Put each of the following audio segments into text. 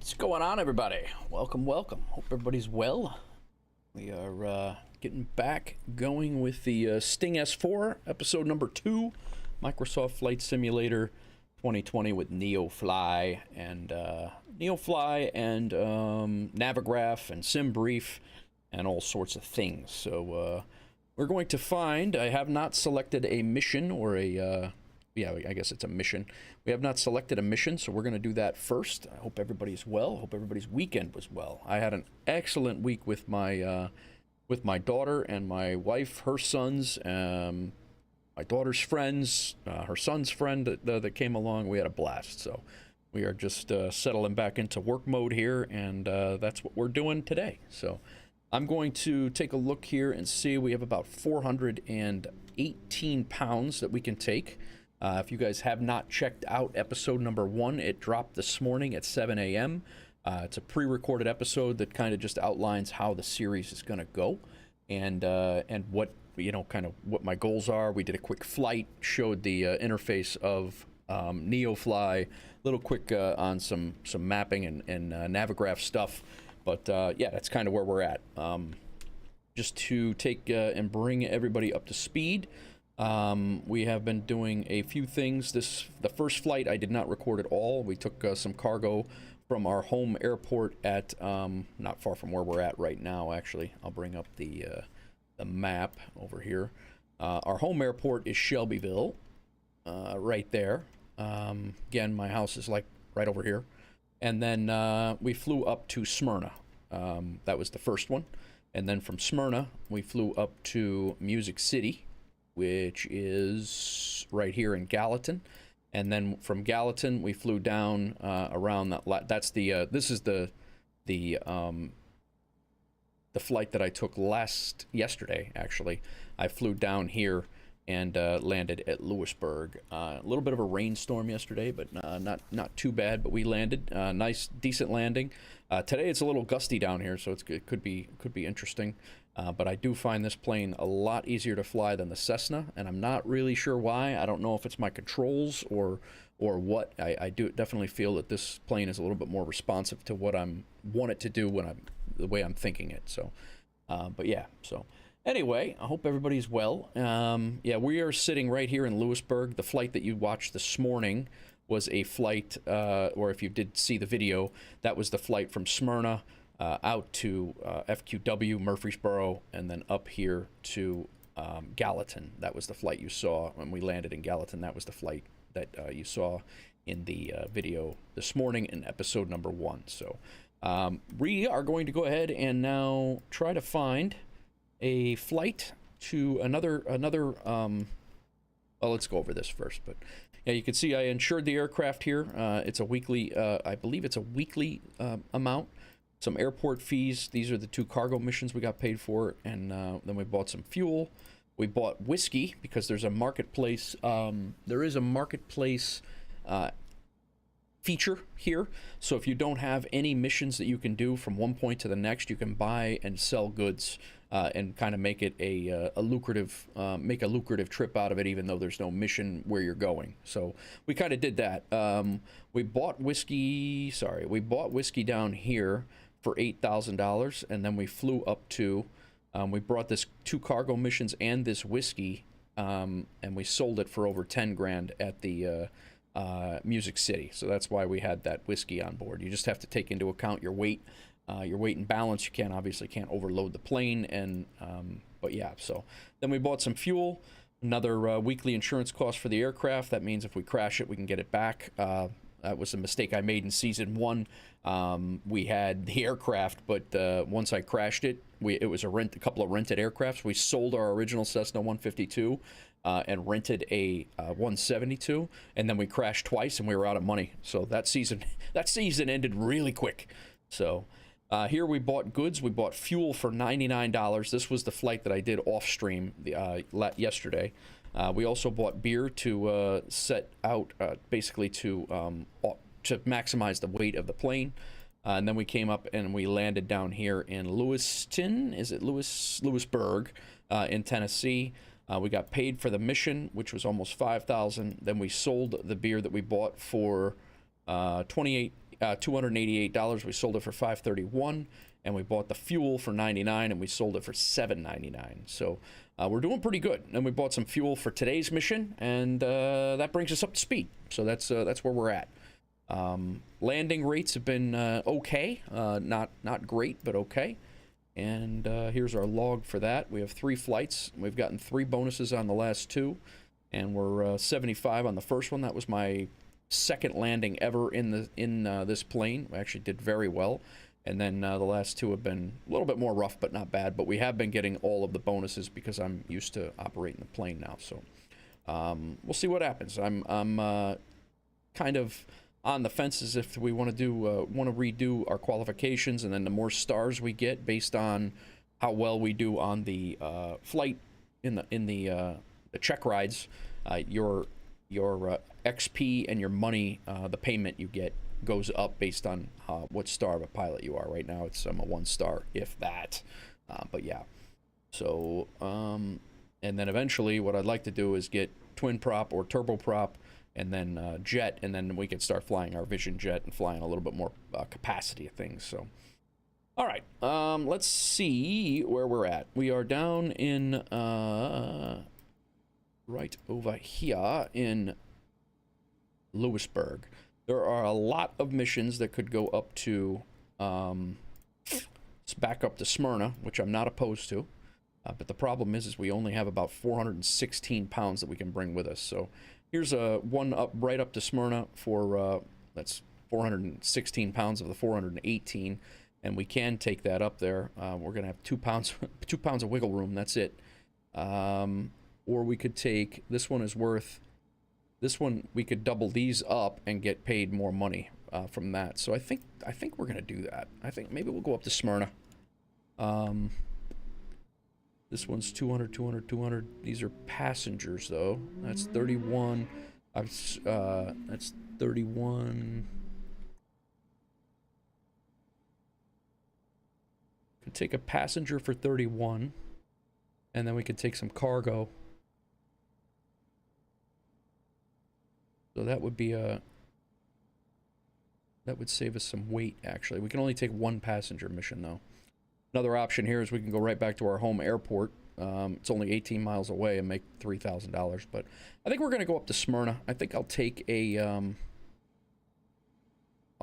What's going on, everybody? Welcome, welcome. Hope everybody's well. We are getting back going with the Sting S4, episode number 2, Microsoft Flight Simulator 2020 with NeoFly and Navigraph and SimBrief and all sorts of things. So we're going to find, I have not selected a mission or a, yeah, I guess it's a mission. We have not selected a mission, so we're going to do that first. I hope everybody's well. Hope everybody's weekend was well. I had an excellent week with my daughter and my wife, her sons, my daughter's friends, her son's friend that came along. We had a blast. So we are just settling back into work mode here, and that's what we're doing today. So I'm going to take a look here and see. We have about 418 pounds that we can take. If you guys have not checked out episode number 1, it dropped this morning at 7 a.m. It's a pre-recorded episode that kind of just outlines how the series is going to go, and what, you know, kind of what my goals are. We did a quick flight, showed the interface of NeoFly, little quick on some mapping and Navigraph stuff. But yeah, that's kind of where we're at. Just to take and bring everybody up to speed. We have been doing a few things. The first flight I did not record at all. We took some cargo from our home airport at not far from where we're at right now. Actually, I'll bring up the map over here. Our home airport is Shelbyville, right there. Again, my house is like right over here. And then we flew up to Smyrna. That was the first one. And then from Smyrna, we flew up to Music City, which is right here in Gallatin, and then from Gallatin we flew down around that. That's the this is the flight that I took yesterday. Actually, I flew down here and landed at Lewisburg. A little bit of a rainstorm yesterday, but not too bad. But we landed, nice, decent landing. Today it's a little gusty down here, so it could be interesting. But I do find this plane a lot easier to fly than the Cessna, and I'm not really sure why. I don't know if it's my controls or what. I do definitely feel that this plane is a little bit more responsive to what I want it to do the way I'm thinking it. So, but yeah. So anyway, I hope everybody's well. Yeah, we are sitting right here in Lewisburg. The flight that you watched this morning was a flight, or if you did see the video, that was the flight from Smyrna out to FQW, Murfreesboro, and then up here to Gallatin. That was the flight you saw when we landed in Gallatin. That was the flight that you saw in the video this morning in episode number 1. So we are going to go ahead and now try to find a flight to another well, let's go over this first. But yeah, you can see I insured the aircraft here. It's a weekly, I believe it's a weekly amount. Some airport fees. These are the 2 cargo missions we got paid for, and then we bought some fuel. We bought whiskey because there's a marketplace. There is a marketplace feature here. So if you don't have any missions that you can do from one point to the next, you can buy and sell goods and kind of make it a lucrative, make a lucrative trip out of it, even though there's no mission where you're going. So we kind of did that. We bought whiskey. Sorry, we bought whiskey down here for $8,000, and then we flew up to. We brought this 2 cargo missions and this whiskey, and we sold it for over 10 grand at the Music City. So that's why we had that whiskey on board. You just have to take into account your weight and balance. You obviously can't overload the plane, and but yeah. So then we bought some fuel, another weekly insurance cost for the aircraft. That means if we crash it, we can get it back. That was a mistake I made in season 1. We had the aircraft, but once I crashed it, it was a couple of rented aircrafts. We sold our original Cessna 152 and rented a 172, and then we crashed twice, and we were out of money. So that season ended really quick. So here we bought goods. We bought fuel for $99. This was the flight that I did off stream yesterday. We also bought beer to set out basically to maximize the weight of the plane. And then we came up and we landed down here in Lewiston. Is it Lewisburg in Tennessee? We got paid for the mission, which was almost $5,000. Then we sold the beer that we bought for $28 $288. We sold it for $531, and we bought the fuel for $99, and we sold it for $799. So we're doing pretty good. And we bought some fuel for today's mission, and that brings us up to speed. So that's where we're at. Landing rates have been okay, not great, but okay. And here's our log for that. We have 3 flights. We've gotten 3 bonuses on the last 2, and we're 75 on the first one. That was my second landing ever in this plane. We actually did very well. And then the last 2 have been a little bit more rough, but not bad. But we have been getting all of the bonuses because I'm used to operating the plane now. So we'll see what happens. I'm kind of on the fences if we want to redo our qualifications, and then the more stars we get based on how well we do on the flight in the check rides, your XP and your money, the payment you get goes up based on what star of a pilot you are. Right now it's a 1 star, if that, but yeah. So and then eventually what I'd like to do is get twin prop or turboprop, and then jet, and then we can start flying our Vision jet and flying a little bit more capacity of things. So, all right, let's see where we're at. We are down in right over here in Lewisburg. There are a lot of missions that could go up to, back up to Smyrna, which I'm not opposed to. But the problem is we only have about 416 pounds that we can bring with us. So here's one up right up to Smyrna for that's 416 pounds of the 418, and we can take that up there. We're gonna have 2 pounds, 2 pounds of wiggle room. That's it. Or we could take this one is worth. This one we could double these up and get paid more money from that. So I think we're gonna do that. I think maybe we'll go up to Smyrna. This one's 200, 200, 200. These are passengers, though. That's 31. That's 31. Could take a passenger for 31, and then we could take some cargo. So that would be that would save us some weight, actually. We can only take 1 passenger mission, though. Another option here is we can go right back to our home airport. It's only 18 miles away and make $3,000. But I think we're going to go up to Smyrna. I think I'll take a I'll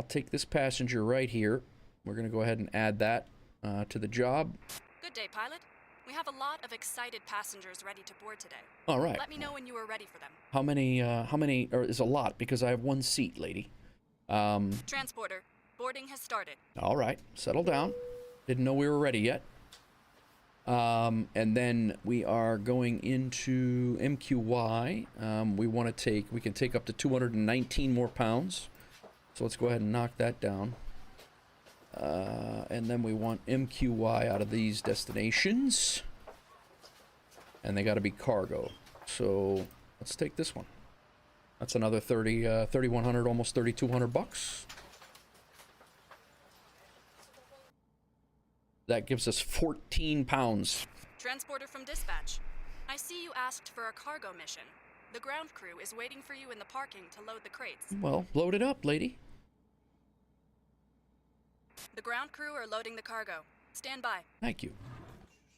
take this passenger right here. We're going to go ahead and add that to the job. Good day, pilot. We have a lot of excited passengers ready to board today. All right. Let me know when you are ready for them. How many is a lot, because I have 1 seat, lady. Transporter, boarding has started. All right. Settle down. Didn't know we were ready yet. And then we are going into MQY. We can take up to 219 more pounds. So let's go ahead and knock that down. And then we want MQY out of these destinations. And they got to be cargo. So let's take this one. That's another 3,100, almost 3,200 bucks. That gives us 14 pounds. Transporter from dispatch. I see you asked for a cargo mission. The ground crew is waiting for you in the parking to load the crates. Well, load it up, lady. The ground crew are loading the cargo. Stand by. Thank you.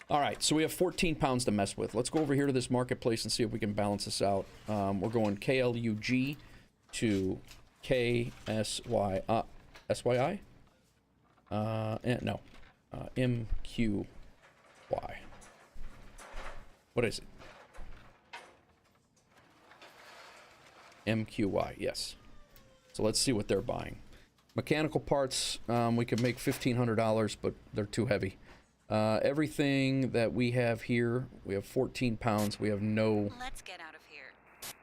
All right, so we have 14 pounds to mess with. Let's go over here to this marketplace and see if we can balance this out. We're going KLUG to KSY, SYI? No. MQY. What is it? MQY, yes. So let's see what they're buying. Mechanical parts, we could make $1,500, but they're too heavy. Everything that we have here, we have 14 pounds. We have no... Let's get out of here.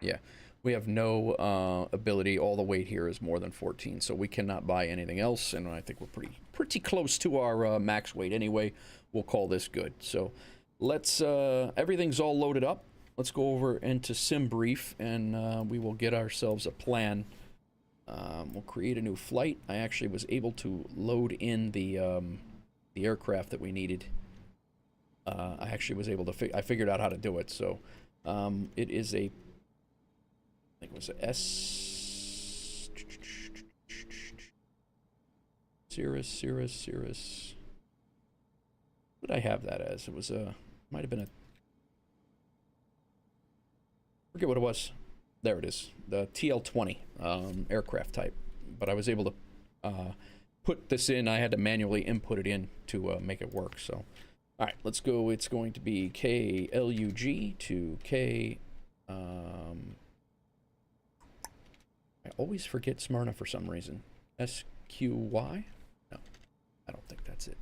Yeah. We have no ability. All the weight here is more than 14, so we cannot buy anything else, and I think we're pretty close to our max weight anyway. We'll call this good. So let's... everything's all loaded up. Let's go over into SimBrief, and we will get ourselves a plan. We'll create a new flight. I actually was able to load in the aircraft that we needed. I actually was able to... I figured out how to do it, so... it is a... I think it was a Cirrus. What did I have that as? It was a, might have been a, forget what it was. There it is, the TL-20 aircraft type. But I was able to put this in. I had to manually input it in to make it work. So, all right, let's go. It's going to be KLUG to K. I always forget Smyrna for some reason. SQY? No, I don't think that's it.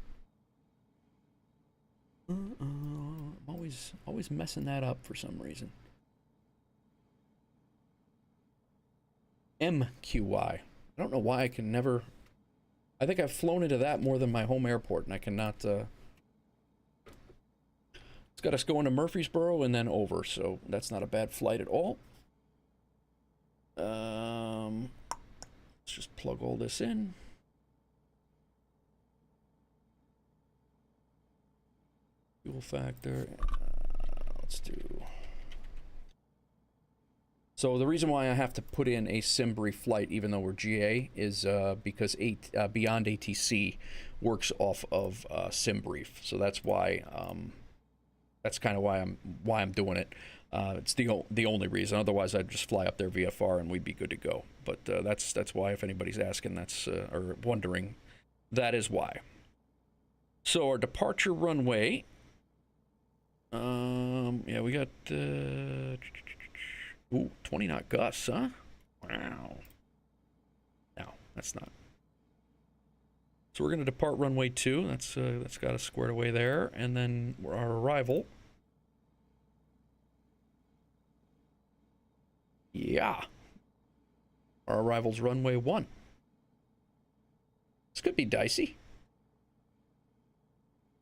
I'm always messing that up for some reason. MQY. I don't know why I can never. I think I've flown into that more than my home airport, and I cannot. It's got us going to Murfreesboro and then over, so that's not a bad flight at all. Let's just plug all this in. Fuel factor. Let's do. So the reason why I have to put in a SimBrief flight, even though we're GA, is because BeyondATC works off of SimBrief. So that's why. That's kind of why I'm doing it. It's the only reason. Otherwise, I'd just fly up there VFR and we'd be good to go. But that's why, if anybody's asking, that's or wondering, that is why. So our departure runway. Yeah, we got 20 knot gusts, huh? Wow. No, that's not. So we're going to depart runway 2. That's got us squared away there, and then our arrival. Yeah. Our arrival's runway 1. This could be dicey.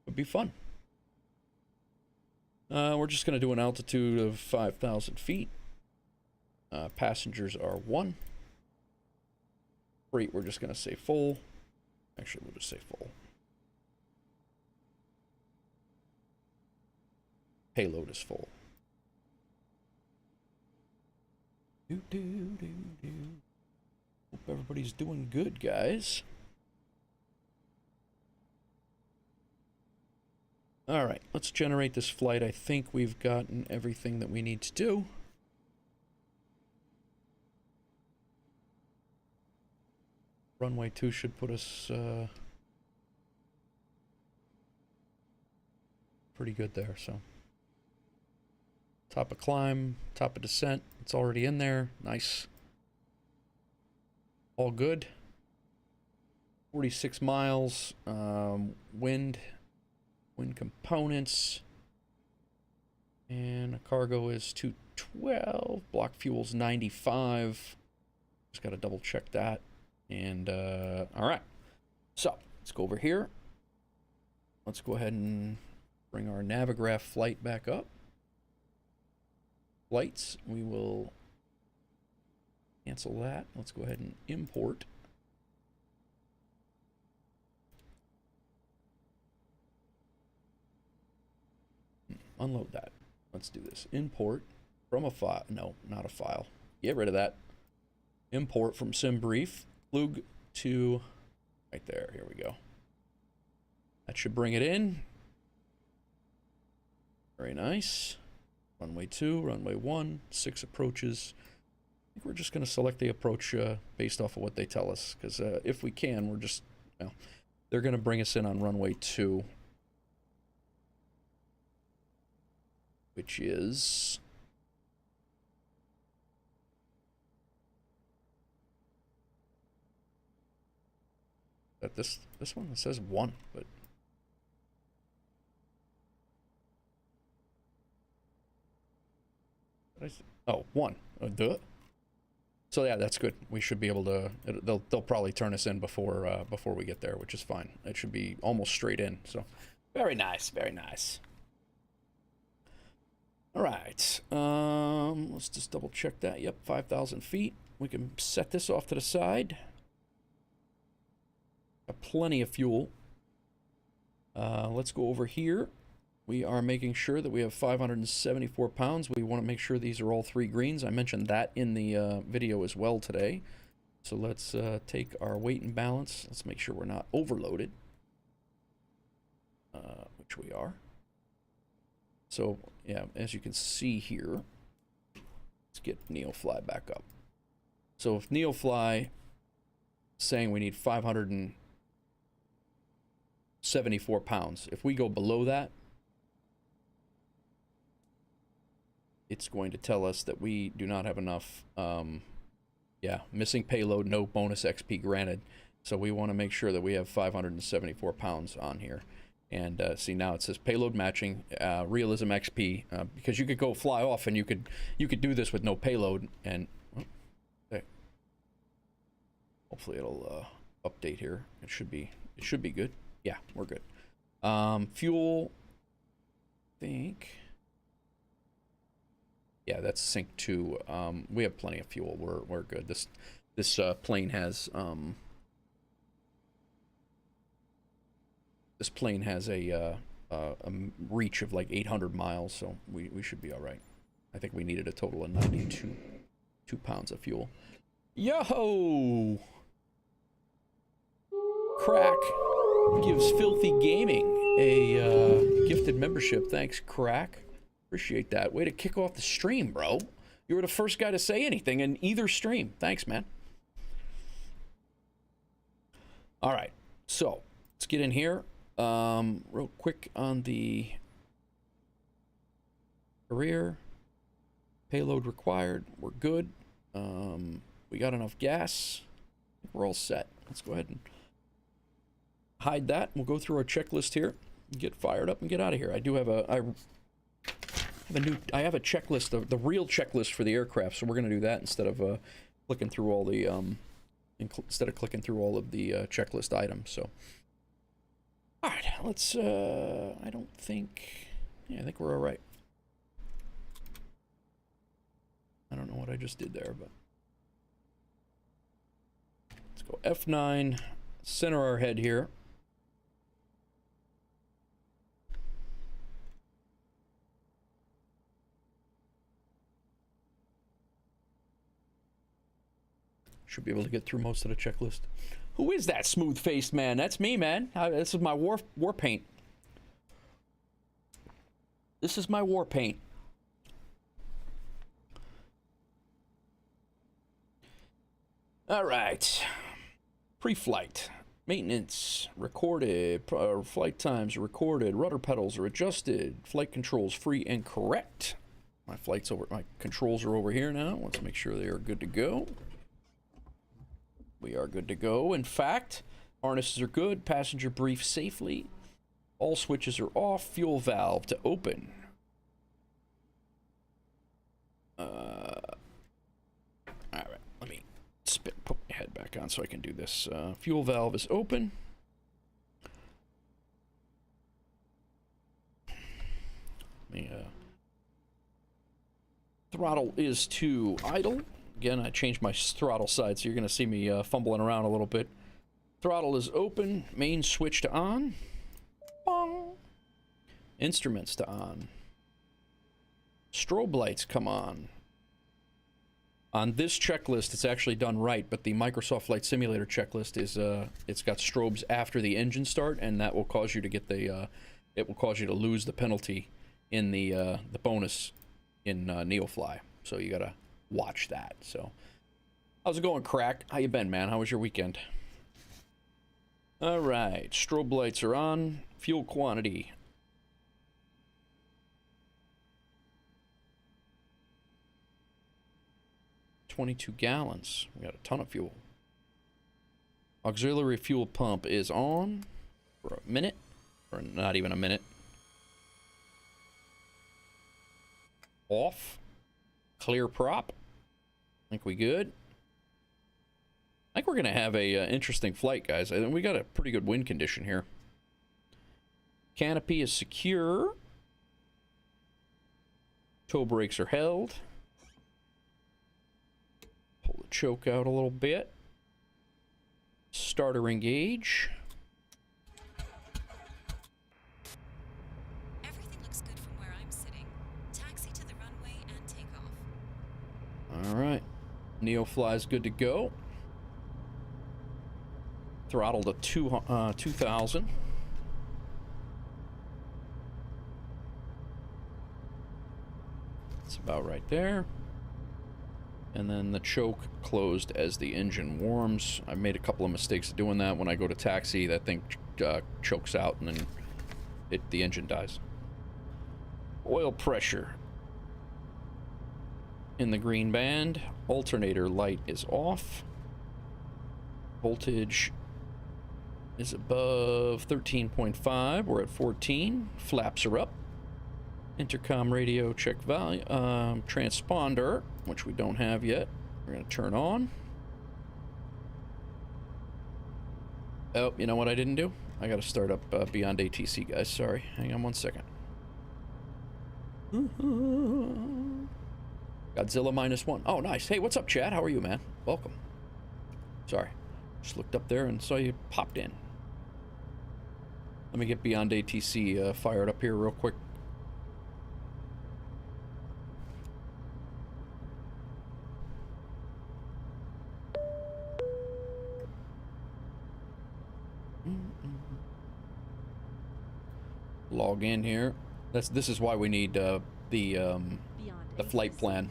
Would be fun. We're just going to do an altitude of 5,000 feet. Passengers are 1. Freight, we're just going to say full. Actually, we'll just say full. Payload is full. Hope everybody's doing good, guys. All right, let's generate this flight. I think we've gotten everything that we need to do. Runway 2 should put us pretty good there, so. Top of climb, top of descent, it's already in there. Nice. All good. 46 miles, wind components. And cargo is 212, block fuel's 95. Just gotta double check that. And, all right, so let's go over here. Let's go ahead and bring our Navigraph flight back up. Flights, we will cancel that. Let's go ahead and import. Unload that. Let's do this. Import from a file. No, not a file. Get rid of that. Import from SimBrief. KLUG to right there. Here we go. That should bring it in. Very nice. Runway 2, runway 1, 6 approaches. I think we're just going to select the approach based off of what they tell us, because if we can, we're just, well, they're going to bring us in on runway 2, which is that this one that says 1, but oh, 1. Duh. So yeah, that's good. We should be able to. They'll probably turn us in before we get there, which is fine. It should be almost straight in. So very nice, very nice. All right. Let's just double check that. Yep, 5,000 feet. We can set this off to the side. Got plenty of fuel. Let's go over here. We are making sure that we have 574 pounds. We want to make sure these are all 3 greens. I mentioned that in the video as well today. So let's take our weight and balance. Let's make sure we're not overloaded, which we are. So, yeah, as you can see here, let's get NeoFly back up. So if NeoFly saying we need 574 pounds, if we go below that, it's going to tell us that we do not have enough, yeah, missing payload, no bonus XP granted. So we want to make sure that we have 574 pounds on here. And see, now it says payload matching, realism XP, because you could go fly off and you could do this with no payload. And okay. Hopefully it'll update here. It should be good. Yeah, we're good. Fuel, I think. Yeah, that's sync 2. We have plenty of fuel. We're good. This plane has a reach of like 800 miles, so we should be all right. I think we needed a total of 92 pounds of fuel. Yo! Crack gives Filthy Gaming a gifted membership. Thanks, Crack. Appreciate that. Way to kick off the stream, bro. You were the first guy to say anything in either stream. Thanks, man. All right, so let's get in here. Real quick on the career. Payload required. We're good. We got enough gas. We're all set. Let's go ahead and hide that. We'll go through our checklist here, get fired up, and get out of here. I do have I have a checklist, the real checklist for the aircraft, so we're going to do that instead of clicking through all the checklist items. So, all right, let's. I don't think. Yeah, I think we're all right. I don't know what I just did there, but let's go F9. Center our head here. Should be able to get through most of the checklist. Who is that smooth-faced man? That's me, man. This is my war paint. This is my war paint. All right. Pre-flight. Maintenance. Recorded. Flight times are recorded. Rudder pedals are adjusted. Flight controls free and correct. My controls are over here now. Let's make sure they are good to go. We are good to go. In fact, harnesses are good. Passenger brief safely. All switches are off. Fuel valve to open. All right, let me put my head back on so I can do this. Fuel valve is open. Throttle is to idle. Again, I changed my throttle side, so you're going to see me fumbling around a little bit. Throttle is open. Main switch to on. Bong. Instruments to on. Strobe lights come on. On this checklist, it's actually done right, but the Microsoft Flight Simulator checklist is it's got strobes after the engine start, and that will cause you to get the it will cause you to lose the penalty in the bonus in NeoFly. So you gotta watch that. So, how's it going, Crack? How you been, man? How was your weekend? All right, strobe lights are on. Fuel quantity. $22 gallons. We got a ton of fuel. Auxiliary fuel pump is on for a minute, or not even a minute. Off. Clear prop. I think we good. I think we're gonna have a interesting flight, guys. I think we got a pretty good wind condition here. Canopy is secure. Toe brakes are held. Pull the choke out a little bit. Starter engage. Everything looks good from where I'm sitting. Taxi to the runway and take off. All right. NeoFly is good to go. Throttle to 2,000. It's about right there. And then the choke closed as the engine warms. I made a couple of mistakes doing that. When I go to taxi, that thing chokes out and then the engine dies. Oil pressure in the green band. Alternator light is off. Voltage is above 13.5. We're at 14. Flaps are up. Intercom radio check value. Transponder, which we don't have yet, we're going to turn on. Oh, you know what I didn't do? I got to start up BeyondATC, guys. Sorry. Hang on one second. Godzilla -1. Oh, nice. Hey, what's up, Chad? How are you, man? Welcome. Sorry. Just looked up there and saw you popped in. Let me get BeyondATC fired up here real quick. Log in here. This is why we need the flight plan.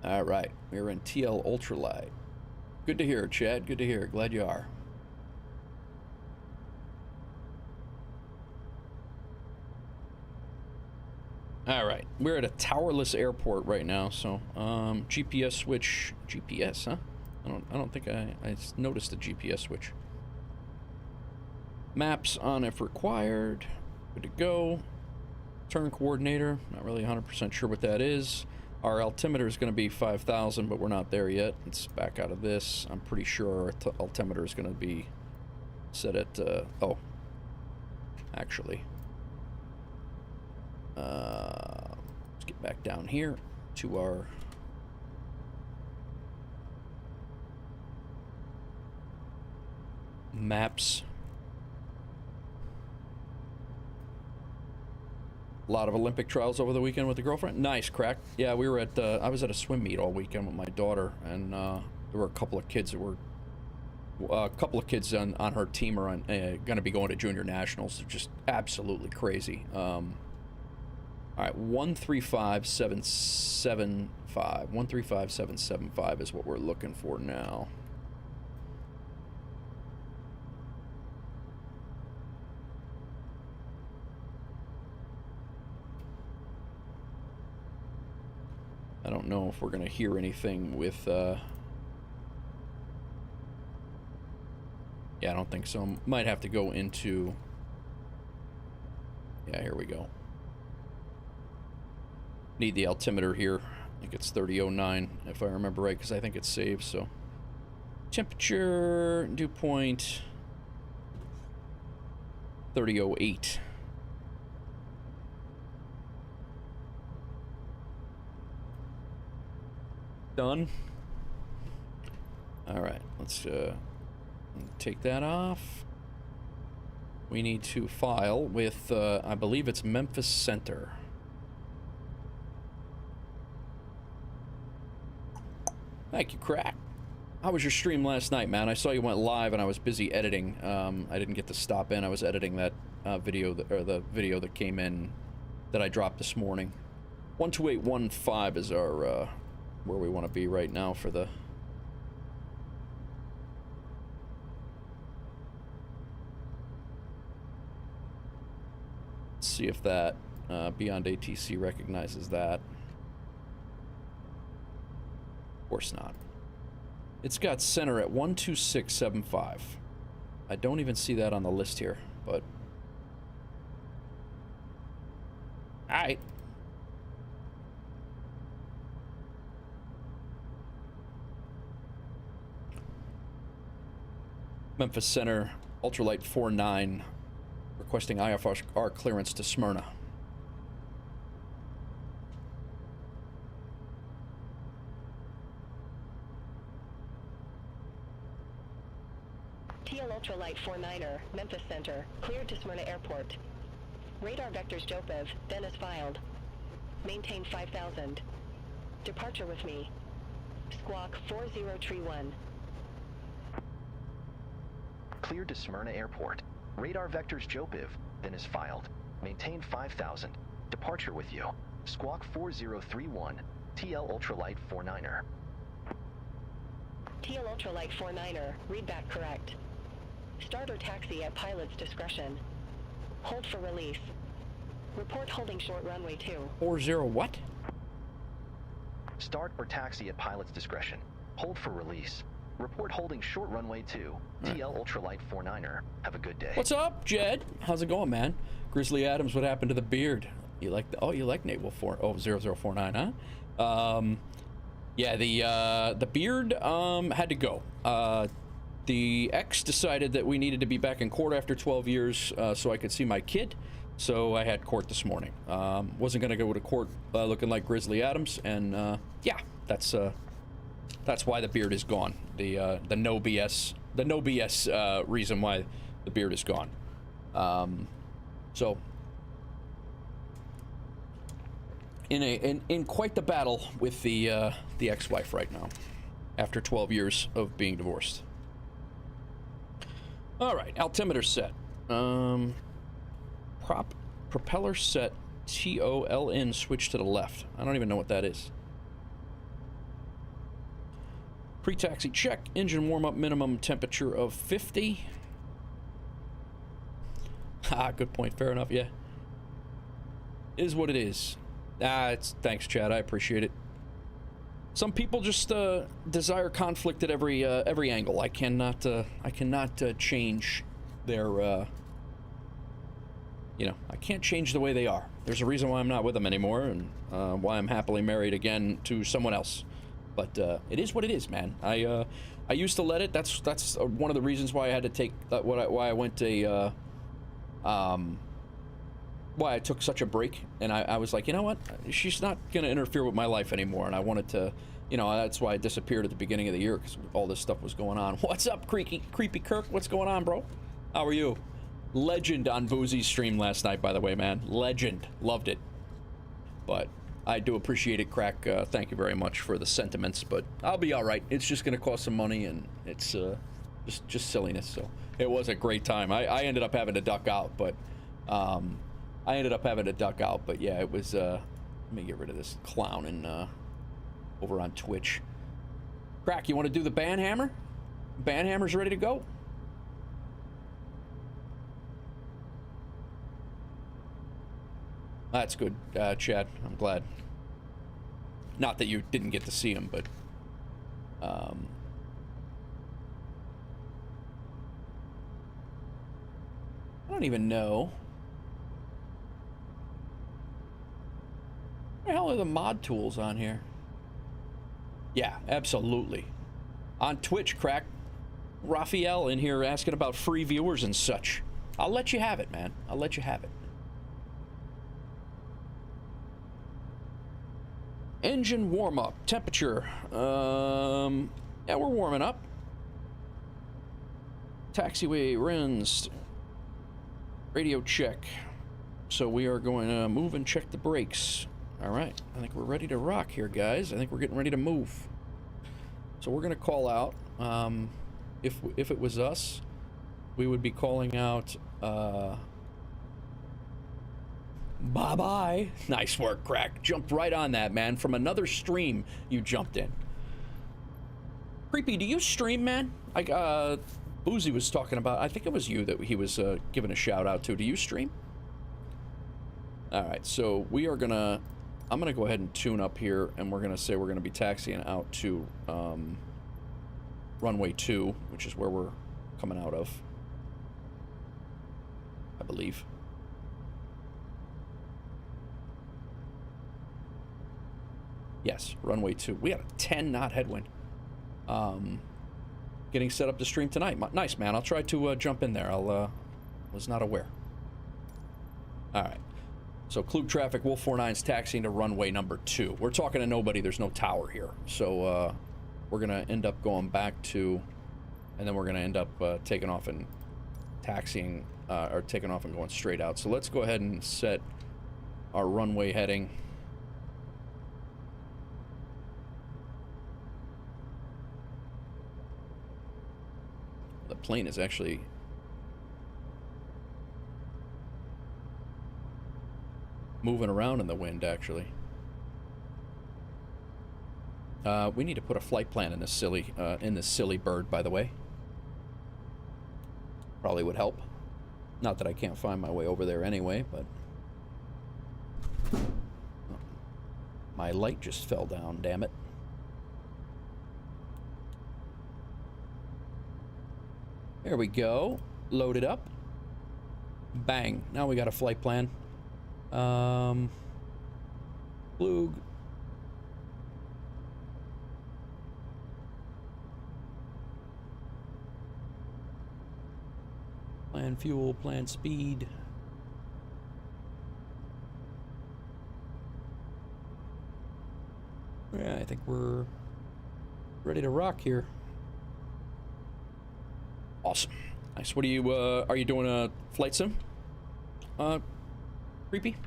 All right, we're in TL Ultralight. Good to hear, Chad. Good to hear. Glad you are. All right, we're at a towerless airport right now, so GPS switch. GPS, huh? I don't think I noticed the GPS switch. Maps on if required. Good to go. Turn coordinator. Not really 100% sure what that is. Our altimeter is going to be 5,000, but we're not there yet. Let's back out of this. I'm pretty sure our altimeter is going to be set at, oh, actually. Let's get back down here to our maps. A lot of Olympic trials over the weekend with the girlfriend. Nice, Crack. Yeah, we were at I was at a swim meet all weekend with my daughter, and there were a couple of kids that were on her team are going to be going to junior nationals. They're just absolutely crazy. All right, 135775. 135775 is what we're looking for now. I don't know if we're going to hear anything with, yeah, I don't think so. Might have to go into, yeah, here we go. Need the altimeter here. I think it's 3009, if I remember right, because I think it's saved, so. Temperature, dew point, 3008. Done. All right, let's take that off. We need to file with, I believe it's Memphis Center. Thank you, Crack. How was your stream last night, man? I saw you went live and I was busy editing. I didn't get to stop in. I was editing that video, the video that came in that I dropped this morning. 12815 is our, where we want to be right now for the let's see if that BeyondATC recognizes that. Of course not. It's got center at 12675. I don't even see that on the list here, but all right. Memphis Center, Ultralight 49, requesting IFR clearance to Smyrna. TL Ultralight 49er, Memphis Center, cleared to Smyrna Airport. Radar vectors Jopev, Dennis filed. Maintain 5,000. Departure with me. Squawk 4031. Cleared to Smyrna Airport. Radar vectors Jopiv, then is filed. Maintain 5000. Departure with you. Squawk 4031. TL Ultralight 49er. TL Ultralight 49er, read back correct. Start or taxi at pilot's discretion. Hold for release. Report holding short runway 2. 40 what? Start or taxi at pilot's discretion. Hold for release. Report holding short runway 2. TL Ultralight 49er. Have a good day. What's up, Jed? How's it going, man? Grizzly Adams, what happened to the beard? You like the, oh, you like Naval 4, oh, 0049, huh? Yeah, the beard, had to go. The ex decided that we needed to be back in court after 12 years, so I could see my kid. So I had court this morning. Wasn't gonna go to court looking like Grizzly Adams, and yeah, that's why the beard is gone. The no BS reason why the beard is gone. So in quite the battle with the ex-wife right now, after 12 years of being divorced. All right, altimeter set. Propeller set TOLN switch to the left. I don't even know what that is. Pre-taxi check. Engine warm-up minimum temperature of 50. Ah, good point. Fair enough, yeah. Is what it is. Thanks, Chad. I appreciate it. Some people just desire conflict at every angle. I cannot change their I can't change the way they are. There's a reason why I'm not with them anymore, and why I'm happily married again to someone else. But it is what it is, man. I used to let it. That's one of the reasons why I had to take why I went to why I took such a break. And I was like, you know what? She's not gonna interfere with my life anymore. And I wanted to, that's why I disappeared at the beginning of the year, because all this stuff was going on. What's up, Creepy Kirk? What's going on, bro? How are you? Legend on Boozy's stream last night, by the way, man. Legend. Loved it. But I do appreciate it, Crack. Thank you very much for the sentiments, but I'll be all right. It's just going to cost some money, and it's just silliness. So it was a great time. I ended up having to duck out, but yeah, it was. Let me get rid of this clown and over on Twitch. Crack, you want to do the banhammer? Banhammer's ready to go. That's good, Chad. I'm glad. Not that you didn't get to see him, but I don't even know. What the hell are the mod tools on here? Yeah, absolutely. On Twitch, Crack. Raphael in here asking about free viewers and such. I'll let you have it, man. I'll let you have it. Engine warm-up. Temperature. Yeah, we're warming up. Taxiway rinsed. Radio check. So we are going to move and check the brakes. All right. I think we're ready to rock here, guys. I think we're getting ready to move. So we're going to call out. If it was us, we would be calling out... Bye-bye. Nice work, Crack. Jumped right on that, man. From another stream, you jumped in. Creepy, do you stream, man? Boozy was talking about, I think it was you that he was giving a shout out to. Do you stream? All right, so we are gonna, I'm gonna go ahead and tune up here, and we're gonna say we're gonna be taxiing out to runway 2, which is where we're coming out of, I believe. Yes, runway 2. We had a 10-knot headwind. Getting set up to stream tonight. Nice, man. I'll try to jump in there. Was not aware. All right. So KLUG traffic, Wolf 49's taxiing to runway number 2. We're talking to nobody. There's no tower here. So we're going to end up going back to, and then we're going to end up taking off and taxiing, or taking off and going straight out. So let's go ahead and set our runway heading. plane is actually moving around in the wind, actually. We need to put a flight plan in this silly bird, by the way. Probably would help. Not that I can't find my way over there anyway, but... My light just fell down, damn it. There we go. Load it up. Bang. Now we got a flight plan. KLUG. Plan fuel, plan speed. Yeah, I think we're ready to rock here. Awesome. Nice. What are you doing a flight sim? Creepy?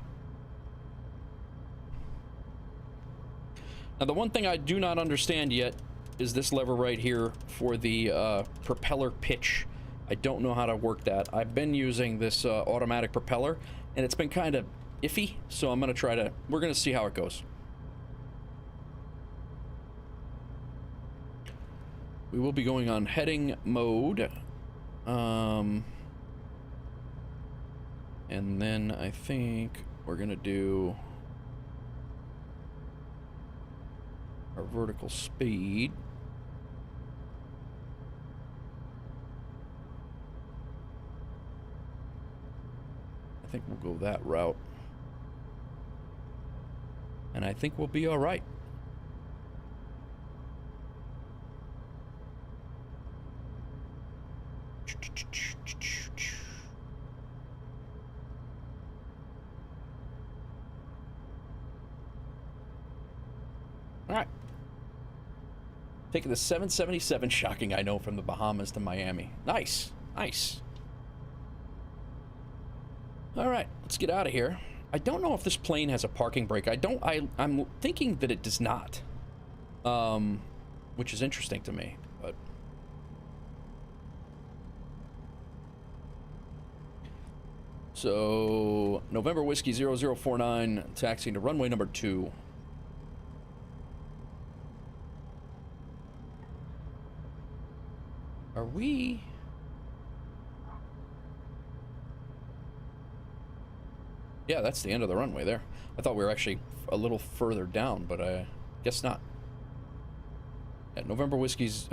Now, the one thing I do not understand yet is this lever right here for the propeller pitch. I don't know how to work that. I've been using this automatic propeller, and it's been kind of iffy, so I'm going to try to... We're going to see how it goes. We will be going on heading mode. And then I think we're going to do our vertical speed. I think we'll go that route. And I think we'll be all right. All right. Taking the 777, shocking, I know, from the Bahamas to Miami. Nice, nice. All right, let's get out of here. I don't know if this plane has a parking brake. I'm thinking that it does not, which is interesting to me. But so November Whiskey 0049, taxiing to runway number 2. Are we? Yeah, that's the end of the runway there. I thought we were actually a little further down, but I guess not. Yeah, November Whiskey's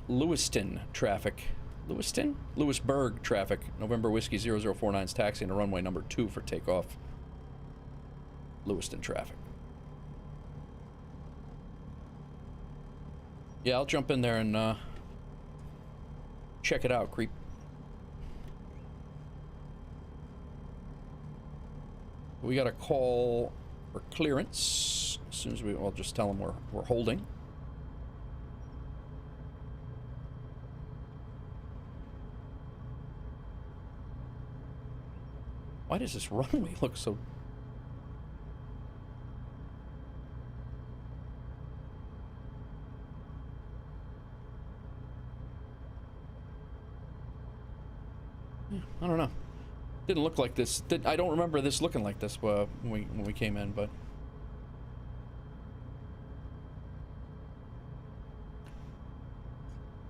Lewiston traffic. Lewiston? Lewisburg traffic. November Whiskey 0049's taxiing to runway number 2 for takeoff. Lewiston traffic. Yeah, I'll jump in there and check it out, creep. We got a call for clearance. As soon as I'll just tell them we're holding. Why does this runway look so... I don't know. Didn't look like this. I don't remember this looking like this when we came in, but...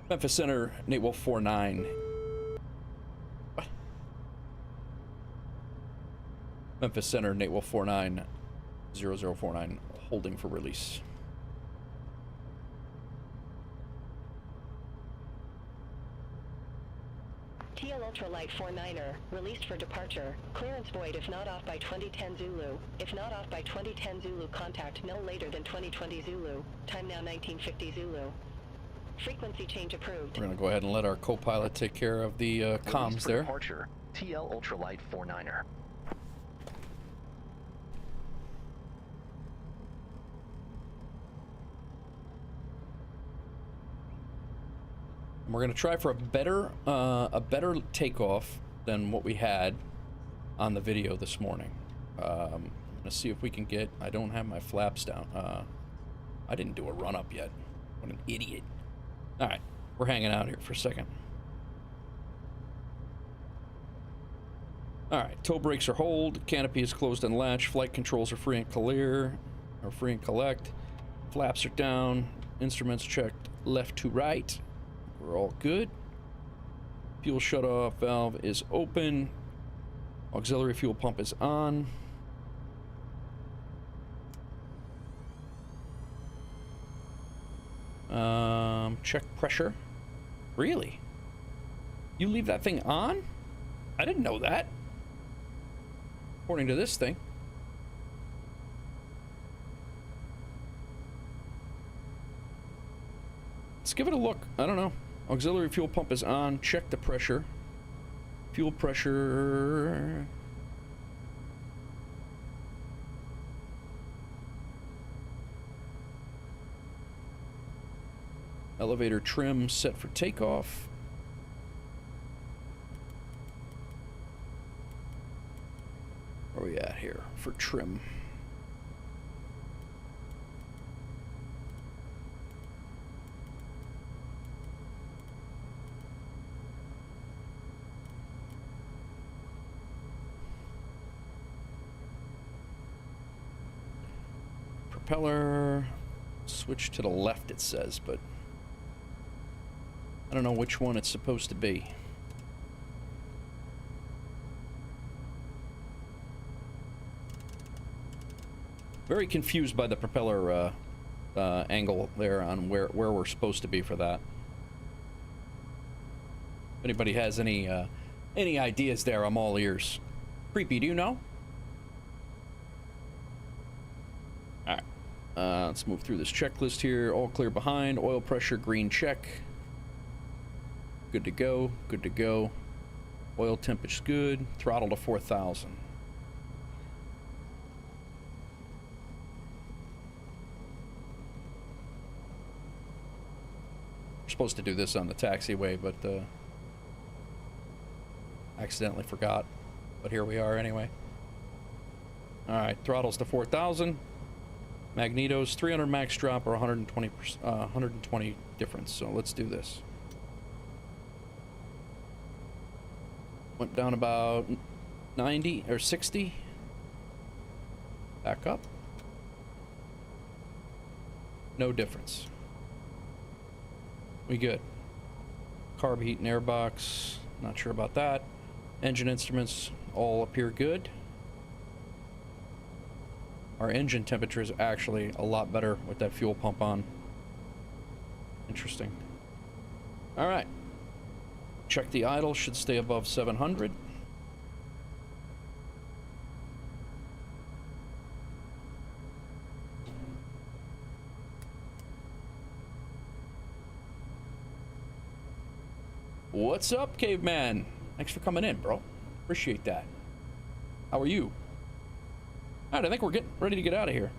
Memphis Center, Nate Wolf 49. What? Memphis Center, Nate Wolf 49, 0049, holding for release. TL Ultralight 49er, released for departure. Clearance void if not off by 2010 Zulu. If not off by 2010 Zulu, contact no later than 2020 Zulu. Time now 1950 Zulu. Frequency change approved. We're going to go ahead and let our co-pilot take care of the comms there. Departure, TL Ultralight 49er. We're going to try for a better takeoff than what we had on the video this morning. I'm going to see if we can get... I don't have my flaps down. I didn't do a run-up yet. What an idiot. All right, we're hanging out here for a second. All right, toe brakes are hold, canopy is closed and latched, flight controls are free and clear, or free and collect, flaps are down, instruments checked left to right, we're all good. Fuel shutoff valve is open, auxiliary fuel pump is on. Check pressure. Really? You leave that thing on? I didn't know that. According to this thing. Let's give it a look. I don't know. Auxiliary fuel pump is on. Check the pressure. Fuel pressure. Elevator trim set for takeoff. Where are we at here for trim? Propeller switch to the left, it says, but I don't know which one it's supposed to be. Very confused by the propeller angle there on where we're supposed to be for that. If anybody has any ideas there, I'm all ears. Creepy, do you know? All right, let's move through this checklist here. All clear behind. Oil pressure, green check. Good to go. Good to go. Oil temperature's good. Throttle to 4,000. Supposed to do this on the taxiway, but accidentally forgot. But here we are anyway. All right, throttles to 4,000. Magnetos 300 max drop or 120 difference. So let's do this. Went down about 90 or 60. Back up. No difference. We good. Carb heat and airbox, not sure about that. Engine instruments all appear good. Our engine temperature is actually a lot better with that fuel pump on. Interesting. All right. Check the idle, should stay above 700. What's up, caveman? Thanks for coming in, bro. Appreciate that. How are you? All right, I think we're getting ready to get out of here.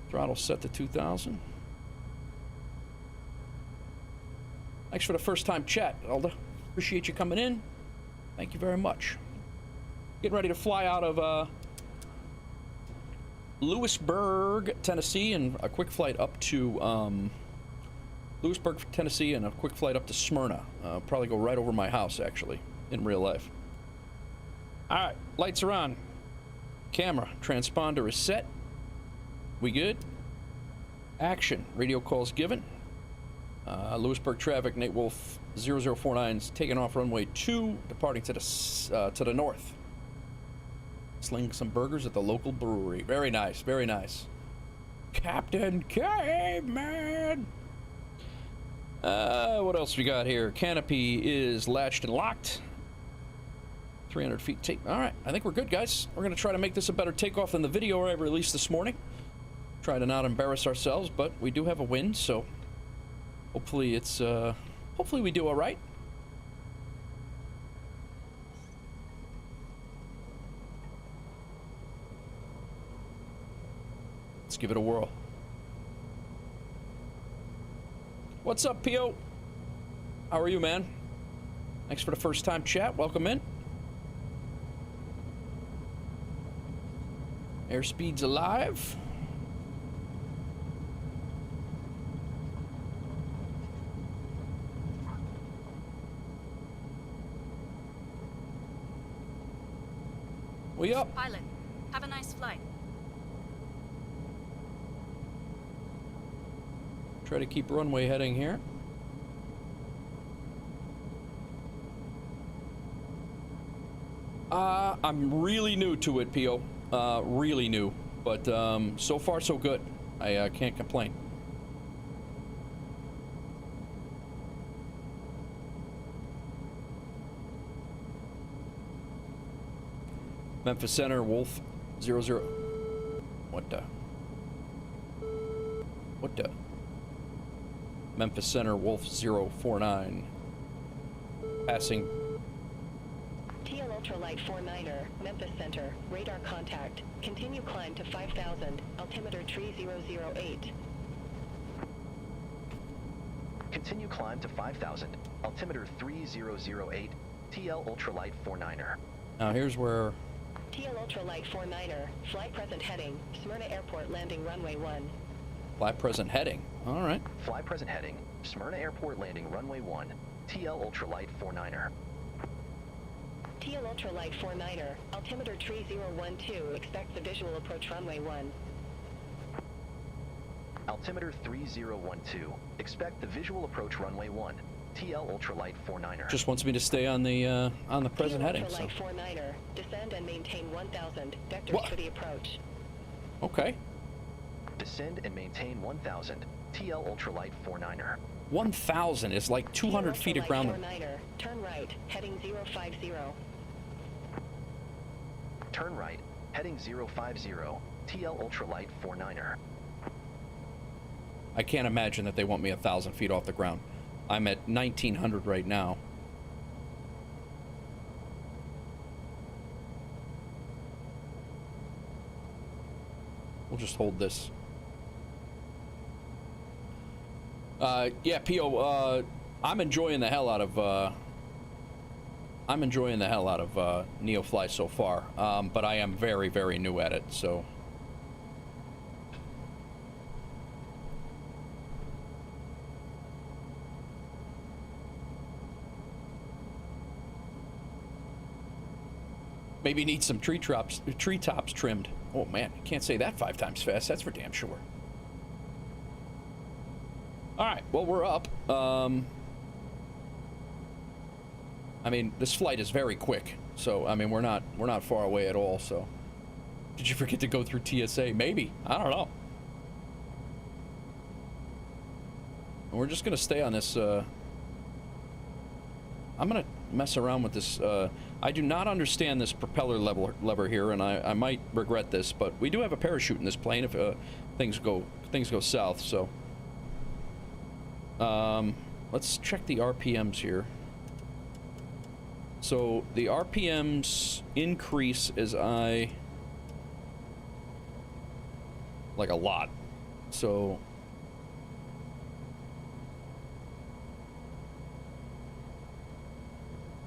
Throttle set to 2,000. Thanks for the first time chat, Elda. Appreciate you coming in. Thank you very much. Getting ready to fly out of Lewisburg, Tennessee, and a quick flight up to Lewisburg, Tennessee, and a quick flight up to Smyrna. Probably go right over my house, actually, in real life. All right, lights are on. Camera, transponder is set. We good? Action, radio calls given. Lewisburg traffic, Nate Wolf 0049 is taking off runway 2, departing to the north. Sling some burgers at the local brewery. Very nice, very nice. Captain Caveman! What else we got here? Canopy is latched and locked. 300 feet take. All right, I think we're good, guys. We're going to try to make this a better takeoff than the video I released this morning. Try to not embarrass ourselves, but we do have a win, so hopefully it's, hopefully we do all right. Let's give it a whirl. What's up, Pio? How are you, man? Thanks for the first time chat. Welcome in. Airspeed's alive. We up. Pilot, have a nice flight. Try to keep runway heading here. I'm really new to it, Pio. Really new. But so far, so good. I can't complain. Memphis Center, Wolf 00. What the? What the? Memphis Center, Wolf 049. Passing. TL Ultralight 49er, Memphis Center, radar contact. Continue climb to 5000, altimeter 3008. Continue climb to 5,000, altimeter 3008, TL Ultralight 49er. Now here's where... TL Ultralight 49er, fly present heading, Smyrna Airport landing runway 1. Fly present heading. All right. Fly present heading, Smyrna Airport landing runway 1, TL Ultralight 49er. TL Ultralight 49er, altimeter 3012, expects a visual approach runway 1. Altimeter 3012, expect the visual approach runway 1, TL Ultralight 49er. Just wants me to stay on the present TL heading. So. Ultralight 49er, descend and maintain 1000, vectors What? for the approach. Okay. Descend and maintain 1000, TL Ultralight 49er. 1,000 is like 200 feet of ground. 49er, turn right, heading 050. Turn right, heading 050, TL Ultralight 49er. I can't imagine that they want me 1,000 feet off the ground. I'm at 1,900 right now. We'll just hold this. Yeah, Pio, I'm enjoying the hell out of NeoFly so far, but I am very, very new at it, so. Maybe need some treetops trimmed. Oh man, you can't say that 5 times fast. That's for damn sure. All right, well, we're up. I mean, this flight is very quick, so I mean, we're not far away at all. So, did you forget to go through TSA? Maybe. I don't know. And we're just gonna stay on this. I'm gonna mess around with this. I do not understand this propeller lever here, and I might regret this, but we do have a parachute in this plane if things go south. So. Let's check the RPMs here. So the RPMs increase as I like a lot. So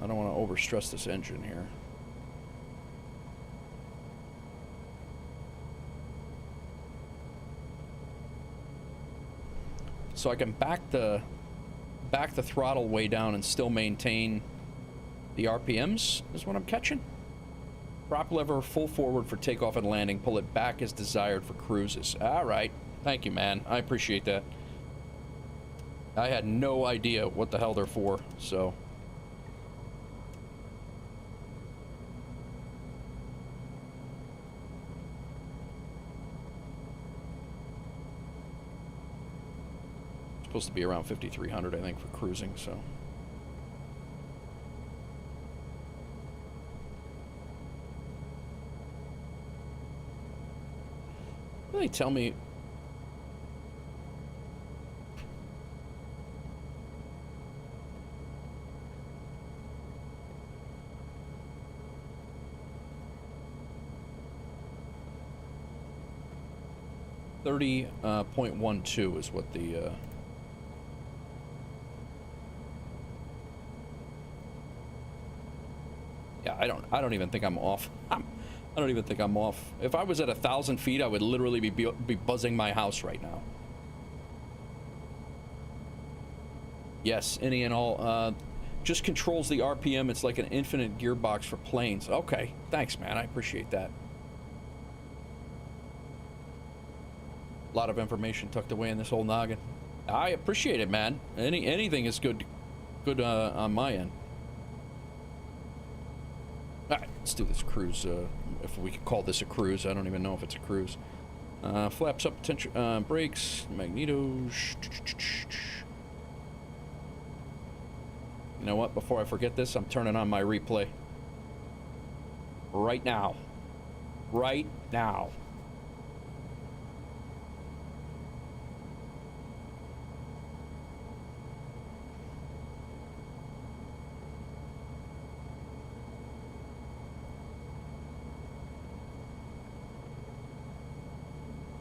I don't want to overstress this engine here. So I can back the throttle way down and still maintain the RPMs, is what I'm catching. Prop lever full forward for takeoff and landing. Pull it back as desired for cruises. All right. Thank you, man. I appreciate that. I had no idea what the hell they're for, so. Supposed to be around 5,300, I think, for cruising, so. They tell me. .12 is what the yeah, I don't even think I'm off. I don't even think I'm off. If I was at 1,000 feet, I would literally be buzzing my house right now. Yes, any and all. just controls the RPM. It's like an infinite gearbox for planes. Okay, thanks, man. I appreciate that. A lot of information tucked away in this whole noggin. I appreciate it, man. Anything is good on my end. All right, let's do this cruise. If we could call this a cruise, I don't even know if it's a cruise. Flaps up, attention, brakes, magnetos. You know what? Before I forget this, I'm turning on my replay. Right now. Right now.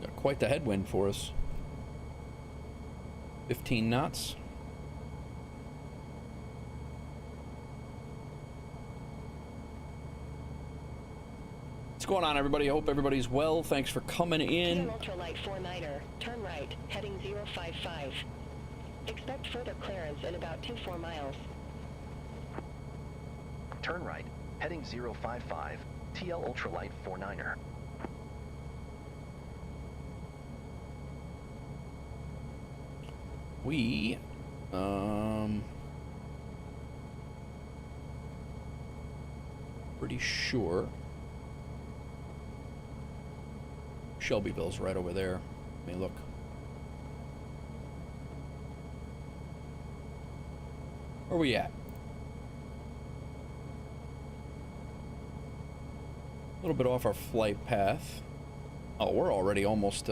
Got quite the headwind for us. 15 knots. What's going on, everybody? I hope everybody's well. Thanks for coming in. Ultralight 49er, turn right, heading 055. Expect further clearance in about 24 miles. Turn right, heading 055, TL Ultralight 49er. We, pretty sure Shelbyville's right over there. Let me look. Where are we at? A little bit off our flight path. Oh, we're already almost,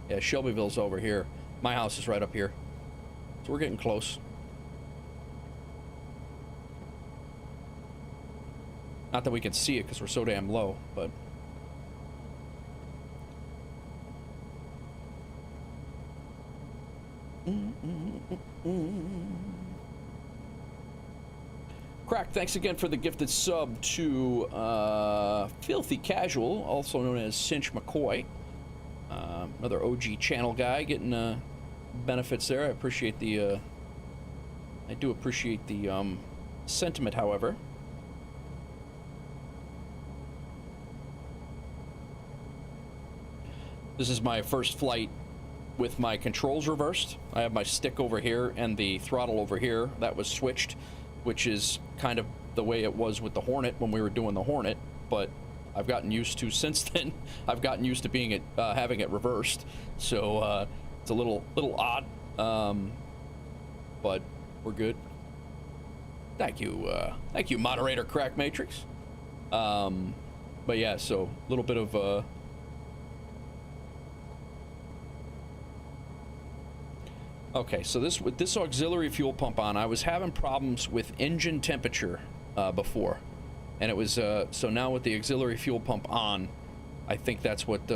yeah, Shelbyville's over here. My house is right up here. So we're getting close. Not that we can see it because we're so damn low, but... Crack, thanks again for the gifted sub to Filthy Casual, also known as Cinch McCoy. Another OG channel guy getting benefits there. I appreciate the I do appreciate the sentiment, however. This is my first flight with my controls reversed. I have my stick over here and the throttle over here. That was switched, which is kind of the way it was with the Hornet when we were doing the Hornet, but I've gotten used to, since then, I've gotten used to being having it reversed. So it's a little odd, but we're good. Thank you, moderator Crack Matrix. But yeah, so a little bit of okay, so this, with this auxiliary fuel pump on, I was having problems with engine temperature before, and it was so now with the auxiliary fuel pump on, I think that's what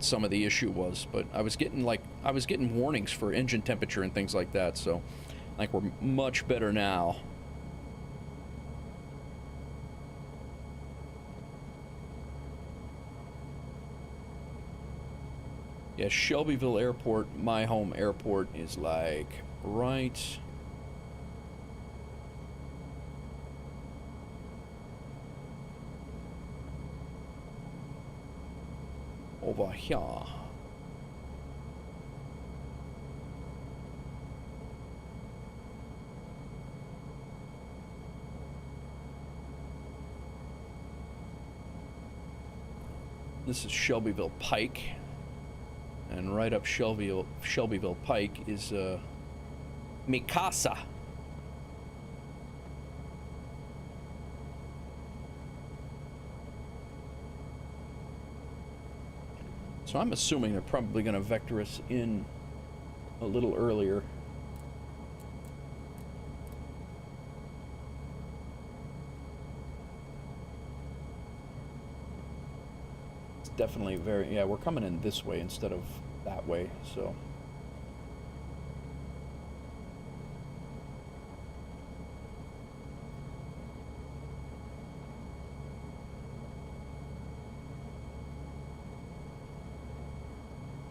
some of the issue was. But I was getting warnings for engine temperature and things like that. So, like, we're much better now. Yeah, Shelbyville Airport, my home airport, is like right over here. This is Shelbyville Pike. And right up Shelbyville Pike is Mikasa. So I'm assuming they're probably going to vector us in a little earlier. Definitely very, yeah, we're coming in this way instead of that way, so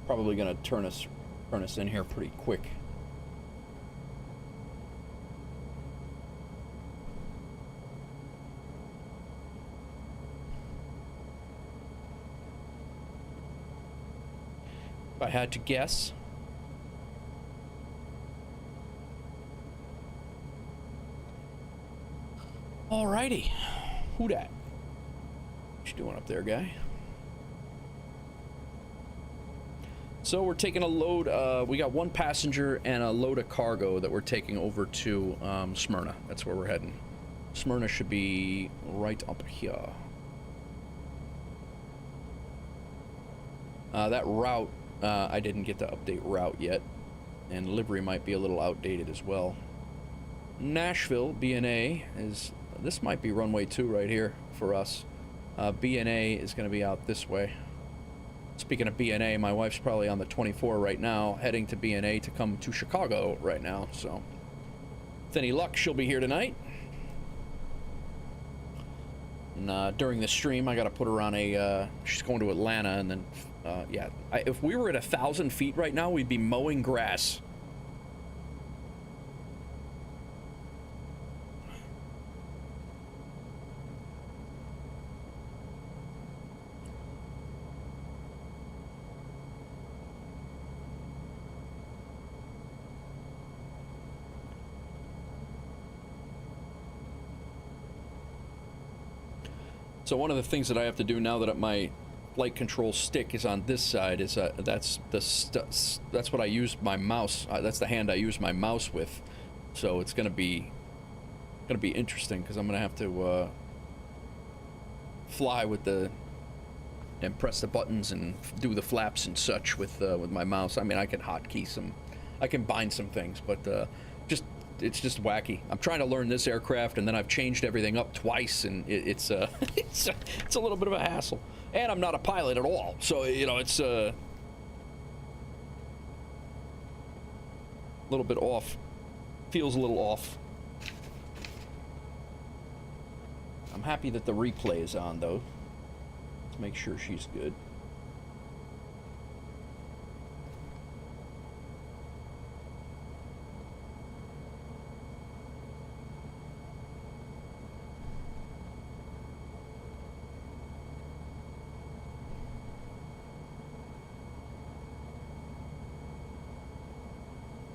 probably gonna turn us in here pretty quick. if I had to guess. Alrighty. Who dat? What you doing up there, guy? So we're taking a load, we got one passenger and a load of cargo that we're taking over to Smyrna. That's where we're heading. Smyrna should be right up here. That route, I didn't get to update route yet, and livery might be a little outdated as well. Nashville, B&A, is, this might be runway 2 right here for us. B&A is going to be out this way. Speaking of B&A, my wife's probably on the 24 right now, heading to B&A to come to Chicago right now, so with any luck, she'll be here tonight. And during the stream, I got to put her on a, she's going to Atlanta, and then, yeah, if we were at 1,000 feet right now, we'd be mowing grass. So one of the things that I have to do now that my flight control stick is on this side is that's what I use my mouse. That's the hand I use my mouse with. So it's gonna be interesting because I'm gonna have to fly with the and press the buttons and do the flaps and such with my mouse. I mean, I can hotkey some, I can bind some things, but it's just wacky. I'm trying to learn this aircraft, and then I've changed everything up twice, and it's a little bit of a hassle. And I'm not a pilot at all, so you know it's a little bit off. Feels a little off. I'm happy that the replay is on, though. Let's make sure she's good.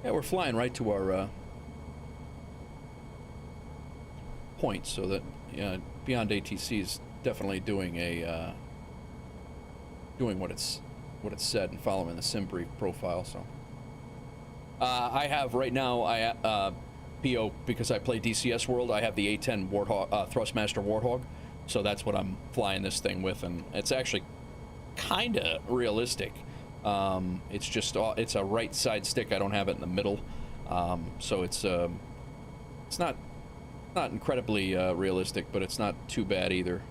Yeah, we're flying right to our point, so that BeyondATC is definitely doing a doing what it's said and following the SimBrief profile. So I have right now PO, because I play DCS World. I have the A10 Warthog, Thrustmaster Warthog, so that's what I'm flying this thing with, and it's actually kind of realistic. It's just it's a right side stick. I don't have it in the middle, so it's not incredibly realistic, but it's not too bad either.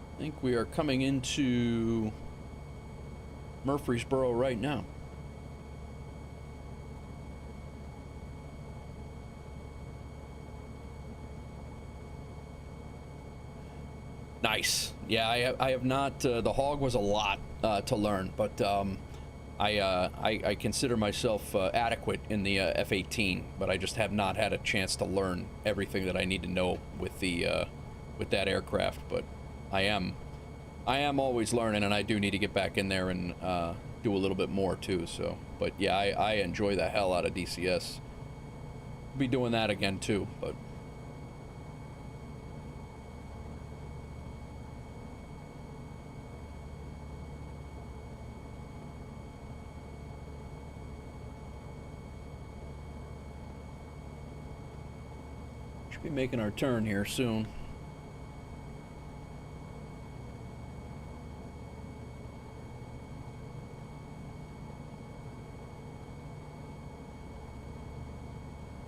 I think we are coming into Murfreesboro right now. Nice. Yeah, I have not. The Hog was a lot to learn, but I consider myself adequate in the F-18, but I just have not had a chance to learn everything that I need to know with the with that aircraft. But I am always learning, and I do need to get back in there and do a little bit more too. So, but yeah, I enjoy the hell out of DCS. Be doing that again too, but. Should be making our turn here soon.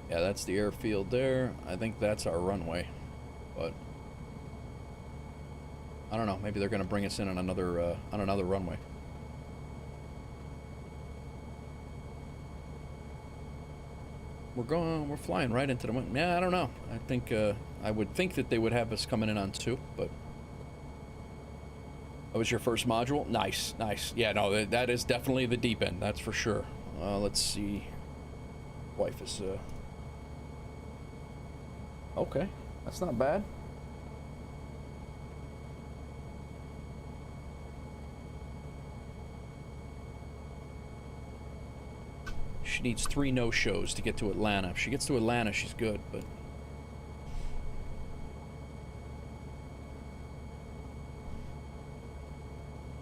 Yeah, that's the airfield there. I think that's our runway, but I don't know. Maybe they're going to bring us in on another runway. we're flying right into the wind. Yeah, I don't know. I think I would think that they would have us coming in on 2, but that was your first module. Nice, nice. Yeah, no, that is definitely the deep end. That's for sure. Let's see. Wife is okay. That's not bad. She needs 3 no-shows to get to Atlanta. If she gets to Atlanta, she's good, but...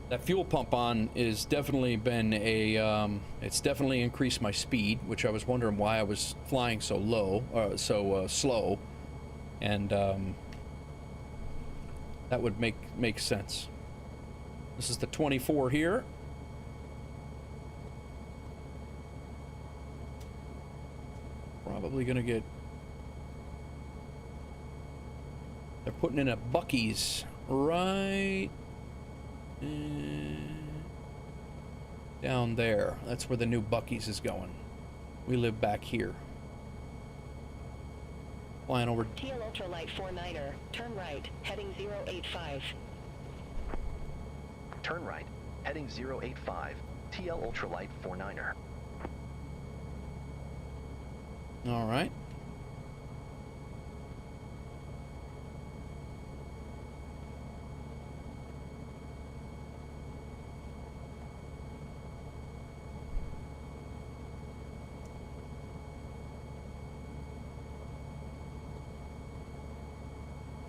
That fuel pump on is definitely been a, it's definitely increased my speed, which I was wondering why I was flying so low, so slow, and that would make sense. This is the 24 here. Probably gonna get... They're putting in a Buc-ee's right down there. That's where the new Buc-ee's is going. We live back here. Flying over... TL Ultralight 49er, turn right, heading 085. Turn right, heading 085, TL Ultralight 49er. All right.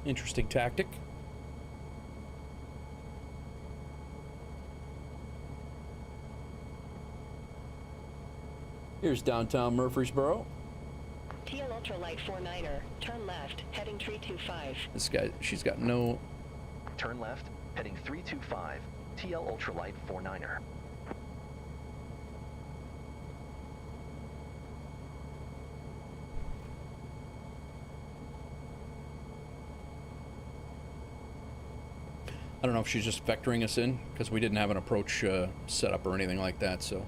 Interesting tactic. Here's downtown Murfreesboro. TL Ultralight 49er, turn left, heading 325. This guy, she's got no... Turn left, heading 325, TL Ultralight 49er. I don't know if she's just vectoring us in, because we didn't have an approach set up or anything like that, so...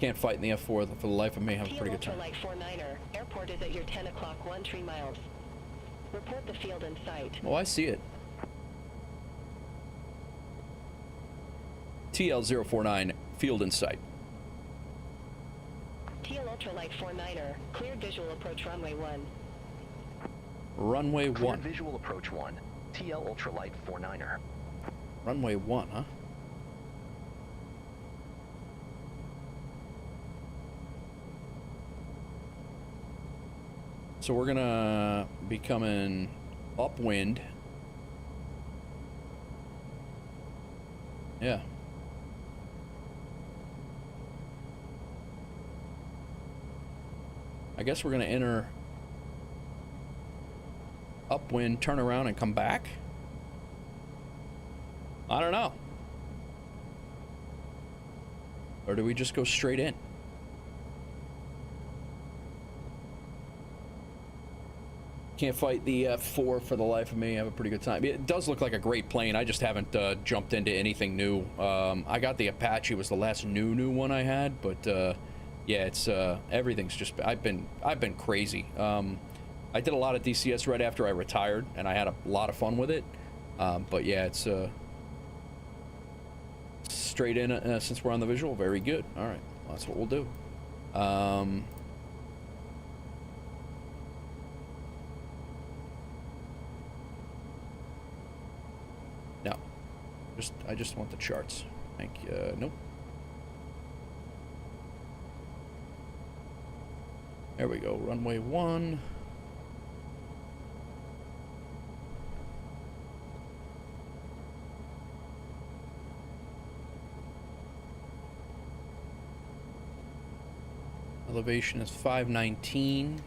Can't fight in the F4 for the life of me. Have a pretty good time. Ultralight 49er, airport is at your 10 o'clock 13 miles. Report the field in sight. Oh, I see it. TL049, field in sight. TL Ultralight 49er, cleared visual approach runway 1. Runway 1. Cleared visual approach 1, TL Ultralight 49er. Runway 1, huh? So we're gonna be coming upwind. Yeah. I guess we're gonna enter upwind, turn around, and come back. I don't know. Or do we just go straight in? Can't fight the F4 for the life of me. Have a pretty good time. It does look like a great plane. I just haven't jumped into anything new. I got the Apache. It was the last new one I had, but yeah, it's everything's just. I've been crazy. I did a lot of DCS right after I retired, and I had a lot of fun with it. But yeah, it's straight in since we're on the visual. Very good. All right, well, that's what we'll do. No, I just want the charts. Thank you. Nope. There we go. Runway 1. Elevation is 519.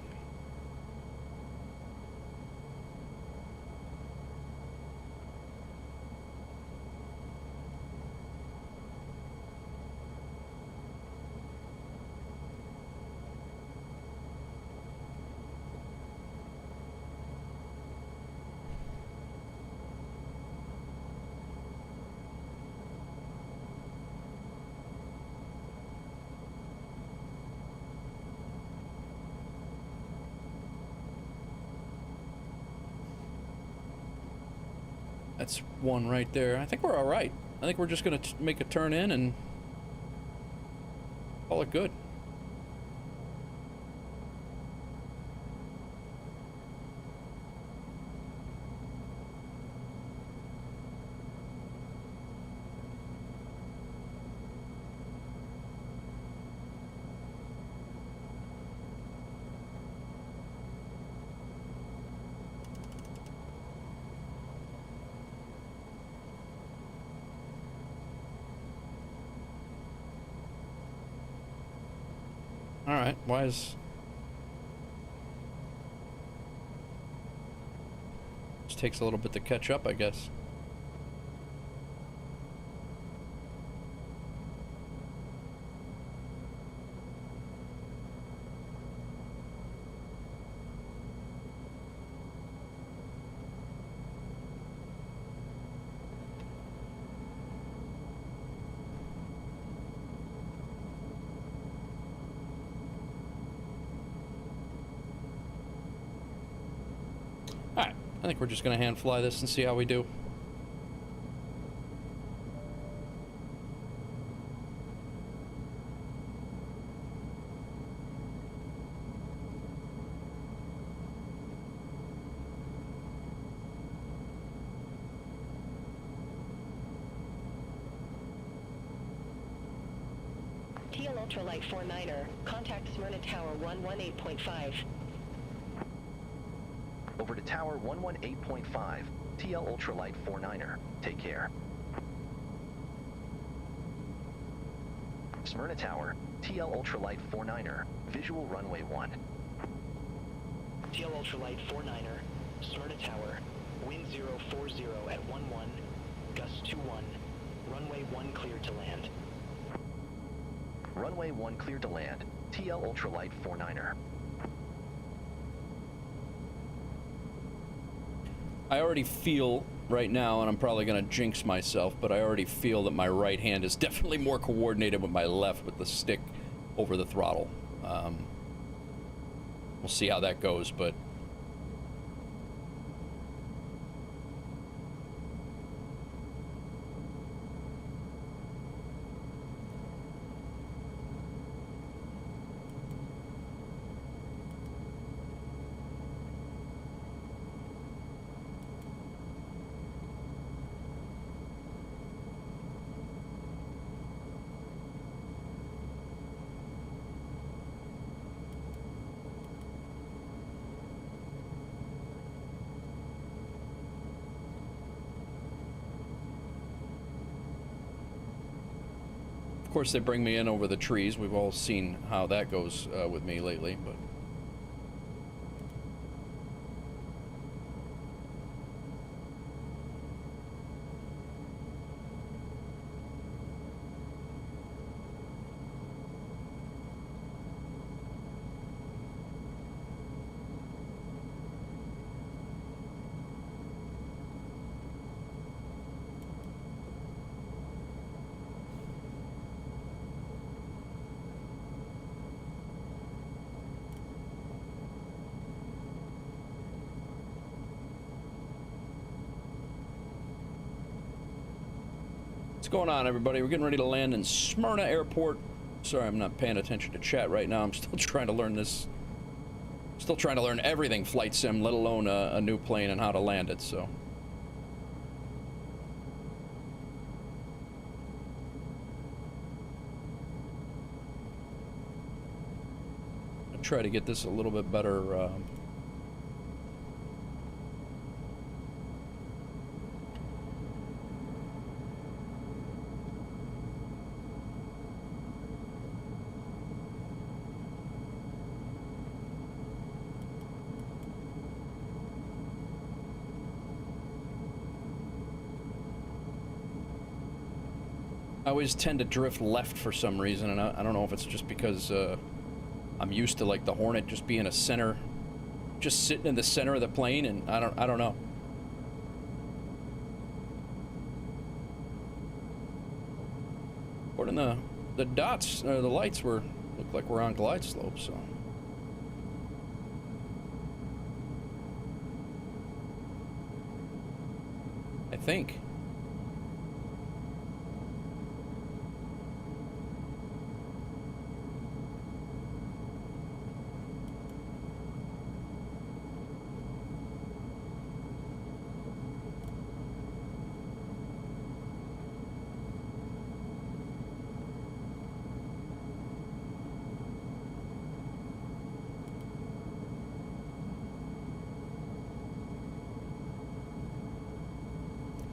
That's one right there. I think we're all right. I think we're just going to make a turn in and call it good. Alright, why is... Just takes a little bit to catch up, I guess. I think we're just going to hand fly this and see how we do. TL Ultralight 49er, contact Smyrna Tower 118.5. Over to Tower 118.5, TL Ultralight 49er. Take care. Smyrna Tower, TL Ultralight 49er, visual runway 1. TL Ultralight 49er, Smyrna Tower, wind 040 at 11, gust 21, runway 1 cleared to land. Runway 1 cleared to land, TL Ultralight 49er. I already feel right now, and I'm probably going to jinx myself, but I already feel that my right hand is definitely more coordinated with my left with the stick over the throttle. We'll see how that goes, but of course they bring me in over the trees. We've all seen how that goes with me lately, but what's going on, everybody? We're getting ready to land in Smyrna Airport. Sorry, I'm not paying attention to chat right now. I'm still trying to learn this. Still trying to learn everything flight sim, let alone a new plane and how to land it, so. I'll try to get this a little bit better. I always tend to drift left for some reason, and I don't know if it's just because I'm used to like the Hornet just being a center, just sitting in the center of the plane, and I don't know. According to the dots, the lights look like we're on glide slope, so. I think.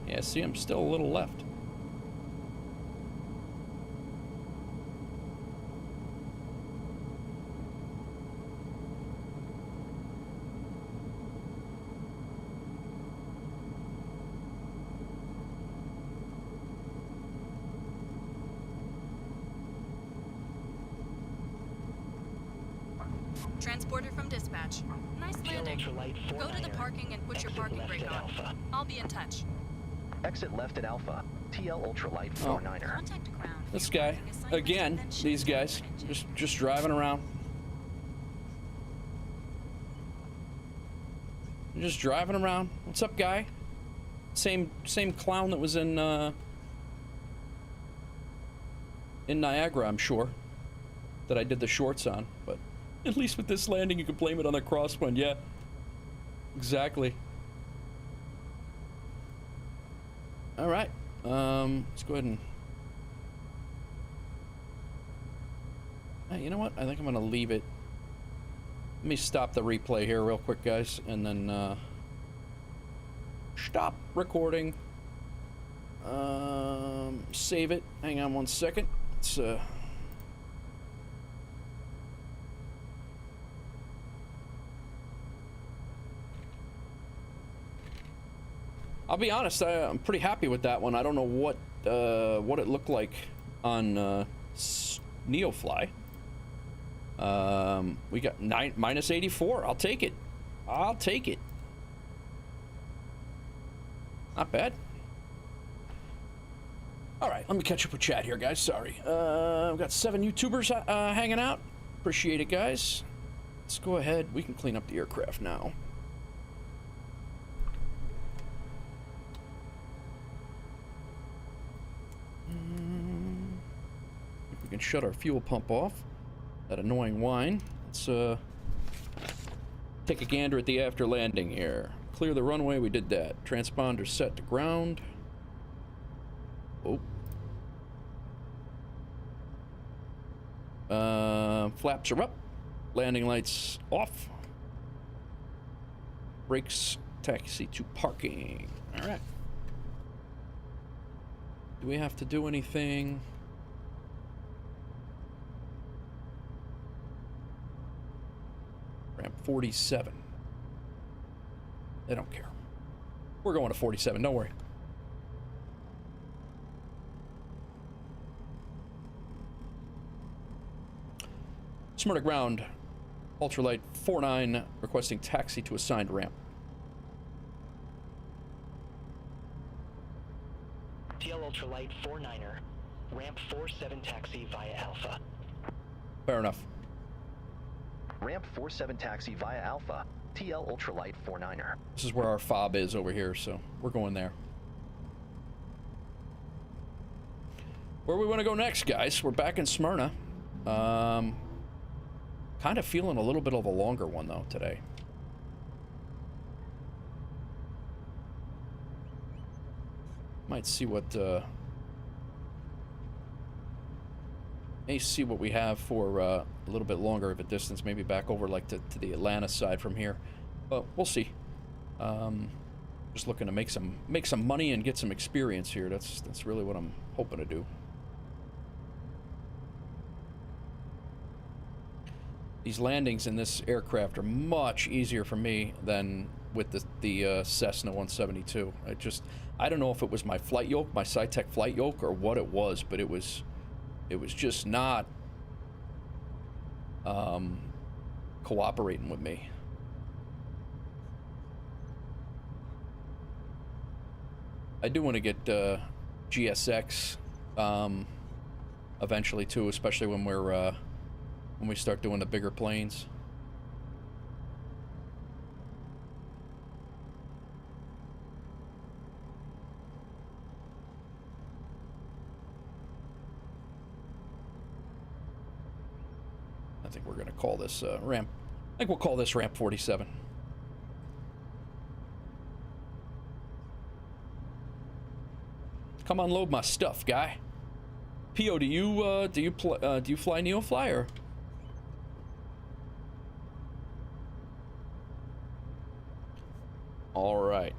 Yeah, see, I'm still a little left. Transporter from dispatch. Nice landing. Ultralight Go to the 49er. parking and put your Exit parking left brake at on. Alpha. I'll be in touch. Exit left at Alpha. TL Ultralight 49er. Contact ground. for This your guy, parking assignment, again, then shift these to guys, engine. just driving around. Just driving around. What's up, guy? Same clown that was in Niagara, I'm sure, that I did the shorts on. But at least with this landing, you can blame it on the crosswind. Yeah, exactly. All right, let's go ahead and. You know what? I think I'm gonna leave it. Let me stop the replay here real quick, guys, and then stop recording. Save it. Hang on one second. It's I'll be honest, I'm pretty happy with that one. I don't know what it looked like on NeoFly. We got minus 84. I'll take it. I'll take it. Not bad. All right, let me catch up with chat here, guys. Sorry. We've got 7 YouTubers hanging out. Appreciate it, guys. Let's go ahead. We can clean up the aircraft now. If we can shut our fuel pump off. That annoying whine. Let's take a gander at the after landing here. Clear the runway, we did that. Transponder set to ground. Oh. Flaps are up. Landing lights off. Brakes, taxi to parking. All right. Do we have to do anything? Ramp 47. They don't care. We're going to 47, don't worry. Smyrna ground. Ultralight 49 requesting taxi to assigned ramp. TL Ultralight 49er. Ramp 47 taxi via Alpha. Fair enough. Ramp 47 taxi via Alpha. TL Ultralight 49er. This is where our fob is over here, so we're going there. Where we want to go next, guys? We're back in Smyrna. Kind of feeling a little bit of a longer one, though, today. Might see what, may see what we have for a little bit longer of a distance, maybe back over like to the Atlanta side from here, but we'll see. Just looking to make some money and get some experience here. That's really what I'm hoping to do. These landings in this aircraft are much easier for me than with the Cessna 172. I don't know if it was my flight yoke, my SciTech flight yoke, or what it was, but it was just not cooperating with me. I do want to get GSX eventually too, especially when we start doing the bigger planes. think we're gonna call this ramp. I think we'll call this ramp 47. Come unload my stuff, guy. P.O., do you fly NeoFly or? All right.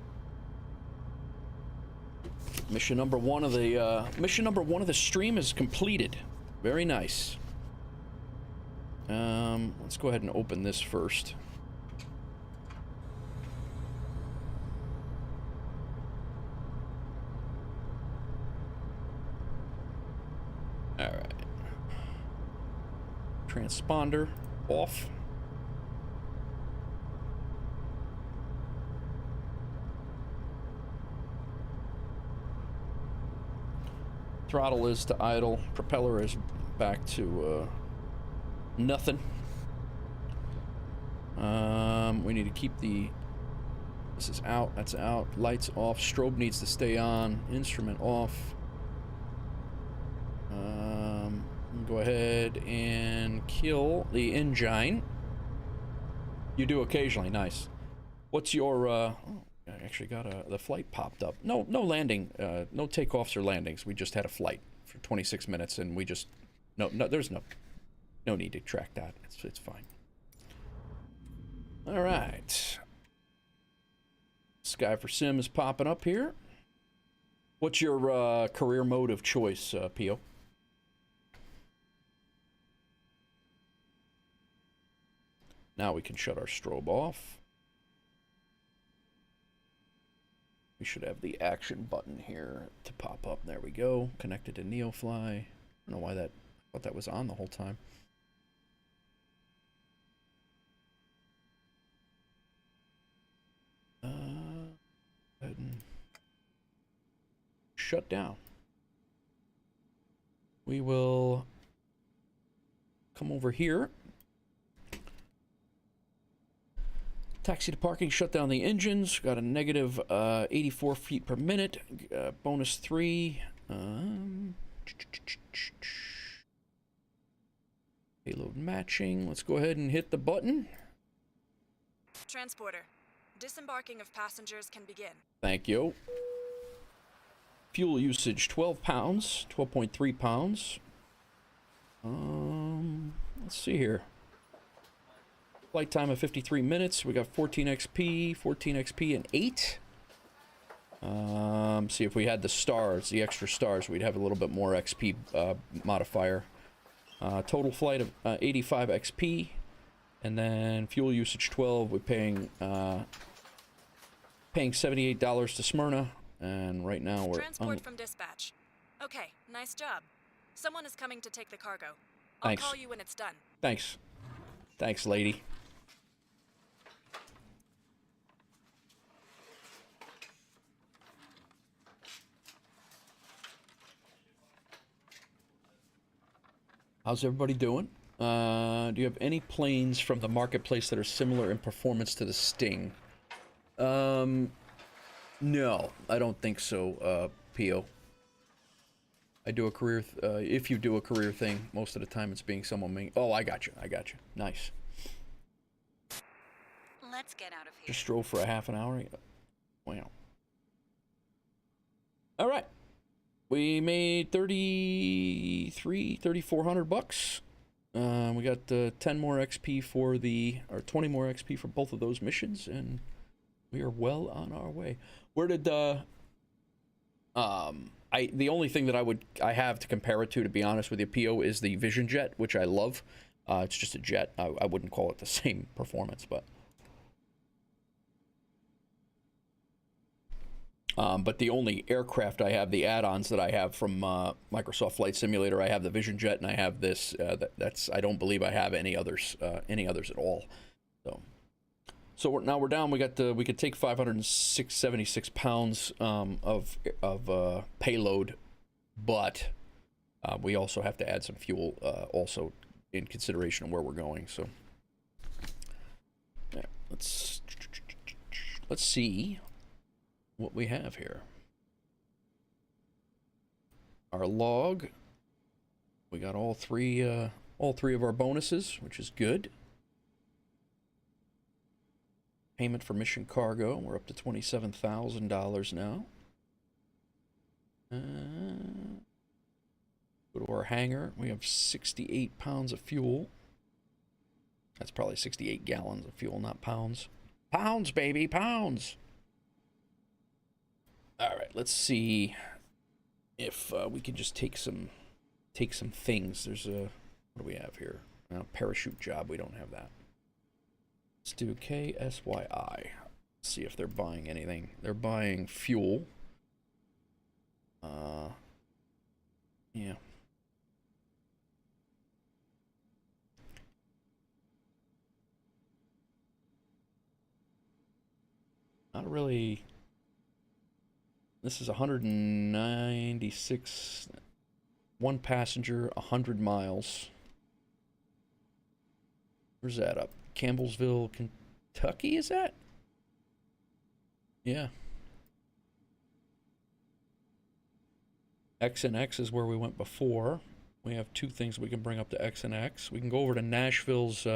Mission number one of the stream is completed. Very nice. Let's go ahead and open this first. All right. Transponder off. Throttle is to idle. Propeller is back to nothing. We need to keep the... This is out. That's out. Lights off. Strobe needs to stay on. Instrument off. Go ahead and kill the engine. You do occasionally. Nice. What's your... I actually got the flight popped up. No landing, no takeoffs or landings. We just had a flight for 26 minutes, and we just there's no need to track that. It's fine. All right. Sky for Sim is popping up here. What's your career mode of choice, P.O.? Now we can shut our strobe off. We should have the action button here to pop up. There we go. Connected to NeoFly. I don't know why I thought that was on the whole time. Go ahead and shut down. We will come over here. Taxi to parking, shut down the engines. Got a negative 84 feet per minute. Bonus 3. Payload matching. Let's go ahead and hit the button. Transporter. Disembarking of passengers can begin. Thank you. Fuel usage 12 pounds. 12.3 pounds. Let's see here. Flight time of 53 minutes. We got 14 XP, and 8. See if we had the stars, the extra stars, we'd have a little bit more XP modifier. Total flight of 85 XP, and then fuel usage 12. We're paying $78 to Smyrna, and right now we're transport from dispatch. Okay, nice job. Someone is coming to take the cargo. I'll Thanks. call you when it's done. Thanks, lady. How's everybody doing? Do you have any planes from the marketplace that are similar in performance to the Sting? No, I don't think so, P.O. I do a career, if you do a career thing, most of the time it's being someone oh, I got you. Nice. Let's get out of here. Just drove for a half an hour. Wow. All right. We made $3,400. We got 10 more XP for or 20 more XP for both of those missions, and we are well on our way. Where did the only thing that I have to compare it to be honest with you, P.O., is the Vision Jet, which I love. It's just a jet. I wouldn't call it the same performance, but the only aircraft I have, the add-ons that I have from Microsoft Flight Simulator, I have the Vision Jet, and I have this. That's I don't believe I have any others at all. So now we're down. We could take 576 pounds of payload, but we also have to add some fuel also in consideration of where we're going. So yeah, let's see what we have here. Our log. We got all three all 3 of our bonuses, which is good. Payment for mission cargo, we're up to $27,000 now. Go to our hangar, we have 68 pounds of fuel. That's probably 68 gallons of fuel, not pounds. Pounds, baby, pounds! Alright, let's see if we can just take some things. There's a, what do we have here? Parachute job, we don't have that. Let's do KSYI. See if they're buying anything. They're buying fuel. Yeah. Not really. This is 196, 1 passenger, 100 miles. Where's that up? Campbellsville, Kentucky, is that? Yeah. X and X is where we went before. We have 2 things we can bring up to X and X. We can go over to Nashville's,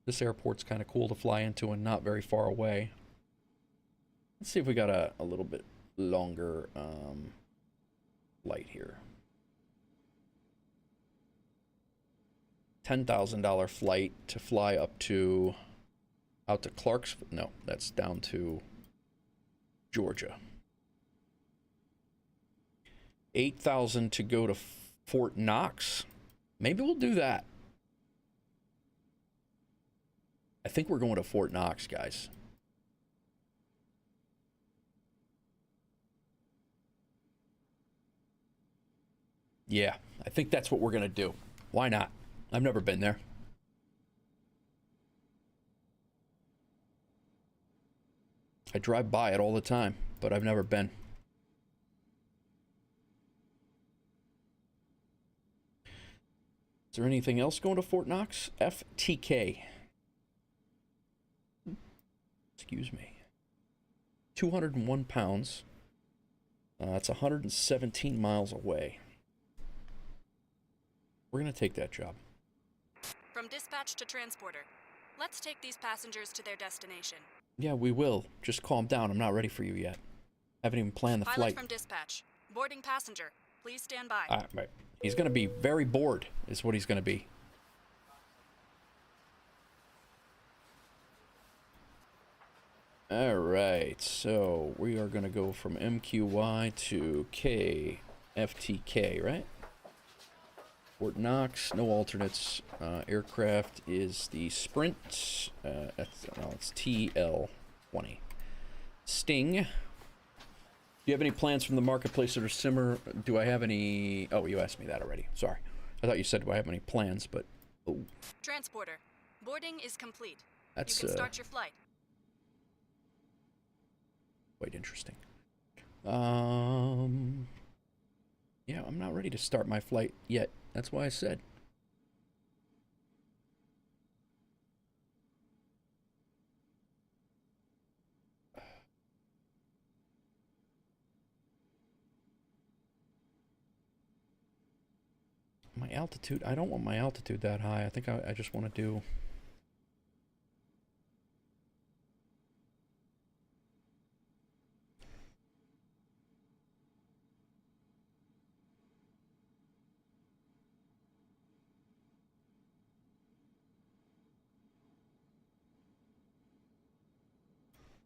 this airport's kind of cool to fly into and not very far away. Let's see if we got a little bit longer flight here. $10,000 flight to fly up to, out to Clarksville. No, that's down to Georgia. $8,000 to go to Fort Knox. Maybe we'll do that. I think we're going to Fort Knox, guys. Yeah, I think that's what we're going to do. Why not? I've never been there. I drive by it all the time, but I've never been. Is there anything else going to Fort Knox? FTK. Excuse me. 201 pounds. That's 117 miles away. We're going to take that job. From dispatch to transporter. Let's take these passengers to their destination. Yeah, we will. Just calm down. I'm not ready for you yet. Haven't even planned the Pilot flight. from dispatch. Boarding passenger. Please stand by. Right. He's going to be very bored, is what he's going to be. All right, so we are going to go from MQY to KFTK, right? Fort Knox, no alternates. Aircraft is the Sprint. It's TL-20. Sting. Do you have any plans from the marketplace that are similar? Do I have any? Oh, you asked me that already. Sorry. I thought you said, do I have any plans, but... Oh. Transporter. Boarding is complete. That's, you can start your flight. Quite interesting. Yeah, I'm not ready to start my flight yet. That's why I said. My altitude, I don't want my altitude that high. I think I just want to do...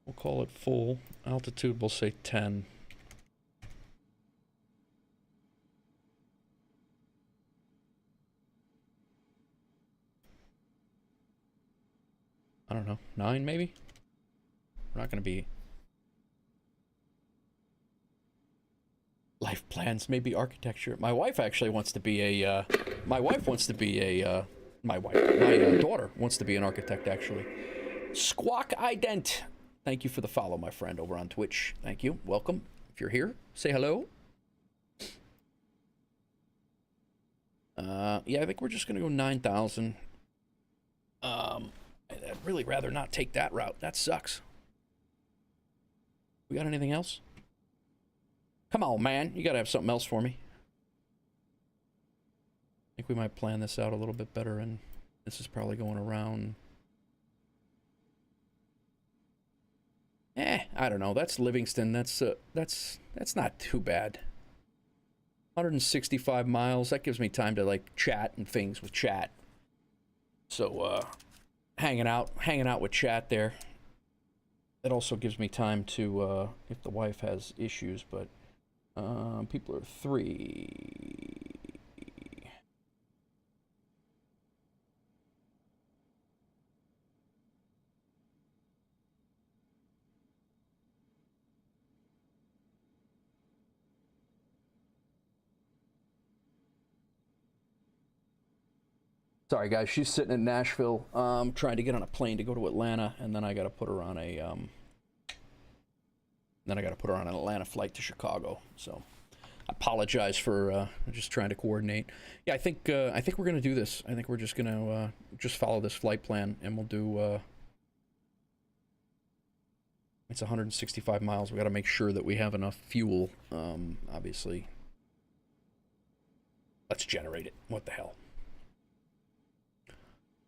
We'll call it full. Altitude, we'll say 10. I don't know, 9 maybe? We're not going to be... Life plans, maybe architecture. My wife actually wants to be a... my daughter wants to be an architect, actually. Squawk Ident. Thank you for the follow, my friend, over on Twitch. Thank you. Welcome. If you're here, say hello. Yeah, I think we're just going to go 9,000. I'd really rather not take that route. That sucks. We got anything else? Come on, man. You got to have something else for me. think we might plan this out a little bit better, and this is probably going around. I don't know. That's Livingston. That's not too bad. 165 miles. That gives me time to like chat and things with chat. So hanging out with chat there. It also gives me time to if the wife has issues, but people are 3. Sorry guys, she's sitting in Nashville, trying to get on a plane to go to Atlanta, and then I gotta put her on a an Atlanta flight to Chicago. So I apologize for just trying to coordinate. Yeah, I think we're gonna do this. I think we're just gonna just follow this flight plan, and we'll do. It's 165 miles. We got to make sure that we have enough fuel. Obviously, let's generate it. What the hell?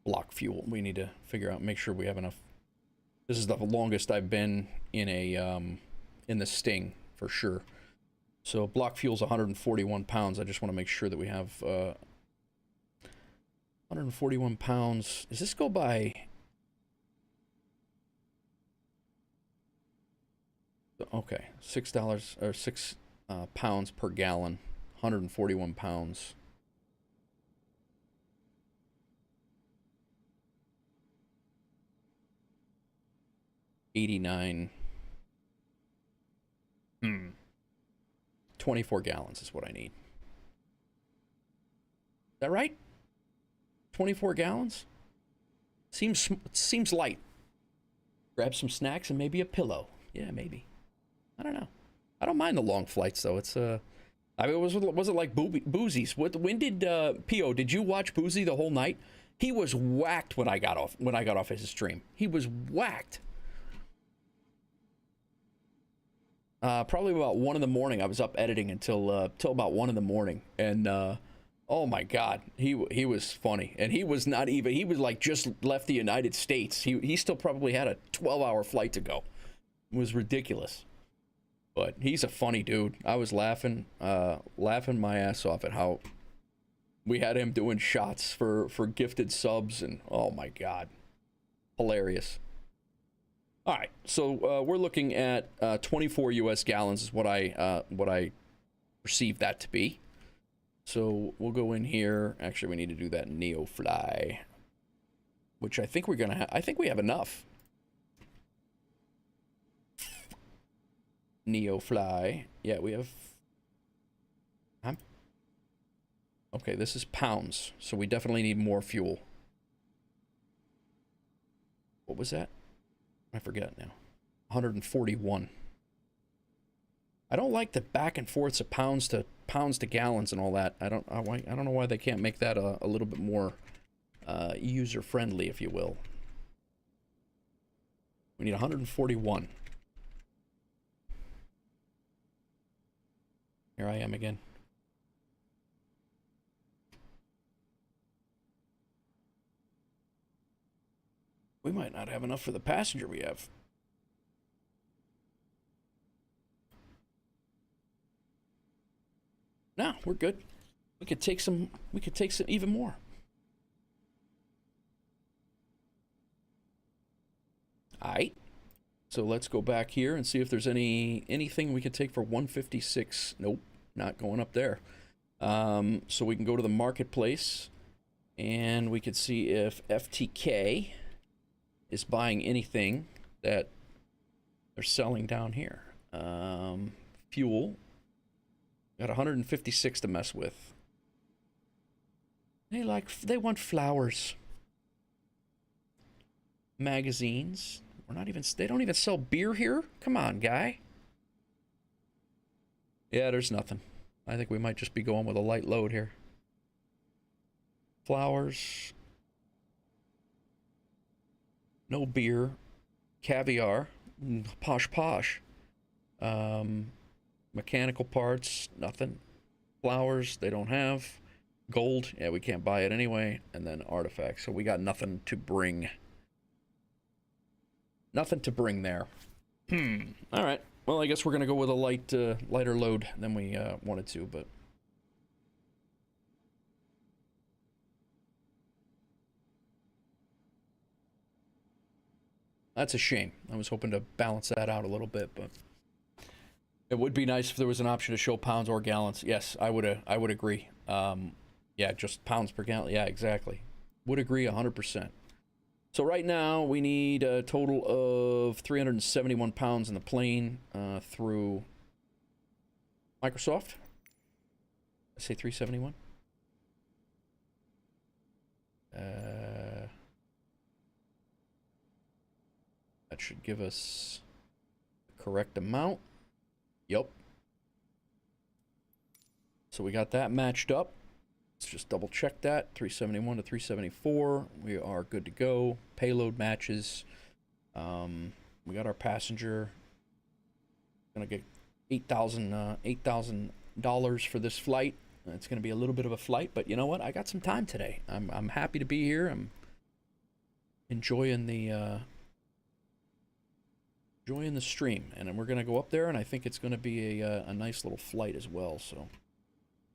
Block fuel. We need to figure out, make sure we have enough. This is the longest I've been in a in the Sting for sure. So block fuel's 141 pounds. I just want to make sure that we have 141 pounds. Does this go by? Okay, $6 or 6 pounds per gallon. 141 pounds. $89. 24 gallons is what I need. Is that right? 24 gallons? Seems light. Grab some snacks and maybe a pillow. Yeah, maybe. I don't know. I don't mind the long flights though. It's I mean, was it like Boozy's? When did P.O. did you watch Boozy the whole night? He was whacked when I got off his stream. He was whacked. Probably about 1 in the morning. I was up editing until about 1 in the morning, and oh my God, he was funny, and he was not even. He was like just left the United States. He still probably had a 12-hour flight to go. It was ridiculous, but he's a funny dude. I was laughing my ass off at how we had him doing shots for gifted subs, and oh my God, hilarious. All right, so we're looking at 24 U.S. gallons is what I perceive that to be. So we'll go in here. Actually, we need to do that NeoFly, which I think we're gonna have. I think we have enough. NeoFly. Yeah, we have. Okay, this is pounds, so we definitely need more fuel. What was that? I forget now. 141. I don't like the back and forths of pounds to gallons and all that. I don't know why they can't make that a little bit more user friendly, if you will. We need 141. Here I am again. We might not have enough for the passenger we have. No, we're good. We could take some even more. All right. So let's go back here and see if there's anything we could take for 156. Nope, not going up there. So we can go to the marketplace and we could see if FTK is buying anything that they're selling down here. Fuel. Got 156 to mess with. They want flowers. Magazines. They don't even sell beer here? Come on, guy. Yeah, there's nothing. I think we might just be going with a light load here. Flowers. No beer, caviar, posh. Mechanical parts, nothing. Flowers, they don't have. Gold, yeah, we can't buy it anyway. And then artifacts, so we got nothing to bring. Nothing to bring there. All right. Well, I guess we're gonna go with a lighter load than we wanted to, but. That's a shame. I was hoping to balance that out a little bit, but it would be nice if there was an option to show pounds or gallons. Yes, I would agree. Yeah, just pounds per gallon. Yeah, exactly. Would agree 100%. So right now we need a total of 371 pounds in the plane through Microsoft. I say 371. That should give us the correct amount. Yep. So we got that matched up. Let's just double check that. 371 to 374. We are good to go. Payload matches. We got our passenger. Gonna get $8,000 for this flight. It's gonna be a little bit of a flight, but you know what? I got some time today. I'm happy to be here. I'm enjoying the stream, and we're gonna go up there, and I think it's gonna be a nice little flight as well. So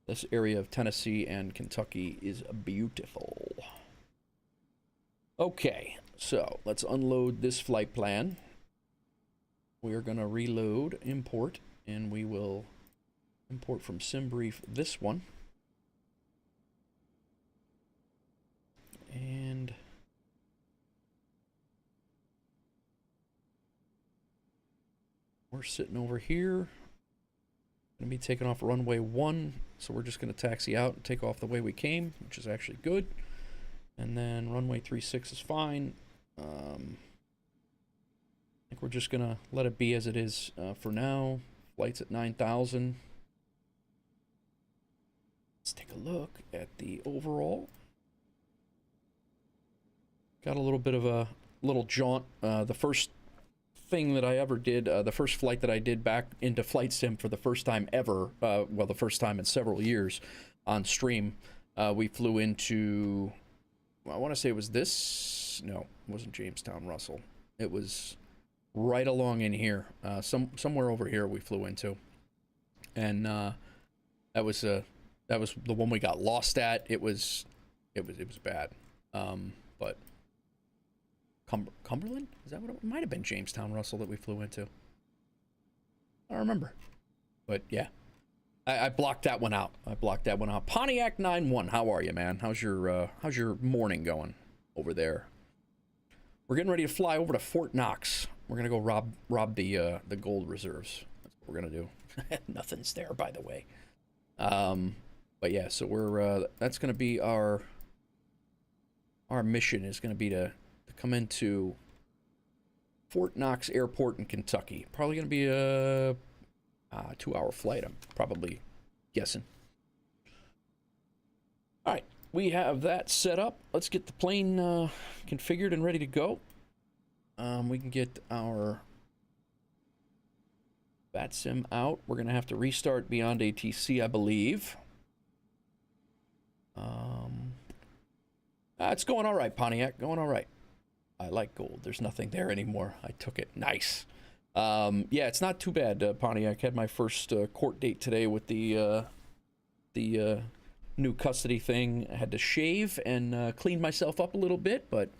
this area of Tennessee and Kentucky is beautiful. Okay, so let's unload this flight plan. We are gonna reload, import, and we will import from SimBrief this one. And we're sitting over here. Gonna be taking off runway 1, so we're just gonna taxi out and take off the way we came, which is actually good. And then runway 36 is fine. I think we're just gonna let it be as it is for now. Flight's at 9,000. Let's take a look at the overall. Got a little bit of a little jaunt. The first thing that I ever did, the first flight that I did back into Flight Sim for the first time ever, well, the first time in several years on stream, we flew into, I want to say it was this, no, it wasn't Jamestown, Russell. It was right along in here, somewhere over here we flew into, and that was the one we got lost at. It was bad, but. Cumberland? Is that what it might have been? Jamestown, Russell, that we flew into. I don't remember. But yeah, I blocked that one out. Pontiac 9-1, how are you, man? How's your morning going over there? We're getting ready to fly over to Fort Knox. We're gonna go rob the gold reserves. That's what we're gonna do. Nothing's there, by the way. But yeah, so we're that's gonna be our mission is gonna be to come into Fort Knox Airport in Kentucky. Probably going to be a 2-hour flight, I'm probably guessing. All right, we have that set up. Let's get the plane configured and ready to go. We can get our VATSIM out. We're going to have to restart BeyondATC, I believe. It's going all right, Pontiac. Going all right. I like gold. There's nothing there anymore. I took it. Nice. Yeah, it's not too bad, Pontiac. Had my first court date today with the new custody thing. I had to shave and clean myself up a little bit, but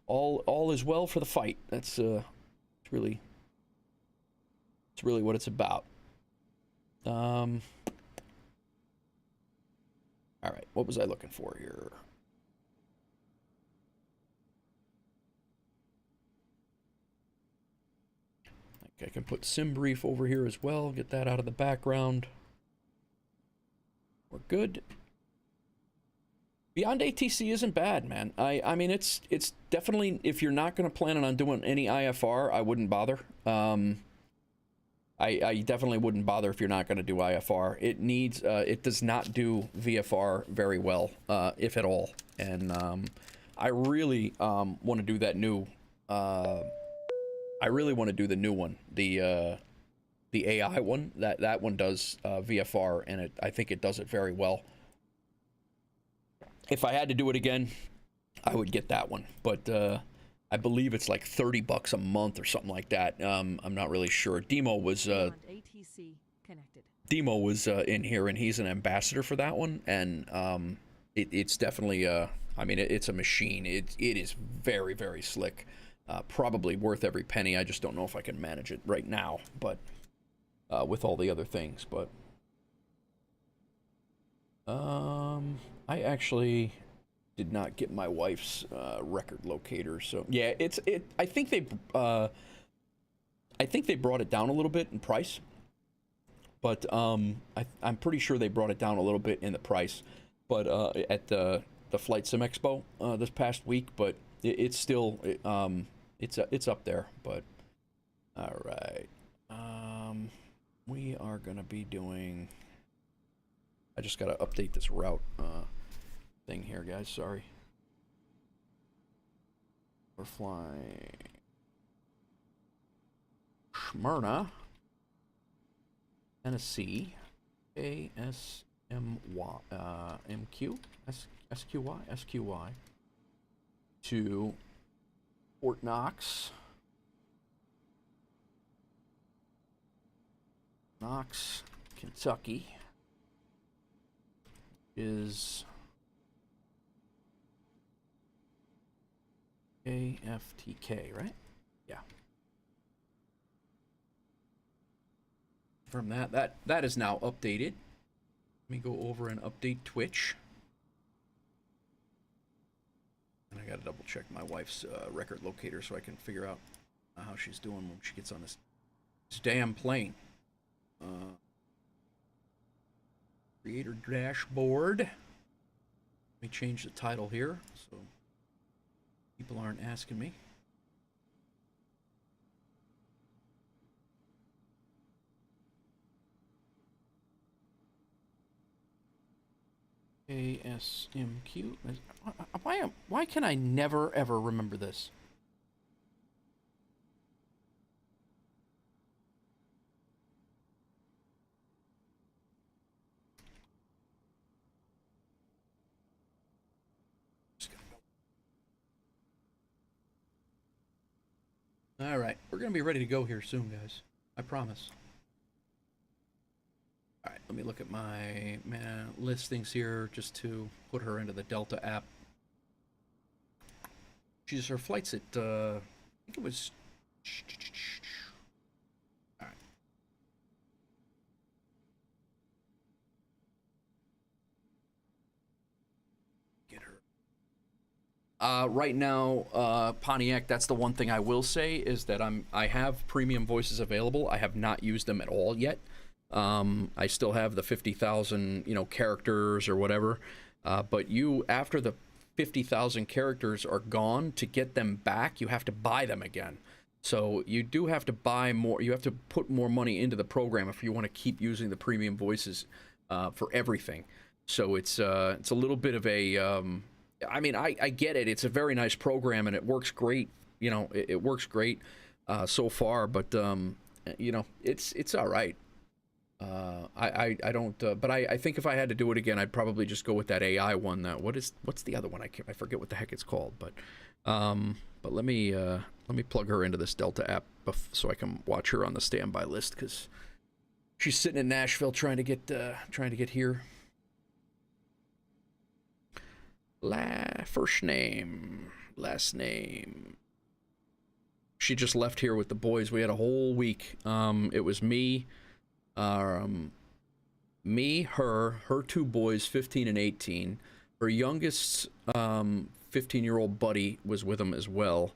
all is well for the fight. That's it's really what it's about. All right, what was I looking for here? I can put SimBrief over here as well, get that out of the background. We're good. BeyondATC isn't bad, man. I mean, it's definitely, if you're not going to plan on doing any IFR, I wouldn't bother. I definitely wouldn't bother if you're not going to do IFR. It needs, it does not do VFR very well, if at all. And I really want to do that new... I really want to do the new one, the AI one. That one does VFR, and I think it does it very well. if I had to do it again, I would get that one. But I believe it's like $30 a month or something like that. I'm not really sure. Demo was BeyondATC connected. Demo was in here, and he's an ambassador for that one, and it's definitely I mean, it's a machine. It is very, very slick. Probably worth every penny. I just don't know if I can manage it right now, but with all the other things. But I actually did not get my wife's record locator, so yeah, I think they brought it down a little bit in price, but I'm pretty sure they brought it down a little bit in the price, but at the Flight Sim Expo this past week, but it's still it's up there. But all right, we are gonna be doing. I just gotta update this route thing here, guys. Sorry. We're flying Smyrna, Tennessee, SQY to Fort Knox, Kentucky is AFTK, right? Yeah. From that is now updated. Let me go over and update Twitch. And I gotta double check my wife's record locator so I can figure out how she's doing when she gets on this damn plane. Creator dashboard. Let me change the title here so people aren't asking me. ASMQ. Why can I never ever remember this? All right, we're gonna be ready to go here soon, guys. I promise. All right, let me look at my listings here just to put her into the Delta app. Her flight's at I think it was. All right. Get her. Right now, Pontiac, that's the one thing I will say is that I have premium voices available. I have not used them at all yet. I still have the 50,000, characters or whatever. But after the 50,000 characters are gone, to get them back, you have to buy them again. So you do have to buy more. You have to put more money into the program if you want to keep using the premium voices for everything. So it's a little bit of a. I mean, I get it. It's a very nice program and it works great. It works great so far. But it's all right. I don't. But I think if I had to do it again, I'd probably just go with that AI one. What's the other one? I forget what the heck it's called. But let me plug her into this Delta app so I can watch her on the standby list because she's sitting in Nashville trying to get here. First name, last name. She just left here with the boys. We had a whole week. It was me, her two boys, 15 and 18. Her youngest 15-year-old buddy was with them as well.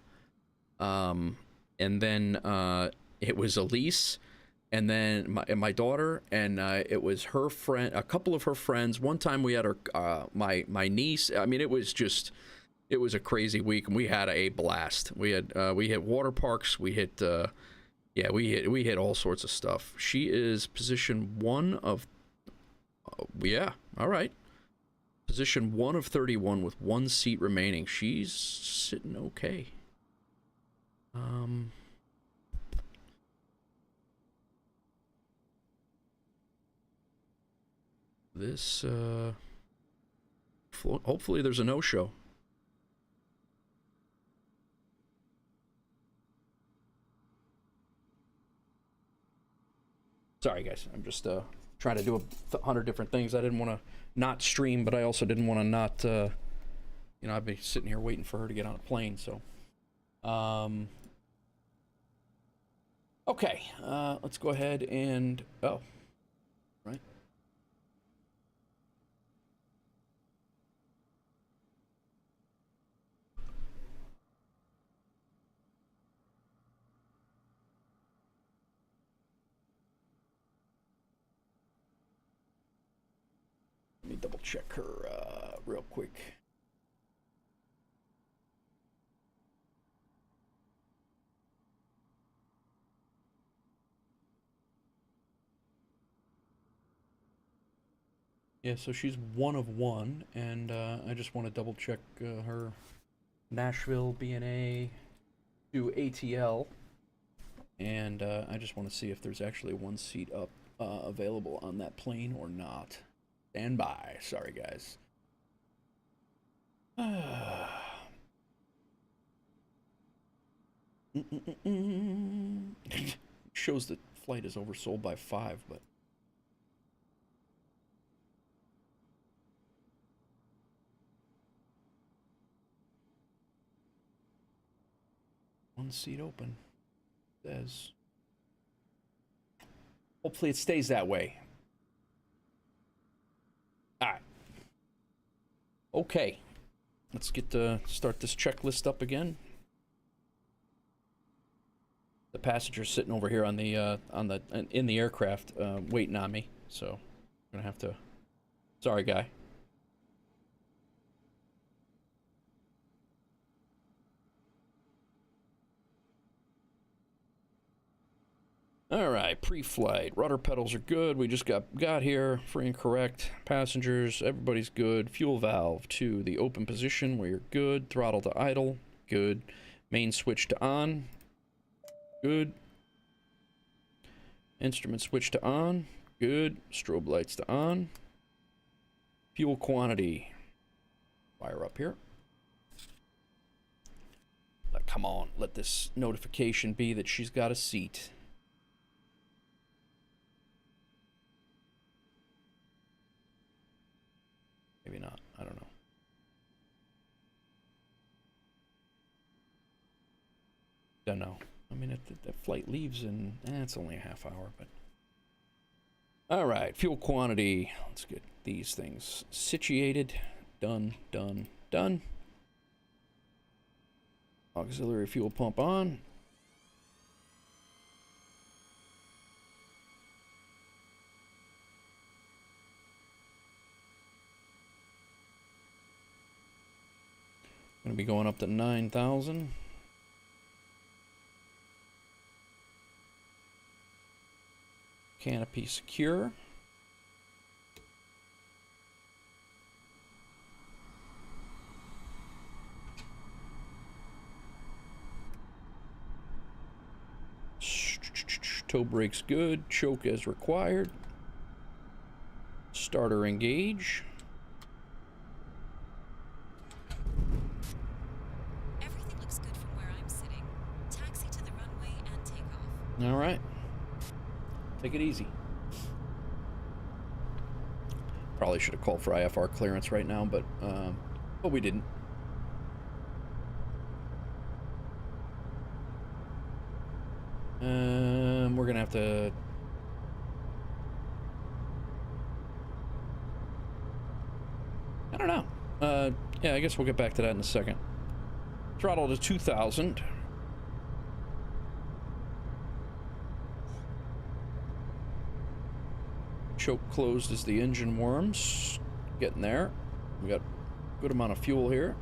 And then it was Elise, and then my daughter, and it was her friend, a couple of her friends. One time we had her, my niece. I mean, it was a crazy week, and we had a blast. We hit water parks. We hit all sorts of stuff. She is position 1 of, all right. Position 1 of 31 with 1 seat remaining. She's sitting okay. Hopefully there's a no-show. Sorry, guys. I'm just trying to do 100 different things. I didn't want to not stream, but I also didn't want to not, you know, I'd be sitting here waiting for her to get on a plane, so. Okay, let's go ahead and, oh, right. Let me double check her real quick. Yeah, so she's 1 of 1, and I just want to double check her Nashville BNA to ATL, and I just want to see if there's actually 1 seat up available on that plane or not. Stand by. Sorry, guys. Shows that flight is oversold by 5, but one seat open. Says. Hopefully it stays that way. All right. Okay. Let's get to start this checklist up again. The passenger's sitting over here on the in the aircraft waiting on me, so I'm gonna have to. Sorry, guy. All right, pre-flight. Rudder pedals are good. We just got here. Free and correct. Passengers, everybody's good. Fuel valve to the open position where you're good. Throttle to idle. Good. Main switch to on. Good. Instrument switch to on. Good. Strobe lights to on. Fuel quantity. Fire up here. Come on, let this notification be that she's got a seat. Maybe not. I don't know. Don't know. I mean, if the flight leaves in, it's only a half hour, but. All right, fuel quantity. Let's get these things situated. Done, done, done. Auxiliary fuel pump on. Going to be going up to 9,000. Canopy secure. Toe brakes good. Choke as required. Starter engage. Everything looks good from where I'm sitting. Taxi to the runway and take off. All right. Take it easy. Probably should have called for IFR clearance right now, but we didn't. We're gonna have to. I don't know. Yeah, I guess we'll get back to that in a second. Throttle to 2,000. Choke closed as the engine warms. Getting there. We got a good amount of fuel here.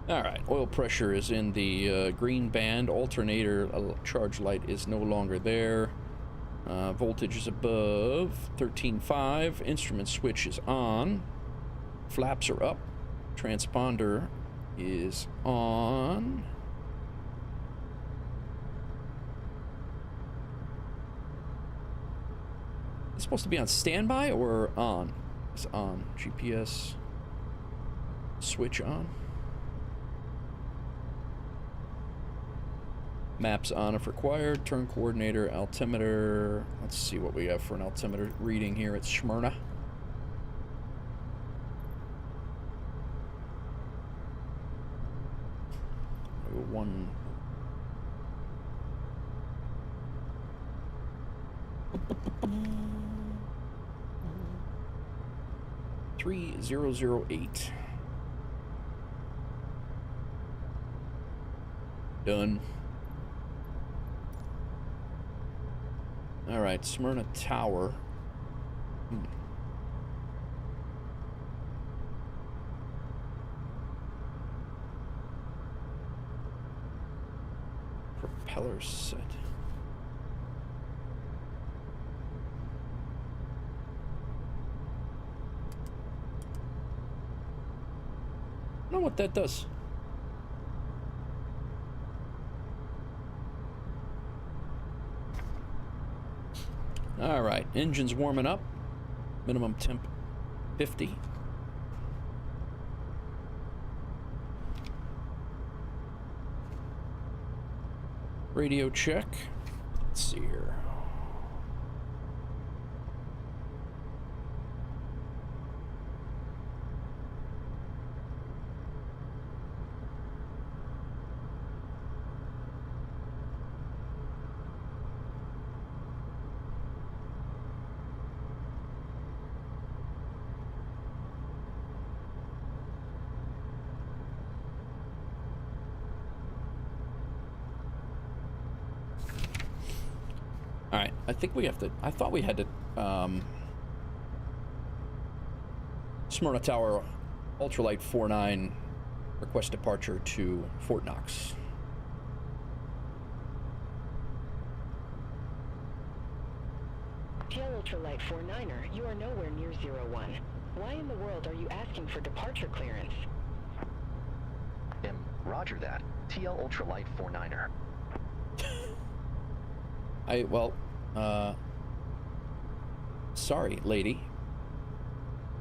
All right, oil pressure is in the green band. Alternator charge light is no longer there. Voltage is above 13.5. Instrument switch is on. Flaps are up. Transponder is on. It's supposed to be on standby or on? It's on. GPS switch on. Maps on if required. Turn coordinator, altimeter. Let's see what we have for an altimeter reading here at Smyrna. One. $3008. Done. All right, Smyrna Tower. Propeller set. I don't know what that does. All right, engine's warming up. Minimum temp 50. Radio check. Let's see here. Alright, I think we have to... I thought we had to... Smyrna Tower, Ultralight 49, request departure to Fort Knox. TL Ultralight 49er, you are nowhere near 01. Why in the world are you asking for departure clearance? Roger that. TL Ultralight 49er. Sorry, lady.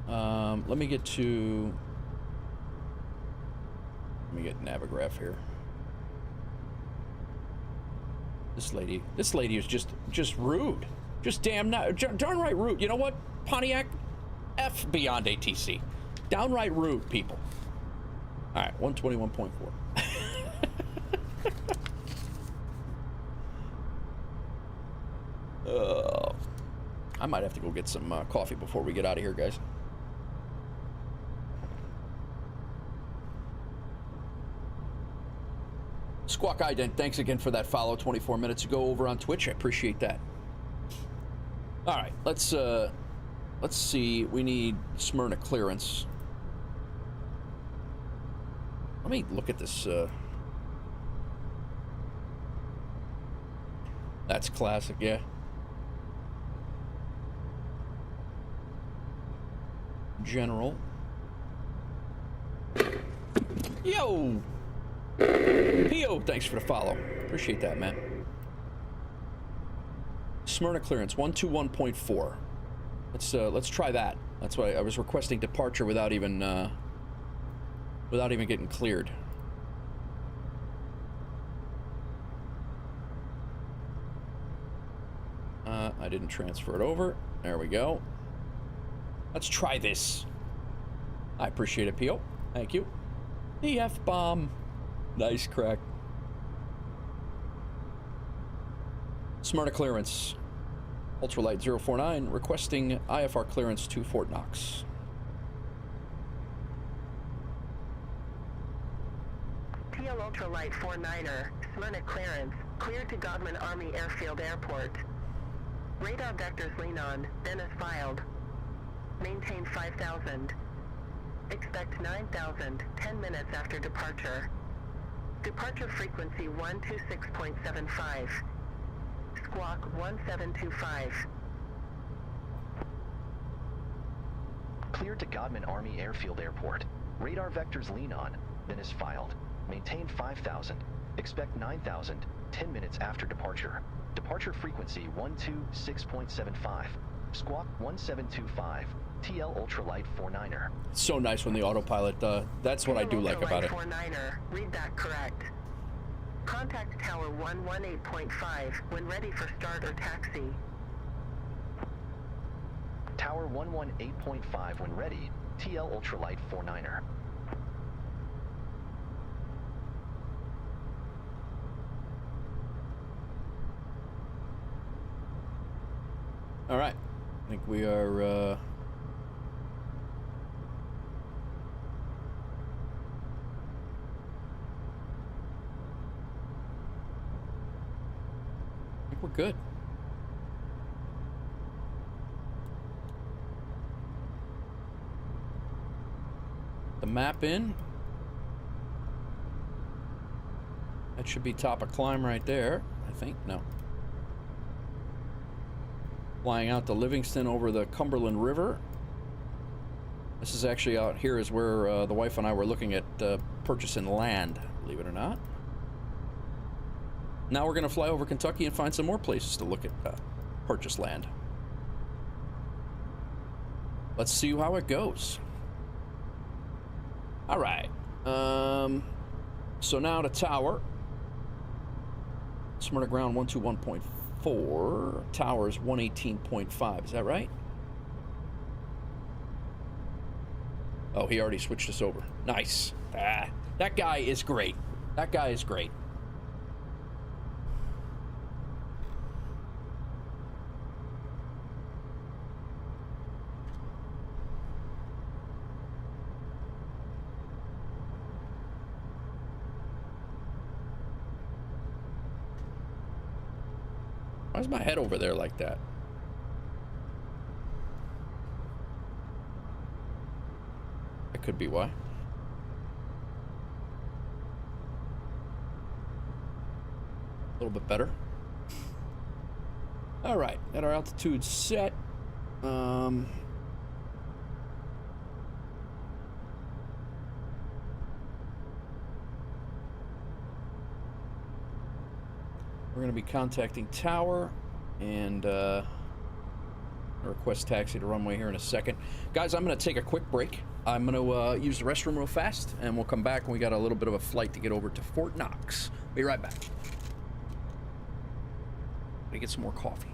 Let me get Navigraph here. This lady is just rude. Just darn right rude. You know what, Pontiac? F BeyondATC. Downright rude, people. All right, 121.4. I might have to go get some coffee before we get out of here, guys. Squawk Ident, thanks again for that follow 24 minutes ago over on Twitch. I appreciate that. All right, let's see. We need Smyrna clearance. Let me look at this. That's classic, yeah. General. Yo! P.O., thanks for the follow. Appreciate that, man. Smyrna clearance, 121.4. Let's try that. That's why I was requesting departure without even getting cleared. I didn't transfer it over. There we go. Let's try this. I appreciate it, P.O. Thank you. The F-bomb. Nice crack. Smyrna clearance. Ultralight 049 requesting IFR clearance to Fort Knox. TL Ultralight 49er, Smyrna clearance, cleared to Godman Army Airfield Airport. Radar vectors lean on, then as filed. Maintain 5,000. Expect 9,000, 10 minutes after departure. Departure frequency 126.75. Squawk 1725. Cleared to Godman Army Airfield Airport. Radar vectors lean on, then is filed. Maintain 5,000. Expect 9,000, 10 minutes after departure. Departure frequency 126.75. Squawk 1725, TL Ultralight 49er. It's so nice when the autopilot, that's what I do like about it. 49er, read that correct. Contact Tower 118.5 when ready for start or taxi. Tower 118.5 when ready, TL Ultralight 49er. All right. I think we are, I think we're good. The map in. That should be top of climb right there, I think. No. Flying out to Livingston over the Cumberland River. This is actually out here is where the wife and I were looking at purchasing land, believe it or not. Now we're going to fly over Kentucky and find some more places to look at purchase land. Let's see how it goes. All right. So now to tower. Smyrna ground 121.4. Towers 118.5. Is that right? Oh, he already switched us over. Nice. Ah, that guy is great. That guy is great. Why's my head over there like that? That could be why. A little bit better. All right, got our altitude set. We're going to be contacting tower and request taxi to runway here in a second. Guys, I'm going to take a quick break. I'm going to use the restroom real fast, and we'll come back, and we got a little bit of a flight to get over to Fort Knox. Be right back. Let me get some more coffee.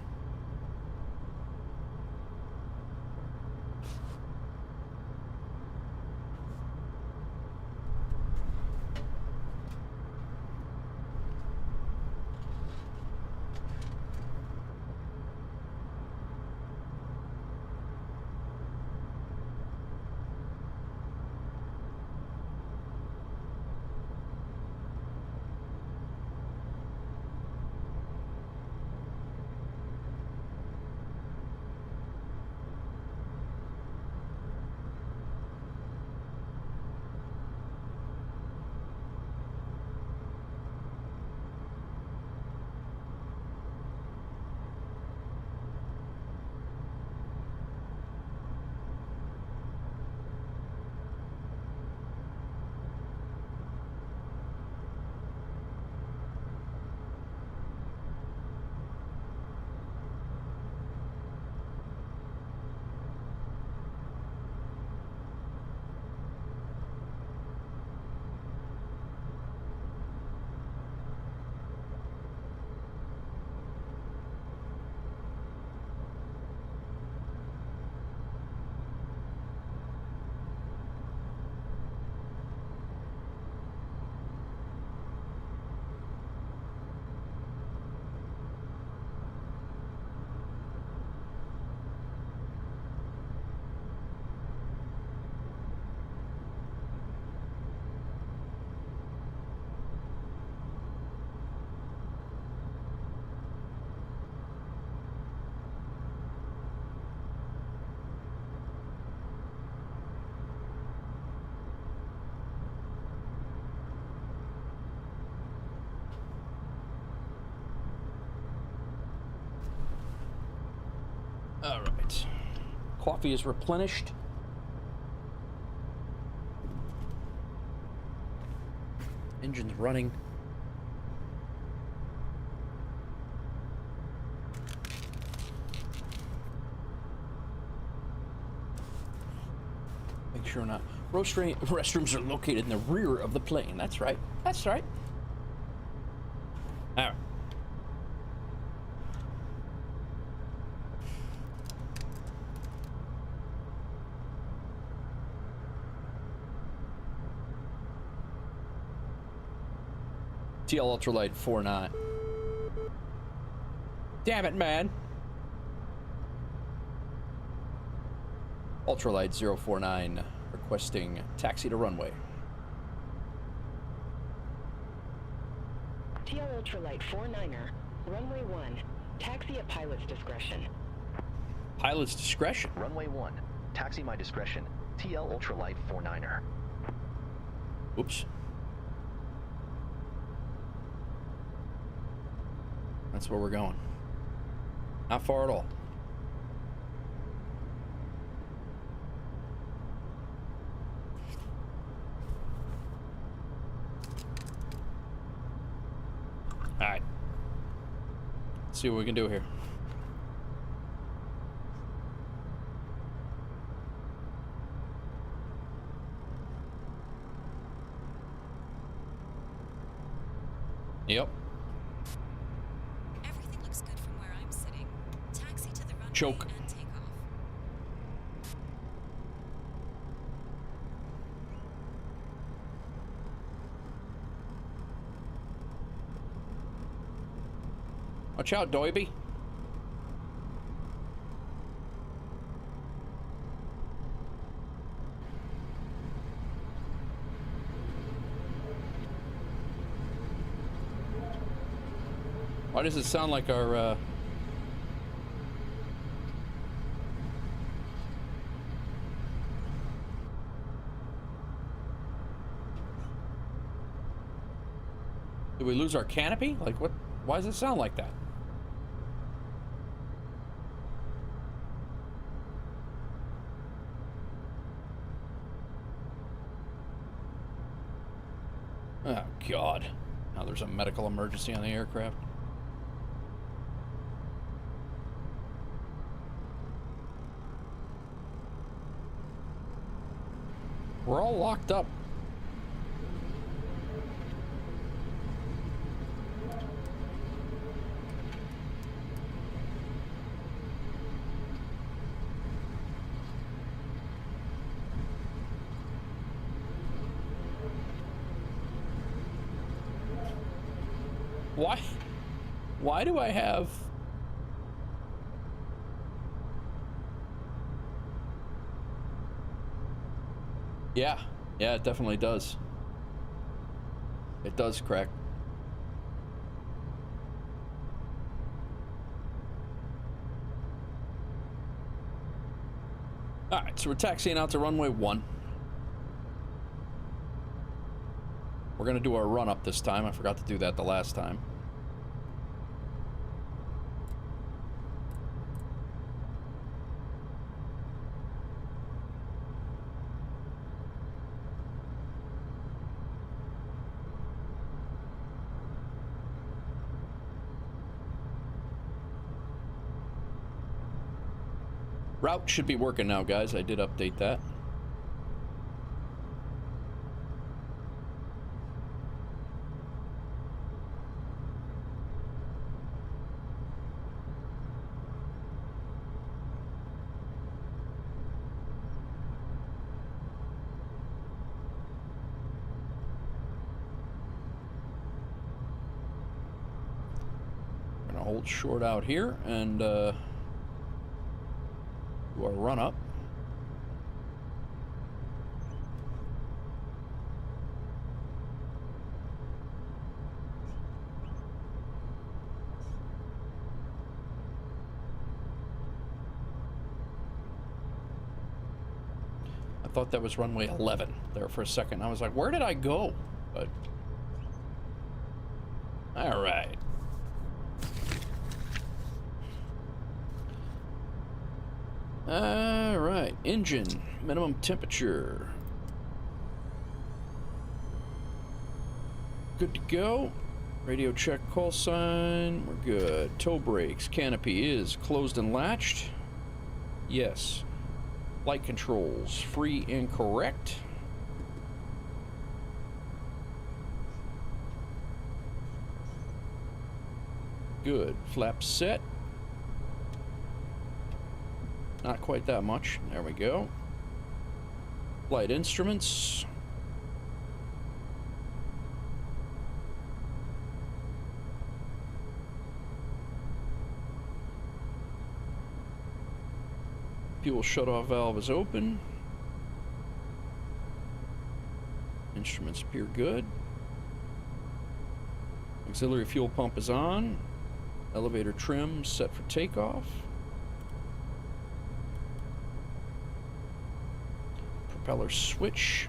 All right. Coffee is replenished. Engine's running. sure not. Restrooms are located in the rear of the plane. That's right. That's right. All right. TL Ultralight 49. Damn it, man. Ultralight 049 requesting taxi to runway. TL Ultralight 49er, runway 1, taxi at pilot's discretion. Pilot's discretion? Runway 1, taxi my discretion. TL Ultralight 49er. Oops. That's where we're going. Not far at all. All right. Let's see what we can do here. Yep. Everything looks good from where I'm sitting. Taxi to the runway Choke. and take off. Watch out, Doiby. Why does it sound like our, Did we lose our canopy? Like, what? Why does it sound like that? Oh, God. Now there's a medical emergency on the aircraft. We're all locked up. Why do I have... Yeah, it definitely does. It does crack. Alright, so we're taxiing out to runway 1. We're gonna do our run up this time. I forgot to do that the last time. Route should be working now, guys. I did update that. Gonna hold short out here and do our run up. I thought that was runway 11 there for a second. I was like, where did I go? But all right. All right, engine, minimum temperature. Good to go. Radio check call sign, we're good. Tow brakes, canopy is closed and latched. Yes. Flight controls, free and correct. Good. Flaps set. Not quite that much. There we go. Flight instruments. Fuel shutoff valve is open. Instruments appear good. Auxiliary fuel pump is on. Elevator trim set for takeoff. Propeller switch.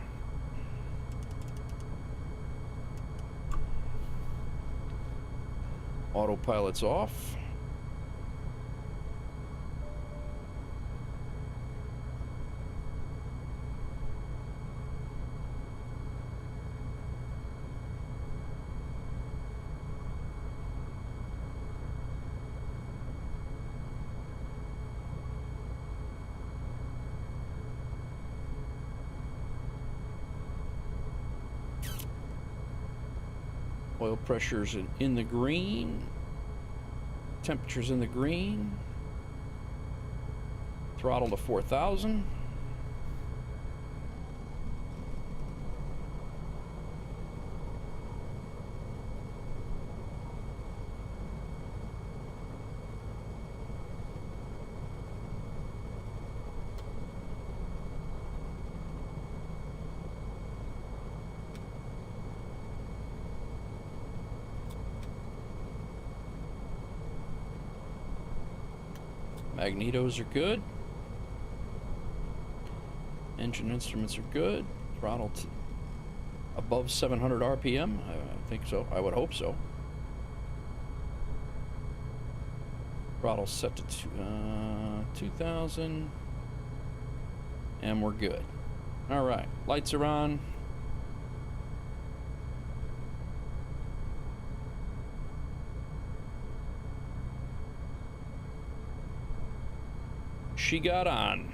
Autopilot's off. Oil pressure's in the green. Temperature's in the green. Throttle to 4,000. Magnetos are good. Engine instruments are good. Throttle above 700 RPM. I think so. I would hope so. Throttle set to 2,000. And we're good. All right. Lights are on. She got on.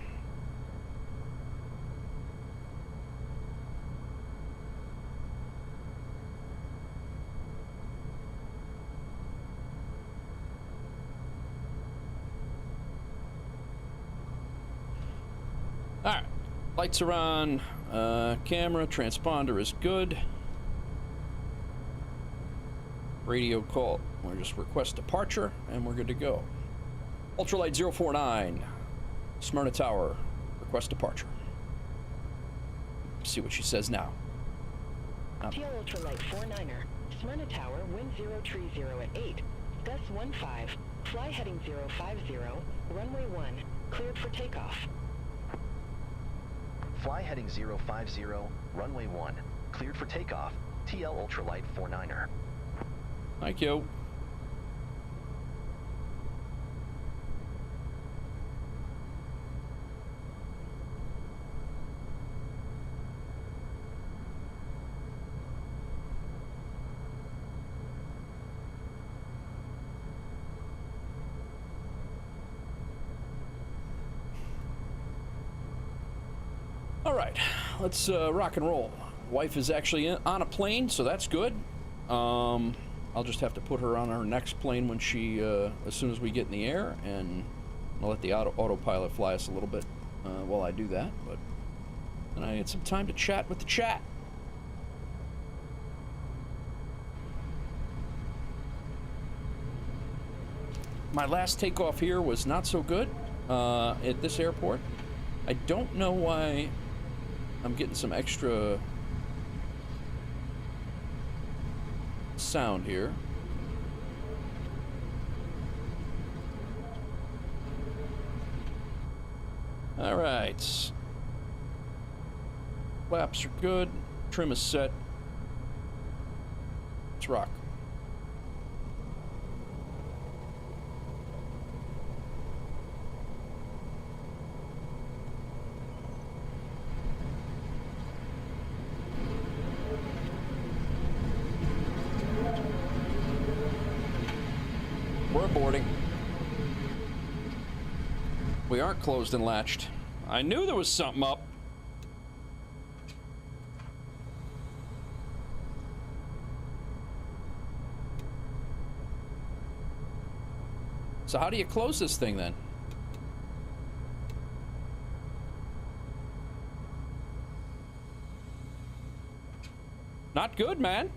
All right, lights are on. Camera transponder is good. Radio call. We're just request departure, and we're good to go. Ultralight 049. Smyrna Tower, request departure. See what she says now. TL Ultralight 49er, Smyrna Tower, wind 030 at 8, gust 15, fly heading 050, runway 1, cleared for takeoff. Fly heading 050, runway 1, cleared for takeoff, TL Ultralight 49er. Thank you. All right, let's rock and roll. Wife is actually on a plane, so that's good. I'll just have to put her on our next plane when she, as soon as we get in the air, and I'll let the autopilot fly us a little bit while I do that. But then I get some time to chat with the chat. My last takeoff here was not so good at this airport. I don't know why I'm getting some extra sound here. All right. Flaps are good. Trim is set. Let's rock. We're boarding. We aren't closed and latched. I knew there was something up. So how do you close this thing then? Not good, man.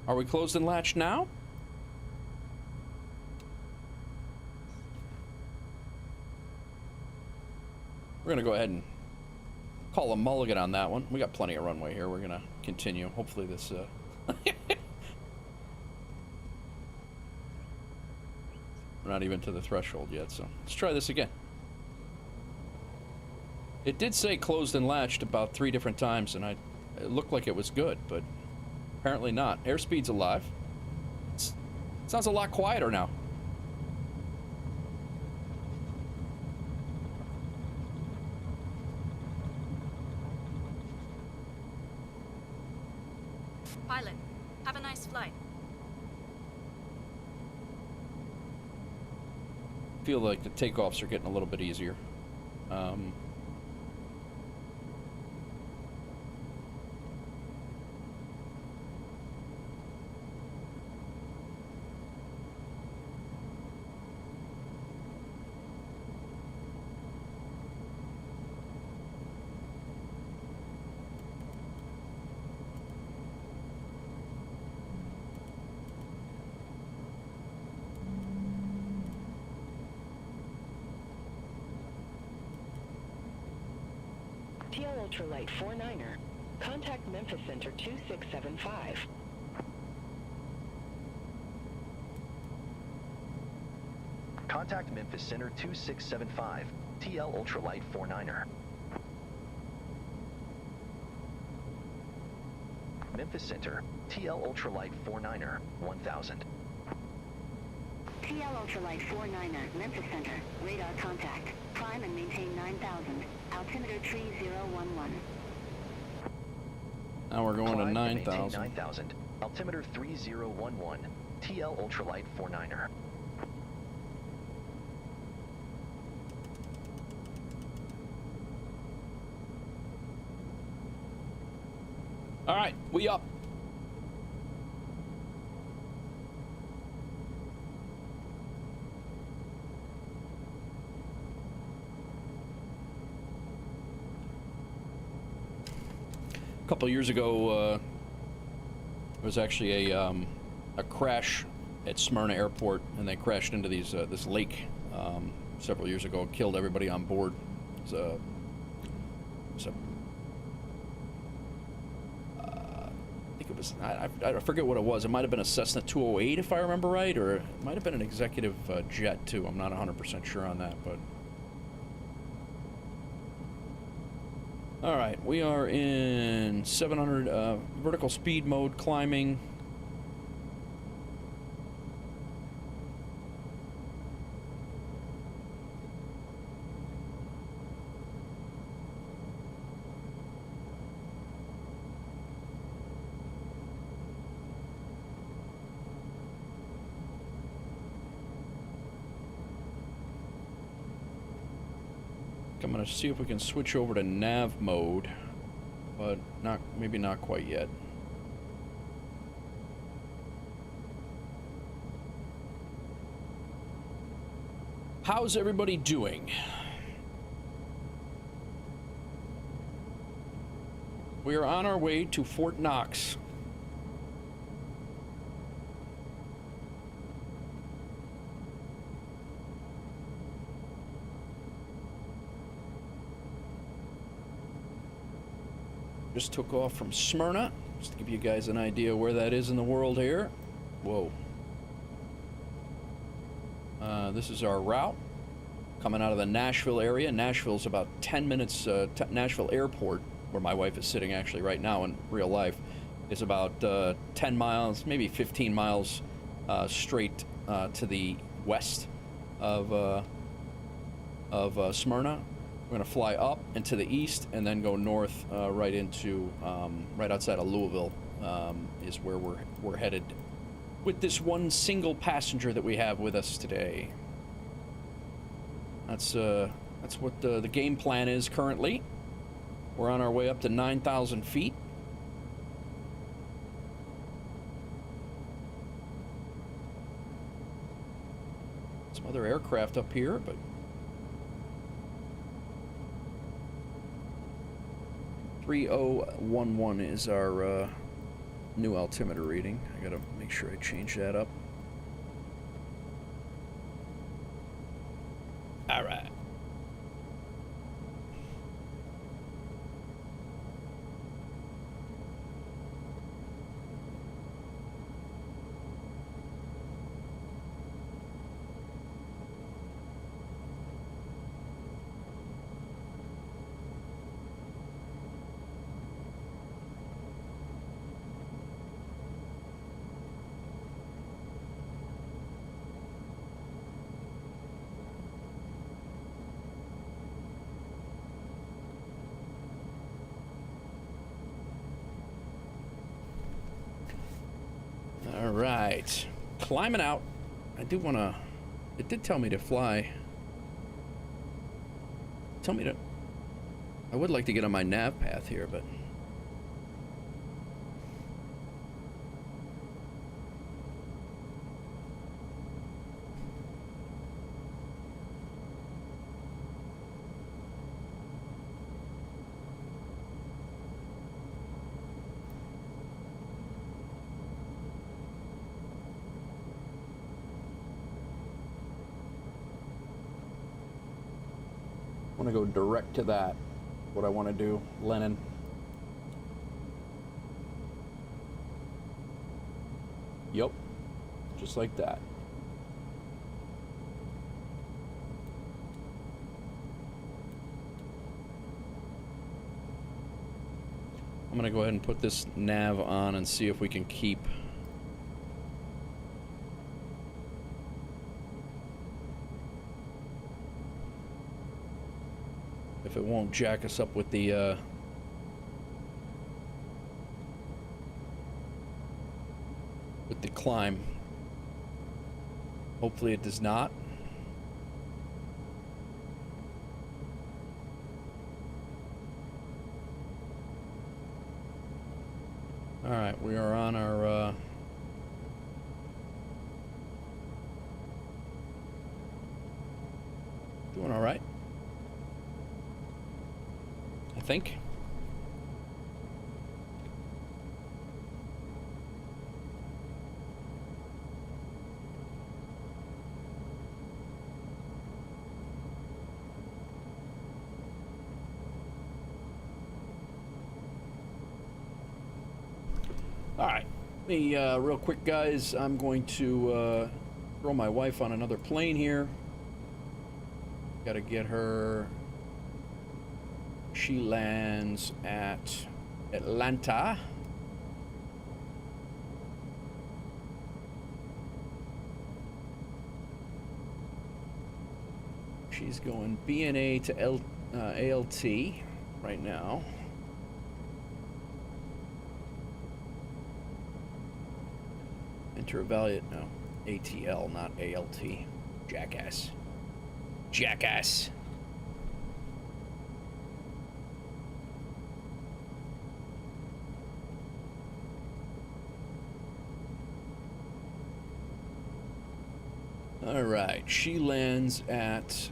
Are we closed and latched now? We're gonna go ahead and call a mulligan on that one. We got plenty of runway here. We're gonna continue. Hopefully this, we're not even to the threshold yet, so let's try this again. It did say closed and latched about 3 different times, and it looked like it was good, but apparently not. Airspeed's alive. Sounds a lot quieter now. Pilot, have a nice flight. Feel like the takeoffs are getting a little bit easier. TL Ultralight 49er. Contact Memphis Center 2675. Contact Memphis Center 2675, TL Ultralight 49er. Memphis Center, TL Ultralight 49er, 1000. TL Ultralight 49er, Memphis Center. Radar contact. Climb and maintain 9000. Altimeter 3011. Now we're going Climb to and maintain 9,000. 9000. Altimeter 3011, TL Ultralight 49er. All right, we up. A couple of years ago, there was actually a crash at Smyrna Airport, and they crashed into this lake several years ago. It killed everybody on board. It was I think it was, I forget what it was. It might have been a Cessna 208 if I remember right, or it might have been an executive jet too. I'm not 100% sure on that, but. All right, we are in 700 vertical speed mode, climbing. I'm gonna see if we can switch over to nav mode, but maybe not quite yet. How's everybody doing? We are on our way to Fort Knox. Just took off from Smyrna, just to give you guys an idea where that is in the world here. Whoa. This is our route coming out of the Nashville area. Nashville's about 10 minutes, Nashville Airport, where my wife is sitting actually right now in real life, is about 10 miles, maybe 15 miles straight to the west of Smyrna. We're going to fly up and to the east and then go north right into, right outside of Louisville is where we're headed with this one single passenger that we have with us today. That's what the game plan is currently. We're on our way up to 9,000 feet. Some other aircraft up here, but 3011 is our new altimeter reading. I gotta make sure I change that up. All right. All right, climbing out. I do want to, it did tell me to fly. Tell me to, I would like to get on my nav path here, but I want to go direct to that. What I want to do, Lennon. Yup, just like that. I'm gonna go ahead and put this nav on and see if we can keep if it won't jack us up with the climb. Hopefully it does not. All right, we are on our doing all right, I think. All right, me real quick, guys. I'm going to throw my wife on another plane here. Got to get her. She lands at Atlanta. She's going BNA to ALT right now. Enter evaluate, no, ATL, not ALT. Jackass. Jackass. All right, she lands at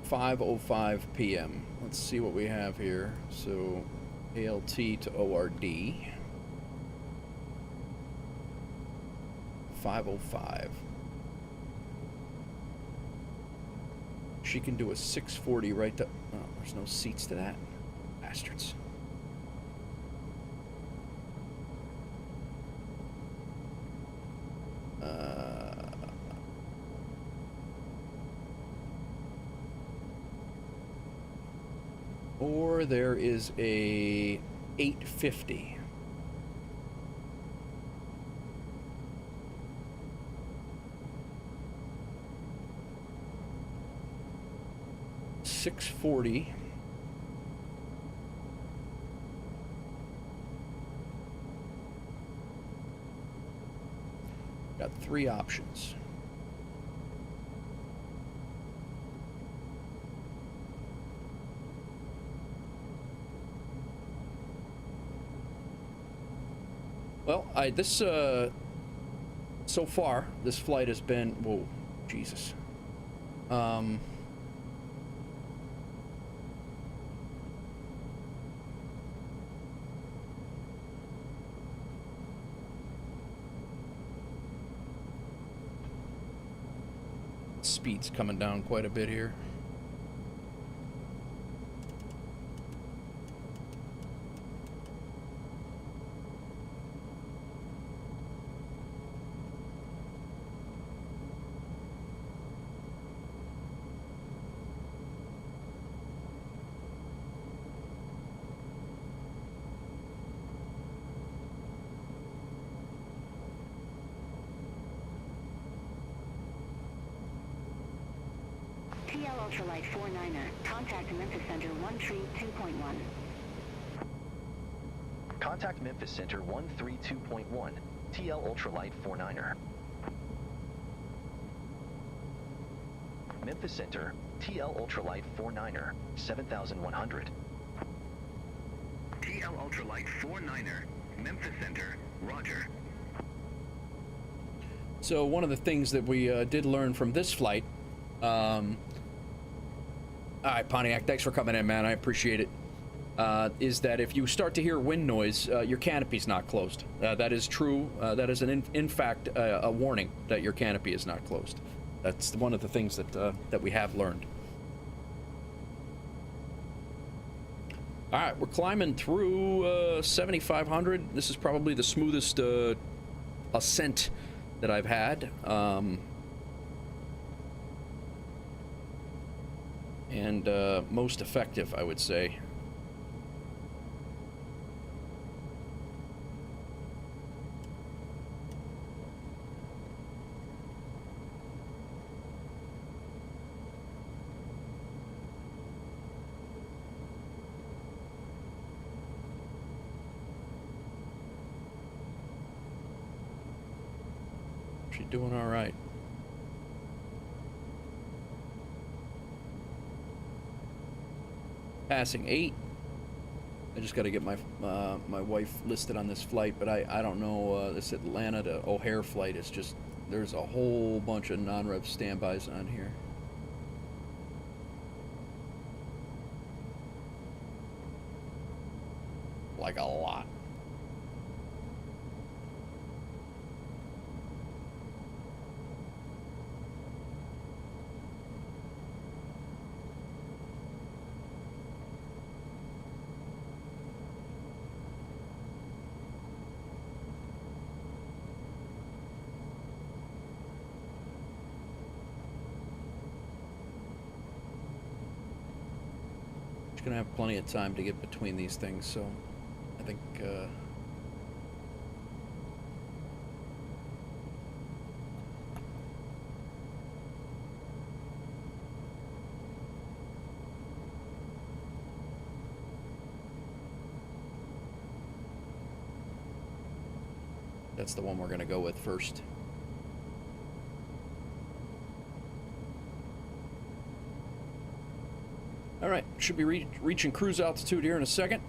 5:05 p.m. Let's see what we have here. So, ALT to ORD. 5:05. She can do a 640 right to. Oh, there's no seats to that. Bastards. Or there is a 850. $640. Got three options. So far, this flight has been, whoa, Jesus. Speed's coming down quite a bit here. TL Ultralight 49er, contact Memphis Center 132.1. Contact Memphis Center 132.1, TL Ultralight 49er. Memphis Center, TL Ultralight 49er, 7100. TL Ultralight 49er, Memphis Center, roger. So one of the things that we did learn from this flight, all right, Pontiac, thanks for coming in, man. I appreciate it. Is that if you start to hear wind noise, your canopy's not closed. That is true. That is, in fact, a warning that your canopy is not closed. That's one of the things that we have learned. All right, we're climbing through 7,500. This is probably the smoothest ascent that I've had. And most effective, I would say. She's doing all right. Passing 8. I just got to get my my wife listed on this flight, but I don't know, this Atlanta to O'Hare flight is just, there's a whole bunch of non-rev standbys on here. Like a lot. Gonna have plenty of time to get between these things, so I think that's the one we're gonna go with first. All right, should be reaching cruise altitude here in a second.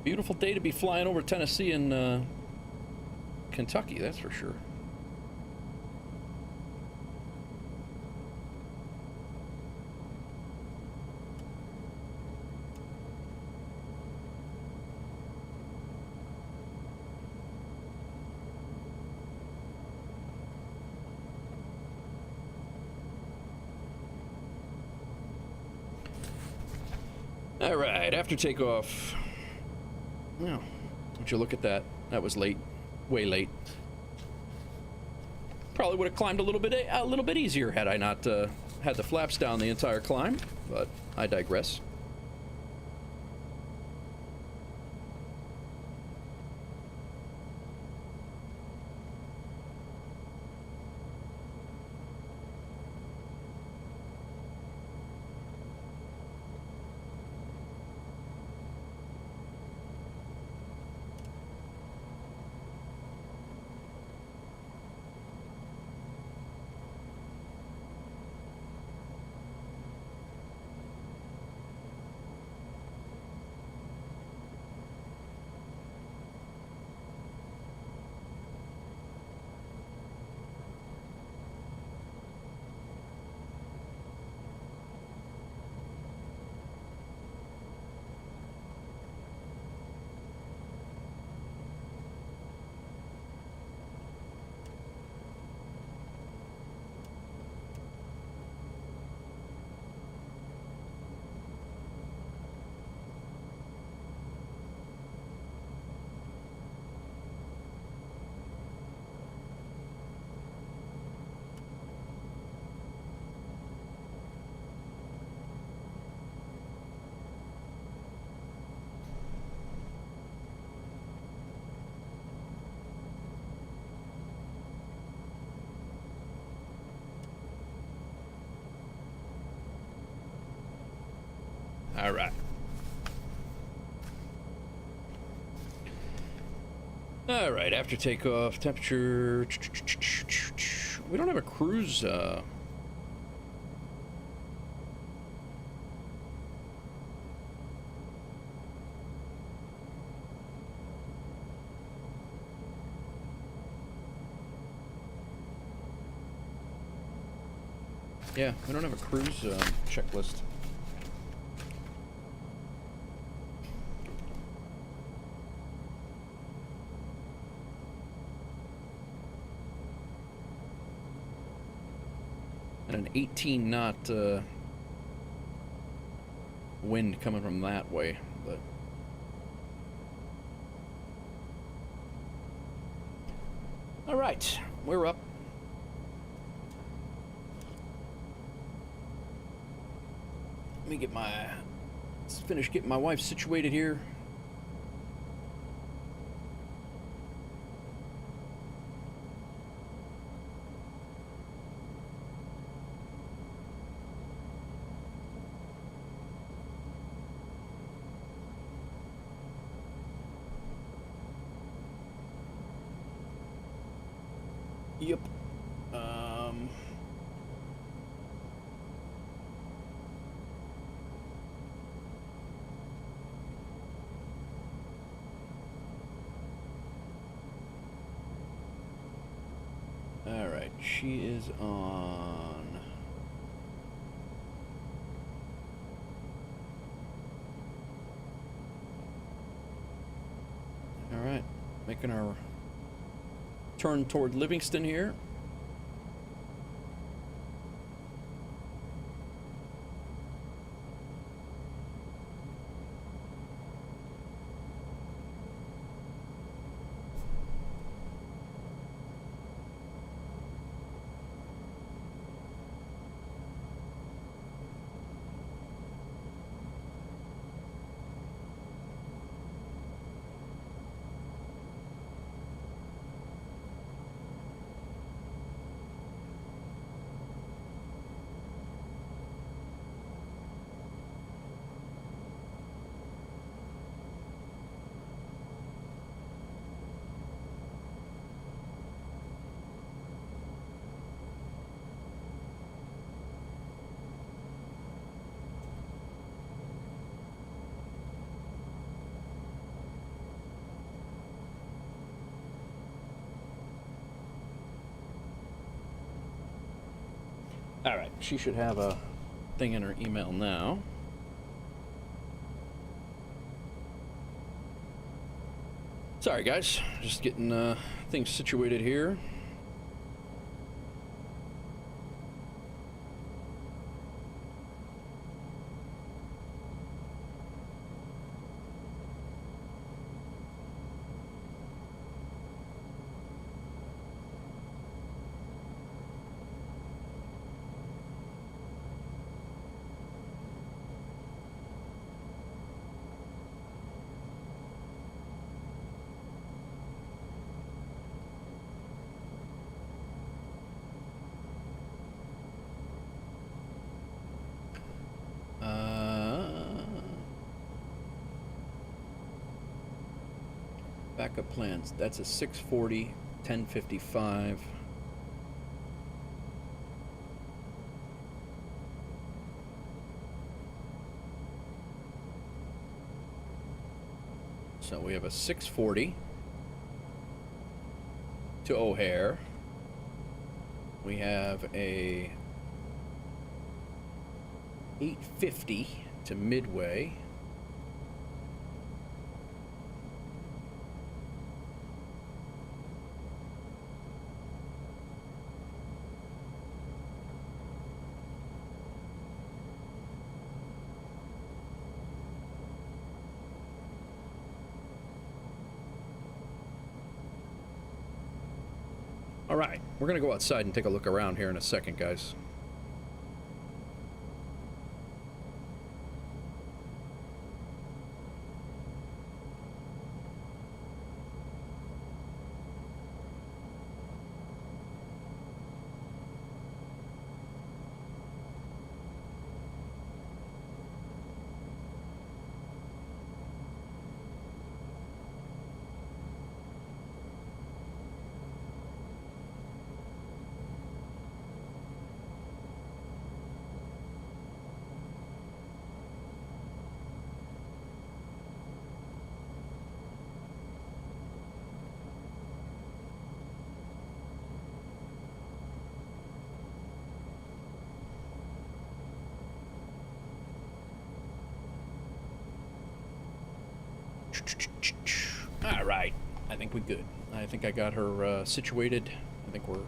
Beautiful day to be flying over Tennessee and Kentucky, that's for sure. All right, after takeoff. Well, would you look at that? That was late, way late. Probably would have climbed a little bit easier had I not had the flaps down the entire climb, but I digress. All right. All right, after takeoff, temperature. We don't have a cruise. Yeah, we don't have a cruise checklist. And an 18 knot wind coming from that way, but all right, we're up. Let me get let's finish getting my wife situated here. Yep. All right, she is on. All right, making our turn toward Livingston here. All right, she should have a thing in her email now. Sorry, guys, just getting things situated here. Backup plans. That's a 640, 1055. So we have a 640 to O'Hare. We have a 850 to Midway. All right, we're gonna go outside and take a look around here in a second, guys. All right, I think we're good. I think I got her situated. I think we're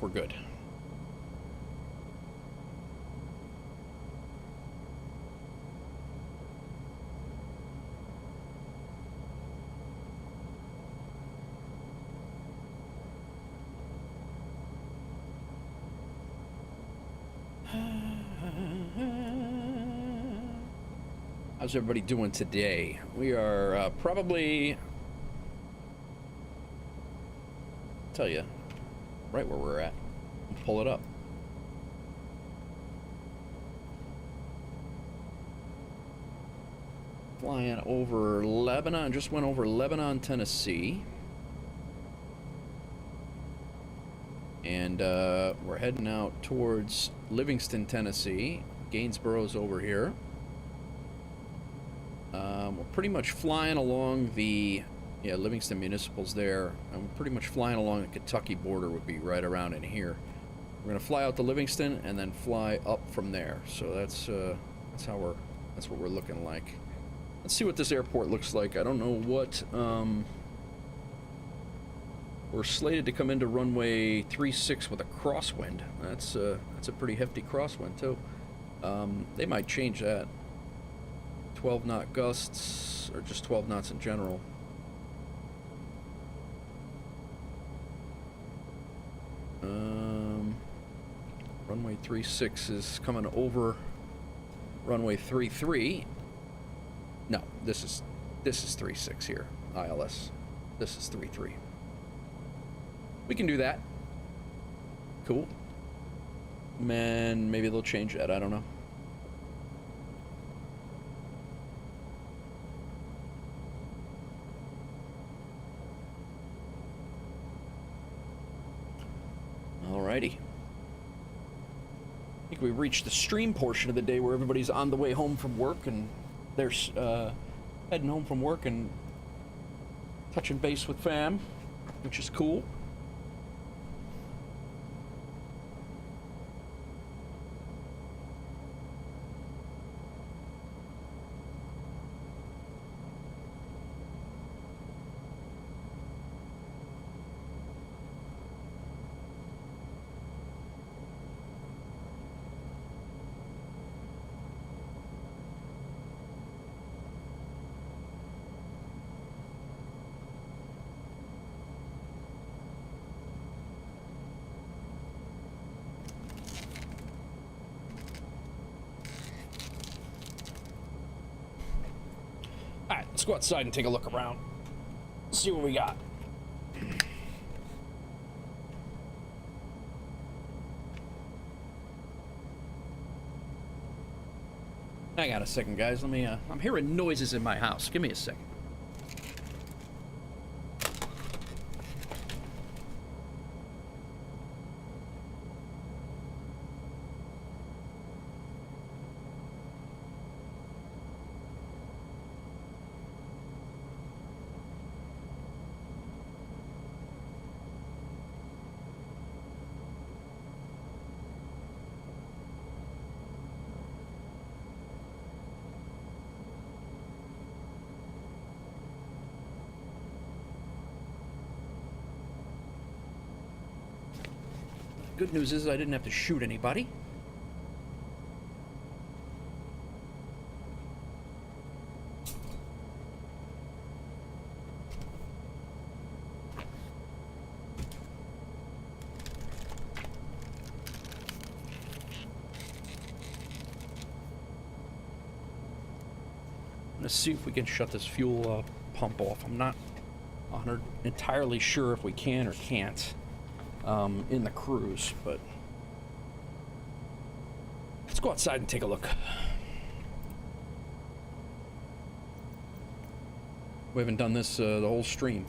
good. How's everybody doing today? We are probably, tell you, right where we're at. Pull it up. Flying over Lebanon, just went over Lebanon, Tennessee. And we're heading out towards Livingston, Tennessee. Gainsboro's over here. We're pretty much flying along the, Livingston Municipal's there. I'm pretty much flying along the Kentucky border, would be right around in here. We're gonna fly out to Livingston and then fly up from there. So that's what we're looking like. Let's see what this airport looks like. I don't know what, we're slated to come into runway 36 with a crosswind. That's a pretty hefty crosswind too. They might change that. 12 knot gusts, or just 12 knots in general. Runway 36 is coming over runway 33. No, this is 36 here, ILS. This is 33. We can do that. Cool. Man, maybe they'll change that, I don't know. Alrighty. I think we reached the stream portion of the day where everybody's on the way home from work and they're heading home from work and touching base with fam, which is cool. Let's go outside and take a look around. See what we got. Hang on a second, guys. I'm hearing noises in my house. Give me a second. Good news is I didn't have to shoot anybody. Let's see if we can shut this fuel pump off. I'm not entirely sure if we can or can't in the cruise, but let's go outside and take a look. We haven't done this the whole stream.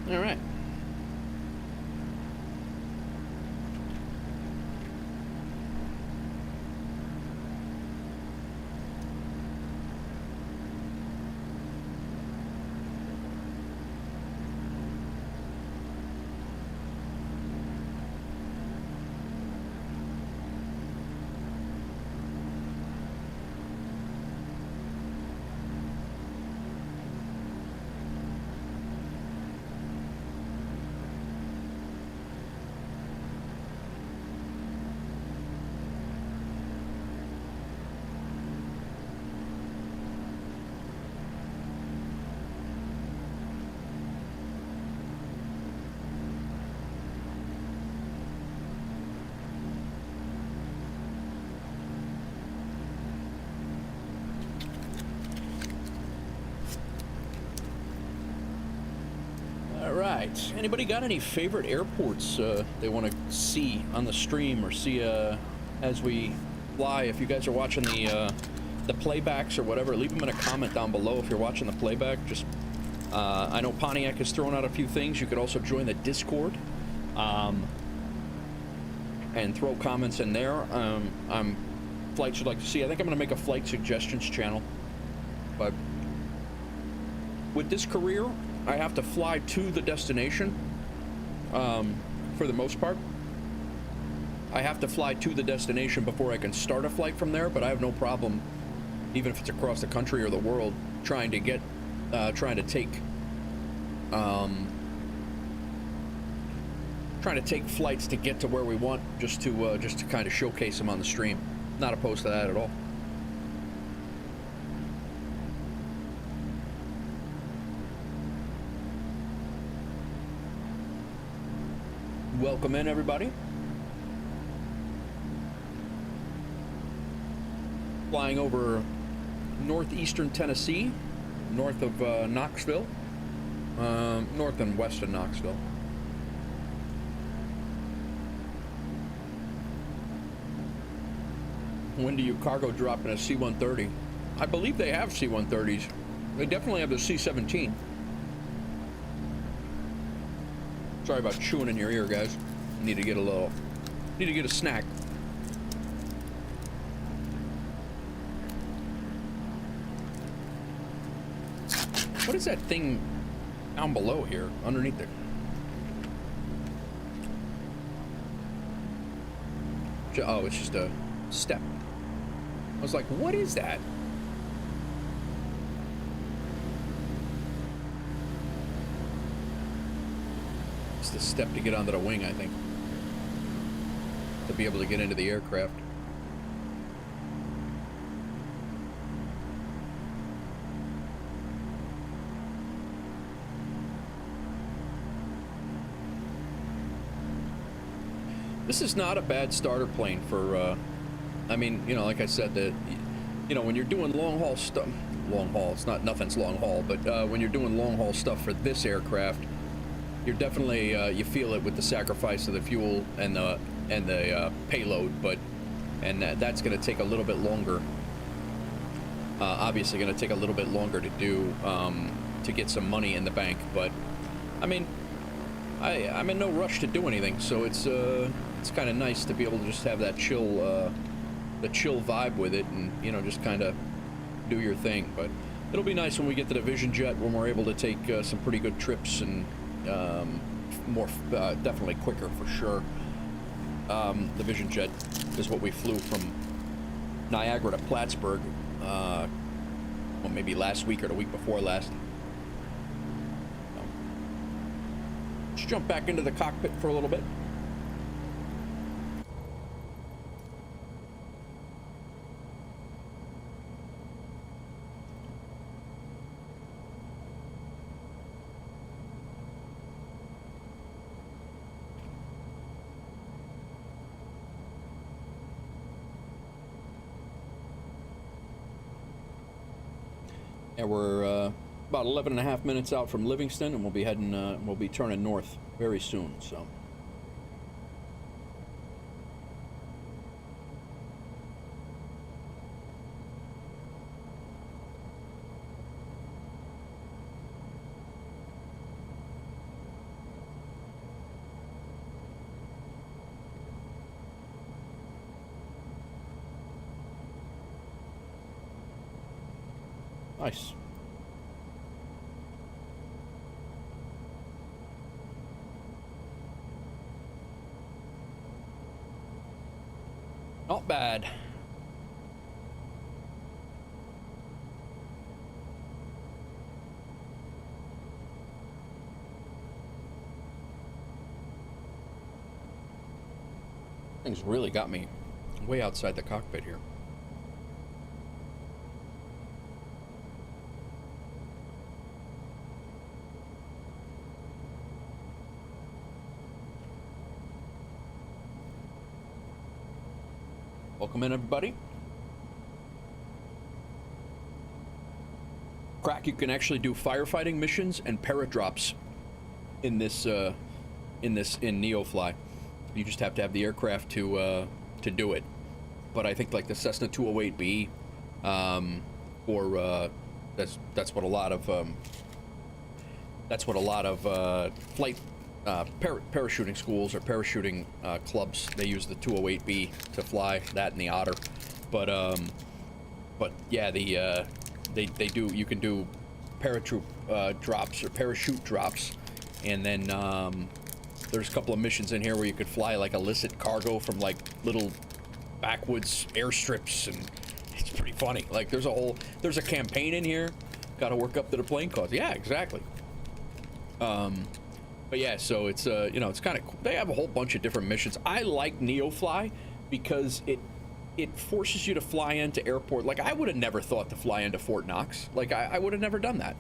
All right. Right. Anybody got any favorite airports they want to see on the stream or see as we fly? If you guys are watching the playbacks or whatever, leave them in a comment down below if you're watching the playback. Just I know Pontiac has thrown out a few things. You could also join the Discord and throw comments in there. Flights you'd like to see. I think I'm going to make a flight suggestions channel. But with this career, I have to fly to the destination, for the most part. I have to fly to the destination before I can start a flight from there, but I have no problem, even if it's across the country or the world, trying to take flights to get to where we want, just to kind of showcase them on the stream. Not opposed to that at all. Welcome in, everybody. Flying over northeastern Tennessee, north of Knoxville, north and west of Knoxville. When do you cargo drop in a C-130? I believe they have C-130s. They definitely have the C-17. Sorry about chewing in your ear, guys. Need to get a snack. What is that thing down below here, underneath there? Oh, it's just a step. I was like, what is that? It's the step to get onto the wing, I think. To be able to get into the aircraft. This is not a bad starter plane for, I mean, you know, like I said, you know, when you're doing long haul stuff, it's not, nothing's long haul, but when you're doing long haul stuff for this aircraft, you're definitely, you feel it with the sacrifice of the fuel and the payload, but, and that's going to take a little bit longer. Obviously going to take a little bit longer to do, to get some money in the bank, but, I mean, I'm in no rush to do anything, so it's kind of nice to be able to just have that chill, the chill vibe with it, and you know, just kind of do your thing. But it'll be nice when we get to the Vision Jet, when we're able to take some pretty good trips and more definitely quicker for sure. The Vision Jet is what we flew from Niagara to Plattsburgh, well, maybe last week or the week before last. Let's jump back into the cockpit for a little bit. And we're about 11 and a half minutes out from Livingston, and we'll be heading, we'll be turning north very soon, so. Nice. Not bad. Things really got me way outside the cockpit here. Welcome in, everybody. Crack, you can actually do firefighting missions and paradrops in this in NeoFly. You just have to have the aircraft to do it. But I think like the Cessna 208B, or that's what a lot of flight parachuting schools or parachuting clubs, they use the 208B to fly that and the Otter. But yeah, they do, you can do paratroop drops or parachute drops, and then there's a couple of missions in here where you could fly like illicit cargo from like little backwoods airstrips, and it's pretty funny. Like there's a campaign in here, got to work up to the plane cost. Yeah, exactly. But yeah, so it's you know, it's kind of cool. They have a whole bunch of different missions. I like NeoFly because it forces you to fly into airport. Like I would have never thought to fly into Fort Knox. Like I would have never done that.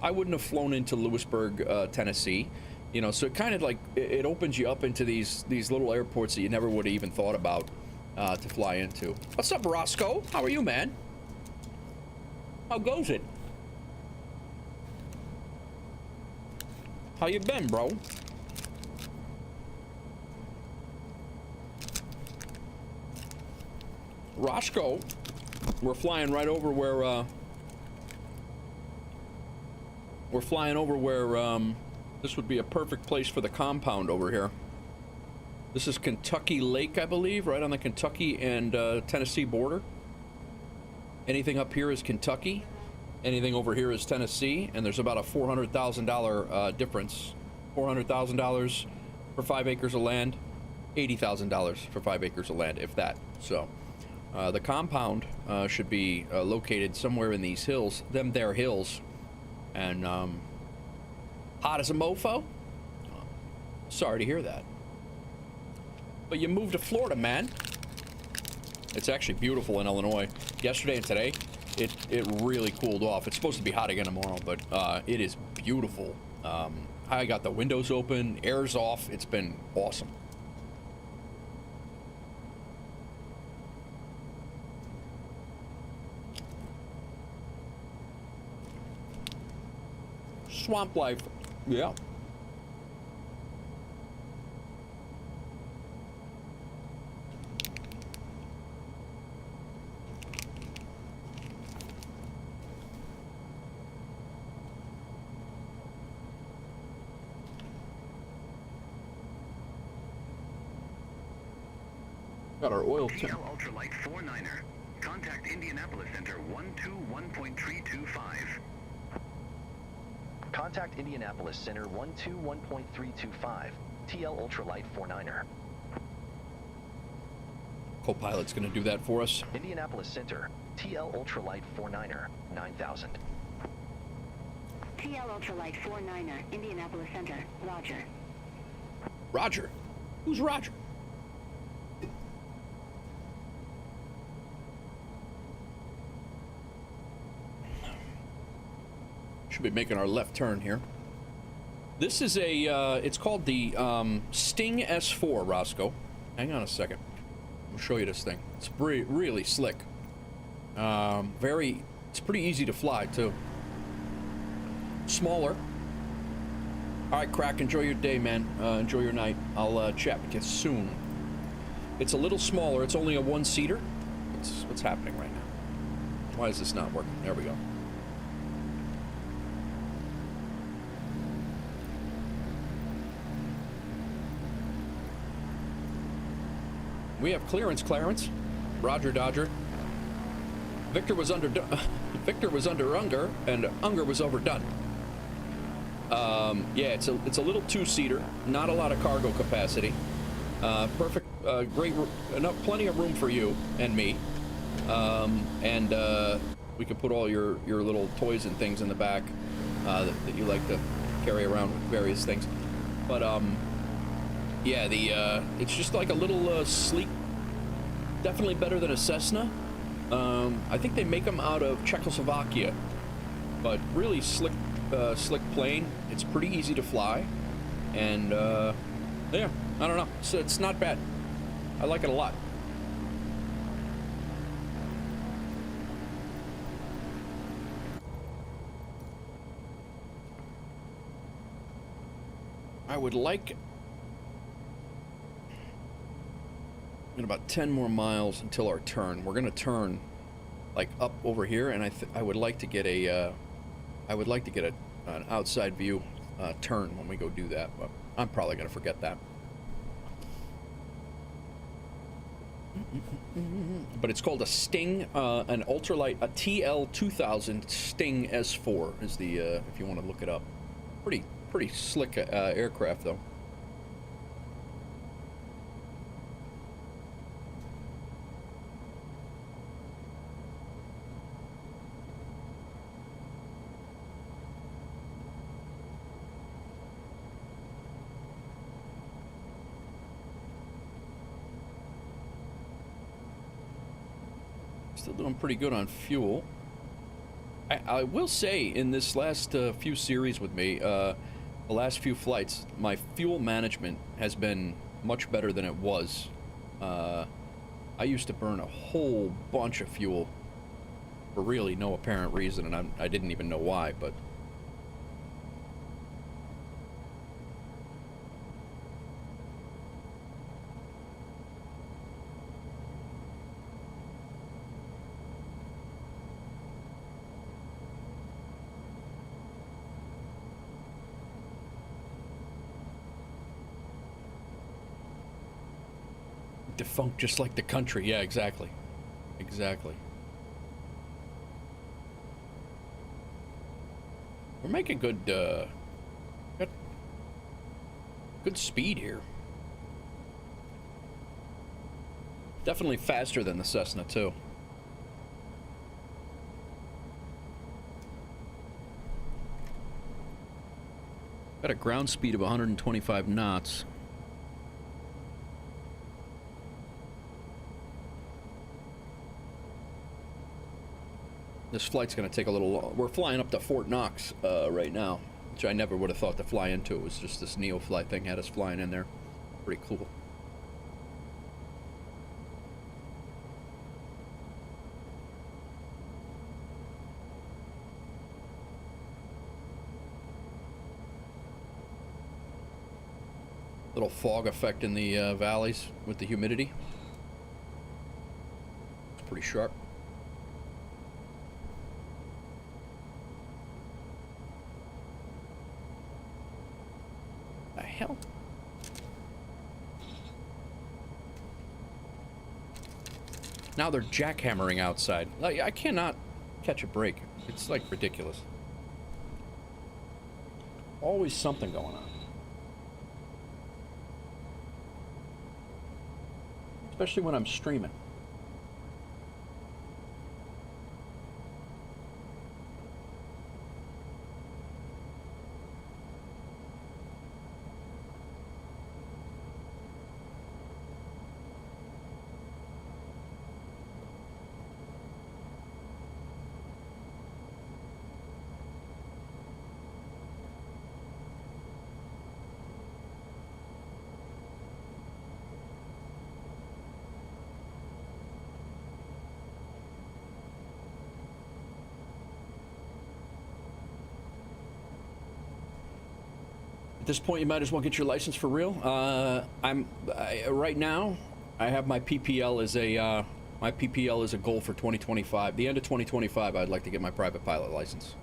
I wouldn't have flown into Lewisburg, Tennessee. You know, so it kind of like it opens you up into these little airports that you never would have even thought about to fly into. What's up, Roscoe? How are you, man? How goes it? How you been, bro? Roscoe, we're flying right over where This would be a perfect place for the compound over here. This is Kentucky Lake, I believe, right on the Kentucky and Tennessee border. Anything up here is Kentucky. Anything over here is Tennessee, and there's about a $400,000 difference. $400,000 for 5 acres of land, $80,000 for 5 acres of land, if that. So the compound should be located somewhere in these hills, them there hills, and hot as a mofo. Sorry to hear that. But you moved to Florida, man. It's actually beautiful in Illinois. Yesterday and today, it really cooled off. It's supposed to be hot again tomorrow, but it is beautiful. I got the windows open, air's off. It's been awesome. Swamp life, yeah. Got our oil tank. TL Ultralight 49er. Contact Indianapolis Center 121.325. Contact Indianapolis Center 121.325. TL Ultralight 49er. Co-pilot's gonna do that for us. Indianapolis Center, TL Ultralight 49er, 9000. TL Ultralight 49er, Indianapolis Center. Roger. Roger? Who's Roger? Should be making our left turn here. This is a, it's called the Sting S4, Roscoe. Hang on a second. I'll show you this thing. It's really slick. It's pretty easy to fly, too. Smaller. All right, Crack, enjoy your day, man. Enjoy your night. I'll chat with you soon. It's a little smaller. It's only a one-seater. What's happening right now? Why is this not working? There we go. We have clearance, Clarence. Roger, Dodger. Victor was under Unger, and Unger was overdone. Yeah, it's a little two-seater. Not a lot of cargo capacity. Perfect, great, plenty of room for you and me. We could put all your little toys and things in the back that you like to carry around with various things. But yeah, it's just like a little sleek, definitely better than a Cessna. I think they make them out of Czechoslovakia, but really slick plane. It's pretty easy to fly, and yeah, I don't know. It's not bad. I like it a lot. I would like in about 10 more miles until our turn. We're gonna turn like up over here, and I would like to get an outside view turn when we go do that, but I'm probably gonna forget that. But it's called a Sting, an ultralight, a TL2000 Sting S4 is the if you want to look it up. Pretty slick aircraft though. Still doing pretty good on fuel. I will say, in this last few series with me, the last few flights, my fuel management has been much better than it was. I used to burn a whole bunch of fuel for really no apparent reason, and I didn't even know why, but Defunct just like the country. Yeah, exactly. Exactly. We're making good, got good speed here. Definitely faster than the Cessna, too. Got a ground speed of 125 knots. This flight's going to take a little long. We're flying up to Fort Knox right now, which I never would have thought to fly into. It was just this NeoFly thing had us flying in there. Pretty cool. Little fog effect in the valleys with the humidity. It's pretty sharp. The hell? Now they're jackhammering outside. Like, I cannot catch a break. It's like ridiculous. Always something going on. Especially when I'm streaming. At this point, you might as well get your license for real. Right now, I have my PPL as a goal for 2025. The end of 2025, I'd like to get my private pilot license.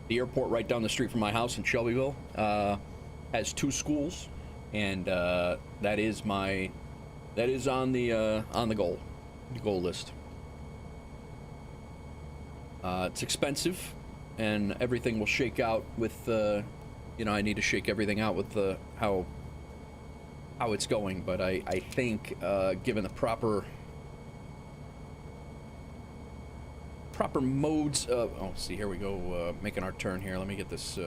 The airport right down the street from my house in Shelbyville has 2 schools, and that is on the goal list. It's expensive, and everything will shake out with. You know, I need to shake everything out with how it's going, but I think given the proper modes of, oh, see, here we go, making our turn here. Let me get this.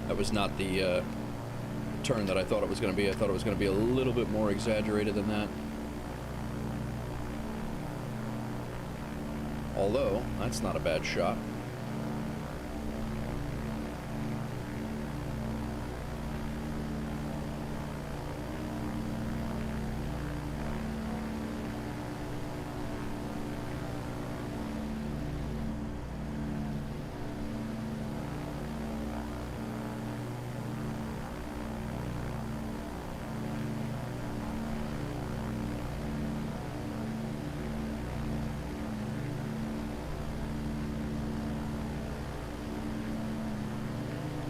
That was not the turn that I thought it was going to be. I thought it was going to be a little bit more exaggerated than that. Although, that's not a bad shot.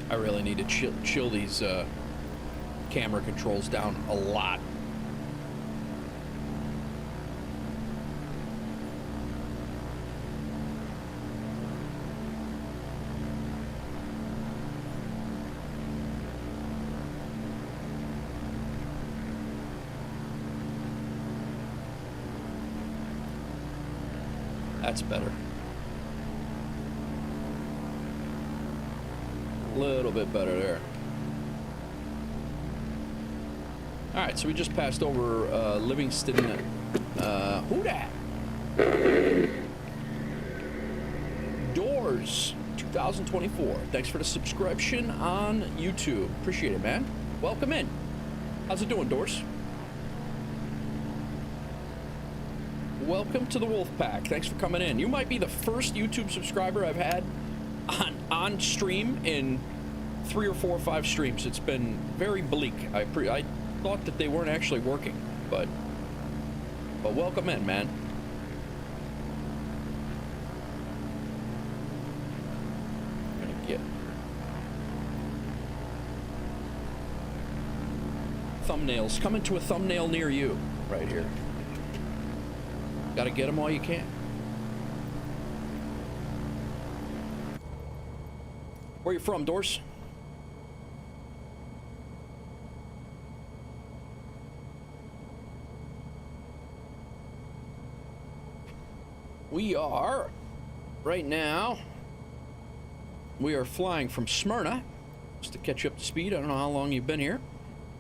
I really need to chill these camera controls down a lot. That's better. Little bit better there. All right, so we just passed over Livingston. Who dat? Doors 2024. Thanks for the subscription on YouTube. Appreciate it, man. Welcome in. How's it doing, Doors? Welcome to the Wolf Pack. Thanks for coming in. You might be the first YouTube subscriber I've had on stream in 3 or 4 or 5 streams. It's been very bleak. I thought that they weren't actually working, but welcome in, man. thumbnails. Coming to a thumbnail near you, right here. Gotta get them while you can. Where you from, Doors? We are, right now, we are flying from Smyrna. Just to catch you up to speed, I don't know how long you've been here,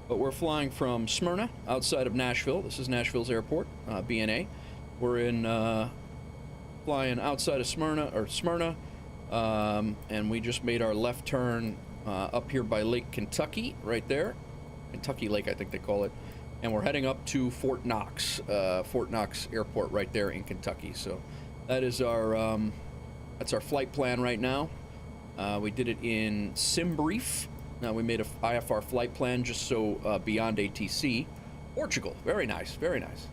but we're flying from Smyrna, outside of Nashville. This is Nashville's airport, BNA. We're in, flying outside of Smyrna, and we just made our left turn up here by Lake Kentucky, right there. Kentucky Lake, I think they call it. And we're heading up to Fort Knox Airport right there in Kentucky. So that is our, that's our flight plan right now. We did it in SimBrief. Now we made a IFR flight plan just so BeyondATC. Portugal, very nice, very nice.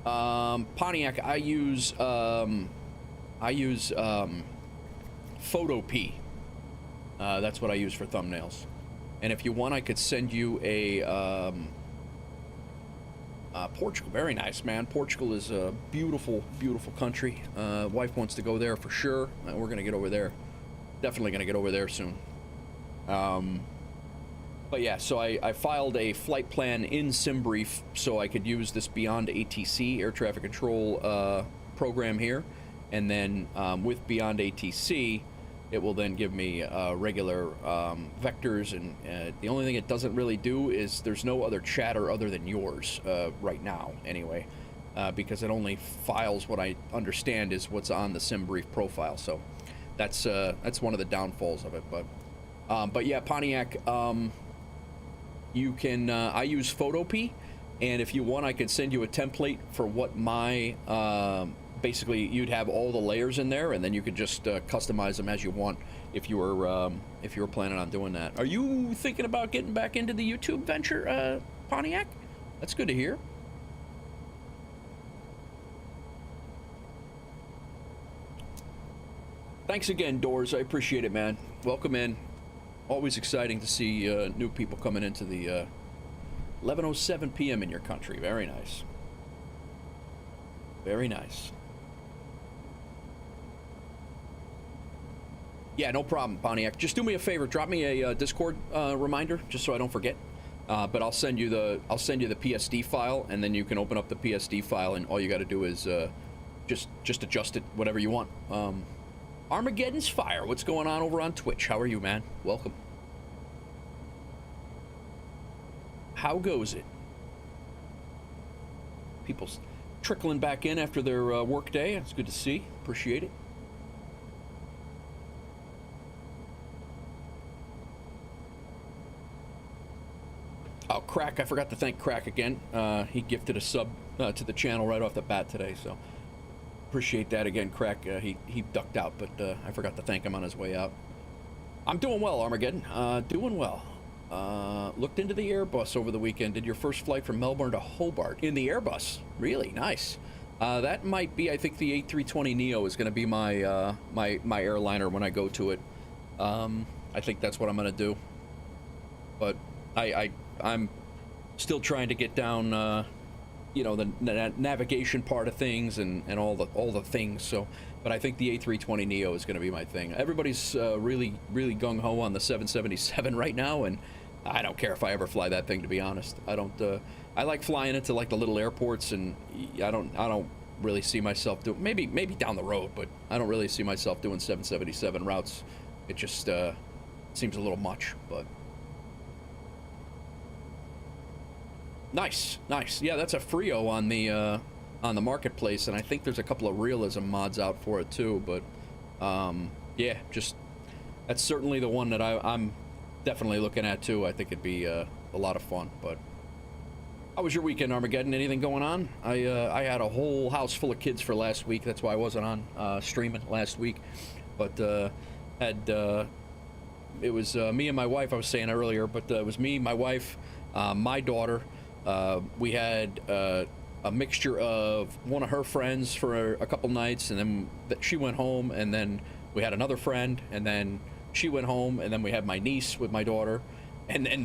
Pontiac, I use Photop. That's what I use for thumbnails. And if you want, I could send you a Portugal. Very nice, man. Portugal is a beautiful, beautiful country. Wife wants to go there for sure. We're gonna get over there. Definitely gonna get over there soon. But yeah, so I filed a flight plan in SimBrief so I could use this BeyondATC air traffic control program here, and then with BeyondATC, it will then give me regular vectors, and the only thing it doesn't really do is there's no other chatter other than yours right now, anyway, because it only files what I understand is what's on the SimBrief profile. So that's one of the downfalls of it. But yeah, Pontiac, you can I use Photop, and if you want, I could send you a template for what my basically, you'd have all the layers in there, and then you could just customize them as you want if you were planning on doing that. Are you thinking about getting back into the YouTube venture, Pontiac? That's good to hear. Thanks again, Doors. I appreciate it, man. Welcome in. Always exciting to see new people coming into the 11:07 p.m. in your country. Very nice. Very nice. Yeah, no problem, Pontiac. Just do me a favor. Drop me a Discord reminder, just so I don't forget. But I'll send you the PSD file, and then you can open up the PSD file, and all you got to do is just adjust it, whatever you want. Armageddon's Fire. What's going on over on Twitch? How are you, man? Welcome. How goes it? People's trickling back in after their work day. It's good to see. Appreciate it. Oh, Crack, I forgot to thank Crack again. He gifted a sub to the channel right off the bat today, so appreciate that again, Crack. He ducked out, but I forgot to thank him on his way out. I'm doing well, Armageddon. Doing well. Looked into the Airbus over the weekend. Did your first flight from Melbourne to Hobart in the Airbus. Really nice. That might be, I think the A320neo is going to be my my airliner when I go to it. I think that's what I'm going to do. But I'm still trying to get down, you know, the navigation part of things and all the things. So, but I think the A320neo is going to be my thing. Everybody's really gung ho on the 777 right now, and I don't care if I ever fly that thing, to be honest. I don't. I like flying into like the little airports, and I don't really see myself doing, maybe down the road, but I don't really see myself doing 777 routes. It just seems a little much, but. Nice. Yeah, that's a Frio on the marketplace, and I think there's a couple of realism mods out for it too. But yeah, just that's certainly the one that I'm definitely looking at too. I think it'd be a lot of fun. But how was your weekend, Armageddon? Anything going on? I had a whole house full of kids for last week. That's why I wasn't on streaming last week. But it was me and my wife. I was saying earlier, but it was me, my wife, my daughter. We had a mixture of one of her friends for a couple nights, and then she went home, and then we had another friend, and then she went home, and then we had my niece with my daughter, and then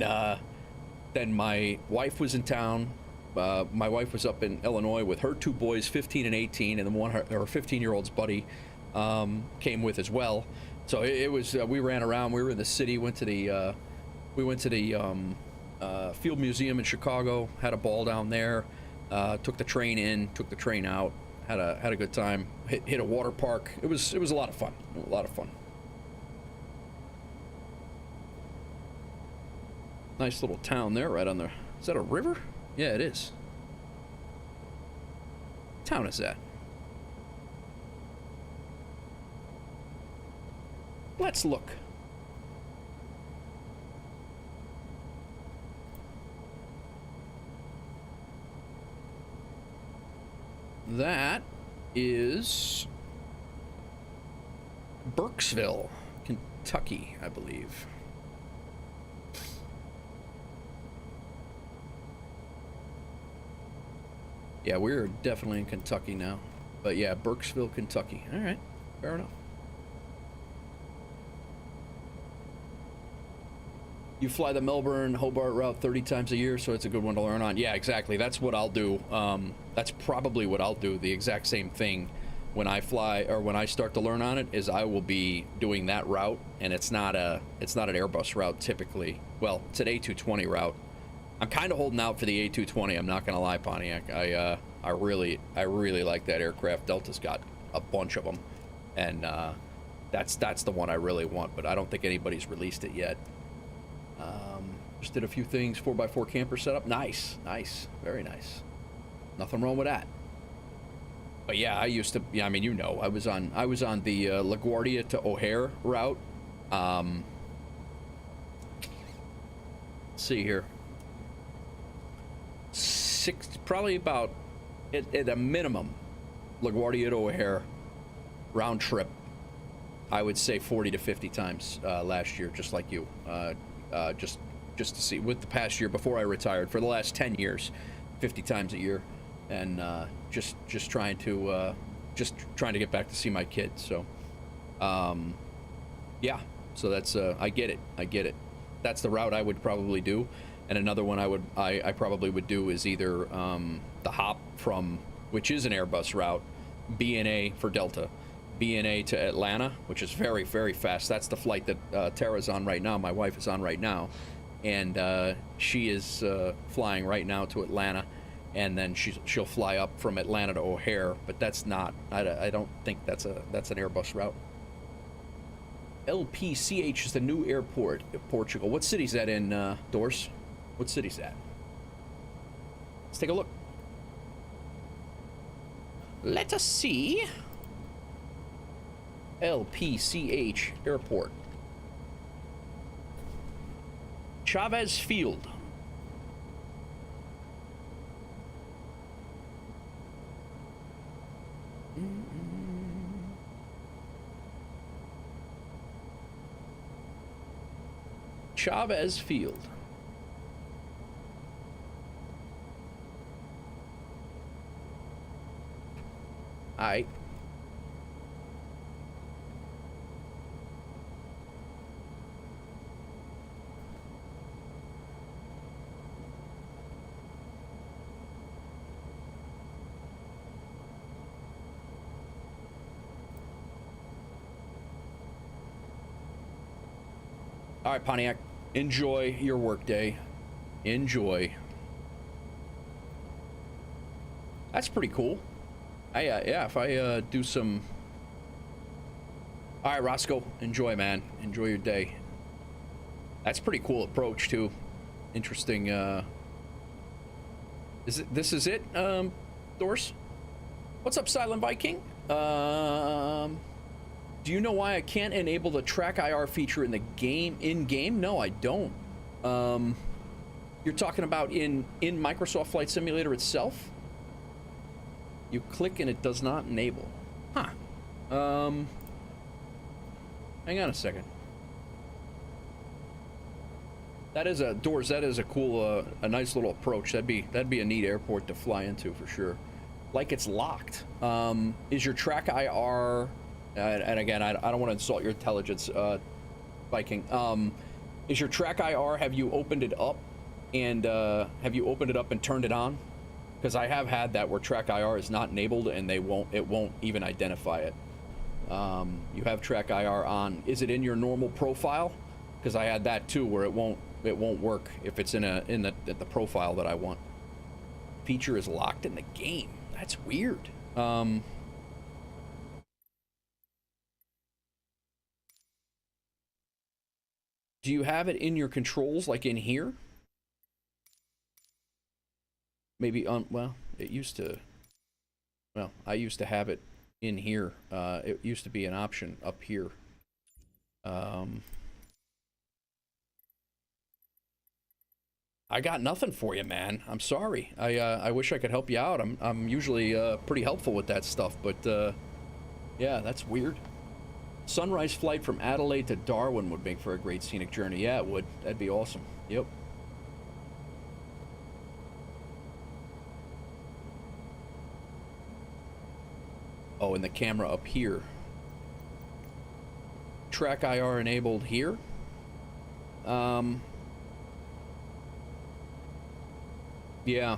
then my wife was in town. My wife was up in Illinois with her 2 boys, 15 and 18, and then her 15-year-old's buddy came with as well. So it was we ran around. We were in the city. Went to the Field Museum in Chicago. Had a ball down there. Took the train in. Took the train out. Had a good time. Hit a water park. It was a lot of fun. A lot of fun. Nice little town there, right on the. Is that a river? Yeah, it is. What town is that? Let's look. That is Burkesville, Kentucky, I believe. Yeah, we're definitely in Kentucky now. But yeah, Burkesville, Kentucky. All right, fair enough. You fly the Melbourne-Hobart route 30 times a year, so it's a good one to learn on. Yeah, exactly. That's what I'll do. That's probably what I'll do. The exact same thing when I fly, or when I start to learn on it, is I will be doing that route, and it's not an Airbus route typically. Well, it's an A220 route. I'm kind of holding out for the A220. I'm not gonna lie, Pontiac. I really like that aircraft. Delta's got a bunch of them, and that's the one I really want. But I don't think anybody's released it yet. Just did a few things. 4x4 camper setup. Nice, very nice. Nothing wrong with that. But yeah, I used to. Yeah, I mean, you know, I was on the LaGuardia to O'Hare route. Let's see here. Probably about at a minimum, LaGuardia to O'Hare round trip. I would say 40 to 50 times last year, just like you. Just to see, with the past year before I retired, for the last 10 years, 50 times a year, and just trying to get back to see my kids. So, yeah. So that's I get it. That's the route I would probably do. And another one I probably would do is either the hop from, which is an Airbus route, BNA for Delta, BNA to Atlanta, which is very, very fast. That's the flight that Tara's on right now. My wife is on right now, and she is flying right now to Atlanta, and then she'll fly up from Atlanta to O'Hare. But that's not. I don't think that's an Airbus route. LPCH is the new airport of Portugal. What city's that in, Doris? What city's that? Let's take a look. Let us see. LPCH Airport. Chavez Field. Chavez Field. All right, Pontiac, enjoy your workday. Enjoy. That's pretty cool. Yeah, if I do some. All right, Roscoe, enjoy, man. Enjoy your day. That's pretty cool approach too. Interesting. This is it, Doris? What's up, Silent Viking? Do you know why I can't enable the track IR feature in the game? In game? No, I don't. You're talking about in Microsoft Flight Simulator itself? You click and it does not enable. Huh. Hang on a second. That is a Doors. That is a cool, a nice little approach. That'd be a neat airport to fly into for sure. Like it's locked. Is your track IR? And again, I don't want to insult your intelligence, Viking. Is your track IR? Have you opened it up And have you opened it up and turned it on? Because I have had that where Track IR is not enabled and it won't even identify it. You have Track IR on. Is it in your normal profile? Because I had that too, where it won't work if it's in the profile that I want. Feature is locked in the game. That's weird. Do you have it in your controls, like in here? Maybe well, it used to. Well, I used to have it in here. It used to be an option up here. I got nothing for you, man. I'm sorry. I wish I could help you out. I'm usually pretty helpful with that stuff, but yeah, that's weird. Sunrise flight from Adelaide to Darwin would make for a great scenic journey. Yeah, it would. That'd be awesome. Yep. Oh, and the camera up here. Track IR enabled here. Yeah.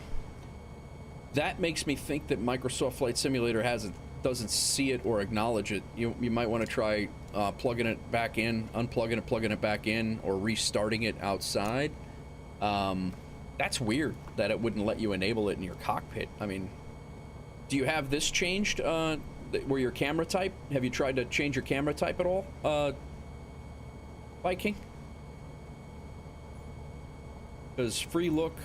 That makes me think that Microsoft Flight Simulator doesn't see it or acknowledge it. You might want to try plugging it back in, unplugging it, plugging it back in, or restarting it outside. That's weird that it wouldn't let you enable it in your cockpit. I mean, do you have this changed, where your camera type? Have you tried to change your camera type at all, Viking? Because free look...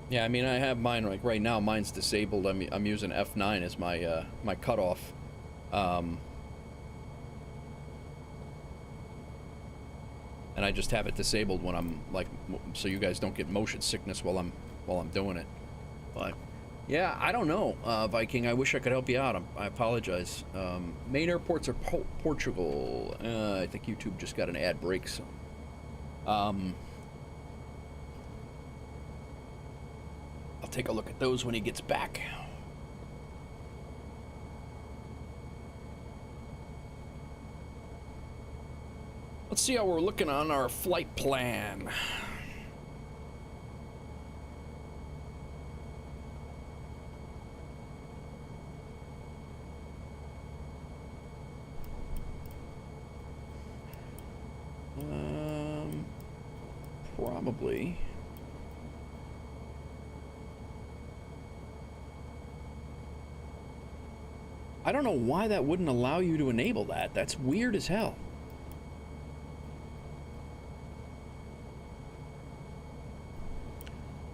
Yeah, I mean, I have mine, like, right now, mine's disabled. I'm using F9 as my, my cutoff. And I just have it disabled when I'm, like, so you guys don't get motion sickness while I'm doing it. But, yeah, I don't know, Viking. I wish I could help you out. I apologize. Main airports are Portugal. I think YouTube just got an ad break, so... I'll take a look at those when he gets back. Let's see how we're looking on our flight plan. Probably. I don't know why that wouldn't allow you to enable that. That's weird as hell.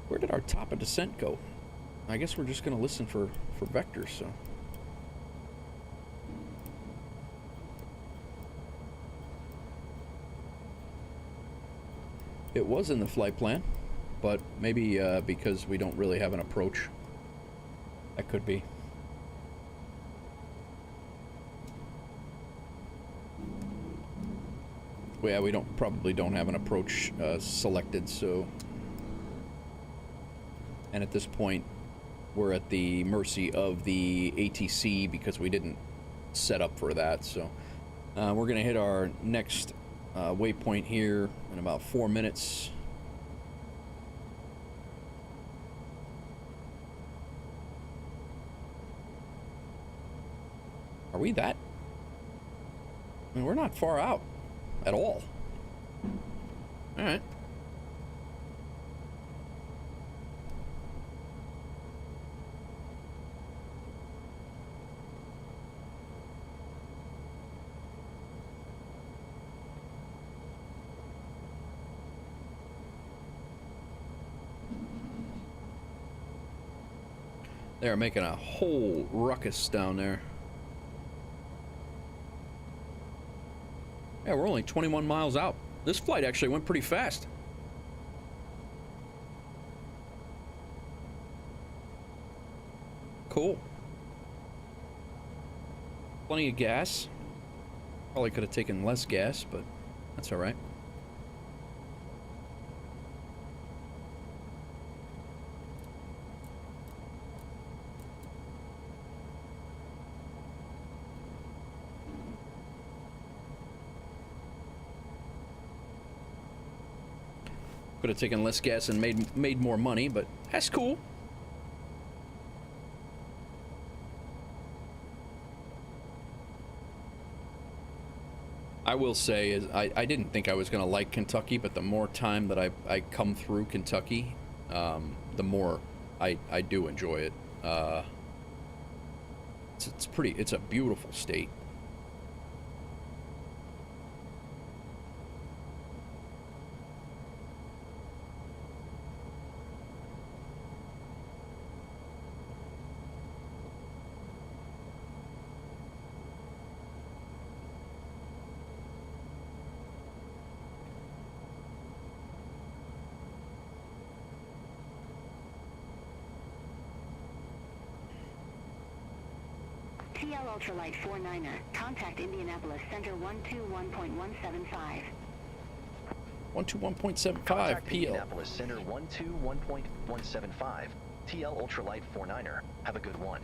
Where did our top of descent go? I guess we're just going to listen for vectors, so. It was in the flight plan, but maybe because we don't really have an approach. That could be. Well, yeah, we probably don't have an approach selected, so... And at this point, we're at the mercy of the ATC because we didn't set up for that, so... we're gonna hit our next waypoint here in about 4 minutes. Are we that? I mean, we're not far out. At all. All right. They're making a whole ruckus down there. Yeah, we're only 21 miles out. This flight actually went pretty fast. Cool. Plenty of gas. Probably could have taken less gas, but that's all right. Could have taken less gas and made more money, but that's cool. I will say is I didn't think I was going to like Kentucky, but the more time that I come through Kentucky, the more I do enjoy it. It's a beautiful state. TL Ultralight 49er, contact Indianapolis Center 121.175. 121.75 Contact PL. Indianapolis Center 121.175. TL Ultralight 49er. Have a good one.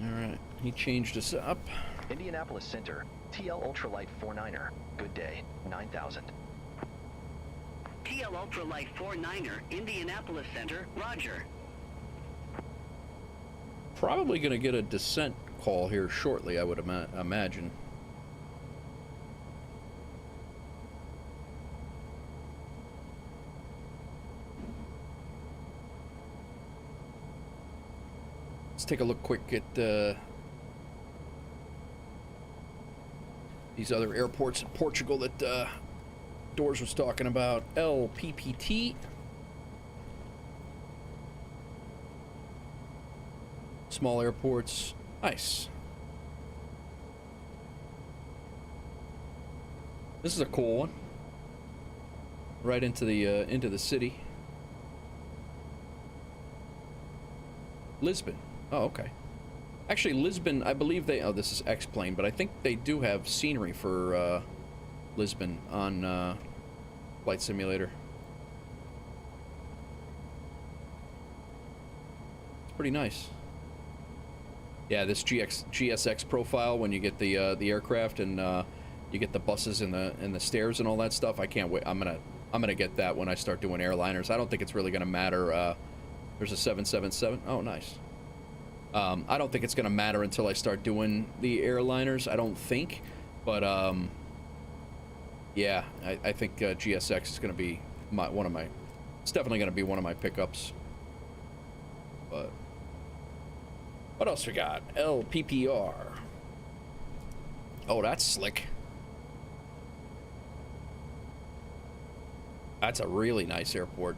All right, he changed us up. Indianapolis Center, TL Ultralight 49er. Good day, 9,000. TL Ultralight 49er, Indianapolis Center, roger. Probably going to get a descent call here shortly, I would imagine. Let's take a look quick at these other airports in Portugal that Doors was talking about. LPPT. Small airports. Nice. This is a cool one. Right into the city. Lisbon. Oh, okay. Actually, Lisbon, I believe they... Oh, this is X-Plane, but I think they do have scenery for Lisbon on Flight Simulator. It's pretty nice. Yeah, this GSX profile when you get the aircraft and you get the buses and the stairs and all that stuff. I can't wait. I'm gonna get that when I start doing airliners. I don't think it's really gonna matter. There's a 777. Oh, nice. I don't think it's gonna matter until I start doing the airliners. I don't think, but yeah, I think GSX is gonna be one of my. It's definitely gonna be one of my pickups. But. What else we got? LPPR. Oh, that's slick. That's a really nice airport.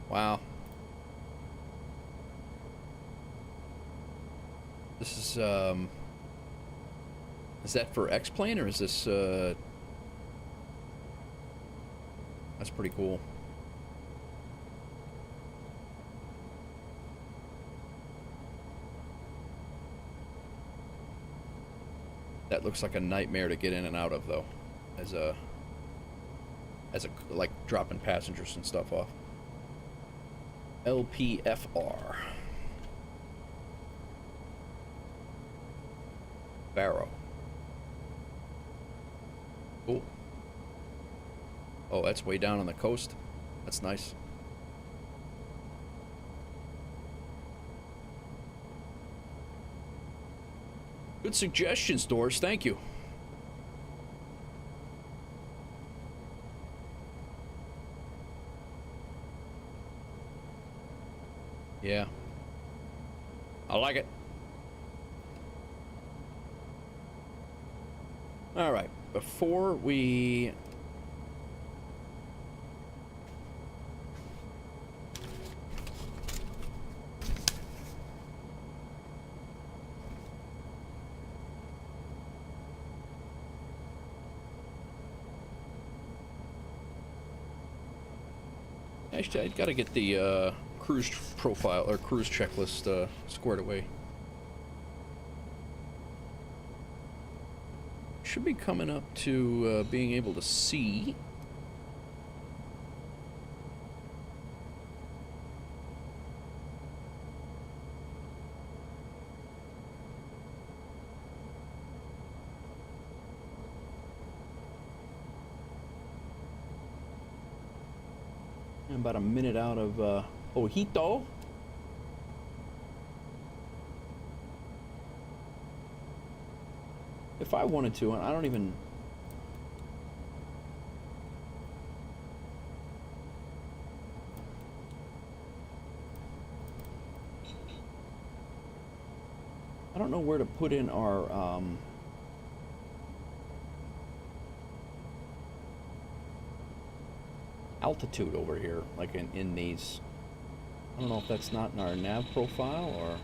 Wow. This is that for X-Plane or is this that's pretty cool. That looks like a nightmare to get in and out of, though, as a like dropping passengers and stuff off. LPFR. Barrow. Cool. Oh, that's way down on the coast. That's nice. Good suggestions, Doors. Thank you. Yeah. I like it. All right. Before we... I got to get the cruise profile or cruise checklist squared away. Should be coming up to being able to see. I'm about a minute out of Ojito. If I wanted to, and I don't even... I don't know where to put in our, altitude over here, like in these. I don't know if that's not in our nav profile or...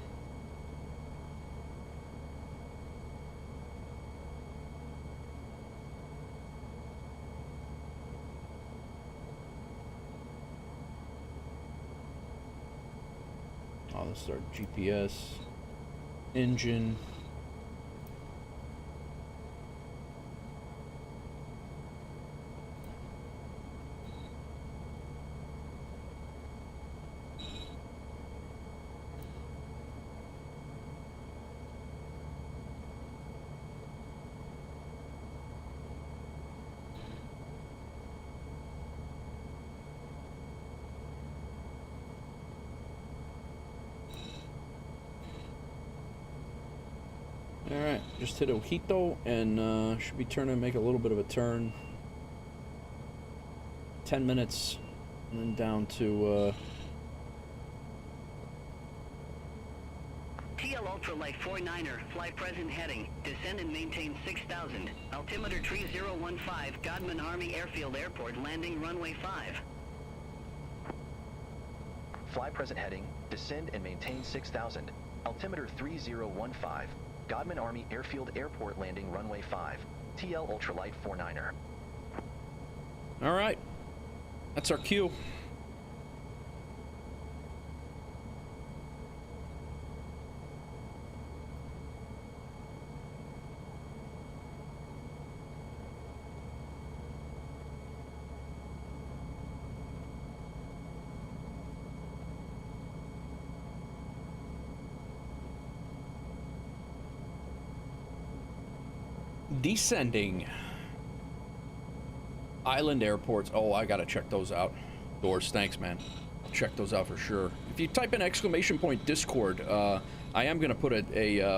Oh, this is our GPS engine. Alright, just hit Ojito and should be turning, make a little bit of a turn. 10 minutes and then down to TL Ultralight 49er, fly present heading, descend and maintain 6,000, altimeter 3015, Godman Army Airfield Airport, landing runway 5. Fly present heading, descend and maintain 6,000, altimeter 3015, Godman Army Airfield Airport, landing runway 5, TL Ultralight 49er. Alright. That's our cue. Descending. Island airports. Oh, I gotta check those out. Doors, thanks, man. I'll check those out for sure. If you type in !Discord, I am gonna put a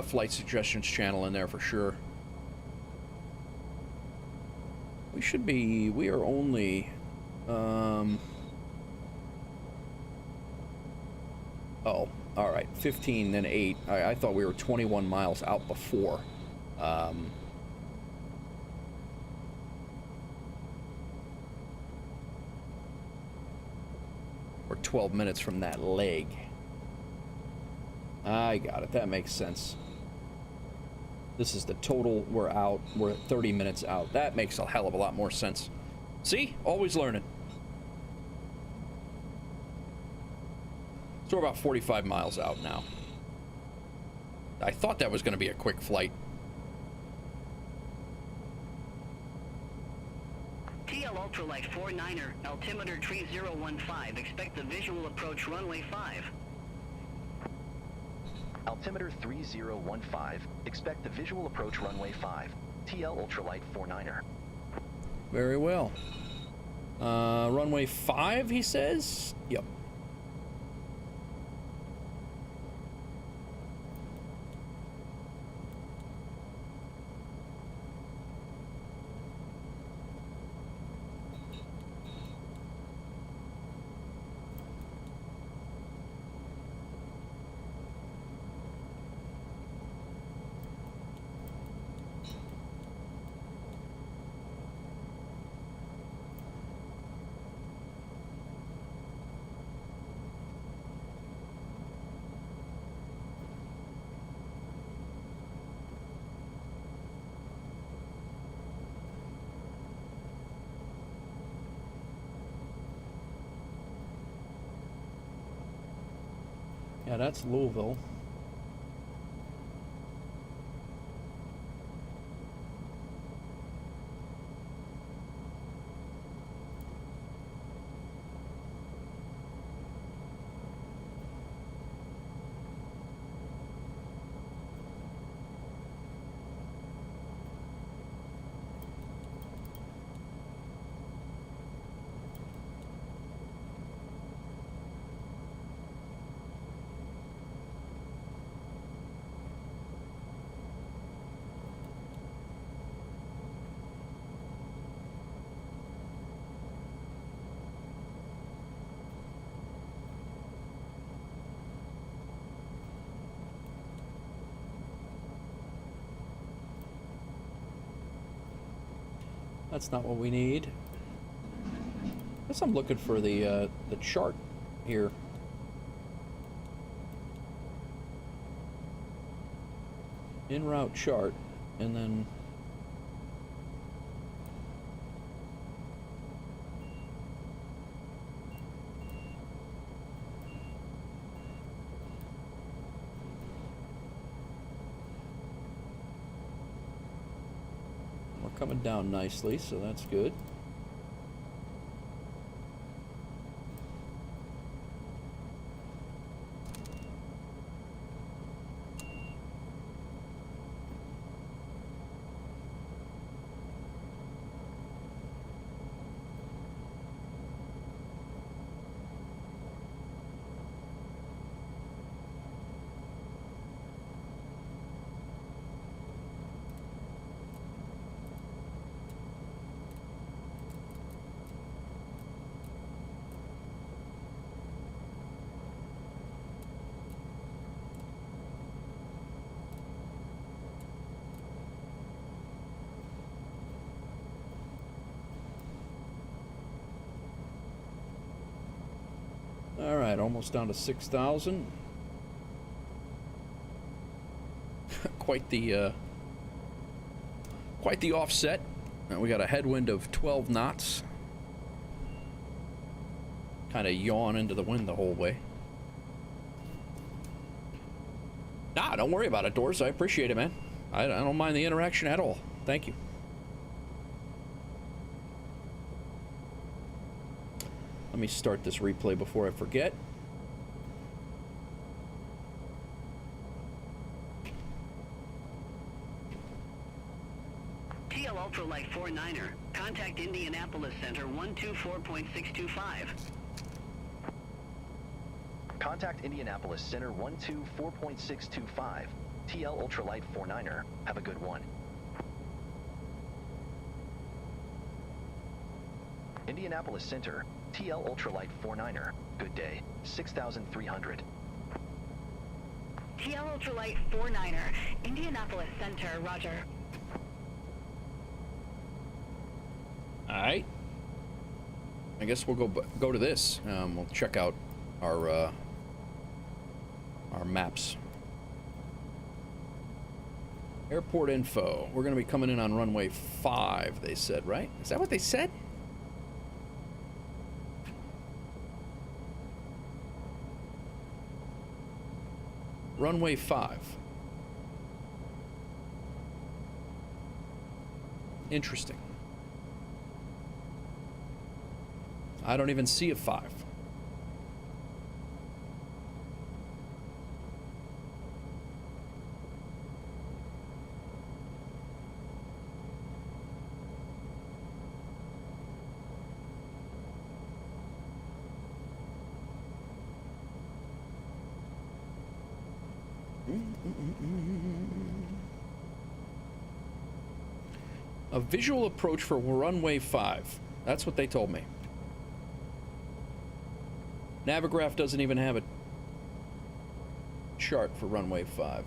flight suggestions channel in there for sure. We are only oh, all right, 15 then 8. I thought we were 21 miles out before. We're 12 minutes from that leg. I got it. That makes sense. This is the total. We're out. We're at 30 minutes out. That makes a hell of a lot more sense. See? Always learning. So we're about 45 miles out now. I thought that was going to be a quick flight. TL Ultralight 49er, altimeter 3015, expect the visual approach runway 5. Altimeter 3015, expect the visual approach runway 5, TL Ultralight 49er. Very well. Runway 5, he says? Yep. Yeah, that's Louisville. That's not what we need. Guess I'm looking for the chart here. En route chart, and then we're coming down nicely, so that's good. All right, almost down to 6,000. quite the offset. We got a headwind of 12 knots. Kind of yawn into the wind the whole way. Nah, don't worry about it, Doors. I appreciate it, man. I don't mind the interaction at all. Thank you. Let me start this replay before I forget. TL Ultralight 49er. Contact Indianapolis Center 124.625. Contact Indianapolis Center 124.625. TL Ultralight 49er. Have a good one. Indianapolis Center, TL Ultralight 49er. Good day. 6,300. TL Ultralight 49er, Indianapolis Center, roger. Alright. I guess we'll go to this. We'll check out our maps. Airport info. We're going to be coming in on runway 5, they said, right? Is that what they said? Runway 5. Interesting. I don't even see a 5. A visual approach for runway 5. That's what they told me. Navigraph doesn't even have a chart for runway 5.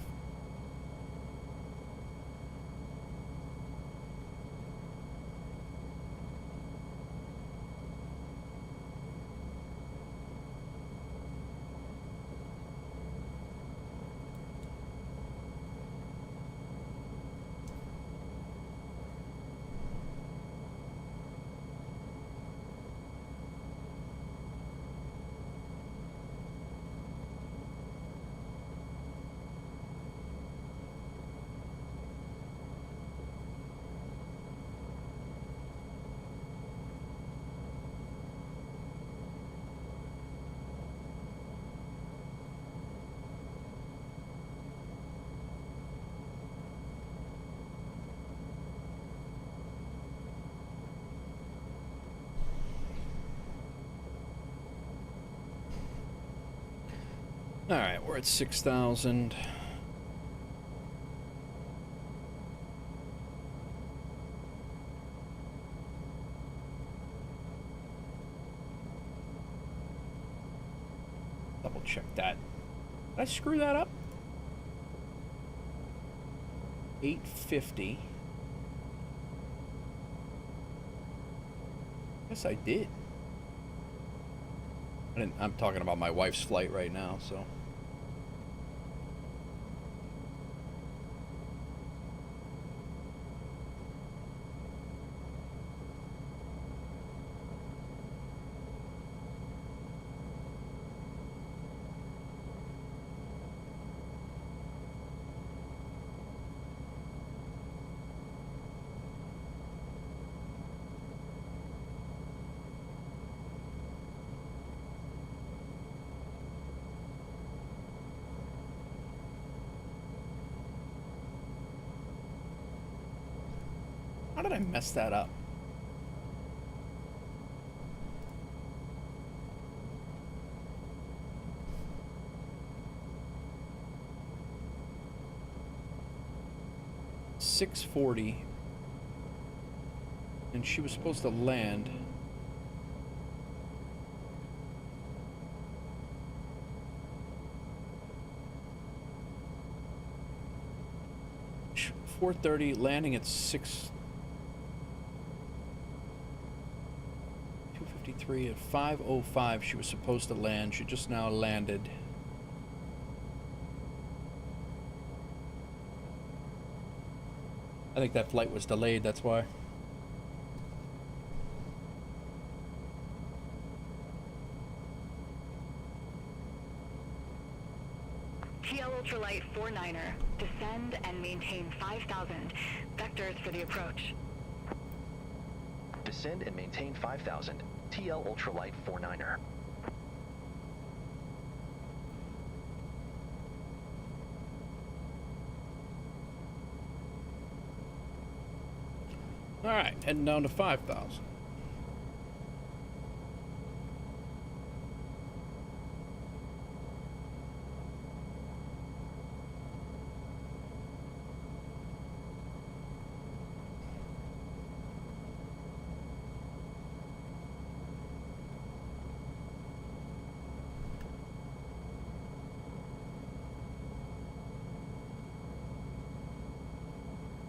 All right, we're at 6,000. Double check that. Did I screw that up? 850. Yes, I did. I'm talking about my wife's flight right now, so. How did I mess that up? $640, and she was supposed to land. $430, landing at 253 at 5:05. She was supposed to land. She just now landed. I think that flight was delayed, that's why. TL Ultralight 49er, descend and maintain 5,000. Vectors for the approach. Descend and maintain 5,000. TL Ultralight 49er. All right, heading down to 5,000.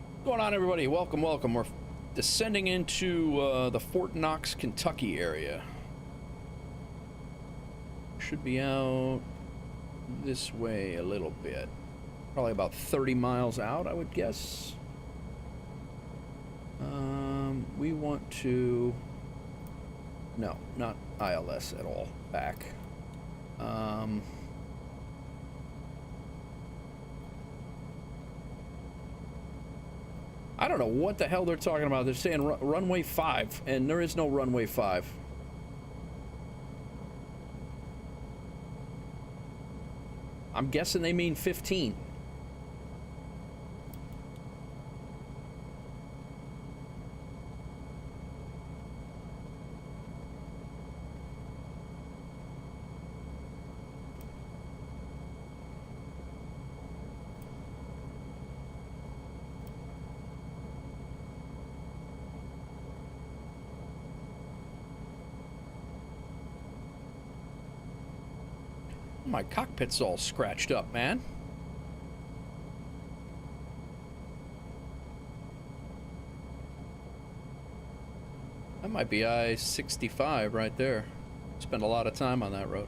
What's going on, everybody? Welcome, welcome. We're descending into the Fort Knox, Kentucky area. Should be out this way a little bit. Probably about 30 miles out, I would guess. We want to... No, not ILS at all. Back. I don't know what the hell they're talking about. They're saying runway 5, and there is no runway 5. I'm guessing they mean 15. My cockpit's all scratched up, man. That might be I-65 right there. Spent a lot of time on that road.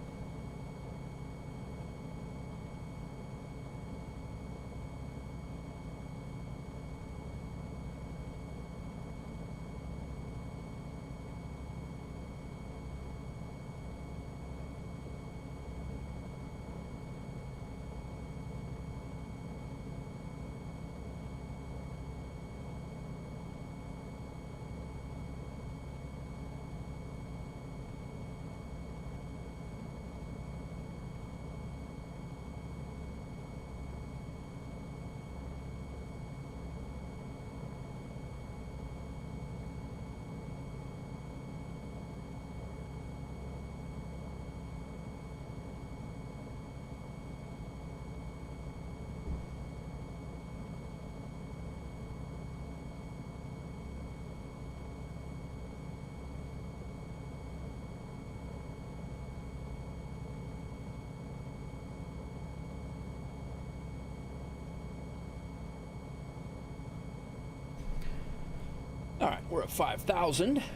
We're at 5,000. What's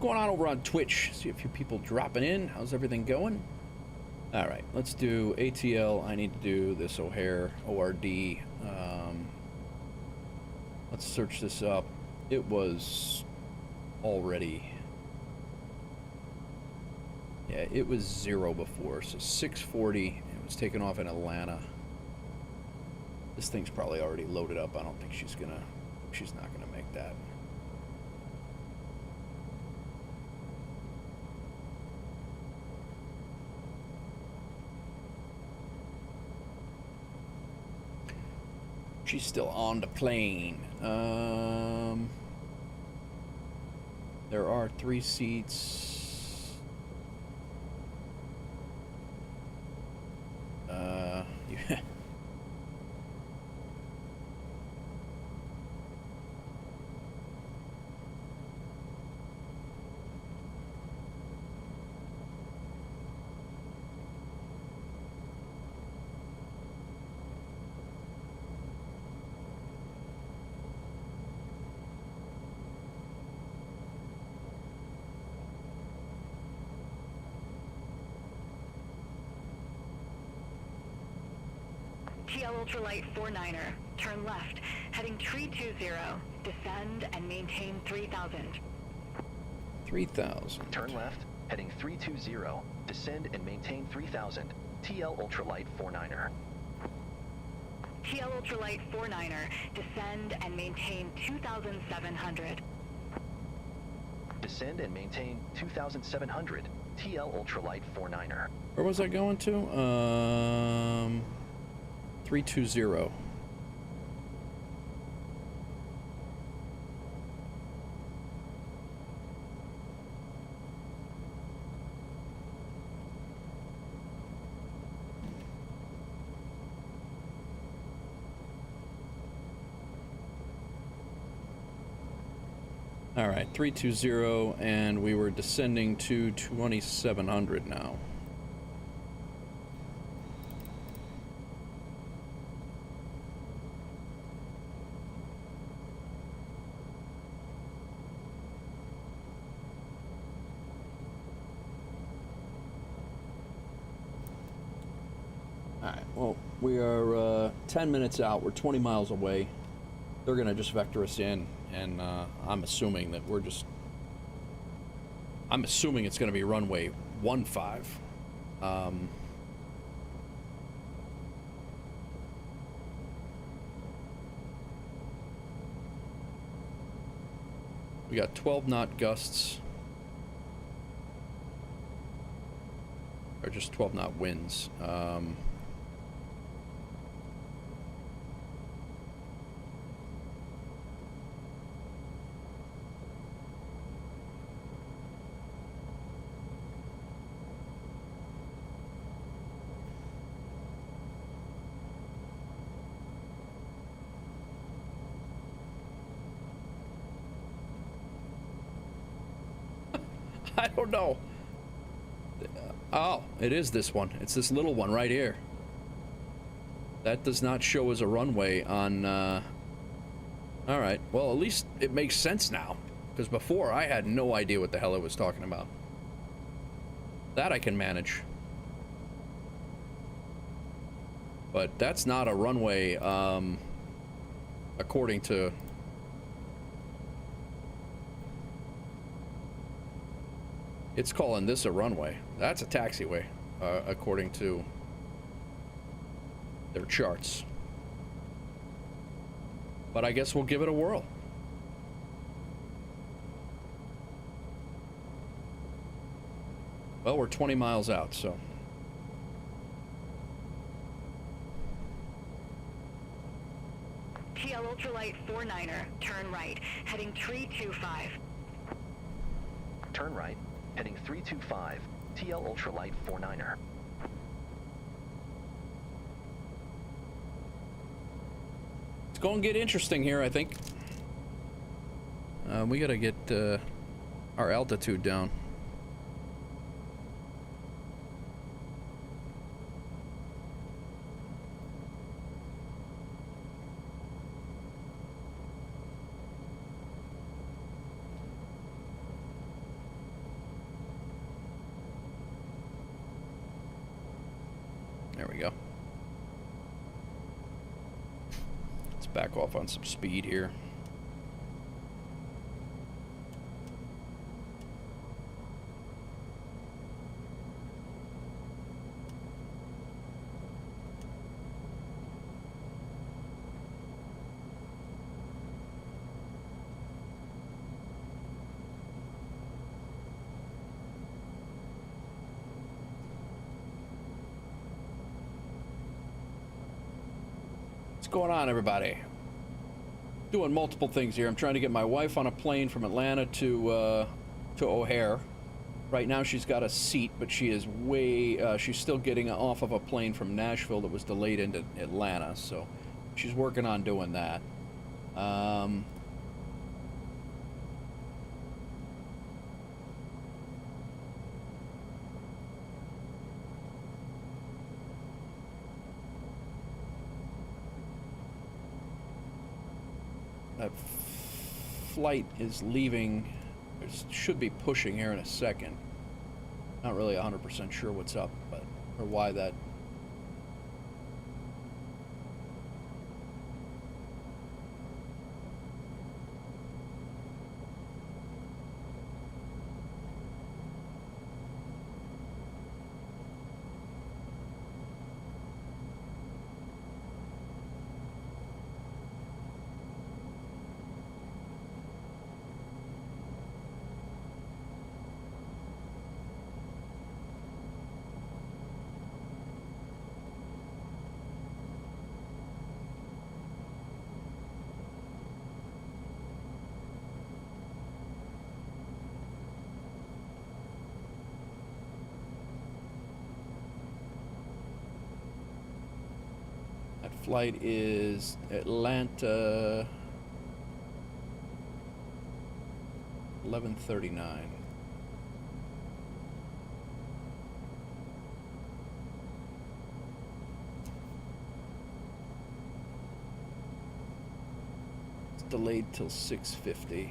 going on over on Twitch? See a few people dropping in. How's everything going? All right, let's do ATL. I need to do this O'Hare ORD. Let's search this up. It was already... Yeah, it was 0 before, so 640. It was taken off in Atlanta. This thing's probably already loaded up. I don't think she's not gonna make that. She's still on the plane. There are 3 seats. Yeah. TL Ultralight 49er, turn left, heading tree 20, descend and maintain 3,000. 3,000. Turn left, heading 320, descend and maintain 3,000. TL Ultralight 49er. TL Ultralight 49er, descend and maintain 2,700. Descend and maintain 2,700. TL Ultralight 49er. Where was I going to? 320. All right, 320, and we were descending to 2,700 now. Well, we are 10 minutes out. We're 20 miles away. They're going to just vector us in, and I'm assuming that I'm assuming it's going to be runway 15. We got 12 knot gusts. Or just 12 knot winds. I don't know. Oh, it is this one. It's this little one right here. That does not show as a runway on... All right. Well, at least it makes sense now. Because before, I had no idea what the hell it was talking about. That I can manage. But that's not a runway, according to... It's calling this a runway. That's a taxiway, according to their charts. But I guess we'll give it a whirl. Well, we're 20 miles out, so. TL Ultralight 49er, turn right, heading 325. Turn right, heading 325. TL Ultralight 49er. It's going to get interesting here, I think. We got to get our altitude down. There we go. Let's back off on some speed here. What's going on, everybody? Doing multiple things here. I'm trying to get my wife on a plane from Atlanta to O'Hare. Right now she's got a seat, but she is she's still getting off of a plane from Nashville that was delayed into Atlanta, so she's working on doing that. That flight is leaving, it should be pushing here in a second. Not really 100% sure what's up, but or why that. Flight is Atlanta 11:39. It's delayed till 6:50.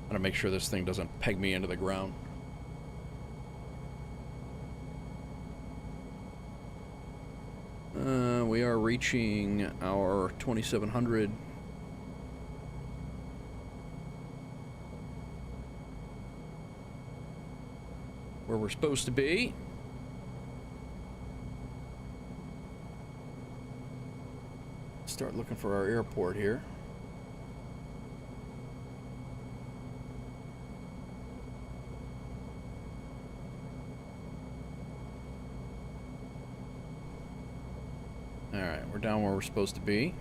I'm gonna make sure this thing doesn't peg me into the ground. We are reaching our 2700. Where we're supposed to be. Start looking for our airport here. Alright, we're down where we're supposed to be.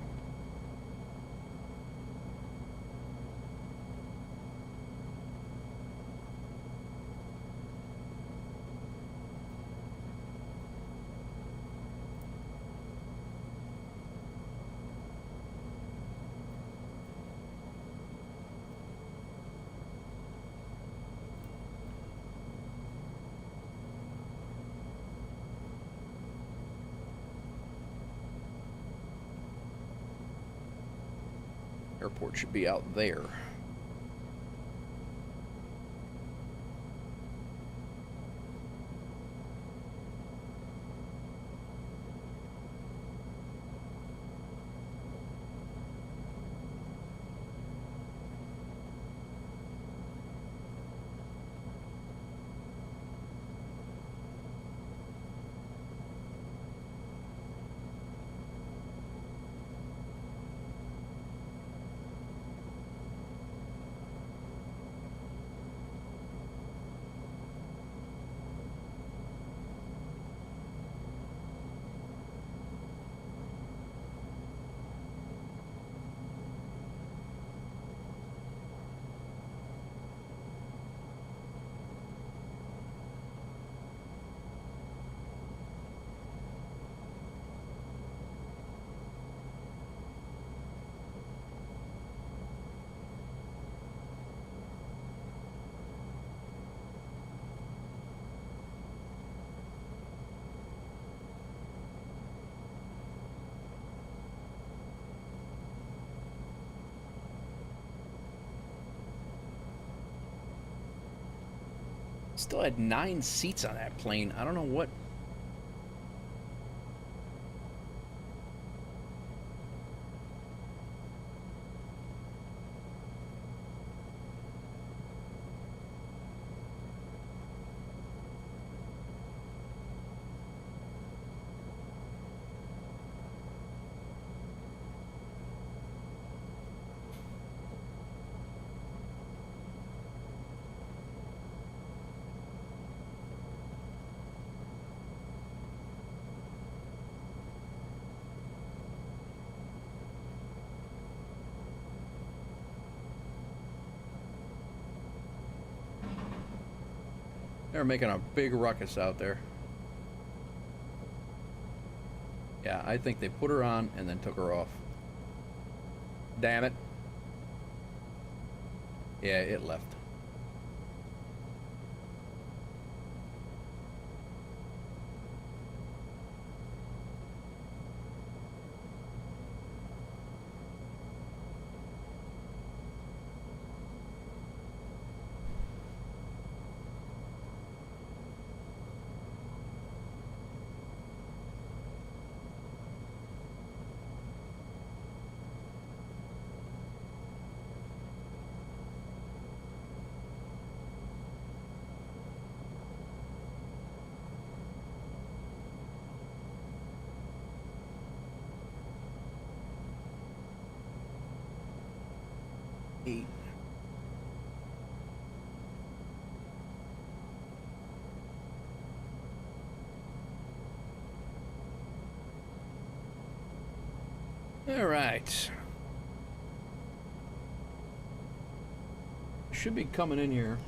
Airport should be out there. Still had 9 seats on that plane. I don't know what. They're making a big ruckus out there. Yeah, I think they put her on and then took her off. Damn it. Yeah, it left. Eight. All right. Should be coming in here.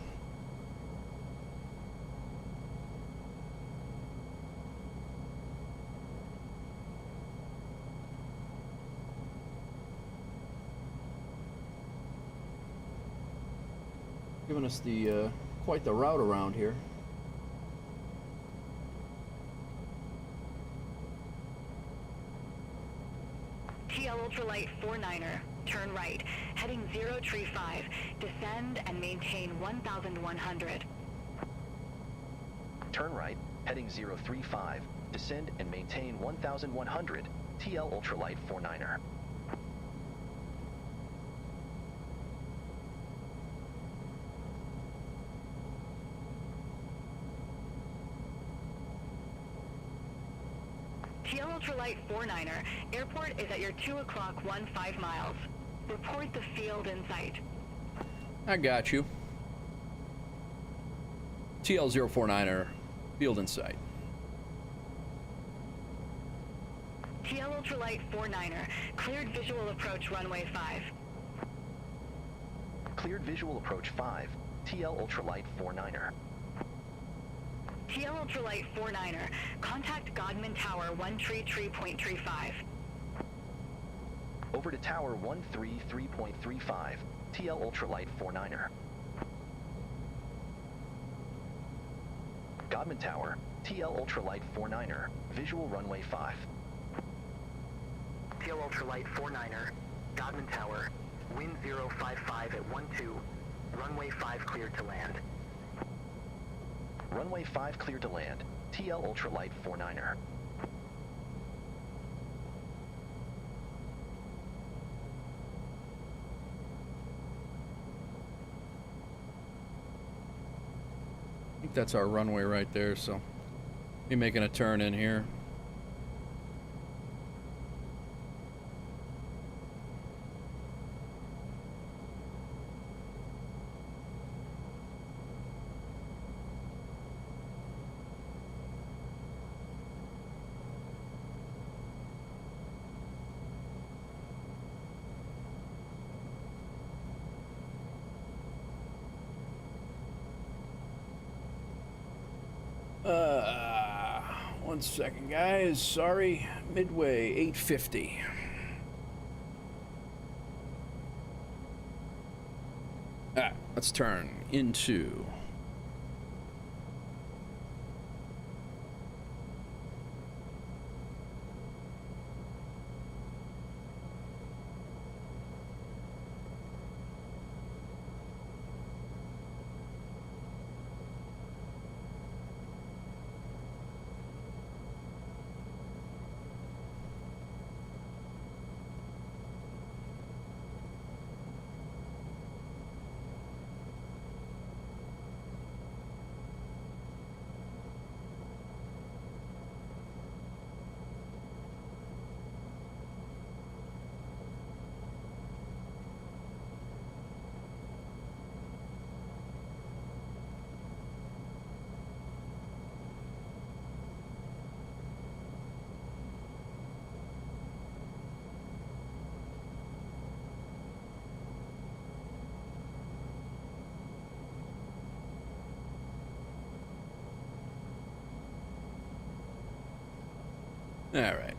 Giving us the quite the route around here. TL Ultralight 49er, turn right, heading 035, descend and maintain 1,100. Turn right, heading 035, descend and maintain 1,100, TL Ultralight 49er. TL Ultralight 49er, airport is at your 2 o'clock 15 miles. Report the field in sight. I got you. TL049er, field in sight. TL Ultralight 49er, cleared visual approach runway 5. Cleared visual approach 5, TL Ultralight 49er. TL Ultralight 49er, contact Godman Tower 133.35. Over to Tower 133.35, TL Ultralight 49er. Godman Tower, TL Ultralight 49er, visual runway 5. TL Ultralight 49er, Godman Tower, wind 055 at 12, runway 5 cleared to land. Runway 5 cleared to land, TL Ultralight 49er. I think that's our runway right there, so be making a turn in here. One second, guys. Sorry. Midway, 850. Let's turn into... All right.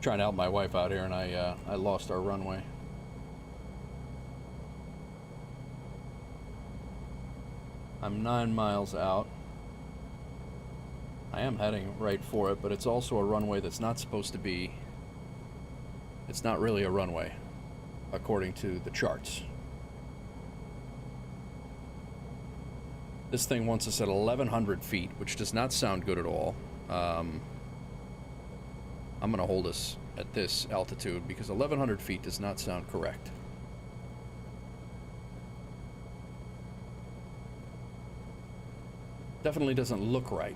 Trying to help my wife out here, and I lost our runway. I'm 9 miles out. I am heading right for it, but it's also a runway that's not supposed to be. It's not really a runway, according to the charts. This thing wants us at 1,100 feet, which does not sound good at all. I'm going to hold us at this altitude because 1,100 feet does not sound correct. Definitely doesn't look right.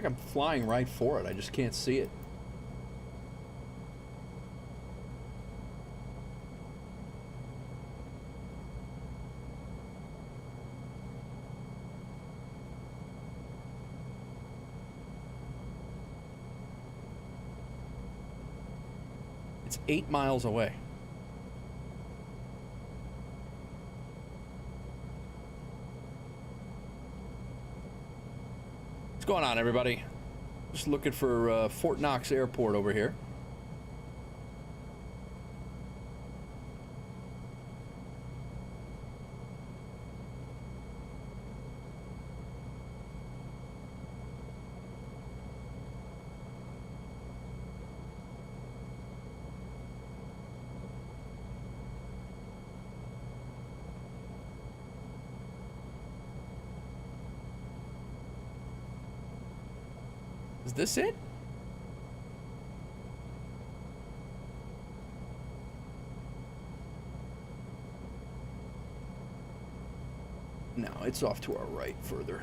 I'm flying right for it. I just can't see it. It's 8 miles away. What's going on, everybody? Just looking for Fort Knox Airport over here. Is this it? No, it's off to our right further.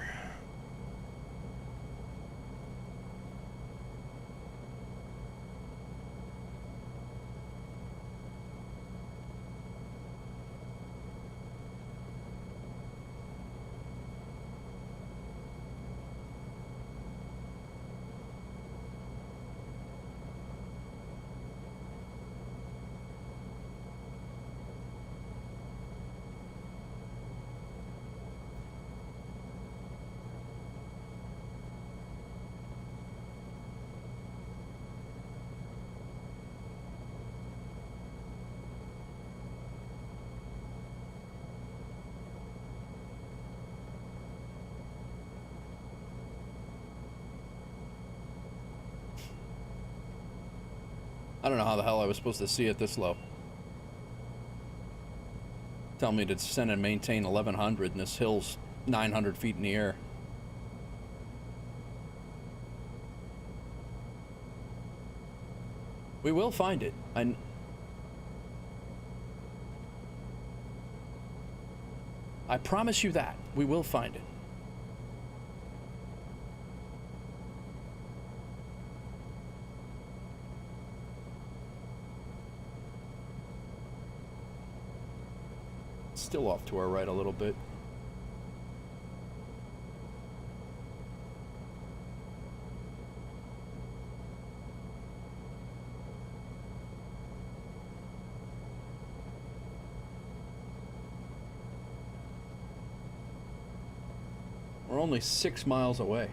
I don't know how the hell I was supposed to see it this low. Tell me to descend and maintain 1,100 and this hill's 900 feet in the air. We will find it. I promise you that. We will find it. Still off to our right a little bit. We're only 6 miles away.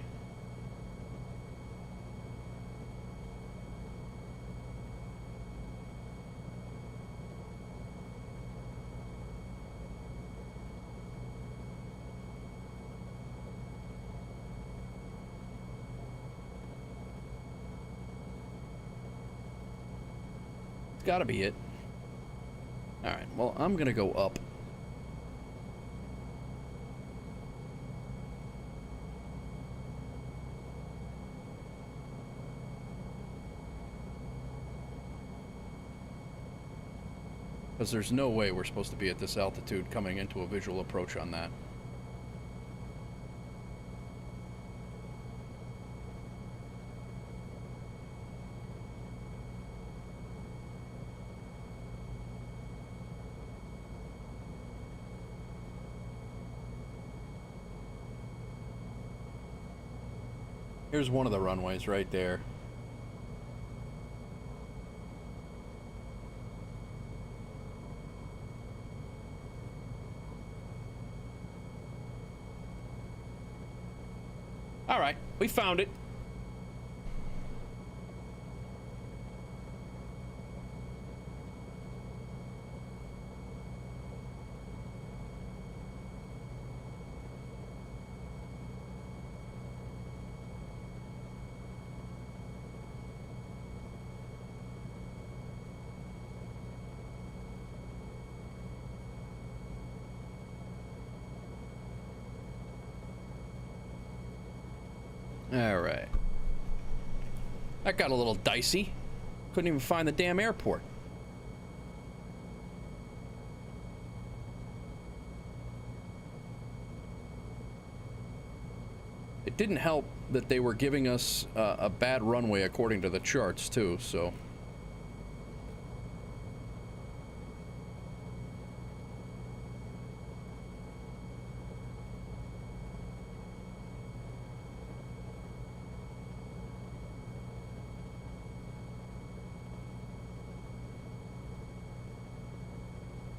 Gotta be it. All right, well, I'm gonna go up. Because there's no way we're supposed to be at this altitude coming into a visual approach on that. Here's one of the runways right there. All right, we found it. All right. That got a little dicey. Couldn't even find the damn airport. It didn't help that they were giving us a bad runway according to the charts, too, so...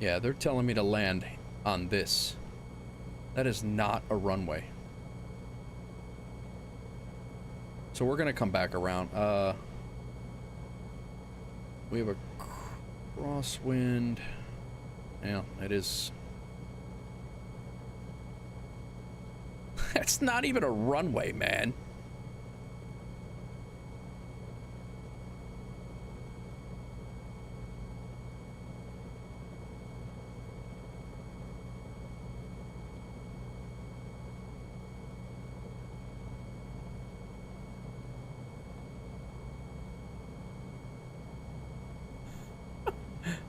Yeah, they're telling me to land on this. That is not a runway. So we're gonna come back around. We have a crosswind. Yeah, it is. That's not even a runway, man.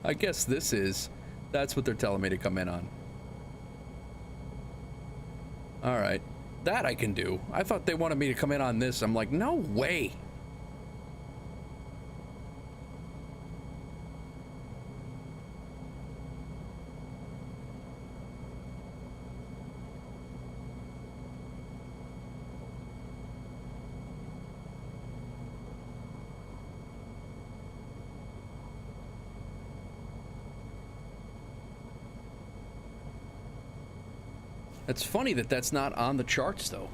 I guess this is. That's what they're telling me to come in on. All right. That I can do. I thought they wanted me to come in on this. I'm like, no way. It's funny that that's not on the charts, though.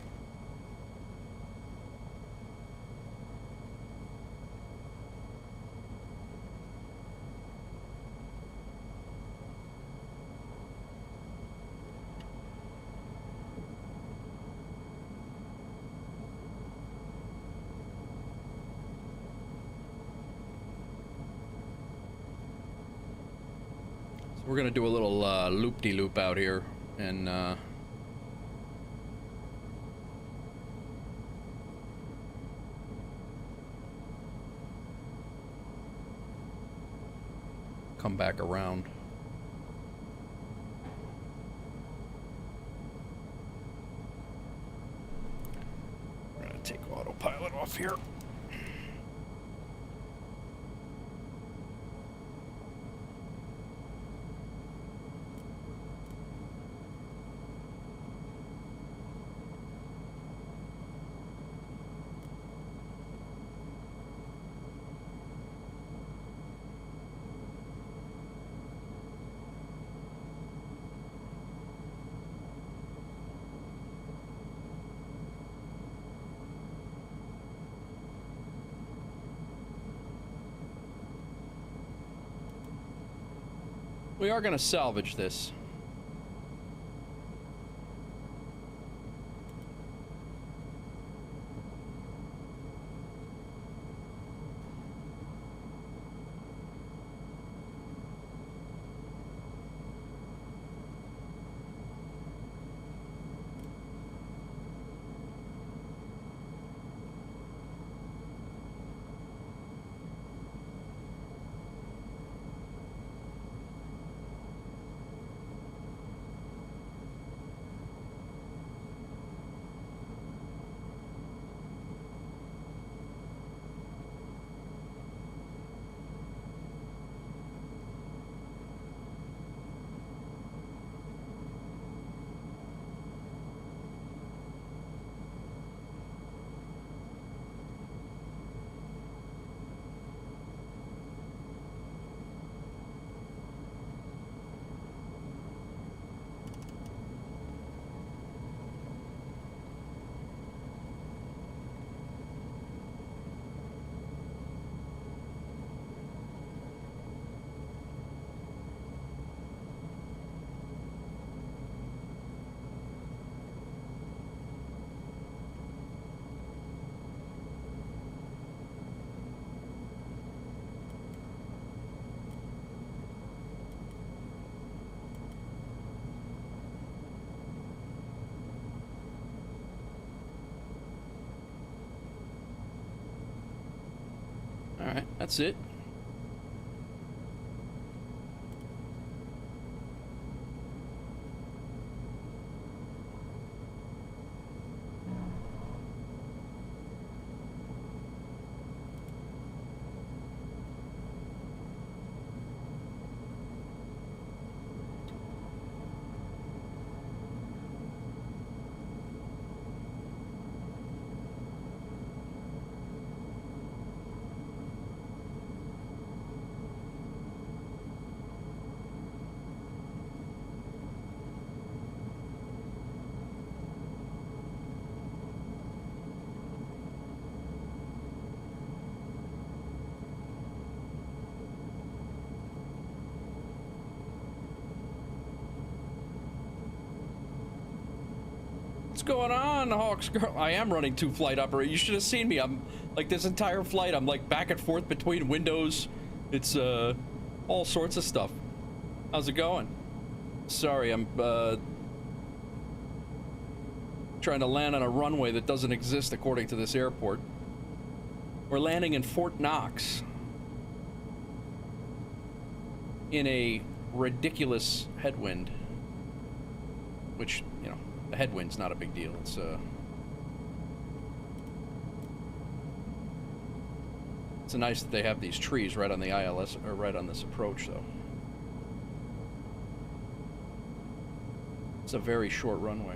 So we're gonna do a little loop-de-loop out here, and come back around. We're gonna take autopilot off here. We are going to salvage this. Alright, that's it. What's going on, Hawks girl? I am running 2 flight operations. You should have seen me. I'm like this entire flight. I'm like back and forth between windows. It's all sorts of stuff. How's it going? Sorry, I'm trying to land on a runway that doesn't exist according to this airport. We're landing in Fort Knox in a ridiculous headwind, which, you know, the headwind's not a big deal. It's nice that they have these trees right on the ILS, or right on this approach, though. It's a very short runway.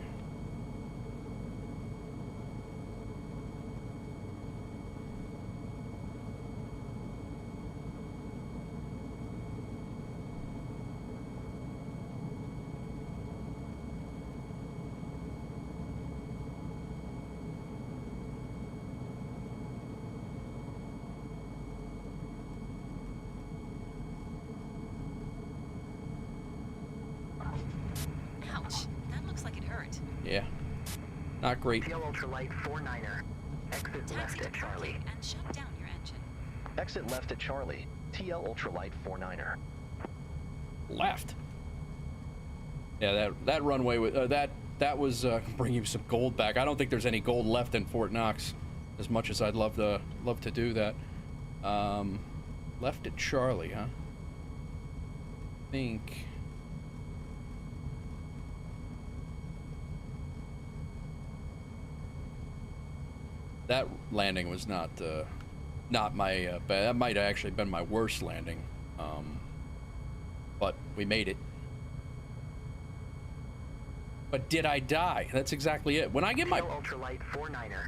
Yeah, not great. TL Ultralight 49er, exit Taxi left to at Charlie. parking and shut down your engine. Exit left at Charlie. TL Ultralight 49er. Left. Yeah, that runway was that was bringing some gold back. I don't think there's any gold left in Fort Knox, as much as I'd love to do that. Left at Charlie, huh? I think. That landing was not my that might have actually been my worst landing, but we made it. But did I die? That's exactly it. When I get my Ultralight 49er,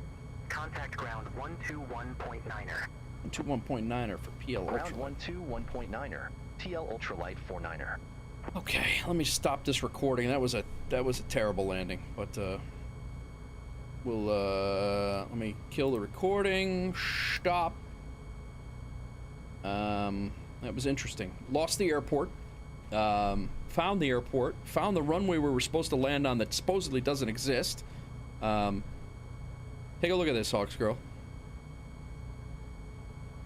contact ground 121.9er. 121.9er for PL Ground Ultralight. 121.9er. TL Ultralight 49er. Okay, let me stop this recording. That was a terrible landing, but we'll let me kill the recording. Stop. That was interesting. Lost the airport. Found the airport. Found the runway we were supposed to land on that supposedly doesn't exist. Take a look at this, Hawks girl.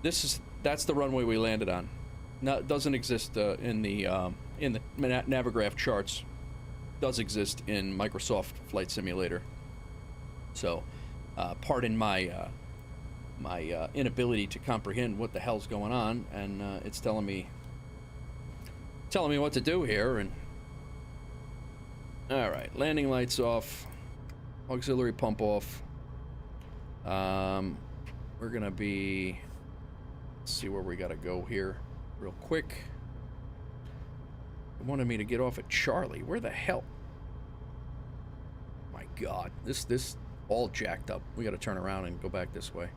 That's the runway we landed on. No, it doesn't exist in the Navigraph charts. Does exist in Microsoft Flight Simulator. So, pardon my my inability to comprehend what the hell's going on, and it's telling me what to do here. And all right, landing lights off, auxiliary pump off. We're gonna be. Let's see where we gotta go here, real quick. They wanted me to get off at Charlie. Where the hell? My God, this all jacked up. We gotta turn around and go back this way.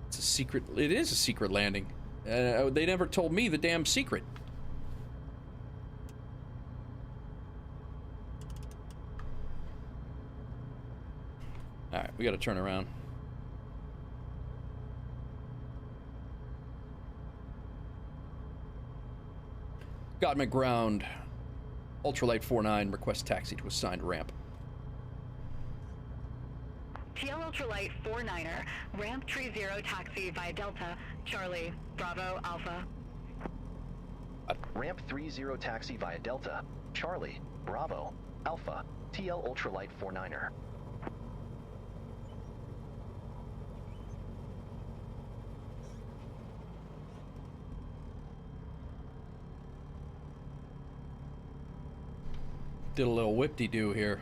It's a secret. It is a secret landing. They never told me the damn secret. All right, we gotta turn around. Got my ground. Ultralight 49, request taxi to assigned ramp. TL Ultralight 49er, ramp 30 taxi via Delta, Charlie, Bravo, Alpha. Ramp 30 taxi via Delta, Charlie, Bravo, Alpha, TL Ultralight 49er. Did a little whip-de-doo here.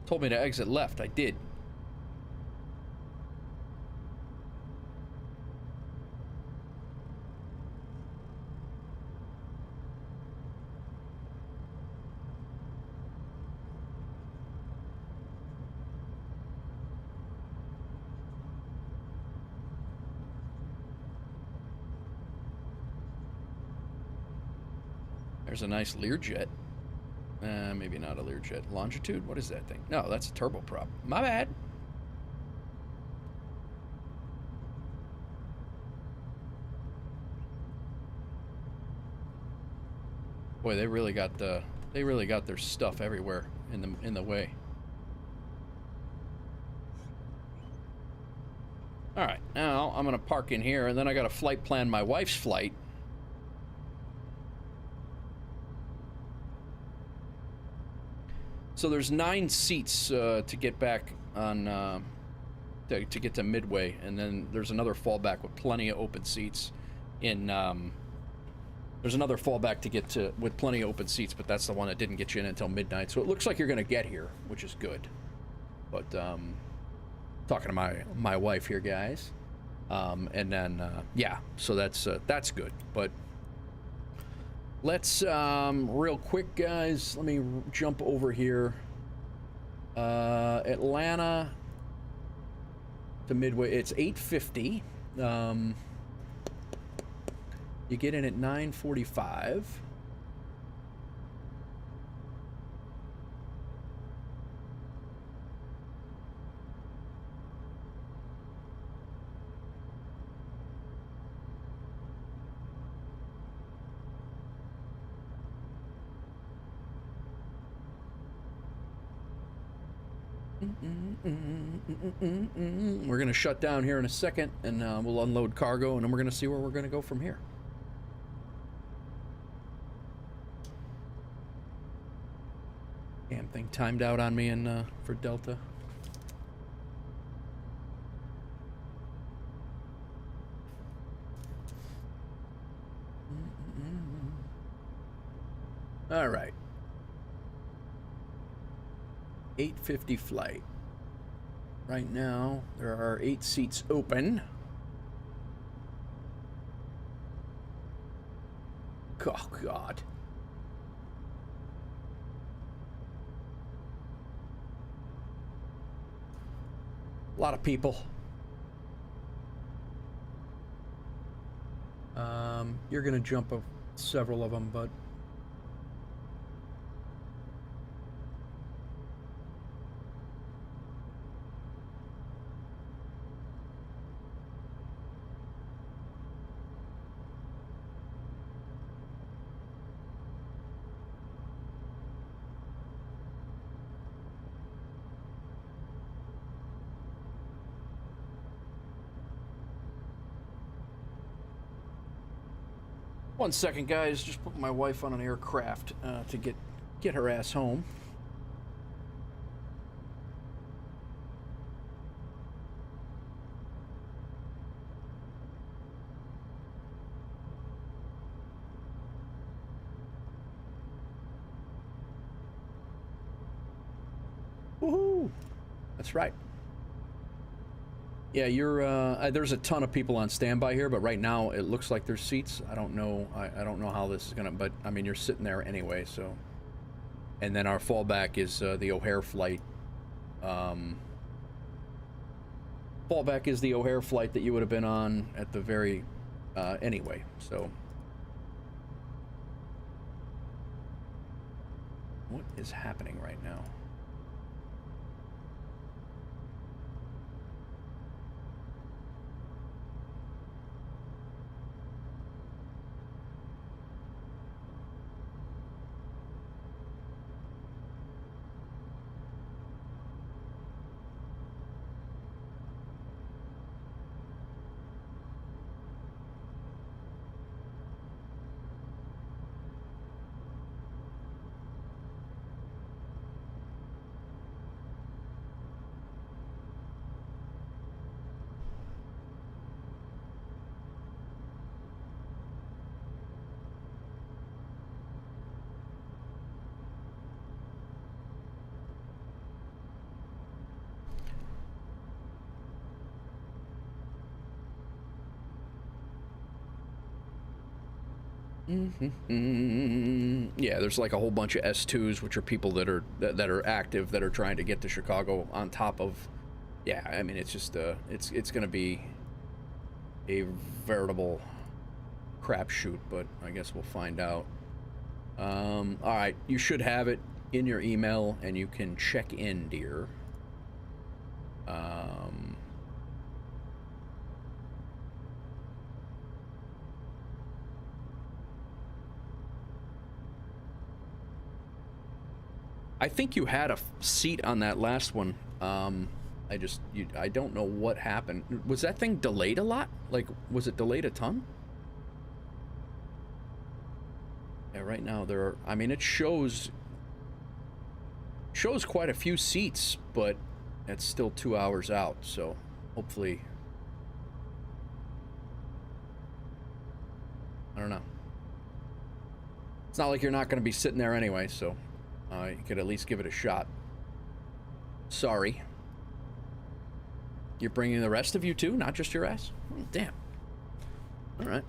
Told me to exit left. I did. There's a nice Learjet. Maybe not a Learjet. Longitude? What is that thing? No, that's a turboprop. My bad. Boy, they really got their stuff everywhere in the way. All right, now I'm gonna park in here, and then I got to flight plan my wife's flight. So there's 9 seats to get back on to get to Midway, and then there's another fallback with plenty of open seats. There's another fallback to get to with plenty of open seats, but that's the one that didn't get you in until midnight. So it looks like you're gonna get here, which is good. But talking to my wife here, guys, and then yeah, so that's good. But let's real quick, guys, let me jump over here. Atlanta to Midway, it's 8:50. You get in at 9:45. We're gonna shut down here in a second, and we'll unload cargo, and then we're gonna see where we're gonna go from here. Damn thing timed out on me in for Delta. All right. 8:50 flight. Right now, there are 8 seats open. Oh, God. A lot of people. You're gonna jump several of them, but one second, guys. Just put my wife on an aircraft to get her ass home. Woohoo! That's right. Yeah, there's a ton of people on standby here, but right now it looks like there's seats. I don't know. I don't know how this is gonna, but I mean, you're sitting there anyway. So, and then our fallback is the O'Hare flight. Fallback is the O'Hare flight that you would have been on at the very anyway. So, what is happening right now? Yeah, there's like a whole bunch of S2s, which are people that are active, that are trying to get to Chicago on top of. Yeah, I mean, it's just it's going to be a veritable crapshoot, but I guess we'll find out. All right, you should have it in your email, and you can check in, dear. I think you had a seat on that last one. I don't know what happened. Was that thing delayed a lot? Like, was it delayed a ton? Yeah, right now there are, I mean, it shows quite a few seats, but it's still 2 hours out, so hopefully, I don't know. It's not like you're not going to be sitting there anyway, so you could at least give it a shot. Sorry. You're bringing the rest of you too, not just your ass? Oh, damn. All right.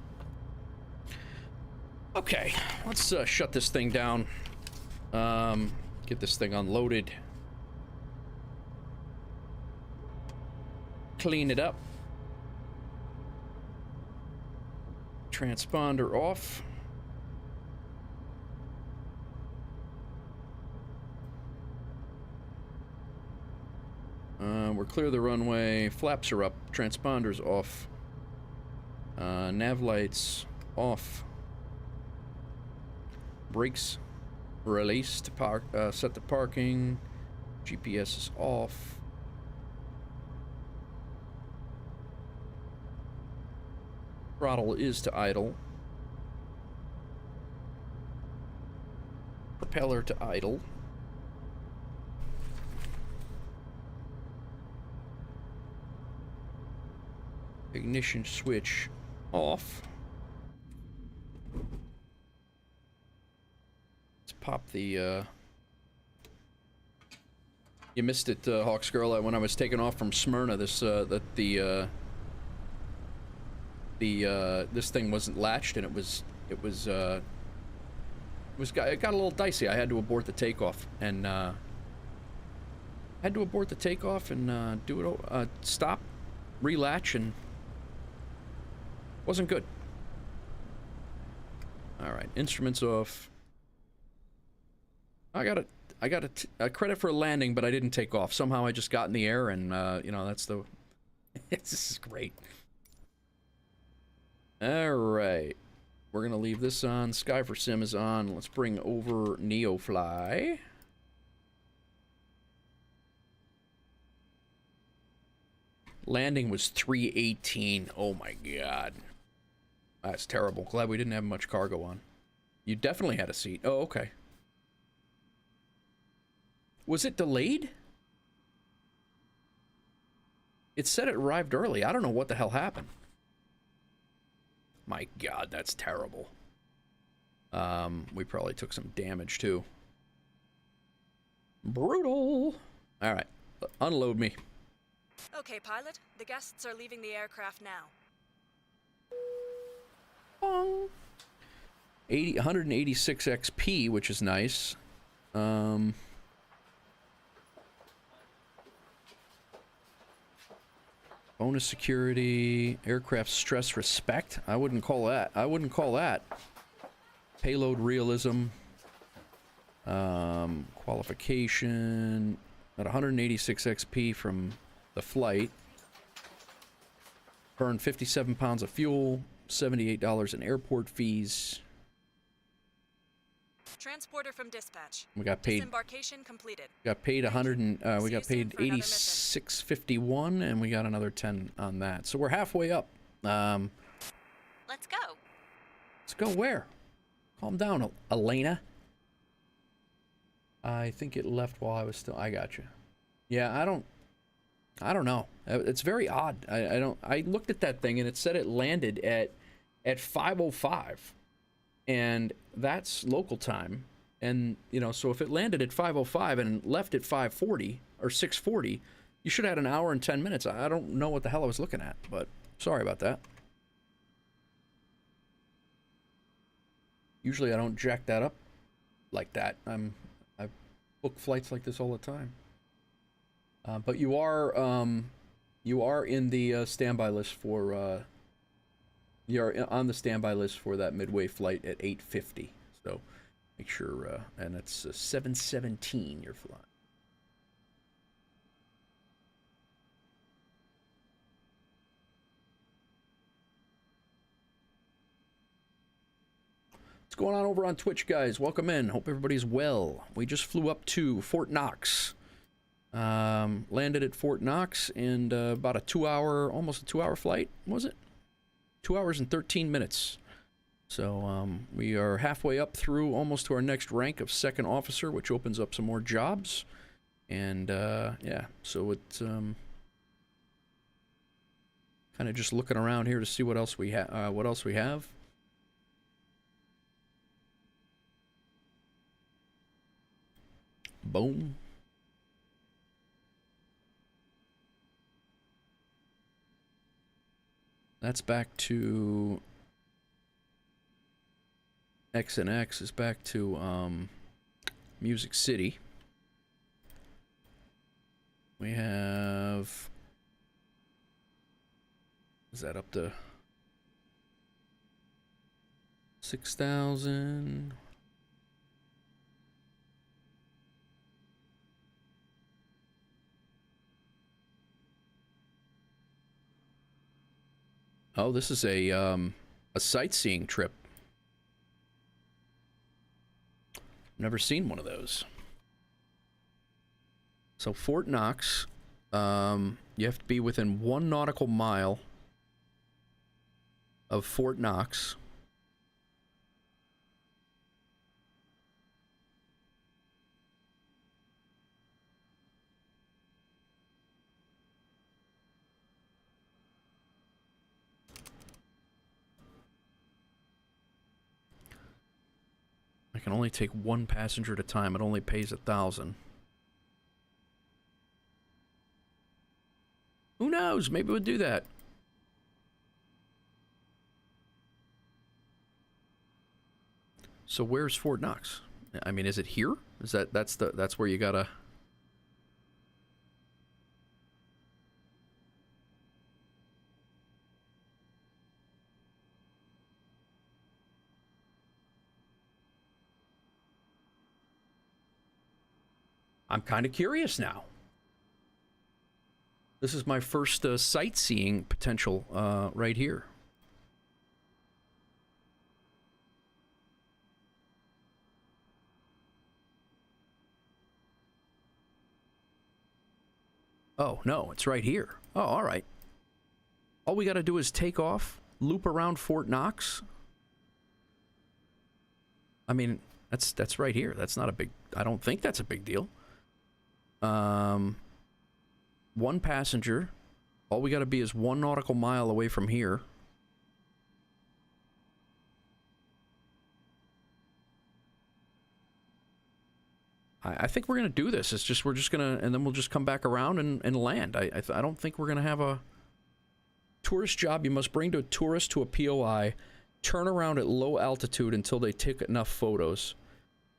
Okay, let's shut this thing down. Get this thing unloaded. Clean it up. Transponder off. We're clear of the runway. Flaps are up. Transponders off. Nav lights off. Brakes released. Set to parking. GPS is off. Throttle is to idle. Propeller to idle. Ignition switch off. Let's pop the, You missed it, Hawks Girl, when I was taking off from Smyrna. This, this thing wasn't latched, and it got a little dicey. I had to abort the takeoff, and, do it, stop, relatch, and wasn't good. All right, instruments off. I got a credit for a landing, but I didn't take off. Somehow I just got in the air, and you know, that's the. This is great. All right, we're gonna leave this on. Sky for Sim is on. Let's bring over NeoFly. Landing was 318. Oh my god. That's terrible. Glad we didn't have much cargo on. You definitely had a seat. Oh, okay. Was it delayed? It said it arrived early. I don't know what the hell happened. My god, that's terrible. We probably took some damage too. Brutal. All right, unload me. Okay, pilot. The guests are leaving the aircraft now. 186 XP, which is nice. Bonus security, aircraft stress respect. I wouldn't call that. Payload realism. Qualification. At 186 XP from the flight. Burned 57 pounds of fuel. $78 in airport fees. Transporter from dispatch. We got paid. Disembarkation completed. Got paid 100 and we got paid 86.51, and we got another 10 on that. So we're halfway up. Let's go. Let's go where? Calm down, Elena. I think it left while I was still. I got you. Yeah, I don't know. It's very odd. I looked at that thing and it said it landed at 5:05, and that's local time. And you know, so if it landed at 5:05 and left at 5:40 or 6:40, you should have had an hour and 10 minutes. I don't know what the hell I was looking at, but sorry about that. Usually I don't jack that up like that. I book flights like this all the time. But you are in the standby list for you're on the standby list for that midway flight at 8:50. So make sure, and it's 7:17 you're flying. What's going on over on Twitch, guys? Welcome in. Hope everybody's well. We just flew up to Fort Knox. Landed at Fort Knox, and about almost a 2-hour flight, was it? 2 hours and 13 minutes. So we are halfway up through, almost to our next rank of second officer, which opens up some more jobs. And yeah, so it's kind of just looking around here to see what else we have. Boom. That's back to X and X is back to Music City. We have, is that up to 6,000? Oh, this is a sightseeing trip. Never seen one of those. So Fort Knox, you have to be within 1 nautical mile of Fort Knox. I can only take 1 passenger at a time. It only pays 1,000. Who knows? Maybe we'll do that. So where's Fort Knox? I mean, is it here? Is that's where you gotta? I'm kind of curious now. This is my first sightseeing potential right here. Oh, no, it's right here. Oh, all right. All we got to do is take off, loop around Fort Knox. I mean, that's right here. That's not a big, I don't think that's a big deal. 1 passenger. All we got to be is 1 nautical mile away from here. I think we're gonna do this. It's just we're just gonna, and then we'll just come back around and land. I don't think we're gonna have a tourist job. You must bring to a tourist to a POI, turn around at low altitude until they take enough photos.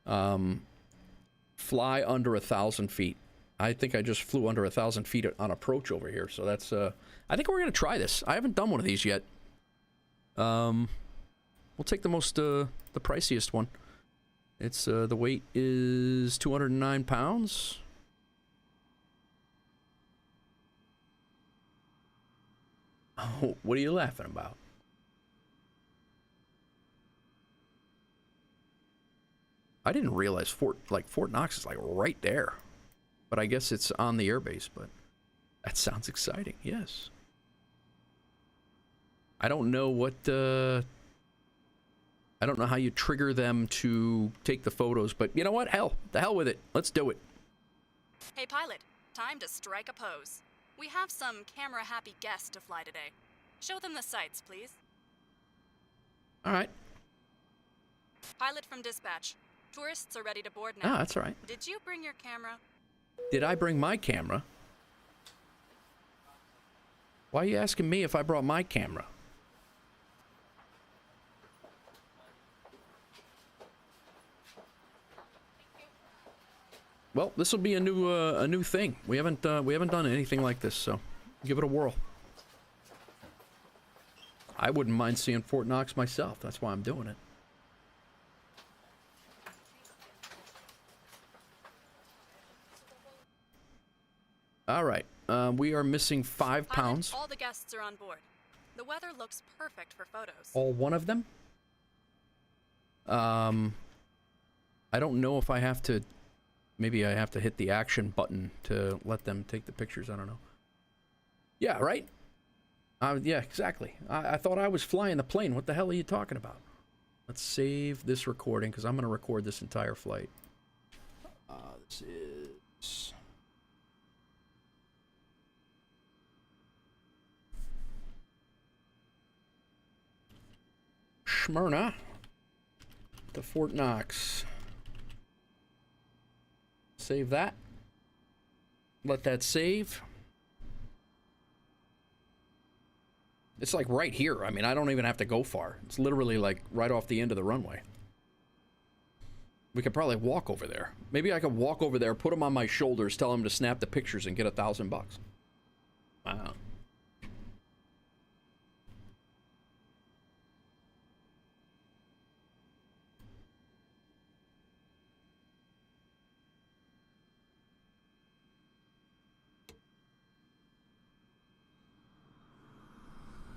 Fly under 1,000 feet. I think I just flew under 1,000 feet on approach over here. So that's, I think we're going to try this. I haven't done one of these yet. We'll take the most, the priciest one. It's, the weight is 209 pounds. Oh, what are you laughing about? I didn't realize Fort Knox is like right there. But I guess it's on the airbase, but that sounds exciting, yes. I don't know what, I don't know how you trigger them to take the photos, but you know what? Hell, the hell with it. Let's do it. Hey, pilot, time to strike a pose. We have some camera-happy guests to fly today. Show them the sights, please. All right. Pilot from dispatch. Tourists are ready to board now. Ah, that's all right. Did you bring your camera? Did I bring my camera? Why are you asking me if I brought my camera? Well, this will be a new thing. We haven't done anything like this, so give it a whirl. I wouldn't mind seeing Fort Knox myself. That's why I'm doing it. All right. We are missing 5 pounds. Pilot, all the guests are on board. The weather looks perfect for photos. All 1 of them? I don't know if I have to... Maybe I have to hit the action button to let them take the pictures. I don't know. Yeah, right? Yeah, exactly. I thought I was flying the plane. What the hell are you talking about? Let's save this recording, because I'm going to record this entire flight. This is... Smyrna to Fort Knox. Save that. Let that save. It's like right here. I mean, I don't even have to go far. It's literally like right off the end of the runway. We could probably walk over there. Maybe I could walk over there, put them on my shoulders, tell them to snap the pictures and get $1,000. Wow.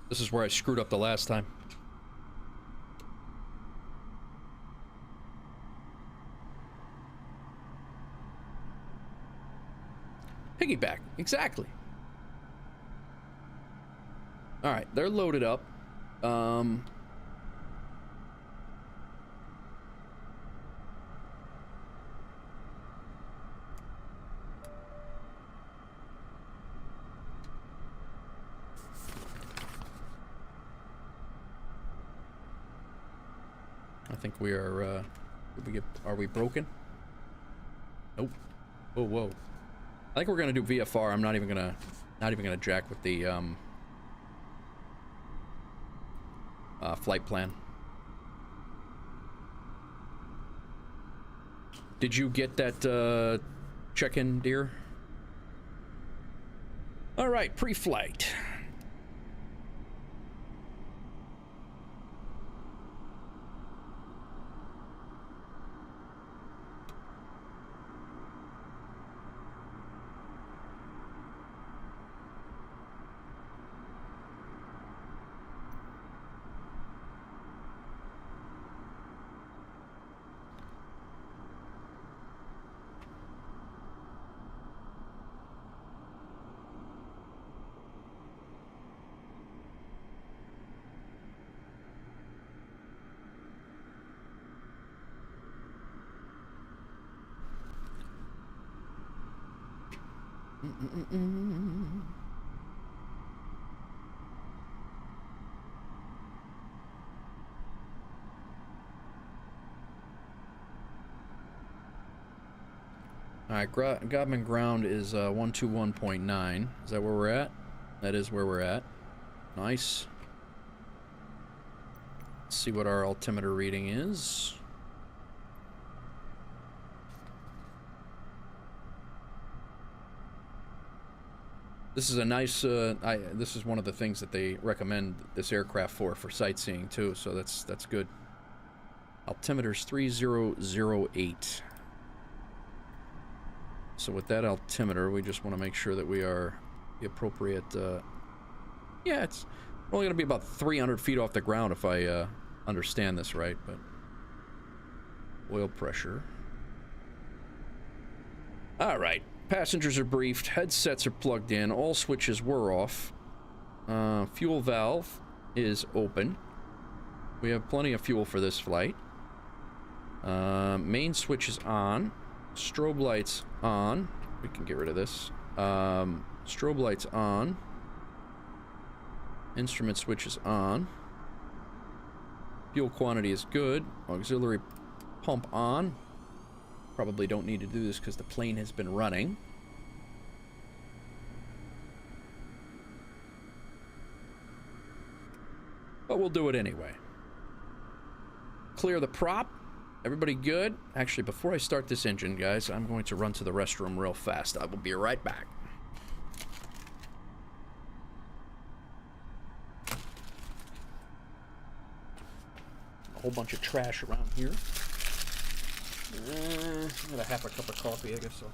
This is where I screwed up the last time. Piggyback, exactly. All right, they're loaded up. I think we are, are we broken? Nope. Whoa, whoa. I think we're gonna do VFR. I'm not even gonna jack with the, flight plan. Did you get that, check-in, dear? All right, pre-flight. Alright, Godman ground is 121.9. Is that where we're at? That is where we're at. Nice. Let's see what our altimeter reading is. This is a nice, this is one of the things that they recommend this aircraft for sightseeing too, so that's good. Altimeter's 3008. So with that altimeter, we just want to make sure that we are the appropriate, yeah, it's only going to be about 300 feet off the ground if I understand this right, but oil pressure. All right. Passengers are briefed, headsets are plugged in, all switches were off. Fuel valve is open. We have plenty of fuel for this flight. Main switch is on. Strobe lights on. We can get rid of this. Strobe lights on. Instrument switch is on. Fuel quantity is good. Auxiliary pump on. Probably don't need to do this because the plane has been running. But we'll do it anyway. Clear the prop. Everybody good? Actually, before I start this engine, guys, I'm going to run to the restroom real fast. I will be right back. A whole bunch of trash around here. I got a half a cup of coffee, I guess so.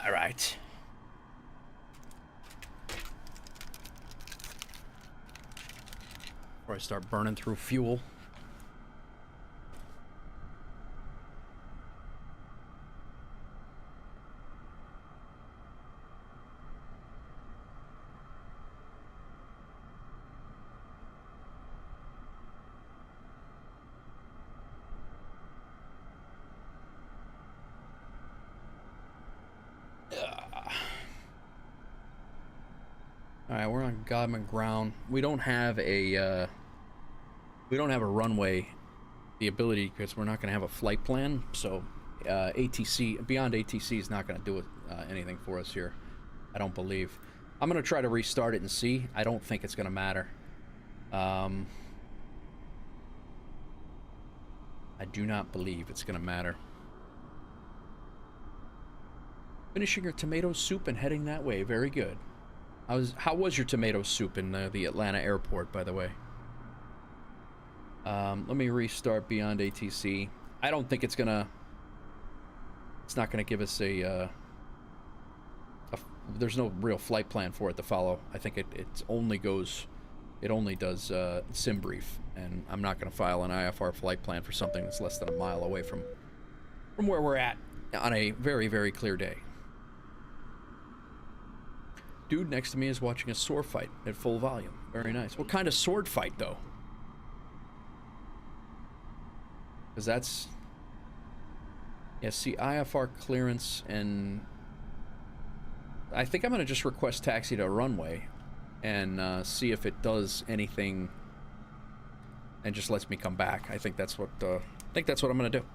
All right. Before I start burning through fuel. Alright, we're on Godman ground. We don't have a runway, the ability, because we're not going to have a flight plan, so ATC, BeyondATC is not going to do anything for us here, I don't believe. I'm going to try to restart it and see. I don't think it's going to matter. I do not believe it's going to matter. Finishing your tomato soup and heading that way. Very good. How was your tomato soup in the Atlanta airport, by the way? Let me restart BeyondATC. I don't think it's not gonna give us there's no real flight plan for it to follow. I think it only does SimBrief, and I'm not gonna file an IFR flight plan for something that's less than a mile away from where we're at on a very, very clear day. Dude next to me is watching a sword fight at full volume. Very nice. What kind of sword fight, though? Because that's... Yeah, see, IFR clearance and... I think I'm going to just request taxi to a runway and see if it does anything and just lets me come back. I think that's what I'm going to do.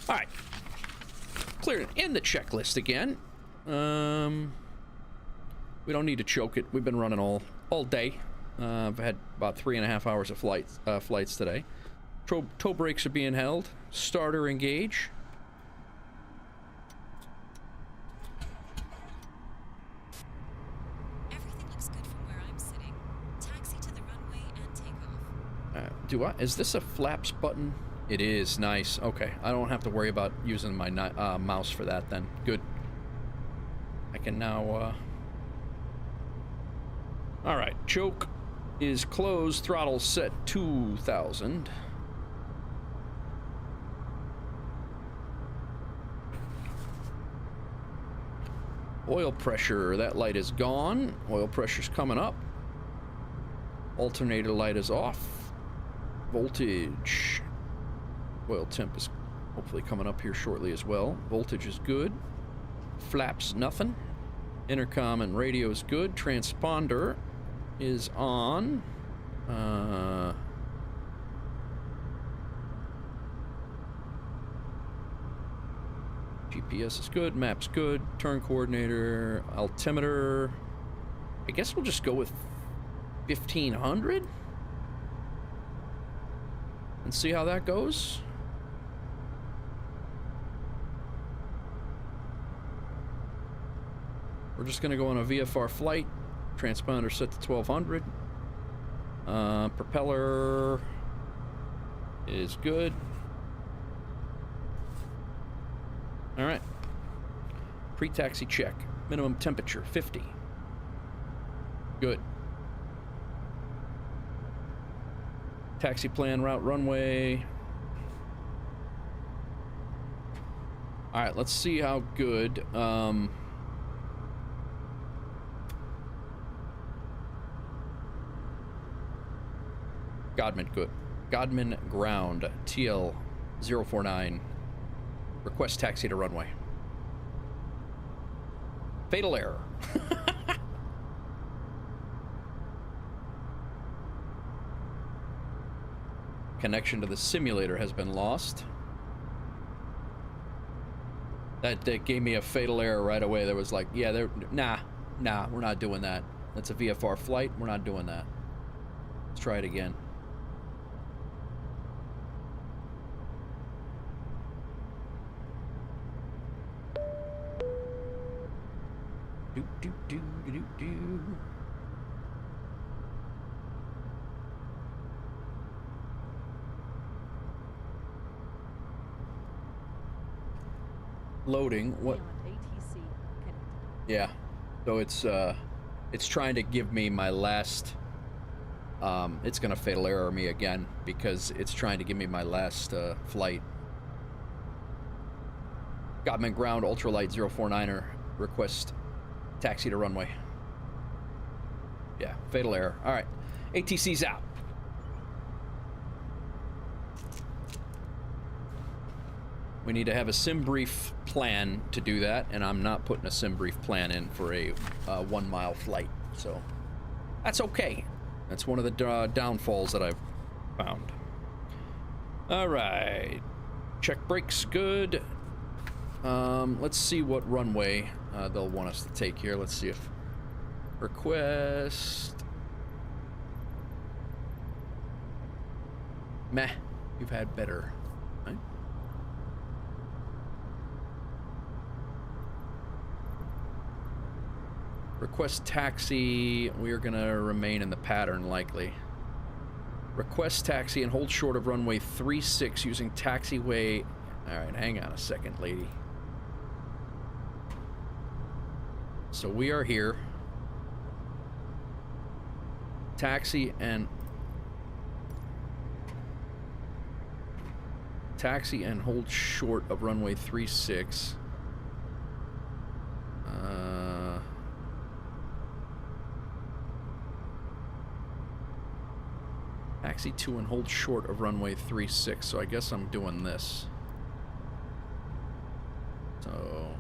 All right. Clear in the checklist again. We don't need to choke it. We've been running all day. I've had about 3.5 hours of flights today. Tow brakes are being held. Starter engage. Everything looks good from where I'm sitting. Taxi to the runway and take off. Is this a flaps button? It is. Nice. Okay. I don't have to worry about using my mouse for that then. Good. I can now... All right, choke is closed, throttle set 2,000. Oil pressure, that light is gone. Oil pressure's coming up. Alternator light is off. Voltage. Oil temp is hopefully coming up here shortly as well. Voltage is good. Flaps, nothing. Intercom and radio is good. Transponder is on. GPS is good, map's good, turn coordinator, altimeter. I guess we'll just go with 1500 and see how that goes. We're just gonna go on a VFR flight. Transponder set to 1200. Propeller is good. All right. Pre-taxi check. Minimum temperature 50. Good. Taxi plan, route, runway. All right, let's see how good. Godman, good. Godman ground, TL 049. Request taxi to runway. Fatal error. Connection to the simulator has been lost. That gave me a fatal error right away. There was like, yeah, nah, we're not doing that. That's a VFR flight. We're not doing that. Let's try it again. Do. Loading. What? BeyondATC connected. Yeah. So it's trying to give me my last. It's gonna fatal error me again because it's trying to give me my last flight. Godman ground ultralight 049er request taxi to runway. Yeah, fatal error. All right, ATC's out. We need to have a SimBrief plan to do that, and I'm not putting a SimBrief plan in for a 1 mile flight, so that's okay. That's one of the downfalls that I've found. All right, check brakes, good. Let's see what runway they'll want us to take here. Let's see if request. Meh, you've had better. Right? Request taxi. We are gonna remain in the pattern likely. Request taxi and hold short of runway 36 using taxiway. All right, hang on a second, lady. So we are here. Taxi and hold short of runway 36. Taxi to and hold short of runway 36. So I guess I'm doing this. So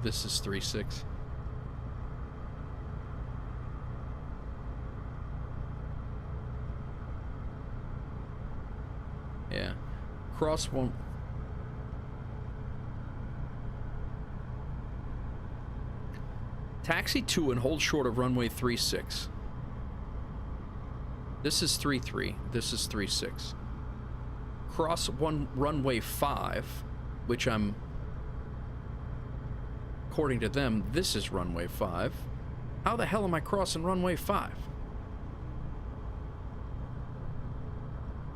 this is 36. Yeah. Cross one. Taxi to and hold short of runway 36. This is 33. This is 36. Cross one runway 5, which I'm. According to them, this is runway 5. How the hell am I crossing runway 5?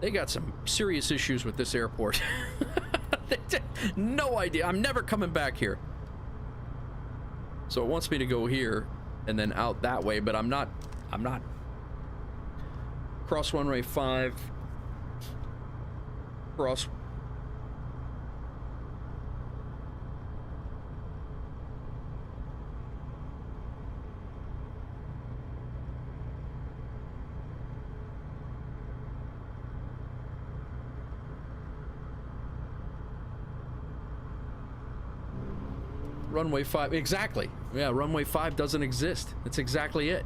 They got some serious issues with this airport. No idea. I'm never coming back here. So it wants me to go here and then out that way, but I'm not. Cross runway 5. Cross. runway 5. Exactly. Yeah, runway 5 doesn't exist. That's exactly it.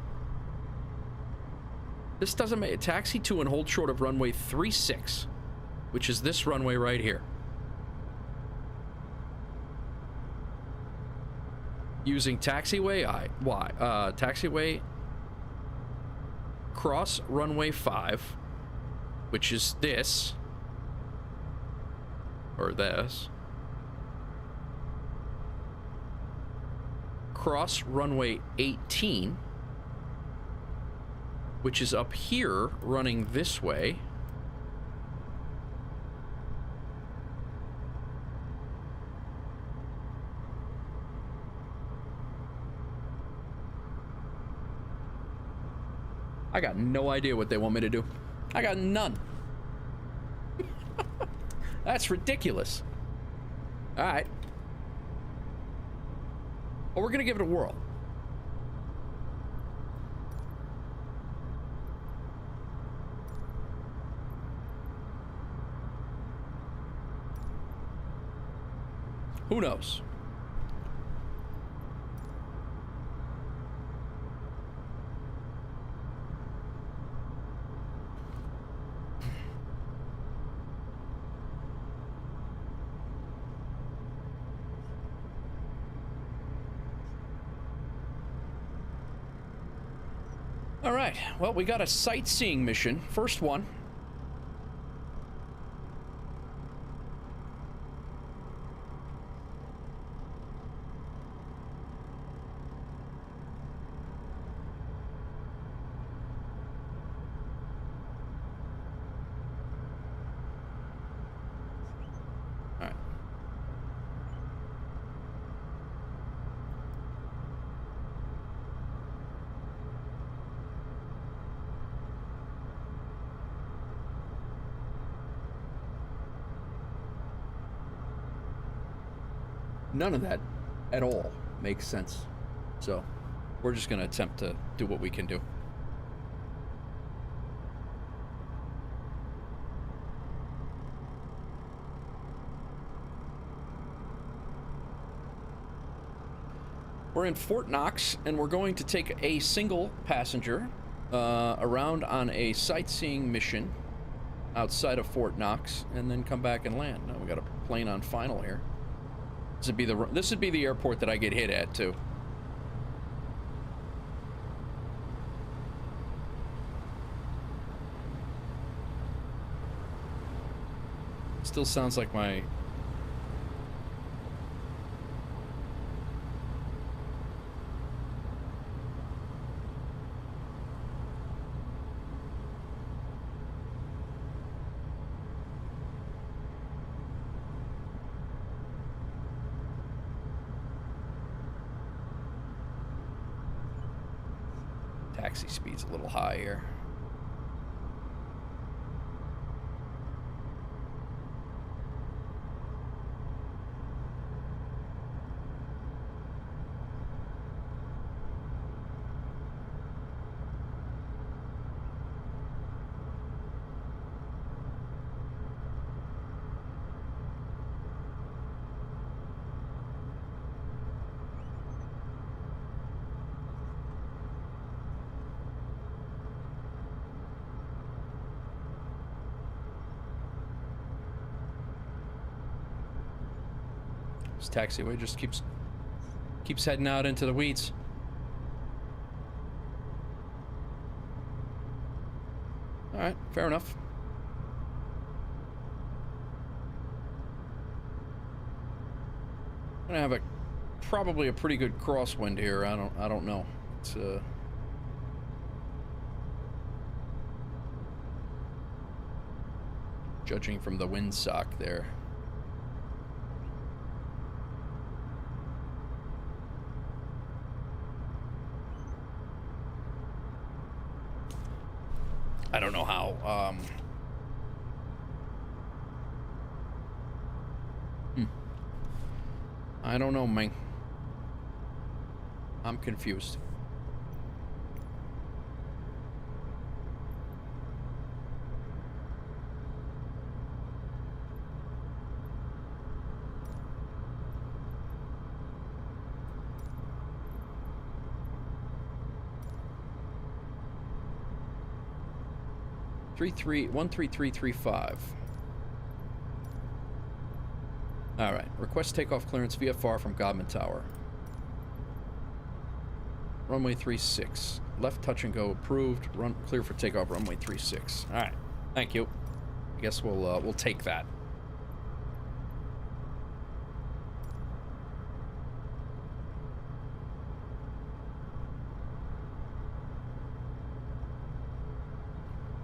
This doesn't make taxi to and hold short of runway 36, which is this runway right here. Using taxiway taxiway cross runway 5, which is this or this. Cross runway 18, which is up here running this way. I got no idea what they want me to do. I got none. That's ridiculous. All right. Well, we're gonna give it a whirl. Who knows? All right, well, we got a sightseeing mission. First one. All right. None of that at all makes sense. So we're just going to attempt to do what we can do. We're in Fort Knox, and we're going to take a single passenger around on a sightseeing mission outside of Fort Knox, and then come back and land. Now we got a plane on final here. This would be the airport that I get hit at too. Still sounds like my taxi speed's a little high here. This taxiway just keeps heading out into the weeds. All right, fair enough. I'm gonna have probably a pretty good crosswind here. I don't know. It's judging from the windsock there. I don't know how, I don't know, man. I'm confused. 13335. All right. Request takeoff clearance VFR from Godman Tower. Runway 36. Left touch and go approved. Run clear for takeoff. Runway 36. All right. Thank you. I guess we'll take that.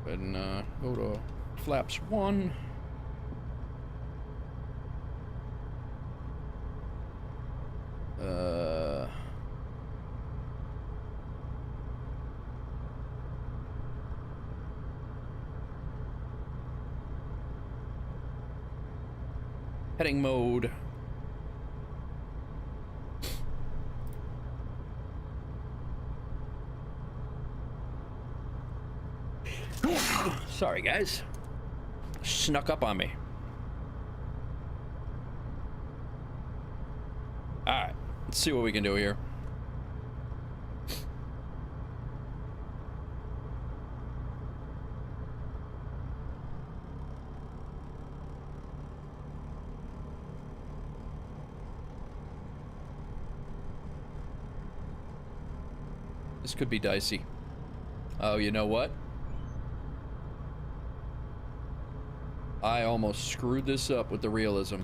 And go to flaps 1. Heading mode. Sorry, guys. Snuck up on me. Alright, let's see what we can do here. This could be dicey. Oh, you know what? I almost screwed this up with the realism.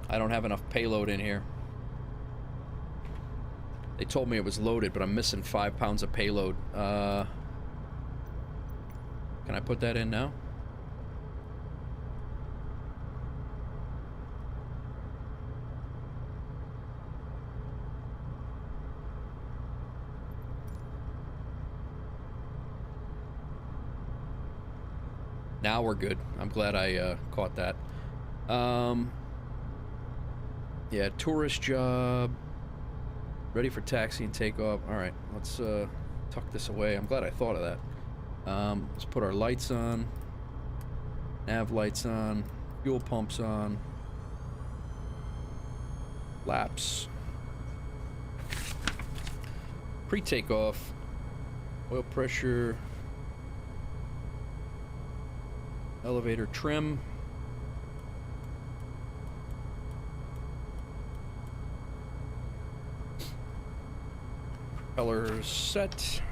I don't have enough payload in here. They told me it was loaded, but I'm missing 5 pounds of payload. Can I put that in now? Now we're good. I'm glad I caught that. Yeah, tourist job. Ready for taxi and takeoff. All right, let's tuck this away. I'm glad I thought of that. Let's put our lights on. Nav lights on. Fuel pumps on. Laps. Pre-takeoff. Oil pressure. Elevator trim. Propeller set.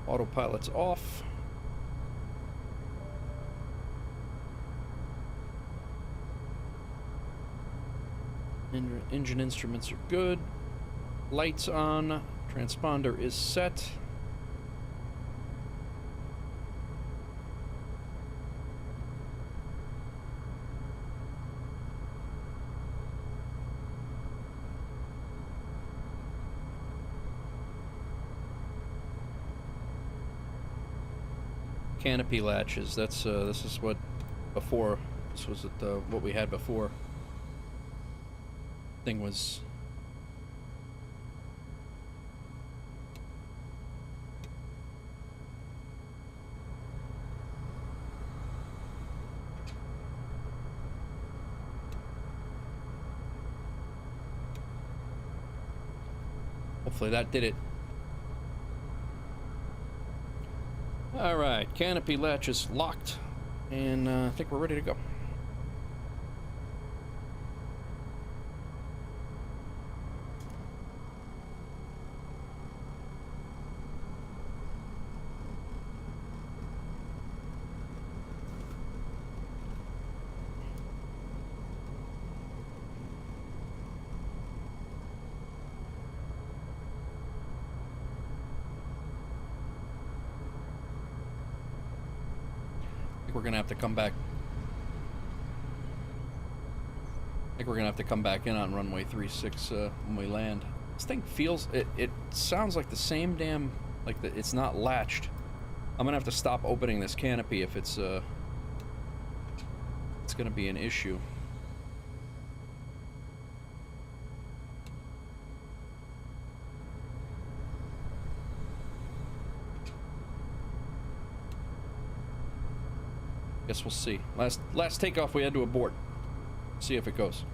Autopilot's off. Engine instruments are good. Lights on. Transponder is set. Canopy latches. That's this is what before. This was what we had before. Thing was. Hopefully that did it. All right, canopy latch is locked, and I think we're ready to go. We're gonna have to come back. I think we're gonna have to come back in on runway 36 when we land. This thing feels it sounds like the same damn it's not latched. I'm gonna have to stop opening this canopy if it's gonna be an issue. Guess we'll see. Last takeoff we had to abort. See if it goes.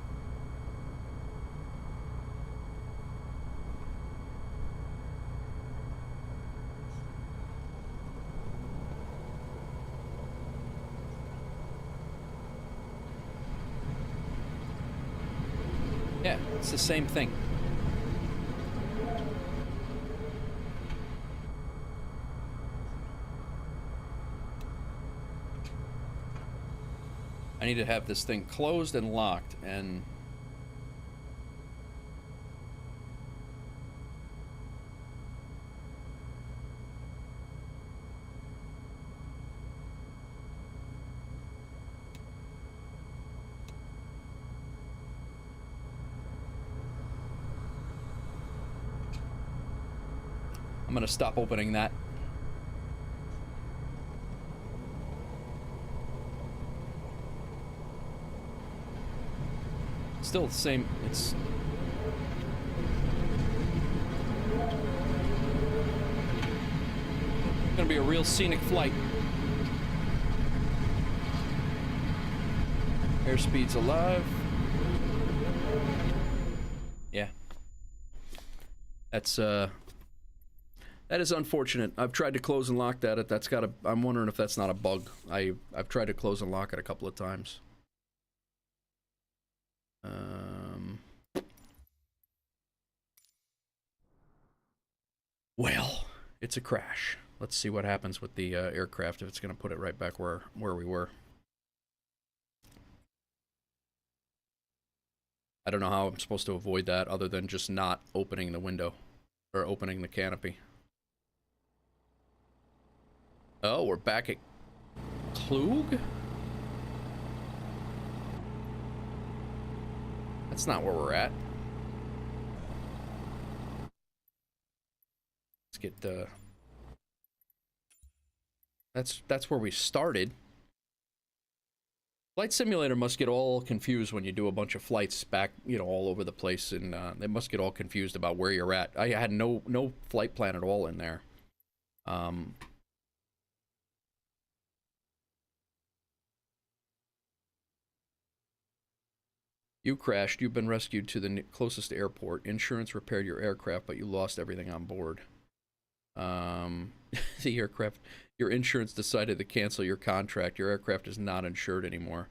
It's the same thing. I need to have this thing closed and locked, and I'm gonna stop opening that. Still the same. It's gonna be a real scenic flight. Airspeed's alive. Yeah. That's that is unfortunate. I've tried to close and lock that. That's got a. I'm wondering if that's not a bug. I've tried to close and lock it a couple of times. Well, it's a crash. Let's see what happens with the aircraft, if it's going to put it right back where we were. I don't know how I'm supposed to avoid that other than just not opening the window or opening the canopy. Oh, we're back at KLUG? That's not where we're at. Let's get the... That's where we started. Flight Simulator must get all confused when you do a bunch of flights back, you know, all over the place, and they must get all confused about where you're at. I had no flight plan at all in there. You crashed. You've been rescued to the closest airport. Insurance repaired your aircraft, but you lost everything on board. The aircraft... Your insurance decided to cancel your contract. Your aircraft is not insured anymore.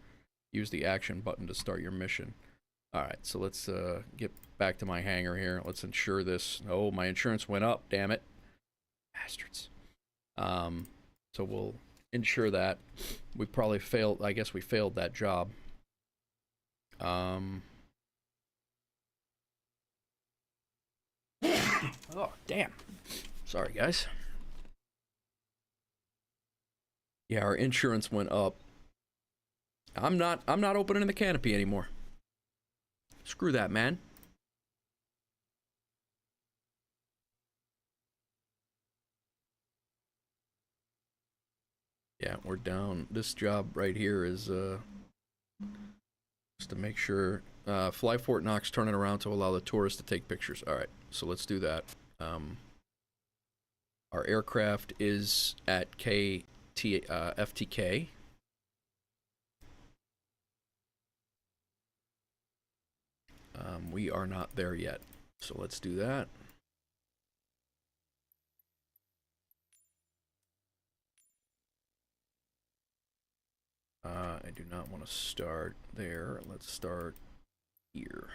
Use the action button to start your mission. Alright, so let's get back to my hangar here. Let's insure this. Oh, my insurance went up, damn it. Bastards. So we'll insure that. We probably failed, I guess we failed that job. Oh, damn. Sorry, guys. Yeah, our insurance went up. I'm not opening the canopy anymore. Screw that, man. Yeah, we're down. This job right here is just to make sure. Fly Fort Knox, turn it around to allow the tourists to take pictures. All right, so let's do that. Our aircraft is at FTK. We are not there yet, so let's do that. I do not want to start there. Let's start here.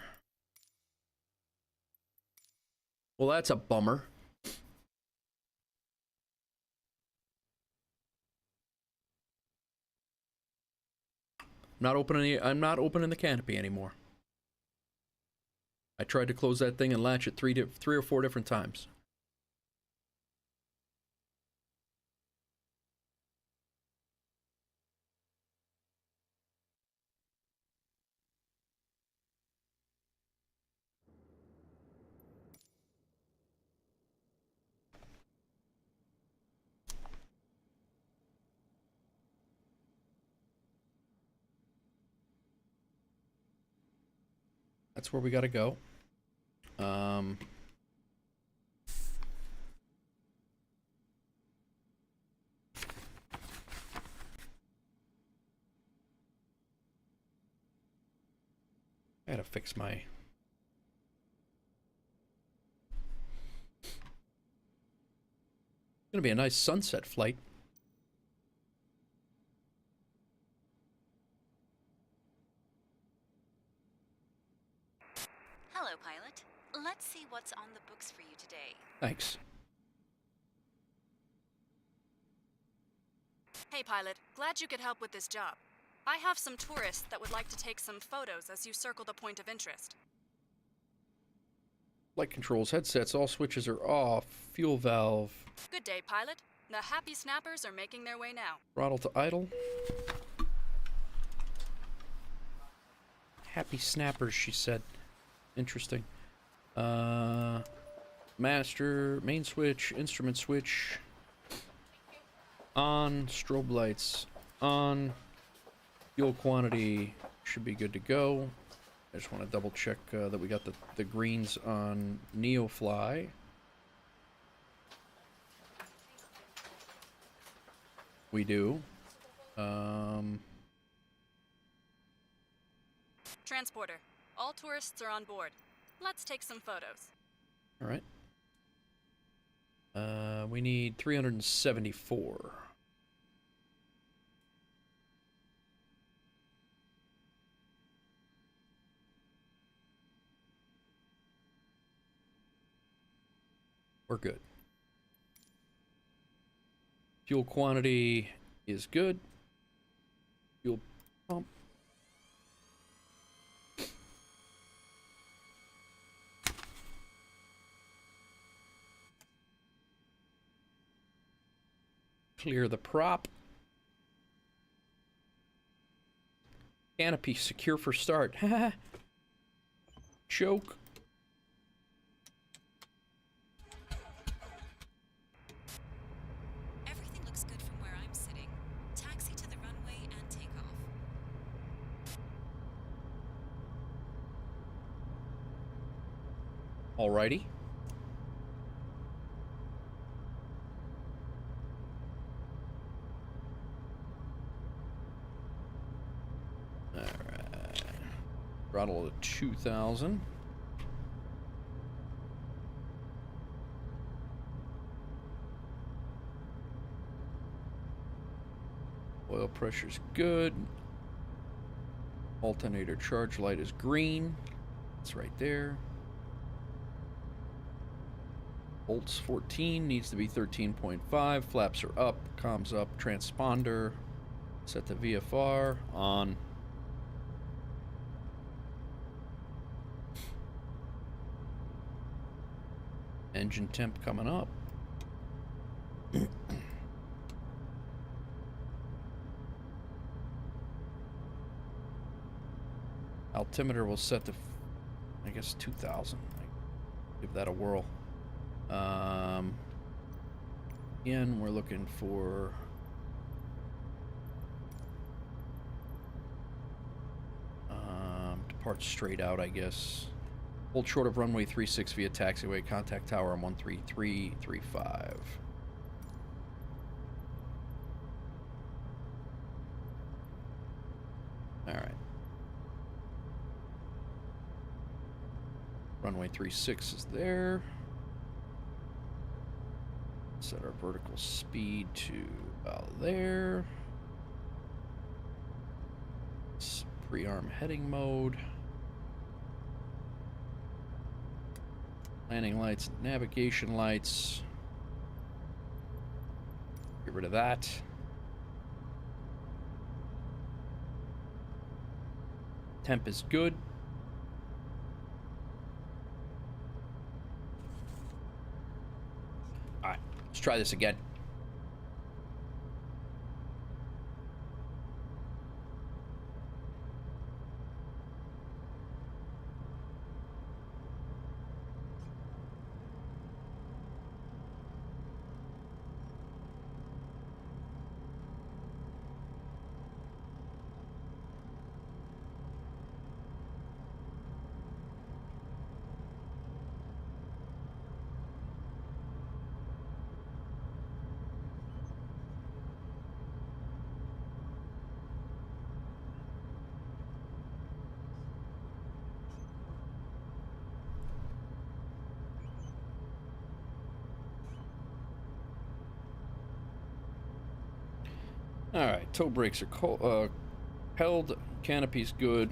Well, that's a bummer. I'm not opening the canopy anymore. I tried to close that thing and latch it three or four different times. That's where we gotta go. I gotta fix my... It's gonna be a nice sunset flight. Hello, Let's see what's on the books for you today. Thanks. Hey, pilot. Glad you could help with this job. I have some tourists that would like to take some photos as you circle the point of interest. Light controls, headsets, all switches are off. Fuel valve. Good day, pilot. The happy snappers are making their way now. Throttle to idle. Happy snappers, she said. Interesting. Master, main switch, instrument switch. On, strobe lights on. Fuel quantity should be good to go. I just want to double check that we got the greens on NeoFly. We do. Transporter. All tourists are on board. Let's take some photos. All right. We need 374. We're good. Fuel quantity is good. Fuel pump. Clear the prop. Canopy secure for start. Choke. Everything looks good from where I'm sitting. Taxi to the runway and take off. Alrighty. Alright. Throttle to 2,000. Oil pressure's good. Alternator charge light is green. It's right there. Volts 14 needs to be 13.5. Flaps are up. Comms up. Transponder. Set the VFR on. Engine temp coming up. Altimeter will set to, I guess, 2,000. Give that a whirl. Again, we're looking for depart straight out, I guess. Hold short of runway 36 via taxiway. Contact tower on 13335. All right. Runway 36 is there. Set our vertical speed to about there. It's pre-arm heading mode. Landing lights, navigation lights. Get rid of that. Temp is good. Alright, let's try this again. Alright, toe brakes are held, canopy's good,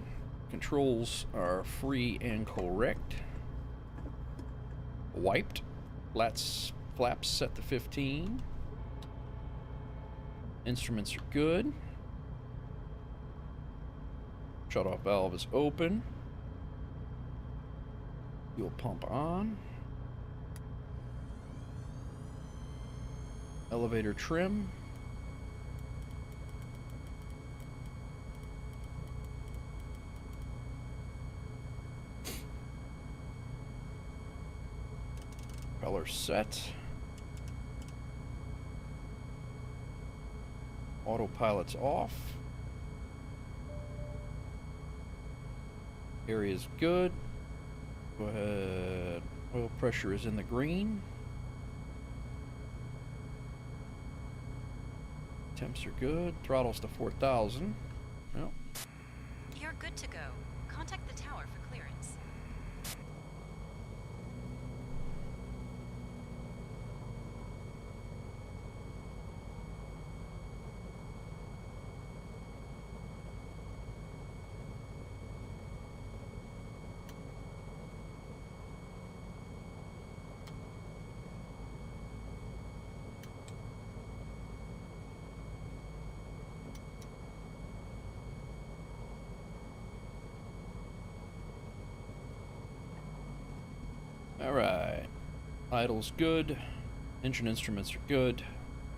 controls are free and correct. wiped. Flaps set to 15. Instruments are good. Shutoff valve is open. Fuel pump on. Elevator trim. Propeller set. Autopilot's off. Area's good. Go ahead. Oil pressure is in the green. Temps are good. Throttle's to 4,000. Well. You're good to go. Contact the tower for clearance. Alright. Idle's good. Engine instruments are good.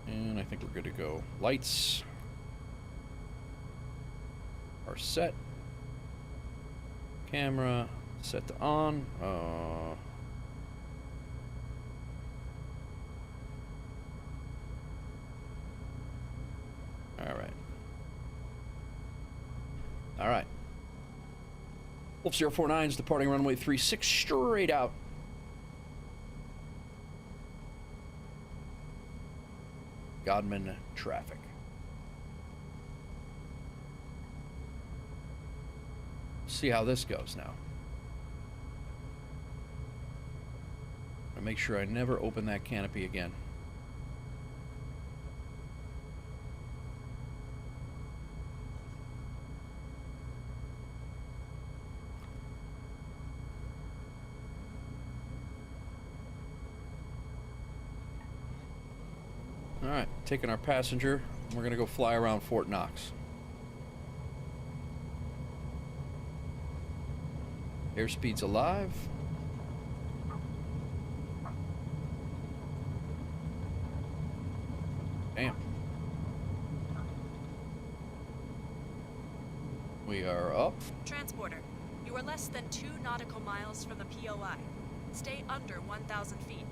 And I think we're good to go. Lights are set. Camera set to on. Alright. Alright. Wolf 049 is departing runway 36 straight out. Godman traffic. See how this goes now. I'll make sure I never open that canopy again. Alright, taking our passenger, and we're gonna go fly around Fort Knox. Airspeed's alive. Damn. We are up. Transporter, you are less than 2 nautical miles from the POI. Stay under 1,000 feet.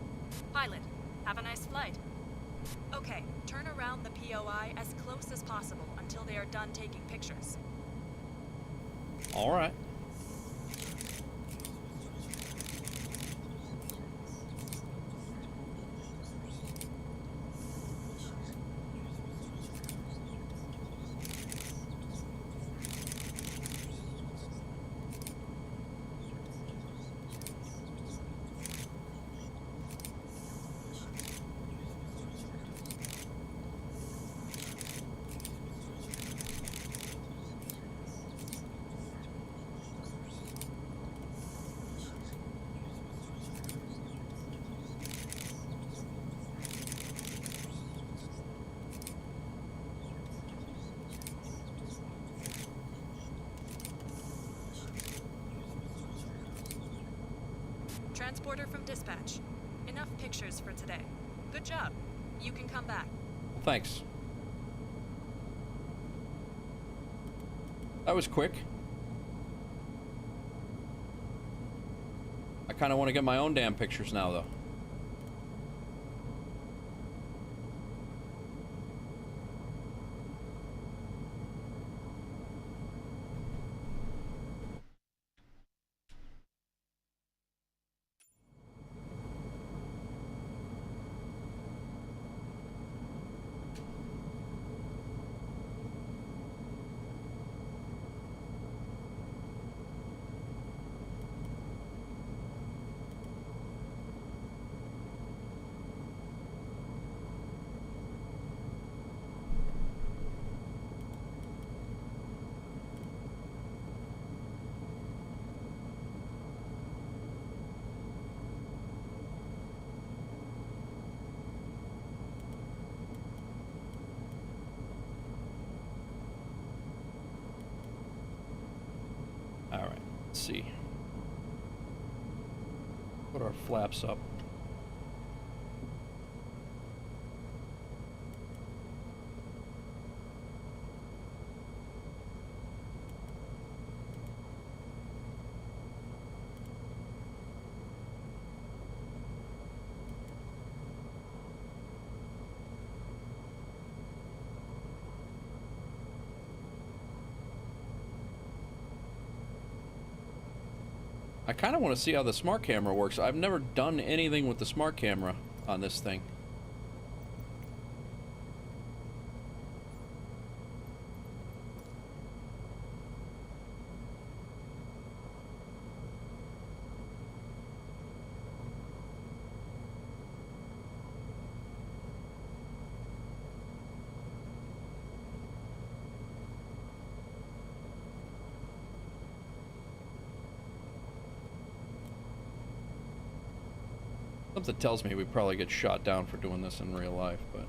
Pilot, have a nice flight. Okay, turn around the POI as close as possible until they are done taking pictures. All right. Transporter from dispatch. Enough pictures for today. Good job. You can come back. Well, thanks. That was quick. I kind of want to get my own damn pictures now, though. see. Put our flaps up. I kind of want to see how the smart camera works. I've never done anything with the smart camera on this thing. Something tells me we probably get shot down for doing this in real life, but...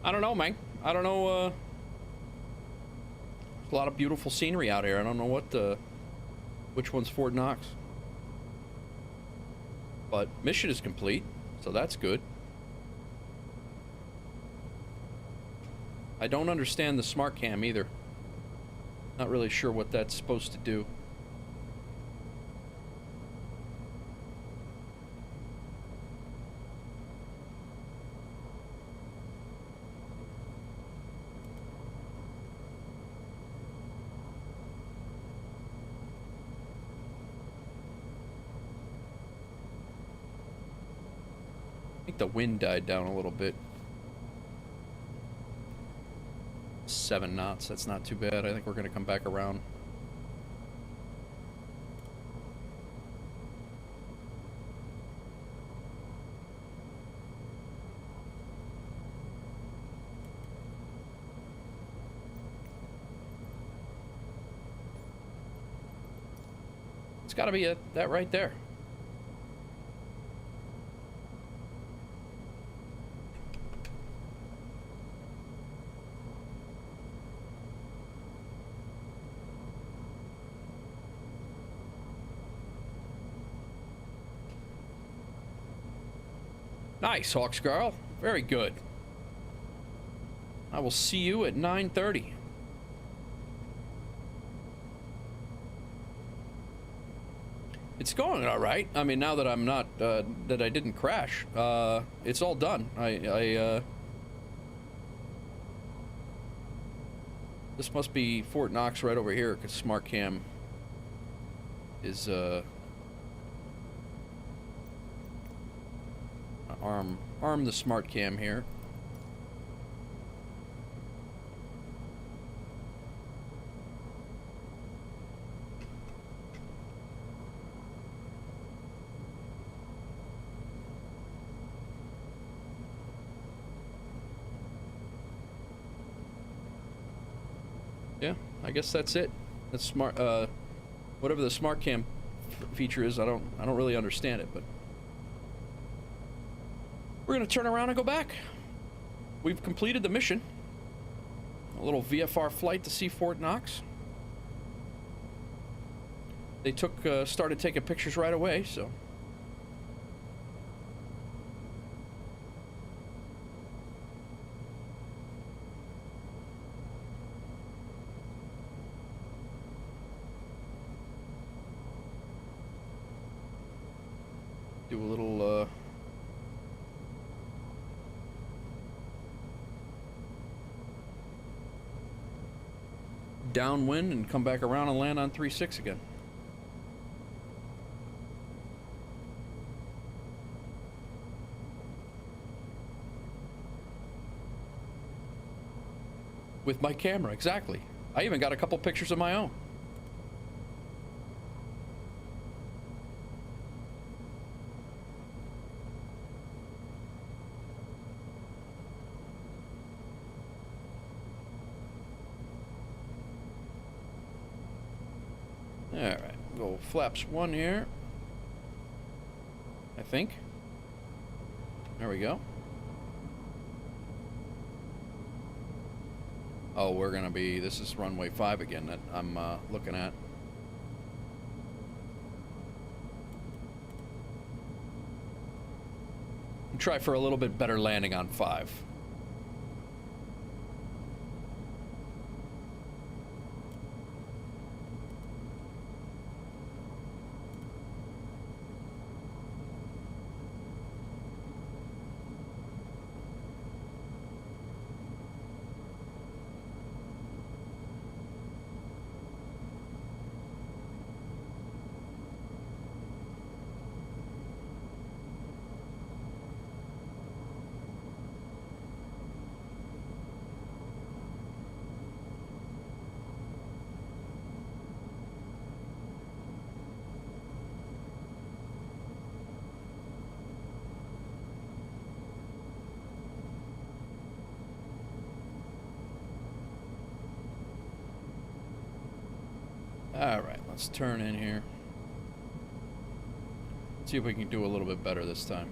I don't know, man. I don't know, there's a lot of beautiful scenery out here. I don't know what which one's Fort Knox. But mission is complete, so that's good. I don't understand the smart cam either. Not really sure what that's supposed to do. The wind died down a little bit. 7 knots, that's not too bad. I think we're gonna come back around. It's gotta be that right there. Nice, Hawks Girl. Very good. I will see you at 9:30. It's going all right. I mean, now that I'm not, that I didn't crash, it's all done. This must be Fort Knox right over here, because Smart Cam is, arm the Smart Cam here. Yeah, I guess that's it. That's smart. Whatever the Smart Cam feature is, I don't really understand it, but we're gonna turn around and go back. We've completed the mission. A little VFR flight to see Fort Knox. They started taking pictures right away, so. Do a little, downwind and come back around and land on 3.6 again. With my camera, exactly. I even got a couple pictures of my own. Alright, go flaps 1 here. I think. There we go. Oh, we're gonna be, this is runway 5 again that I'm looking at. Try for a little bit better landing on 5. Alright, let's turn in here. See if we can do a little bit better this time.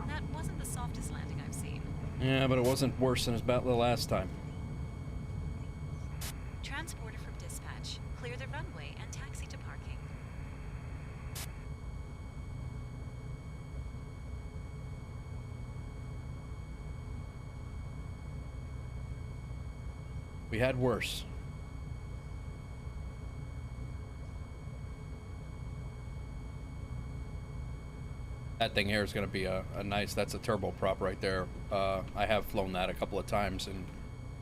That wasn't the softest landing I've seen. Yeah, but it wasn't worse than about the last time. Transporter from dispatch. Clear the runway and taxi to parking. We had worse. That thing here is going to be a nice, that's a turboprop right there. I have flown that a couple of times in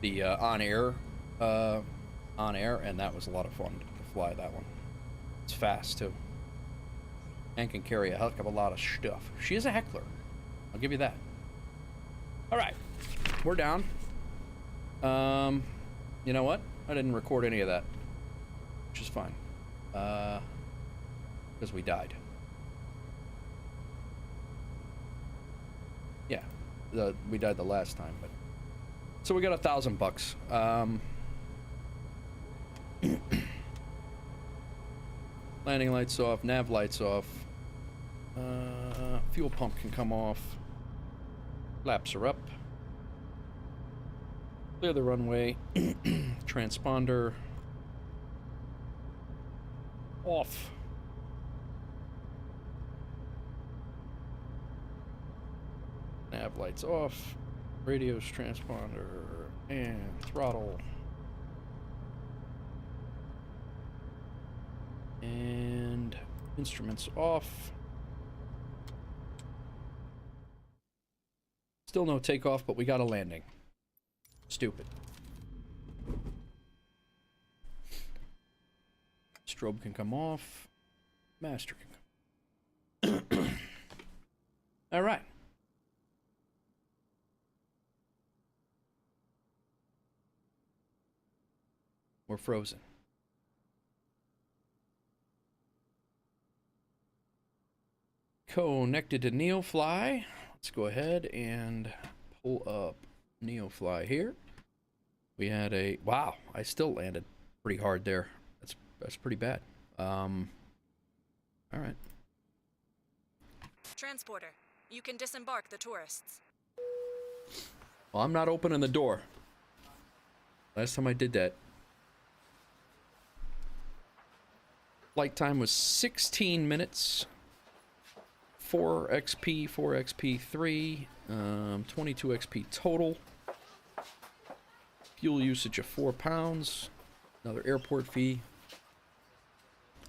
the on air, and that was a lot of fun to fly that one. It's fast too. And can carry a heck of a lot of stuff. She is a heckler. I'll give you that. All right, we're down. You know what? I didn't record any of that, which is fine. Because we died. Yeah, we died the last time, but so we got $1,000. Landing lights off, nav lights off. Fuel pump can come off. Flaps are up. Clear the runway. Transponder off. Nav lights off. Radios, transponder, and throttle. And instruments off. Still no takeoff, but we got a landing. Stupid. Strobe can come off. Master can come. All right. We're frozen. Connected to NeoFly. Let's go ahead and pull up NeoFly here. We had a wow. I still landed pretty hard there. That's pretty bad. All right. Transporter, you can disembark the tourists. Well, I'm not opening the door. Last time I did that. Flight time was 16 minutes. 4 XP, 4 XP, 3, 22 XP total. Fuel usage of 4 pounds. Another airport fee.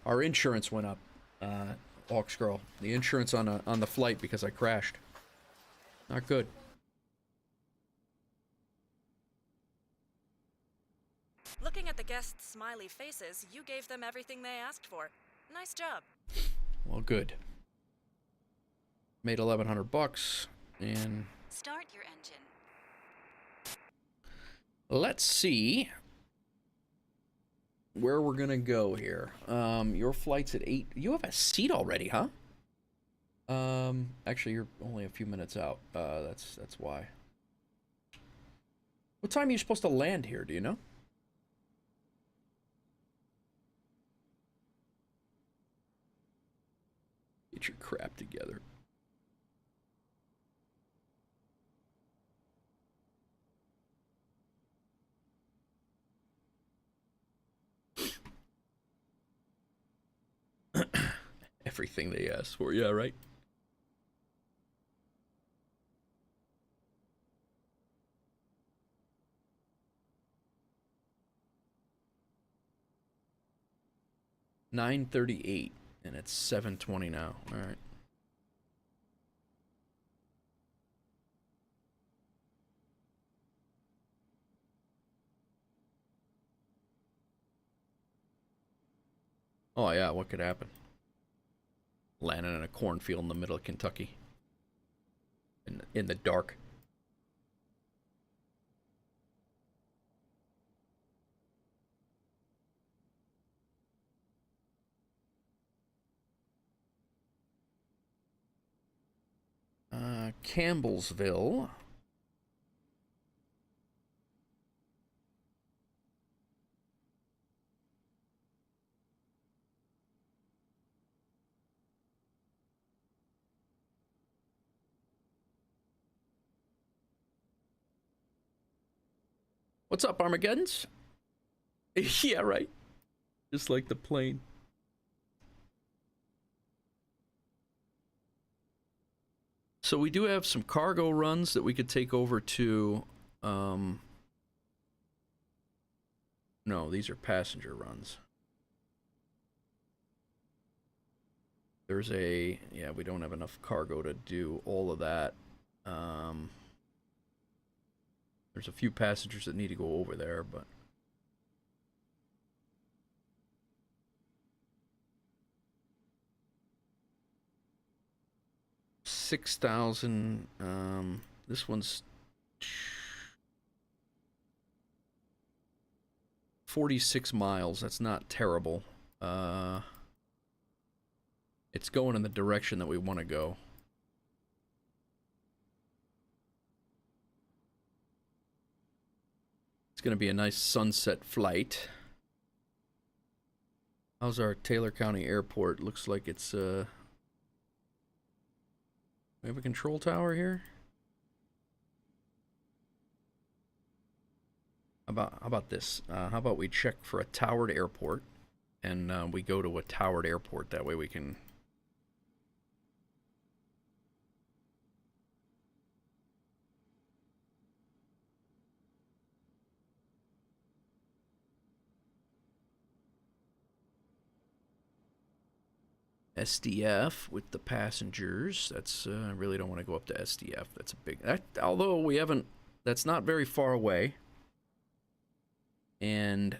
Our insurance went up, Hawks Girl. The insurance on the flight because I crashed. Not good. Looking at the guests' smiley faces, you gave them everything they asked for. Nice job. Well, good. Made 1,100 bucks, and Start your engine. let's see where we're gonna go here. Your flight's at 8. You have a seat already, huh? Actually, you're only a few minutes out. That's why. What time are you supposed to land here? Do you know? Get your crap together. Everything they asked for, yeah, right? $9:38, and it's 7:20 now. All right. Oh yeah, what could happen? Landing in a cornfield in the middle of Kentucky. In the dark. Campbellsville. What's up, Armageddons? Yeah, right. Just like the plane. So we do have some cargo runs that we could take over to, no, these are passenger runs. There's a, yeah, we don't have enough cargo to do all of that. There's a few passengers that need to go over there, but 6,000. This one's 46 miles. That's not terrible. It's going in the direction that we want to go. It's going to be a nice sunset flight. How's our Taylor County Airport? Looks like it's, we have a control tower here? How about this? How about we check for a towered airport, and we go to a towered airport. That way we can... SDF with the passengers. That's I really don't want to go up to SDF. That's a big... although we haven't... That's not very far away. And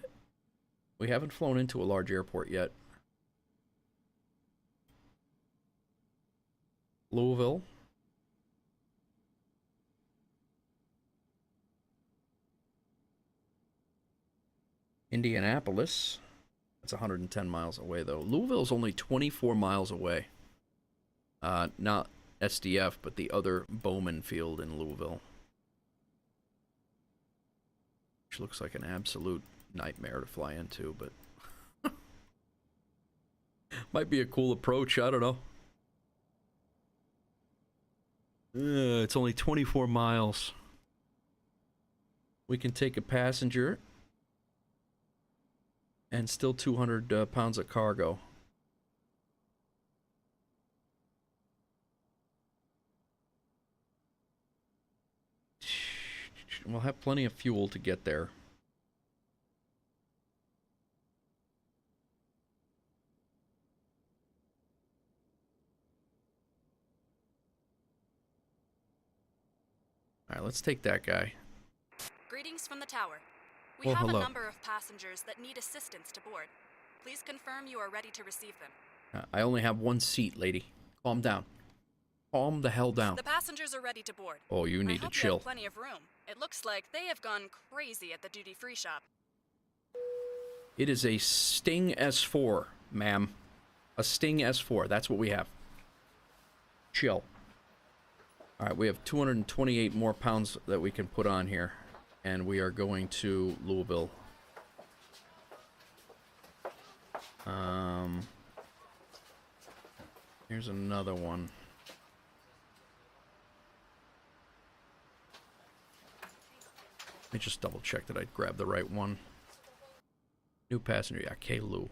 we haven't flown into a large airport yet. Louisville. Indianapolis. That's 110 miles away, though. Louisville's only 24 miles away. Not SDF, but the other Bowman Field in Louisville. Which looks like an absolute nightmare to fly into, but... might be a cool approach, I don't know. It's only 24 miles. We can take a passenger and still 200 pounds of cargo. We'll have plenty of fuel to get there. Alright, let's take that guy. Greetings from the tower. We Well, have hello. a number of passengers that need assistance to board. Please confirm you are ready to receive them. I only have one seat, lady. Calm down. Calm the hell down. The passengers are ready to board. Oh, you need I to hope you chill. have plenty of room. It looks like they have gone crazy at the duty-free shop. It is a Sting S4, ma'am. A Sting S4. That's what we have. Chill. Alright, we have 228 more pounds that we can put on here. And we are going to Louisville. Here's another one. Let me just double check that I grabbed the right one. New passenger, yeah, KLUG.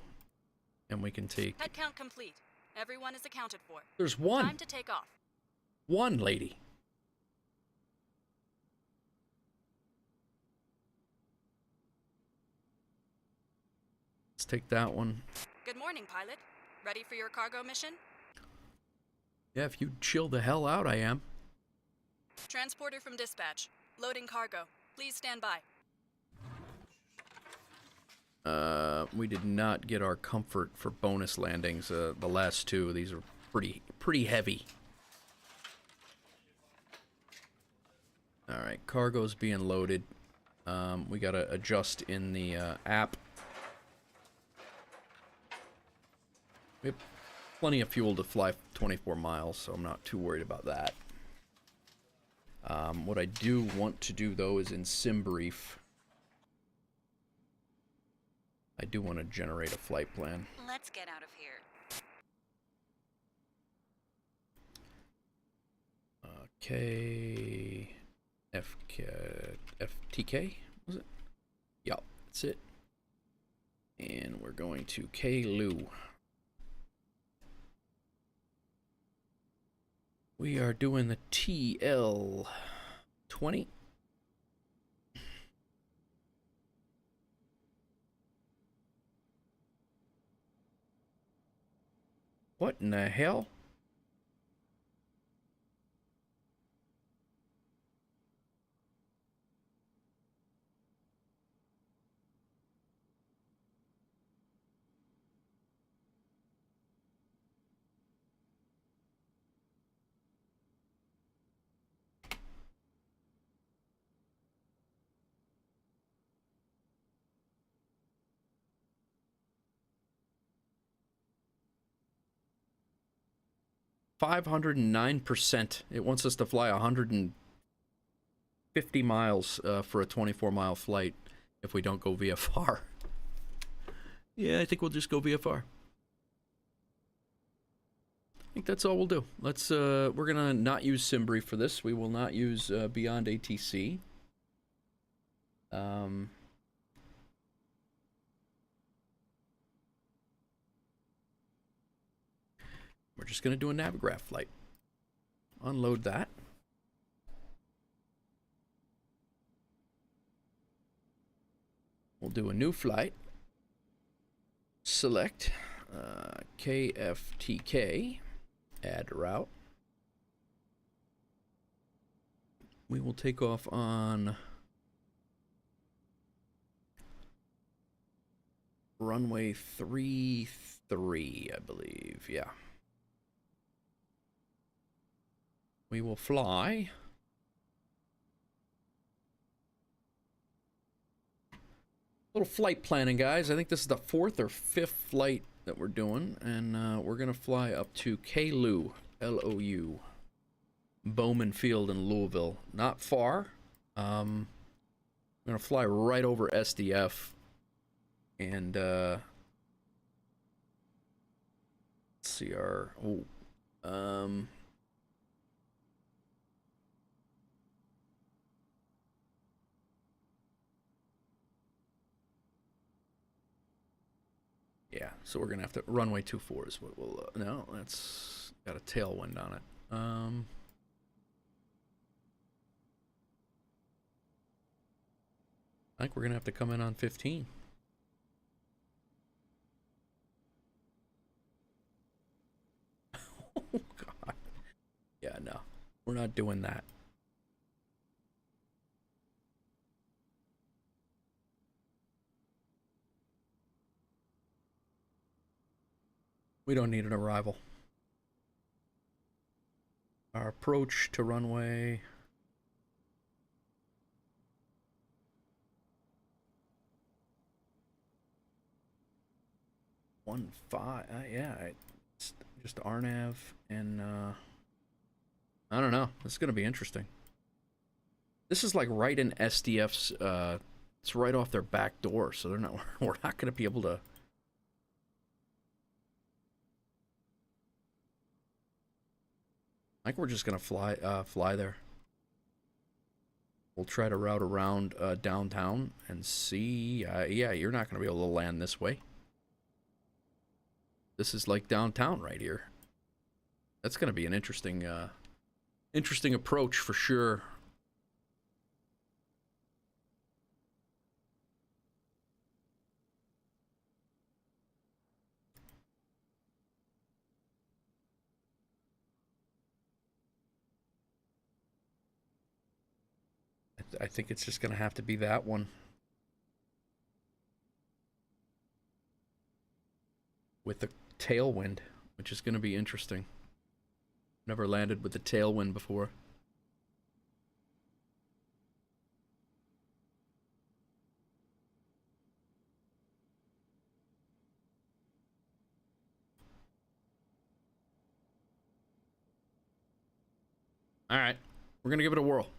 And we can take... Head count complete. Everyone is accounted for. There's one. Time to take off. One, lady. Let's take that one. Good morning, pilot. Ready for your cargo mission? Yeah, if you chill the hell out, I am. Transporter from dispatch. Loading cargo. Please stand by. We did not get our comfort for bonus landings. The last two, these are pretty heavy. All right, cargo's being loaded. We gotta adjust in the app. We have plenty of fuel to fly 24 miles, so I'm not too worried about that. What I do want to do, though, is in SimBrief. I do want to generate a flight plan. Let's get out of here. FTK, was it? Yeah, that's it. And we're going to KLUG. We are doing the TL20. What in the hell? %. It wants us to fly 150 miles for a 24-mile flight if we don't go VFR. Yeah, I think we'll just go VFR. I think that's all we'll do. Let's, we're gonna not use SimBrief for this. We will not use BeyondATC. We're just gonna do a Navigraph flight. Unload that. We'll do a new flight. Select KFTK. Add route. We will take off on runway 33, I believe. Yeah. We will fly. Little flight planning, guys. I think this is the 4th or 5th flight that we're doing, and we're gonna fly up to KLUG, L-O-U, Bowman Field in Louisville. Not far. I'm gonna fly right over SDF, and let's see our yeah, so we're gonna have to runway 24 is what we'll no, that's got a tailwind on it. I think we're gonna have to come in on 15. Oh God. Yeah, no. We're not doing that. We don't need an arrival. Our approach to runway 15. Yeah, it's just RNAV and I don't know. This is gonna be interesting. This is like right in SDF's. It's right off their back door, so they're not. We're not gonna be able to. I think we're just gonna fly there. We'll try to route around downtown and see. Yeah, you're not gonna be able to land this way. This is like downtown right here. That's gonna be an interesting, interesting approach for sure. I think it's just going to have to be that one. With the tailwind, which is going to be interesting. Never landed with the tailwind before. All right, we're going to give it a whirl.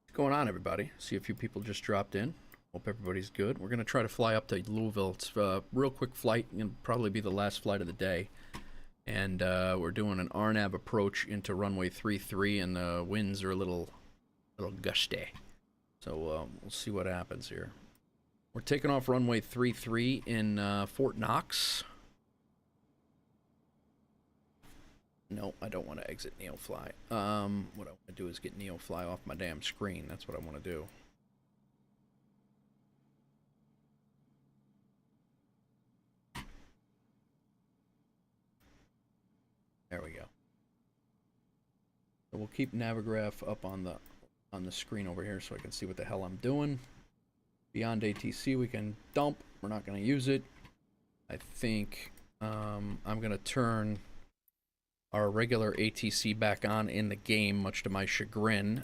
What's going on, everybody? See a few people just dropped in. Hope everybody's good. We're going to try to fly up to Louisville. It's a real quick flight. It'll probably be the last flight of the day. And we're doing an RNAV approach into runway 33, and the winds are a little gusty. So we'll see what happens here. We're taking off runway 33 in Fort Knox. No, I don't want to exit NeoFly. What I want to do is get NeoFly off my damn screen. That's what I want to do. There we go. So we'll keep Navigraph up on the screen over here so I can see what the hell I'm doing. BeyondATC we can dump. We're not going to use it. I think I'm going to turn our regular ATC back on in the game, much to my chagrin.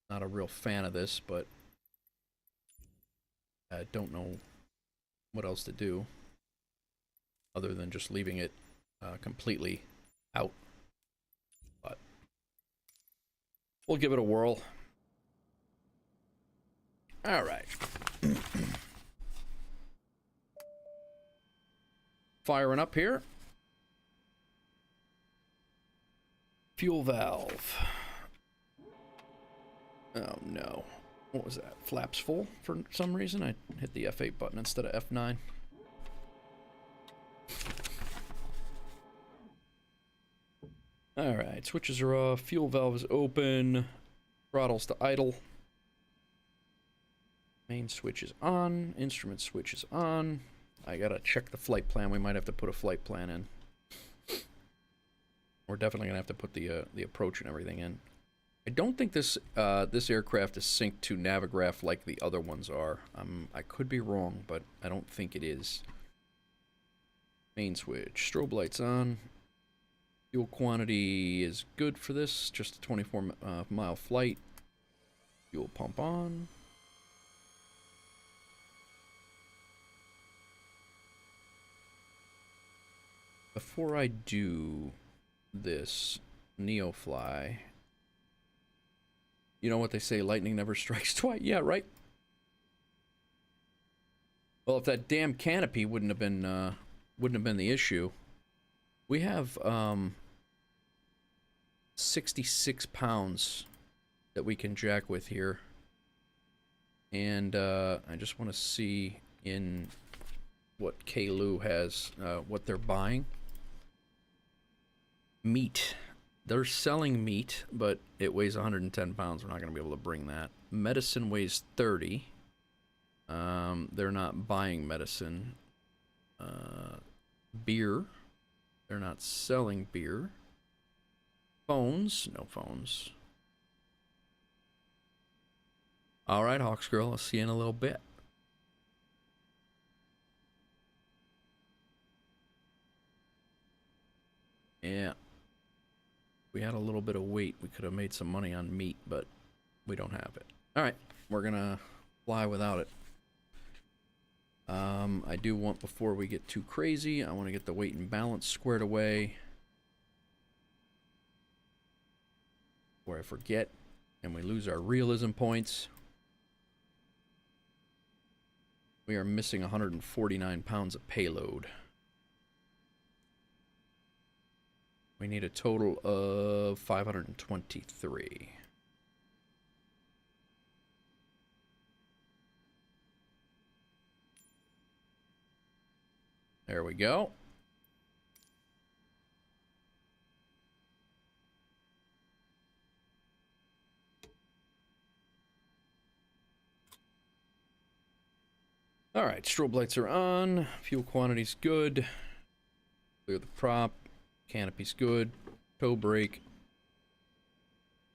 Not a real fan of this, but I don't know what else to do other than just leaving it completely out. But we'll give it a whirl. All right. Firing up here. Fuel valve. Oh no. What was that? Flaps full for some reason? I hit the F8 button instead of F9. Alright, switches are off. Fuel valve is open. Throttles to idle. Main switch is on. Instrument switch is on. I gotta check the flight plan. We might have to put a flight plan in. We're definitely gonna have to put the approach and everything in. I don't think this aircraft is synced to Navigraph like the other ones are. I could be wrong, but I don't think it is. Main switch. Strobe lights on. Fuel quantity is good for this. Just a 24-mile flight. Fuel pump on. Before I do this NeoFly, you know what they say, lightning never strikes twice. Yeah, right? Well, if that damn canopy wouldn't have been the issue. We have 66 pounds that we can jack with here. And I just want to see in what KLUG has, what they're buying. Meat. They're selling meat, but it weighs 110 pounds. We're not going to be able to bring that. Medicine weighs 30. They're not buying medicine. Beer. They're not selling beer. Phones. No phones. All right, Hawks Girl. I'll see you in a little bit. Yeah. We had a little bit of weight. We could have made some money on meat, but we don't have it. All right, we're gonna fly without it. I do want, before we get too crazy, I want to get the weight and balance squared away. Before I forget, and we lose our realism points. We are missing 149 pounds of payload. We need a total of 523. There we go. All right, strobe lights are on. Fuel quantity's good. Clear the prop. Canopy's good. Toe brake.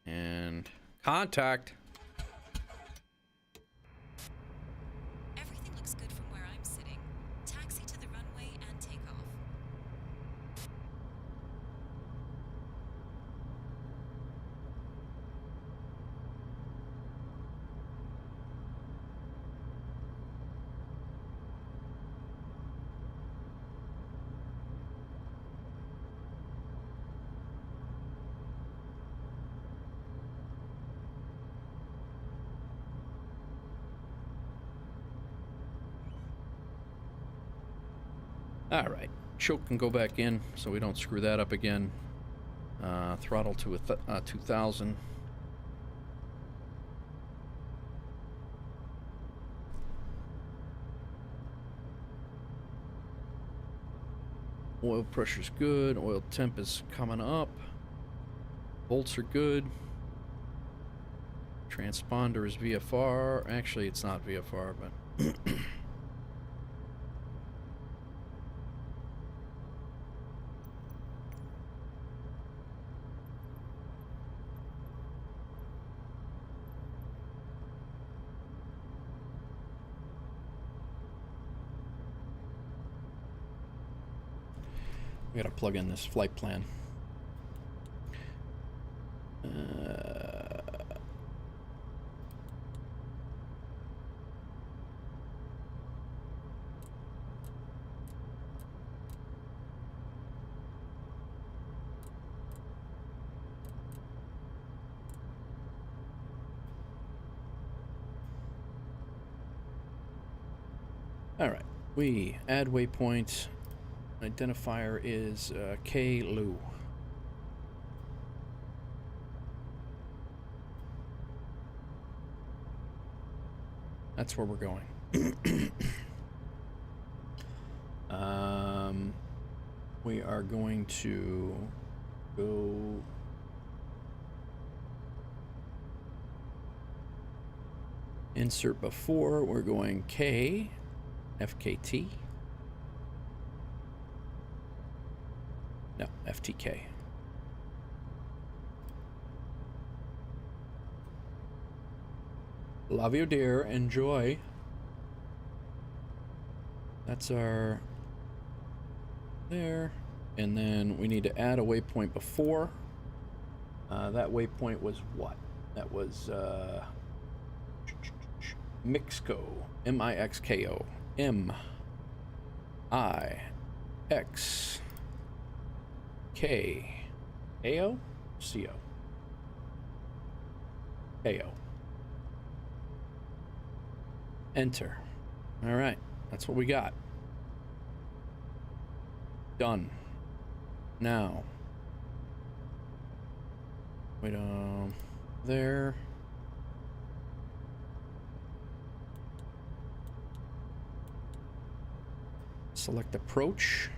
And contact. Everything looks good from where I'm sitting. Taxi to the runway and take off. All right, choke can go back in so we don't screw that up again. Throttle to 2000. Oil pressure's good. Oil temp is coming up. Bolts are good. Transponder is VFR. Actually, it's not VFR, but we gotta plug in this flight plan. All right, we add waypoint. Identifier is KLUG. That's where we're going. We are going to go insert before. We're going K, FKT. No, FTK. Love you, dear. Enjoy. That's our there. And then we need to add a waypoint before. That waypoint was what? That was Mixco. M-I-X-K-O. M-I-X-K-A-O? C-O. A-O. Enter. All right, that's what we got. Done. Now, wait, there. Select approach.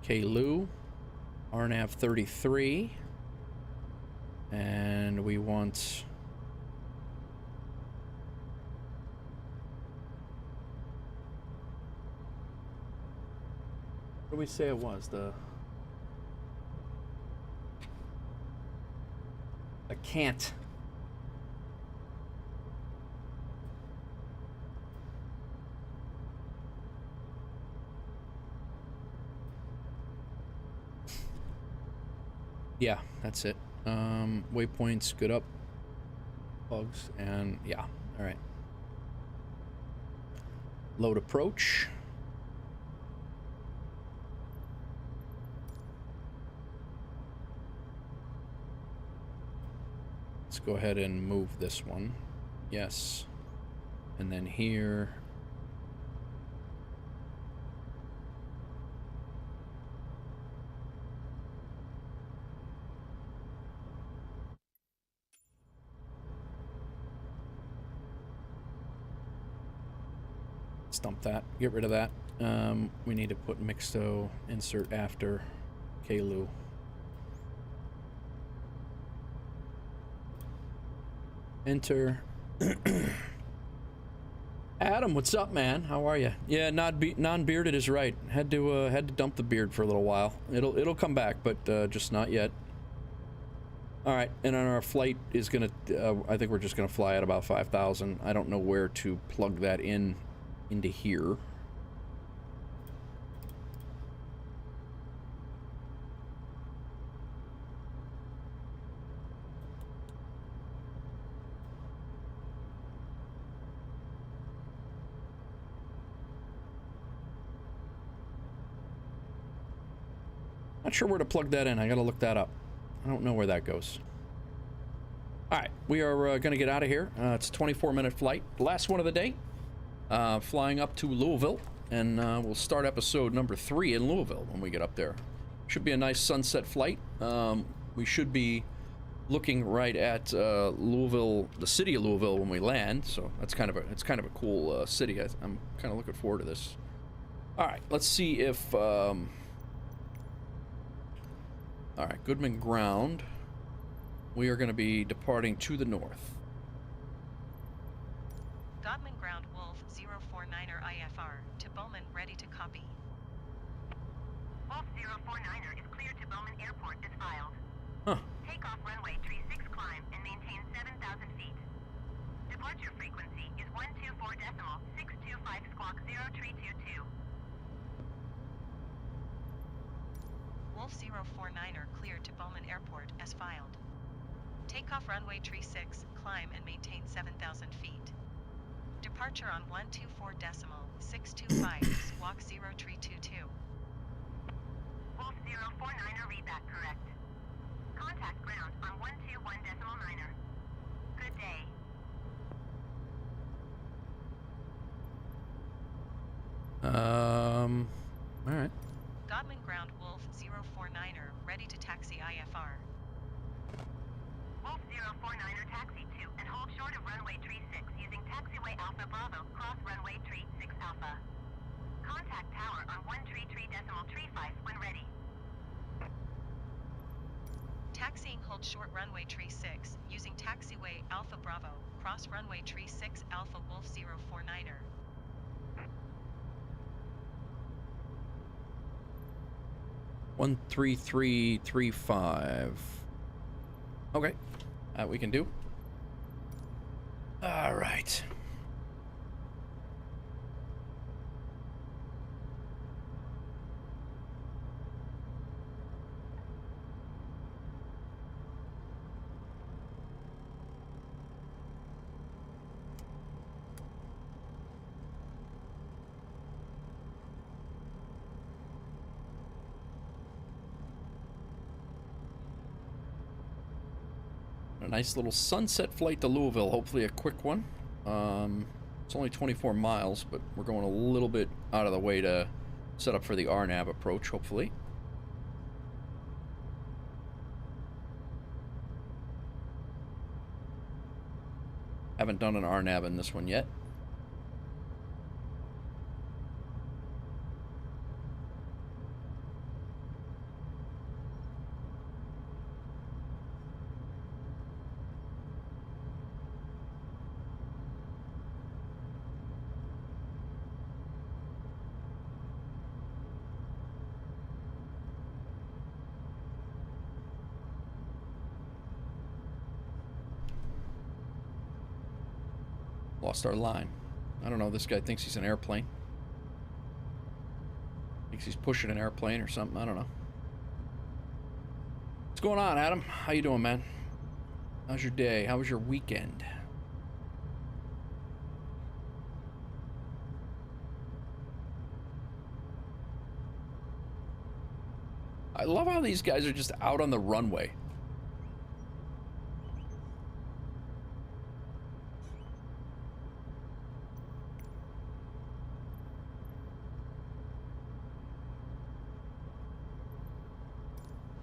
KLUG. RNAV 33. And we want what do we say it was? The can't. Yeah, that's it. Waypoints, good up. Bugs, and yeah, all right. Load approach. Let's go ahead and move this one. Yes. And then here. Stump that. Get rid of that. We need to put Mixto insert after KLUG. Enter. Adam, what's up, man? How are you? Yeah, non-bearded is right. Had to dump the beard for a little while. It'll come back, but just not yet. All right, and then our flight is gonna. I think we're just gonna fly at about 5,000. I don't know where to plug that into here. Not sure where to plug that in. I gotta look that up. I don't know where that goes. All right, we are gonna get out of here. It's a 24-minute flight, the last one of the day. Flying up to Louisville, and we'll start episode number 3 in Louisville when we get up there. Should be a nice sunset flight. We should be looking right at Louisville, the city of Louisville, when we land. So that's kind of a cool city. I'm kind of looking forward to this. All right, let's see if. All right, Goodman ground. We are going to be departing to the north. Godman ground Wolf 049er IFR to Bowman, ready to copy. Wolf 049er is cleared to Bowman Airport as filed. Huh. Takeoff runway 36 climb and maintain 7,000 feet. Departure frequency is 124.625 squawk 0322. Wolf 049er cleared to Bowman Airport as filed. Takeoff runway 36, climb and maintain 7,000 feet. Departure on 124.625 squawk 0322. Wolf 049er readback correct. Contact ground on 121.9er. Good day. All right. Godman Ground Wolf 049er, ready to taxi IFR. Wolf 049er taxi to and hold short of runway tree 6 using taxiway Alpha Bravo, cross runway tree 6 Alpha. Contact tower on 133.35 when ready. Taxiing hold short runway tree 6, using taxiway Alpha Bravo, cross runway tree 6 Alpha Wolf 049er. 13335. Okay, that we can do. All right. A nice little sunset flight to Louisville, hopefully a quick one. It's only 24 miles, but we're going a little bit out of the way to set up for the RNAV approach, hopefully. Haven't done an RNAV in this one yet. Lost our line. I don't know, this guy thinks he's an airplane. Thinks he's pushing an airplane or something, I don't know. What's going on, Adam? How you doing, man? How's your day? How was your weekend? I love how these guys are just out on the runway.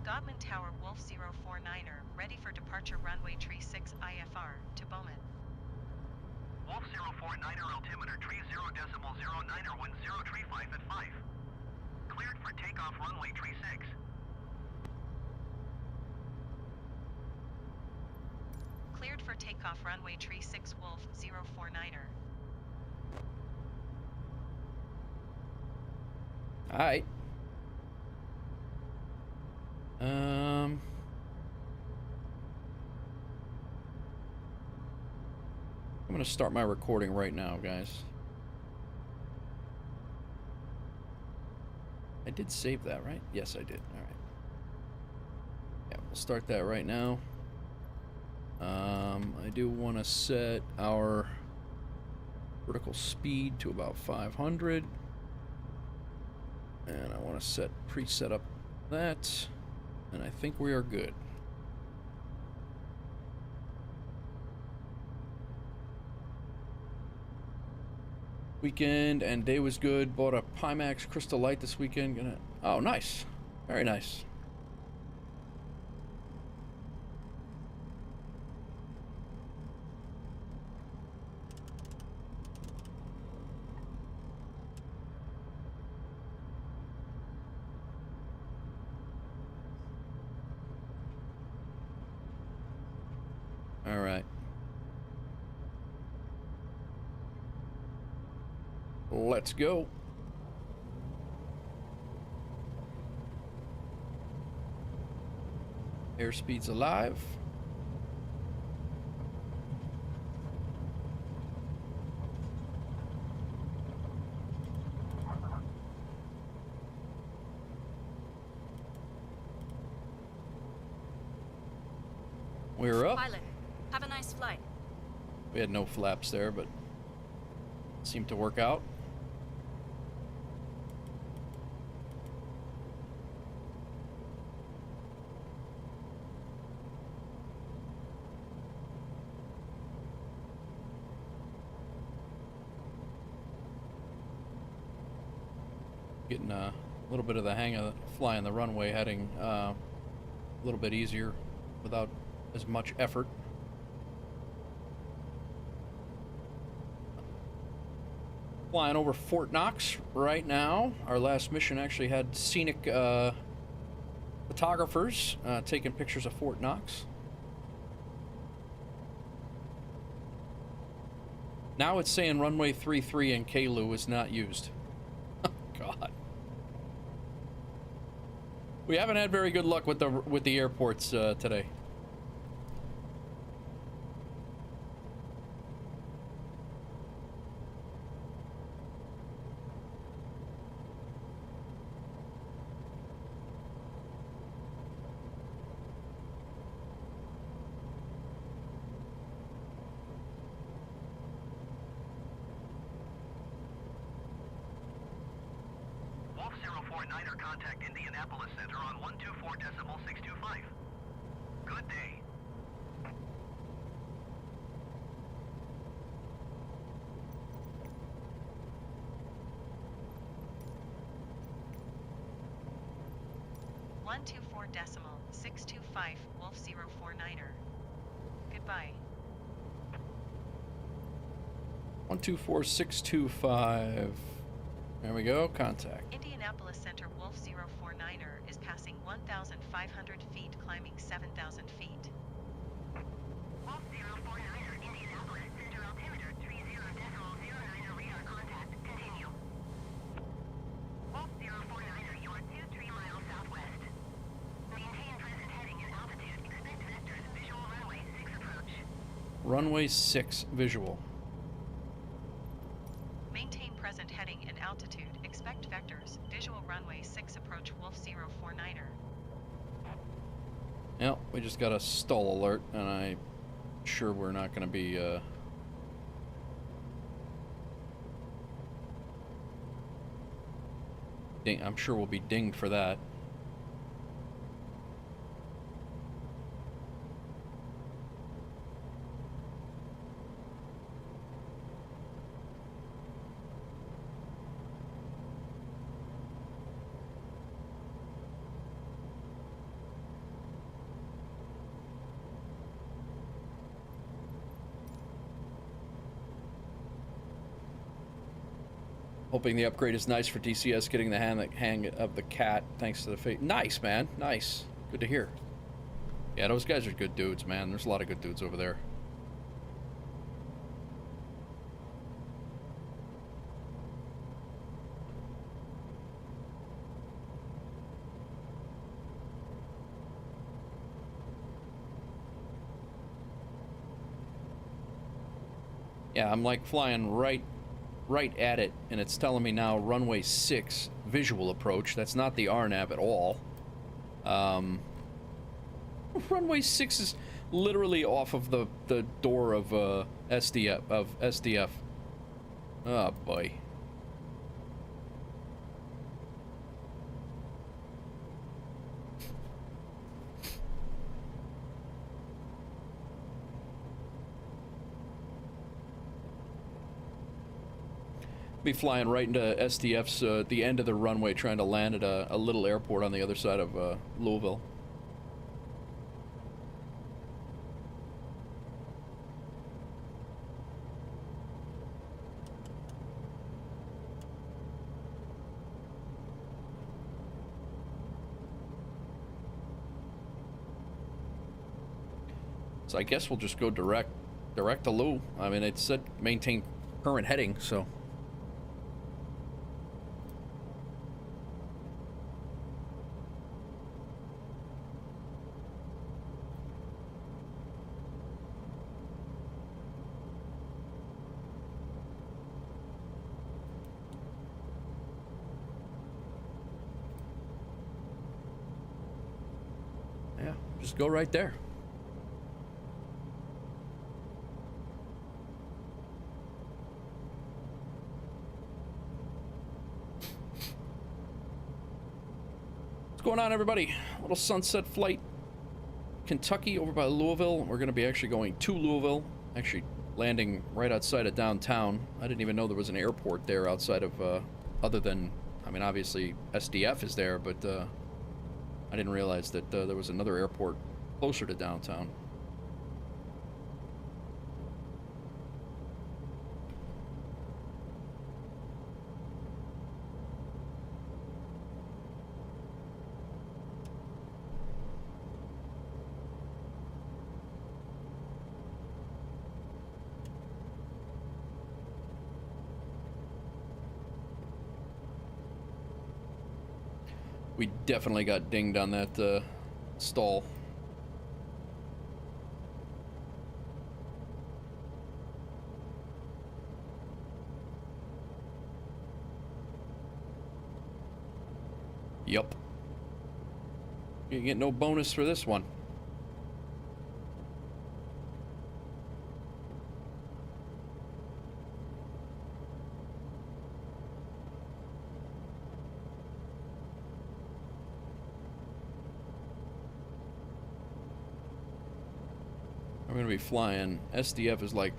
Godman Tower Wolf 049er, ready for departure runway tree 6 IFR to Bowman. Wolf 049er altimeter tree 0.09er wind 035 at 5. Cleared for takeoff runway tree 6. Cleared for takeoff runway tree 6 Wolf 049er. Alright. I'm gonna start my recording right now, guys. I did save that, right? Yes, I did. Alright. Yeah, we'll start that right now. I do want to set our vertical speed to about 500. And I want to preset up that. And I think we are good. Weekend and day was good. Bought a Pimax Crystal Light this weekend. Oh, nice. Very nice. All right. Let's go. Airspeed's alive. We're up. Pilot, have a nice flight. We had no flaps there, but it seemed to work out. getting a little bit of the hang of flying the runway heading a little bit easier without as much effort. Flying over Fort Knox right now. Our last mission actually had scenic photographers taking pictures of Fort Knox. Now it's saying runway 33 in KLUG is not used. Oh, God. We haven't had very good luck with the airports today. Wolf 049er, contact Indianapolis Center on 124.625. Good day. .625 Wolf 049er. Goodbye. 124625. There we go. Contact. Indianapolis Center Wolf 049er is passing 1,500 feet, climbing 7,000 feet. Wolf 049er, Indianapolis Center altimeter 30.09er radar contact. Continue. Wolf 049er, you are 23 miles southwest. Maintain present heading and altitude. Expect vectors. Visual runway 6 approach. Runway 6 visual. Maintain present heading and altitude. Expect vectors. Visual runway 6 approach Wolf 049er. Yep, we just got a stall alert, and I'm sure we're not going to be I'm sure we'll be dinged for that. Hoping the upgrade is nice for DCS, getting the hang of the cat thanks to the fate. Nice, man. Nice. Good to hear. Yeah, those guys are good dudes, man. There's a lot of good dudes over there. Yeah, I'm like flying right at it, and it's telling me now runway 6 visual approach. That's not the RNAV at all. Runway 6 is literally off of the door of SDF. Oh boy. Be flying right into SDF's the end of the runway, trying to land at a little airport on the other side of Louisville. So I guess we'll just go direct to Lou. I mean, it said maintain current heading, so. Just go right there. What's going on, everybody? Little sunset flight, Kentucky, over by Louisville. We're going to be actually going to Louisville, actually landing right outside of downtown. I didn't even know there was an airport there outside of, other than I mean, obviously SDF is there, but I didn't realize that there was another airport closer to downtown. We definitely got dinged on that stall. Yup. You get no bonus for this one. I'm gonna be flying. SDF is like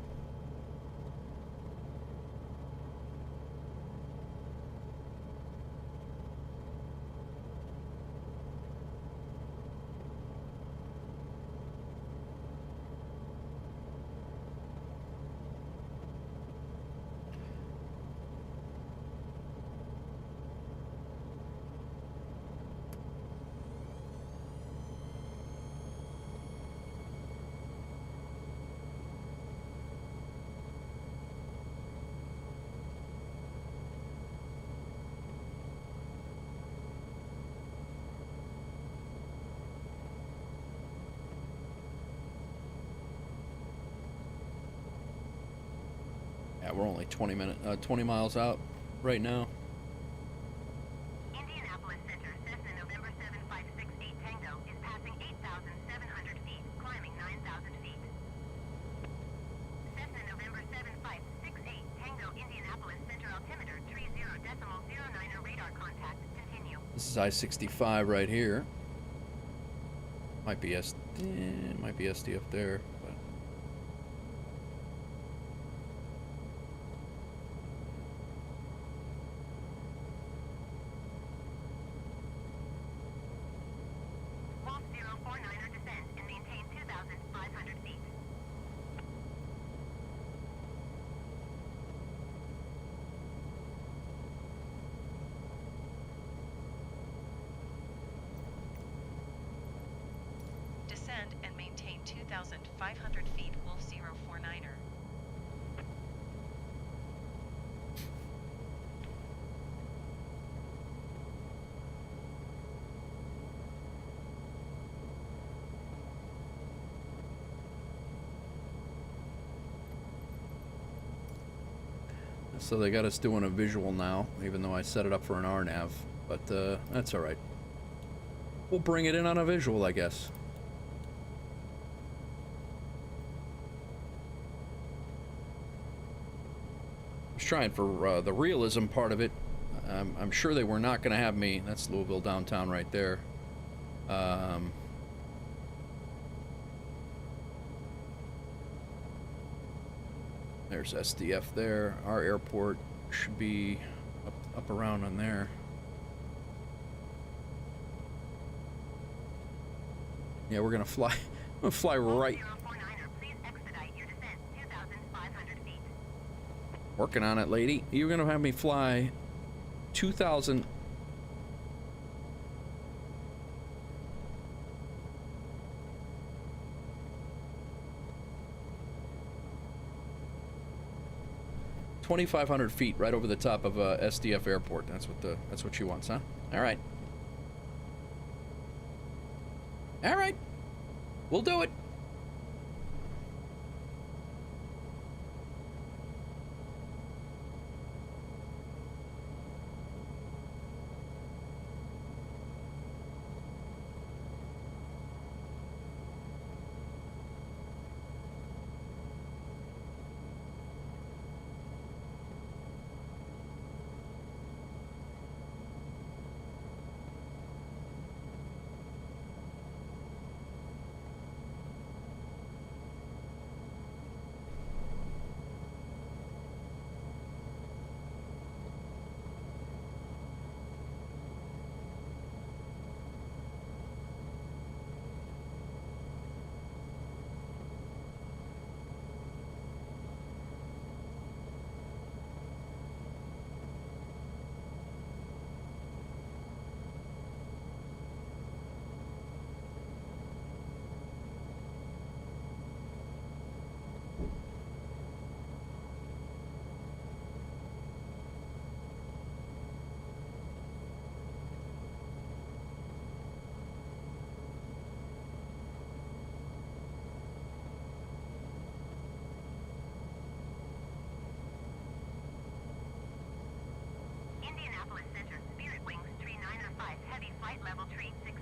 we're only 20 miles out right now. Indianapolis Center, Cessna November 7568 Tango is passing 8,700 feet, climbing 9,000 feet. Cessna November 7568 Tango, Indianapolis Center altimeter, 30.09 radar contact, continue. This is I-65 right here. Might be SDF there, but Walk 049er descend and maintain 2,500 feet. Descend and maintain 2,500 feet, Wolf 049er. so they got us doing a visual now, even though I set it up for an RNAV, but that's all right. We'll bring it in on a visual, I guess. I was trying for the realism part of it. I'm sure they were not going to have me. That's Louisville downtown right there. There's SDF there. Our airport should be up around in there. Yeah, we're gonna fly. I'm gonna fly right. 049er, please expedite your descent, 2,500 feet. Working on it, lady. You're gonna have me fly 2,000. $2,500 feet right over the top of SDF Airport. That's what she wants, huh? All right. All right. We'll do it. Indianapolis Center, Spirit Wings, tree 905, heavy flight level, tree 60.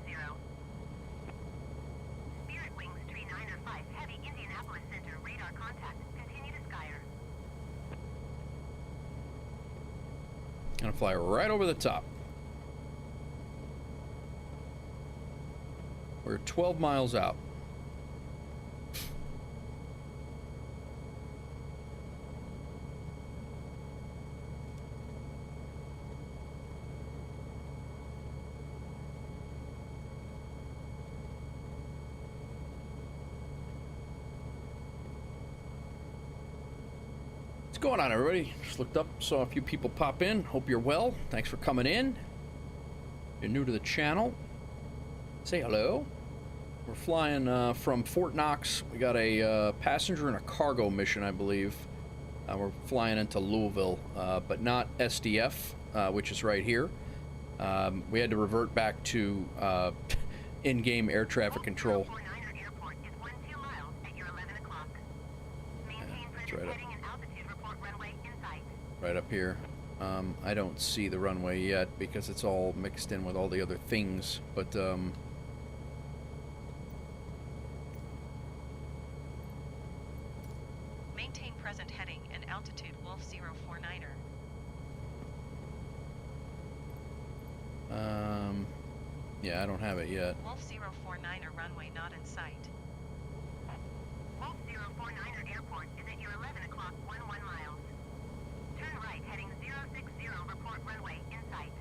Spirit Wings, tree 905, heavy Indianapolis Center, radar contact, continue to Skyer. Gonna fly right over the top. We're 12 miles out. What's going on, everybody? Just looked up, saw a few people pop in. Hope you're well. Thanks for coming in. If you're new to the channel, say hello. We're flying from Fort Knox. We got a passenger and a cargo mission, I believe. We're flying into Louisville, but not SDF, which is right here. We had to revert back to in-game air traffic control. Airport is 12 miles at your 11 o'clock. Maintain present heading and altitude, report runway in sight. Right up here. I don't see the runway yet because it's all mixed in with all the other things, but Maintain present heading and altitude, Wolf 049er. yeah, I don't have it yet. Wolf 049er runway not in sight. Wolf 049er Airport is at your 11 o'clock, 11 miles. Turn right, heading 060, report runway in sight.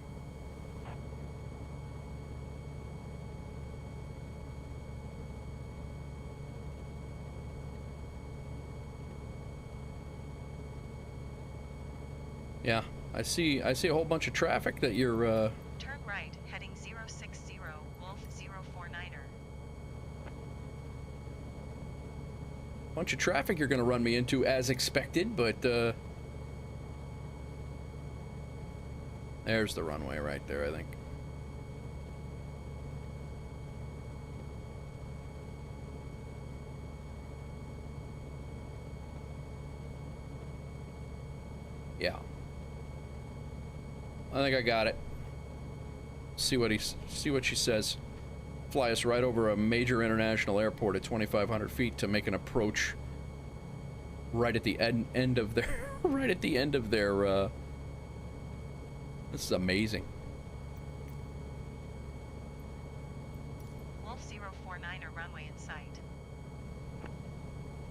Yeah, I see a whole bunch of traffic that you're Turn right, heading 060, Wolf 049er. bunch of traffic you're gonna run me into as expected, but there's the runway right there, I think. Yeah. I think I got it. See what she says. Fly us right over a major international airport at 2,500 feet to make an approach right at the end of their right at the end of their this is amazing. Wolf 049er runway in sight.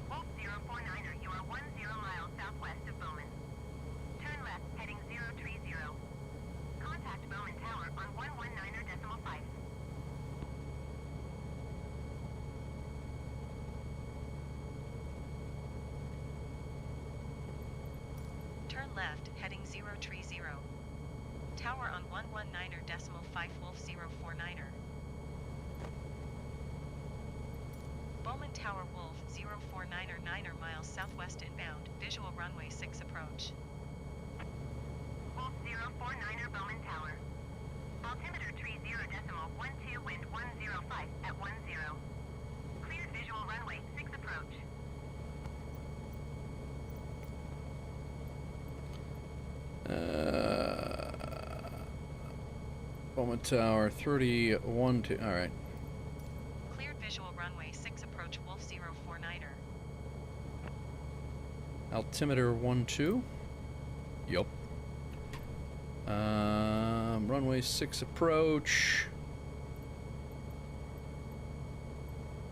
Wolf 049er, you are 10 miles southwest of Bowman. Turn left, heading 030. Contact Bowman Tower on 119.5. Turn left, heading 030. Tower on 119.5 Wolf 049er. Bowman Tower Wolf 049er 9 miles southwest inbound. Visual runway 6 approach. Wolf 049er, Bowman Tower. Altimeter 30.12, wind 105 at 10. Cleared visual runway 6 approach. Bowman Tower 31 to, all right. Cleared visual runway 6 approach Wolf 049er. Altimeter 12. Yup. Runway 6 approach.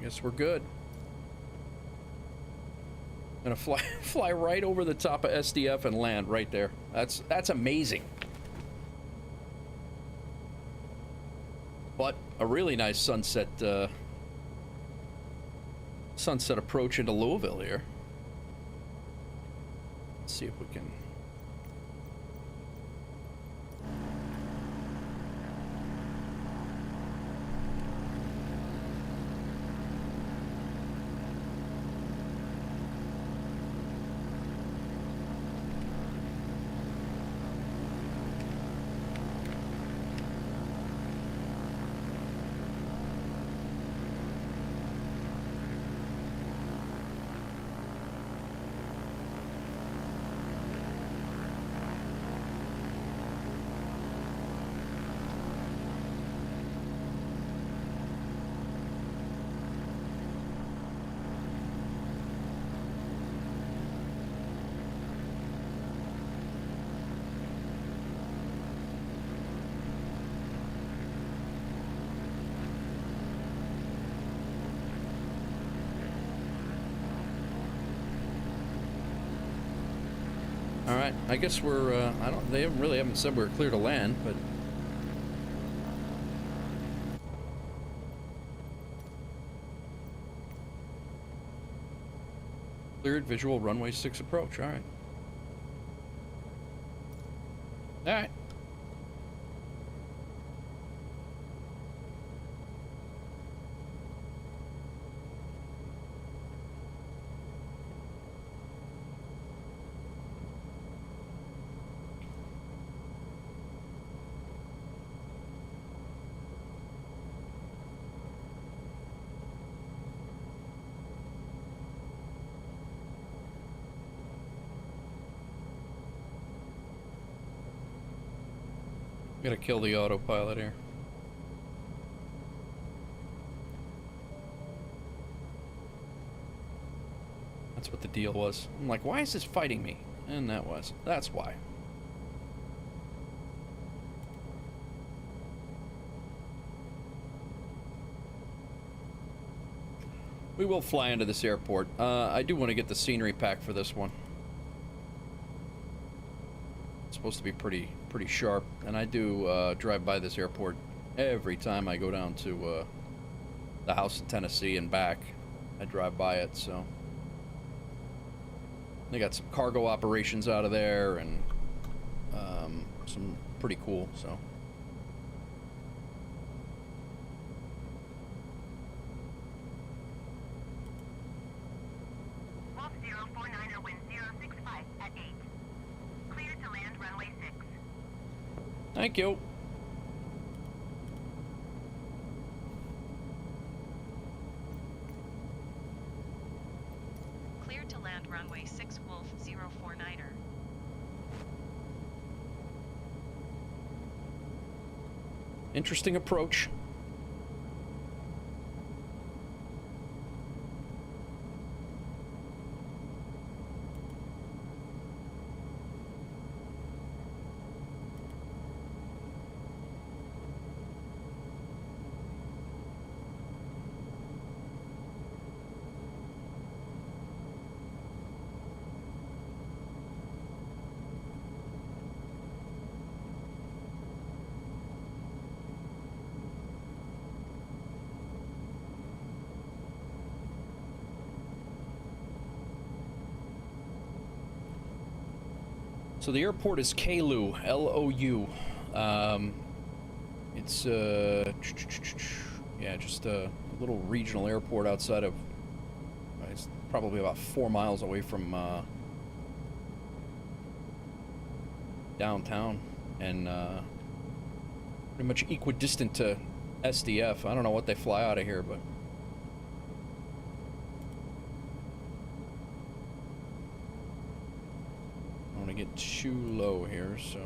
Guess we're good. Gonna fly right over the top of SDF and land right there. That's amazing. But a really nice sunset approach into Louisville here. Let's see if we can. All right, I guess we're. They really haven't said we're clear to land, but. Cleared visual runway 6 approach. All right. All right. Gotta kill the autopilot here. That's what the deal was. I'm like, why is this fighting me? And that's why. We will fly into this airport. I do want to get the scenery pack for this one. It's supposed to be pretty sharp, and I do drive by this airport every time I go down to the house in Tennessee and back. I drive by it, so they got some cargo operations out of there, and some pretty cool. So Wolf 049er wind 065 at 8. Clear to land runway 6. thank you. Clear to land runway 6 Wolf 049er. Interesting approach. So the airport is KLUG, L-O-U. It's yeah, just a little regional airport outside of. It's probably about 4 miles away from downtown, and pretty much equidistant to SDF. I don't know what they fly out of here, but. Get too low here, so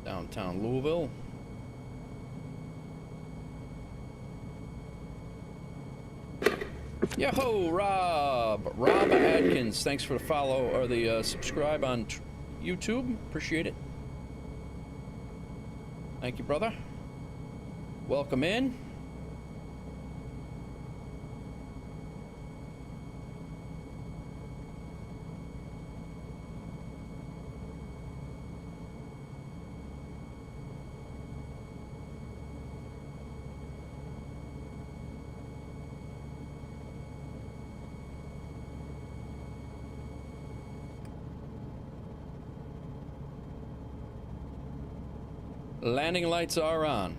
downtown Louisville. Yo-ho, Rob Adkins, thanks for the follow or the subscribe on YouTube, appreciate it. Thank you, brother. Welcome in. Landing lights are on.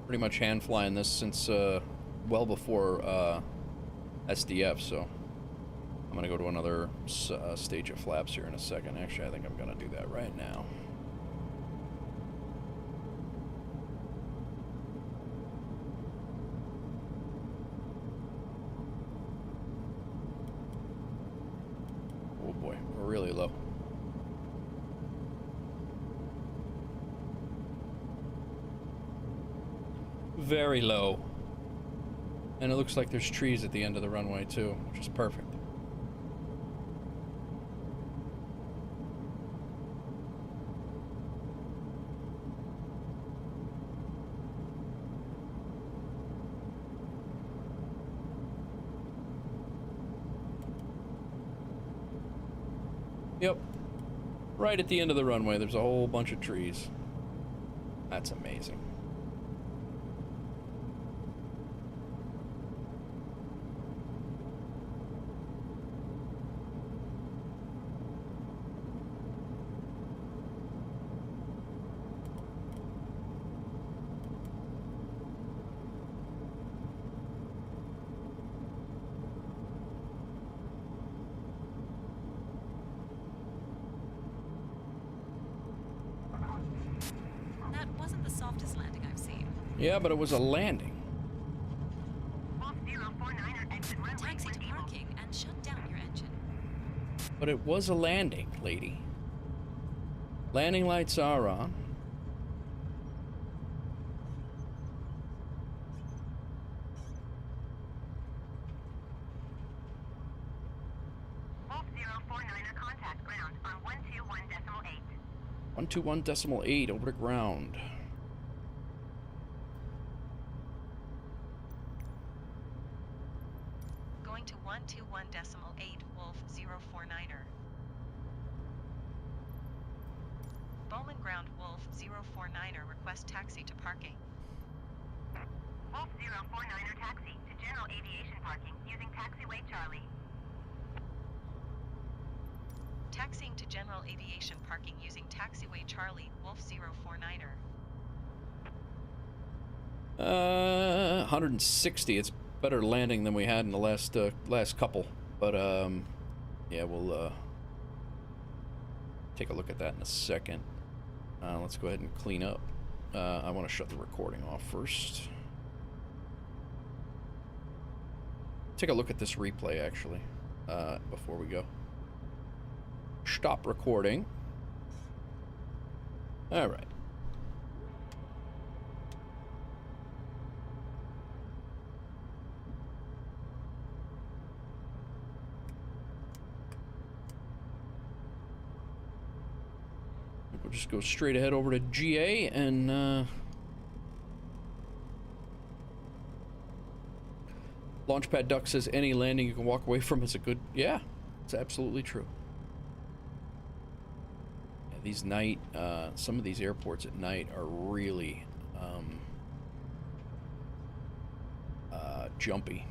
Pretty much hand flying this since well before SDF, so I'm gonna go to another stage of flaps here in a second. Actually, I think I'm gonna do that right now. Oh boy, we're really low. very low. And it looks like there's trees at the end of the runway too, which is perfect. Yep. Right at the end of the runway, there's a whole bunch of trees. That's amazing. That wasn't the softest landing I've seen. Yeah, but it was a landing. Wolf 049er exit runway Taxi when to able. parking and shut down your engine. But it was a landing, lady. Landing lights are on. Wolf 049er contact ground on 121.8. 121.8 over to ground. Going to 121.8 Wolf 049er. Bowman Ground Wolf 049er request taxi to parking. Wolf 049er taxi to general aviation parking using taxiway Charlie. Taxiing to general aviation parking using taxiway Charlie Wolf 049er. 160. It's better landing than we had in the last couple. But yeah, we'll take a look at that in a second. Let's go ahead and clean up. I want to shut the recording off first. Take a look at this replay actually before we go. Stop recording. All right. We'll just go straight ahead over to GA and Launchpad Duck says any landing you can walk away from is a good... Yeah, it's absolutely true. Yeah, these night, some of these airports at night are really jumpy.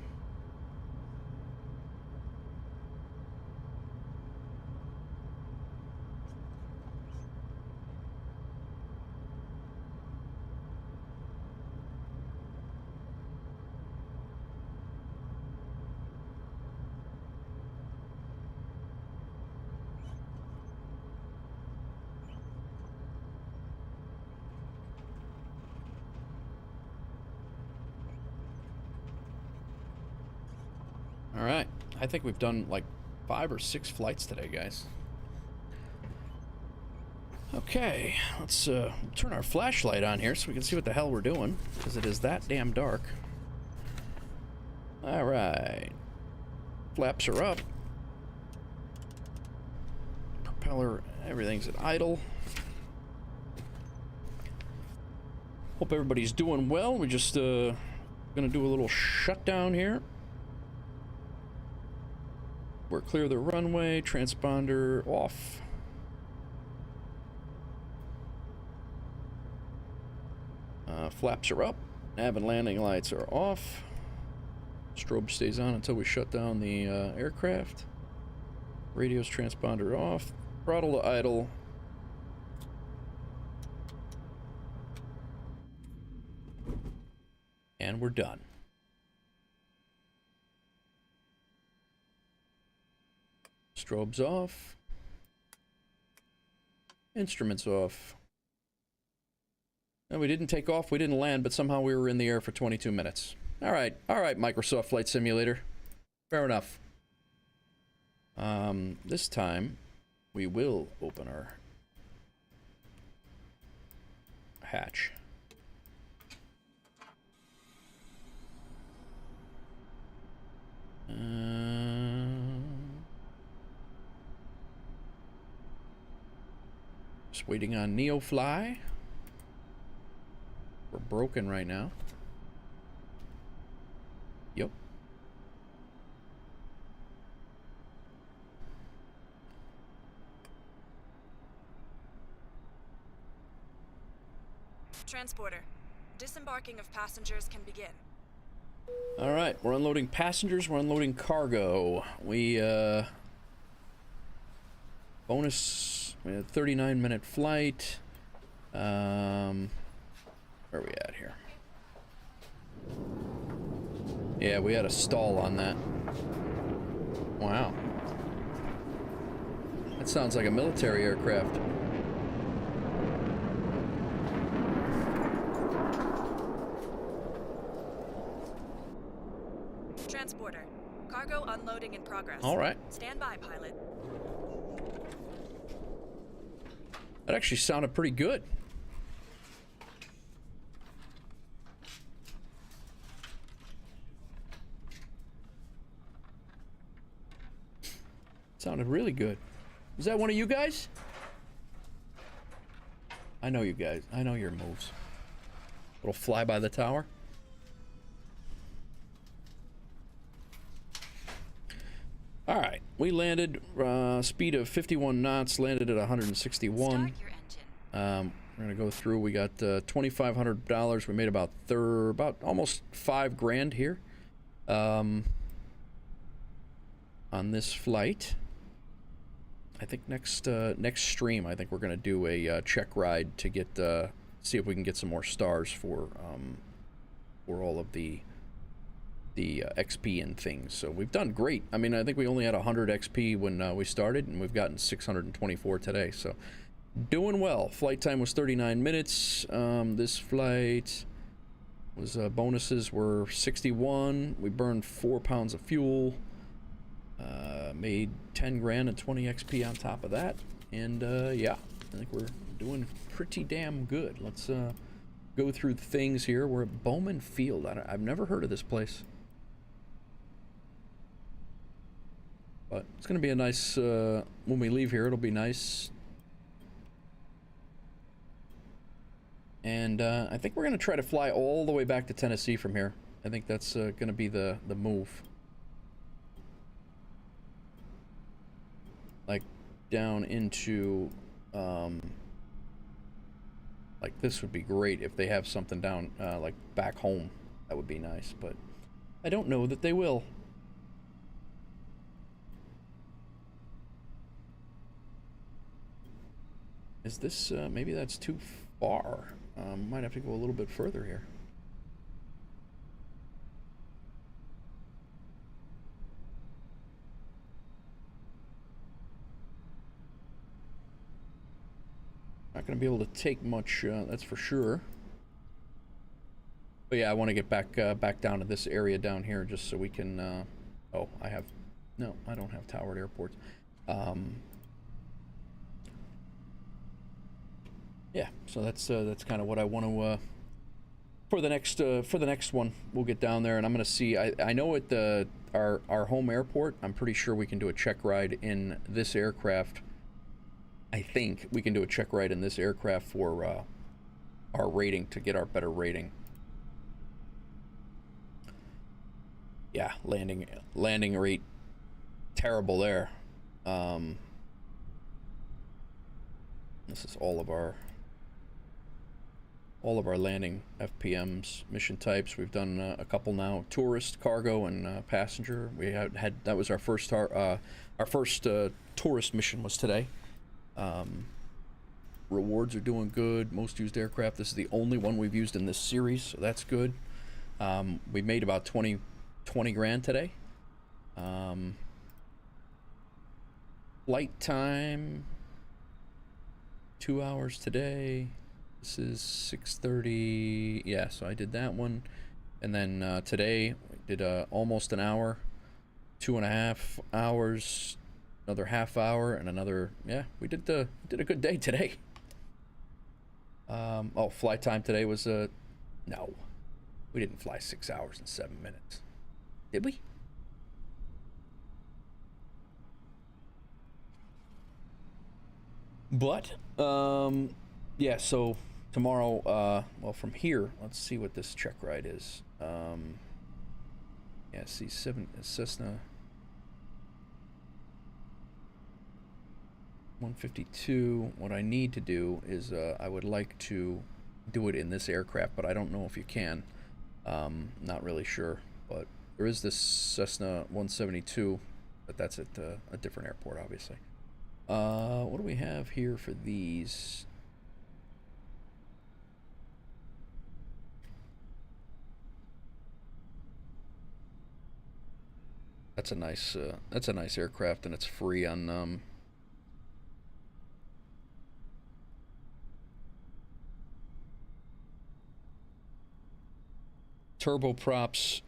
All right, I think we've done like 5 or 6 flights today, guys. Okay, let's turn our flashlight on here so we can see what the hell we're doing, because it is that damn dark. All right, flaps are up. Propeller, everything's at idle. Hope everybody's doing well. We're just gonna do a little shutdown here. We're clear of the runway, transponder off. Flaps are up, nav and landing lights are off. Strobe stays on until we shut down the aircraft. Radio's transponder off, throttle to idle. And we're done. Strobes off. Instruments off. And we didn't take off, we didn't land, but somehow we were in the air for 22 minutes. All right, Microsoft Flight Simulator. Fair enough. This time, we will open our hatch. Just waiting on NeoFly. We're broken right now. Yep. Transporter. Disembarking of passengers can begin. All right, we're unloading passengers, we're unloading cargo. We, bonus, we had a 39-minute flight. Where are we at here? Yeah, we had a stall on that. Wow. That sounds like a military aircraft. Transporter. Cargo unloading in progress. All right. Stand by, pilot. That actually sounded pretty good. Sounded really good. Is that one of you guys? I know you guys. I know your moves. Little fly by the tower. All right, we landed, speed of 51 knots, landed at 161. Start your engine. We're gonna go through. We got $2,500. We made about almost $5,000 here on this flight. I think next stream, I think we're gonna do a check ride to get see if we can get some more stars for all of the XP and things. So we've done great. I mean, I think we only had 100 XP when we started, and we've gotten 624 today. So doing well. Flight time was 39 minutes. This flight was bonuses were 61. We burned 4 pounds of fuel. Made 10 grand and 20 XP on top of that. And yeah, I think we're doing pretty damn good. Let's go through the things here. We're at Bowman Field. I've never heard of this place. But it's going to be a nice, when we leave here, it'll be nice. And I think we're going to try to fly all the way back to Tennessee from here. I think that's going to be the move. Like down into, like this would be great if they have something down, like back home. That would be nice, but I don't know that they will. Is this, maybe that's too far. Might have to go a little bit further here. Not going to be able to take much, that's for sure. But yeah, I want to get back down to this area down here just so we can, oh, no, I don't have towered airports. Yeah, so that's kind of what I want to for the next one. We'll get down there, and I'm gonna see. I know at our home airport, I'm pretty sure we can do a check ride in this aircraft. I think we can do a check ride in this aircraft for our rating, to get our better rating. Yeah, landing rate terrible there. This is all of our landing FPMs, mission types. We've done a couple now: tourist, cargo, and passenger. We had that was our first tourist mission was today. Rewards are doing good. Most used aircraft. This is the only one we've used in this series, so that's good. We made about 20 grand today. Flight time 2 hours today. This is 6:30. Yeah, so I did that one, and then today we did almost an hour, 2.5 hours, another half hour, and another. Yeah, we did a good day today. Oh, flight time today was no, we didn't fly 6 hours and 7 minutes, did we? But yeah, so tomorrow, well, from here, let's see what this check ride is. Yeah, C7 Cessna 152. What I need to do is I would like to do it in this aircraft, but I don't know if you can. Not really sure, but there is this Cessna 172, but that's at a different airport, obviously. What do we have here for these? That's a nice aircraft, and it's free on turboprops.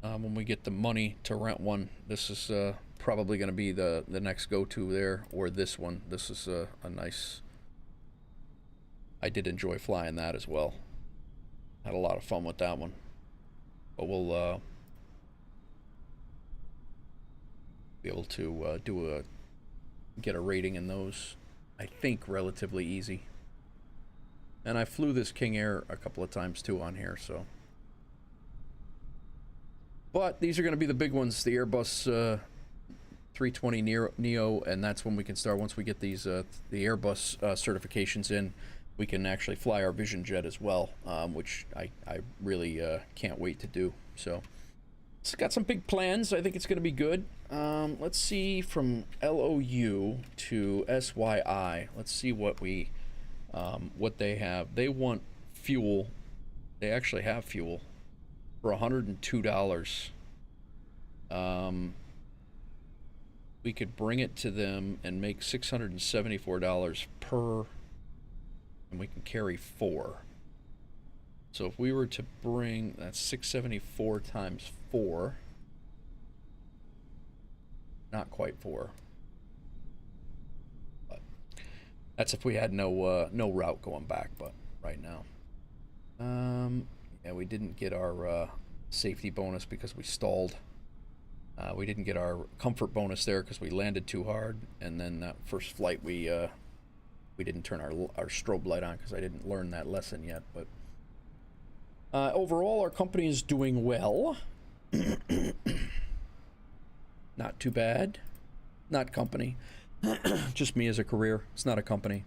When we get the money to rent one, this is probably going to be the next go-to there, or this one. This is a nice. I did enjoy flying that as well. Had a lot of fun with that one, but we'll be able to get a rating in those, I think, relatively easy. And I flew this King Air a couple of times too on here, so. But these are going to be the big ones, the Airbus 320 Neo, and that's when we can start. Once we get these the Airbus certifications in, we can actually fly our Vision Jet as well, which I really can't wait to do. So it's got some big plans. I think it's going to be good. Let's see, from LOU to SYI. Let's see what they have. They want fuel. They actually have fuel for $102. We could bring it to them and make $674 per, and we can carry 4. So if we were to bring, that's 674 times 4. Not quite 4. But that's if we had no route going back, but right now. Yeah, we didn't get our safety bonus because we stalled. We didn't get our comfort bonus there because we landed too hard, and then that first flight we didn't turn our strobe light on because I didn't learn that lesson yet. But overall, our company is doing well. Not too bad. Not company. Just me as a career. It's not a company.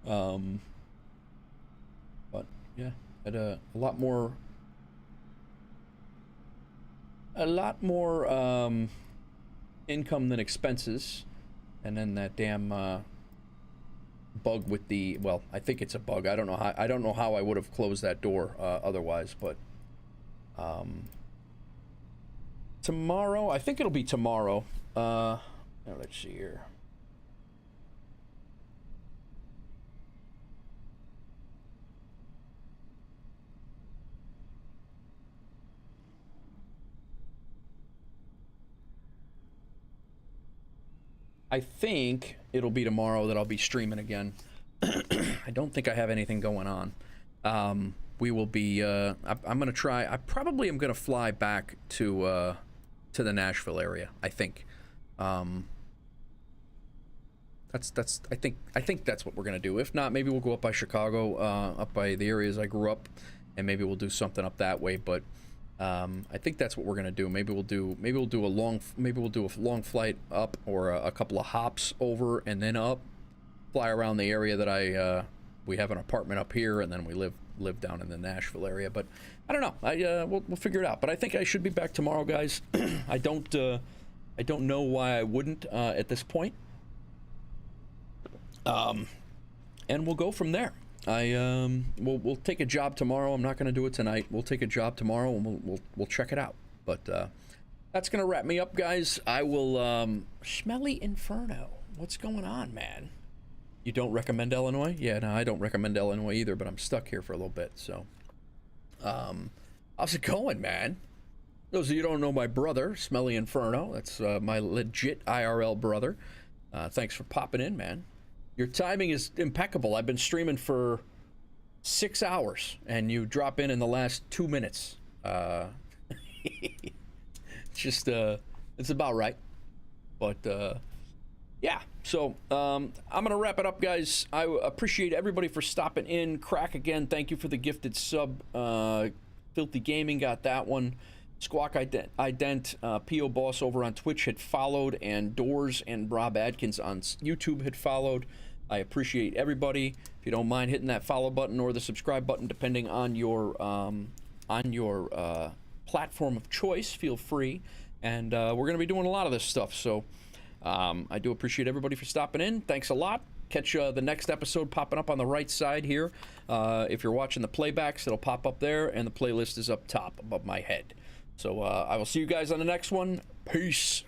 But yeah, had a lot more income than expenses, and then that damn bug with the, well, I think it's a bug. I don't know how I would have closed that door otherwise, but tomorrow, I think it'll be tomorrow. Now let's see here. I think it'll be tomorrow that I'll be streaming again. I don't think I have anything going on. We will be, I'm gonna try, I probably am gonna fly back to the Nashville area, I think. I think that's what we're gonna do. If not, maybe we'll go up by Chicago, up by the areas I grew up, and maybe we'll do something up that way. But I think that's what we're gonna do. Maybe we'll do a long flight up, or a couple of hops over and then up, fly around the area that we have an apartment up here, and then we live down in the Nashville area. But I don't know. We'll figure it out. But I think I should be back tomorrow, guys. I don't know why I wouldn't at this point. And we'll go from there. We'll take a job tomorrow. I'm not going to do it tonight. We'll take a job tomorrow, and we'll check it out. But that's going to wrap me up, guys. I will Smelly Inferno. What's going on, man? You don't recommend Illinois? Yeah, no, I don't recommend Illinois either, but I'm stuck here for a little bit. So how's it going, man? Those of you who don't know my brother, Smelly Inferno, that's my legit IRL brother. Thanks for popping in, man. Your timing is impeccable. I've been streaming for 6 hours, and you drop in the last 2 minutes. It's just, it's about right. But, yeah. So I'm going to wrap it up, guys. I appreciate everybody for stopping in. Crack, again, thank you for the gifted sub. Filthy Gaming got that one. Squawk Ident, P.O. Boss over on Twitch had followed, and Doors and Rob Adkins on YouTube had followed. I appreciate everybody. If you don't mind hitting that follow button or the subscribe button, depending on your platform of choice, feel free. And we're going to be doing a lot of this stuff, so I do appreciate everybody for stopping in. Thanks a lot. Catch the next episode popping up on the right side here. If you're watching the playbacks, it'll pop up there, and the playlist is up top above my head. So I will see you guys on the next one. Peace.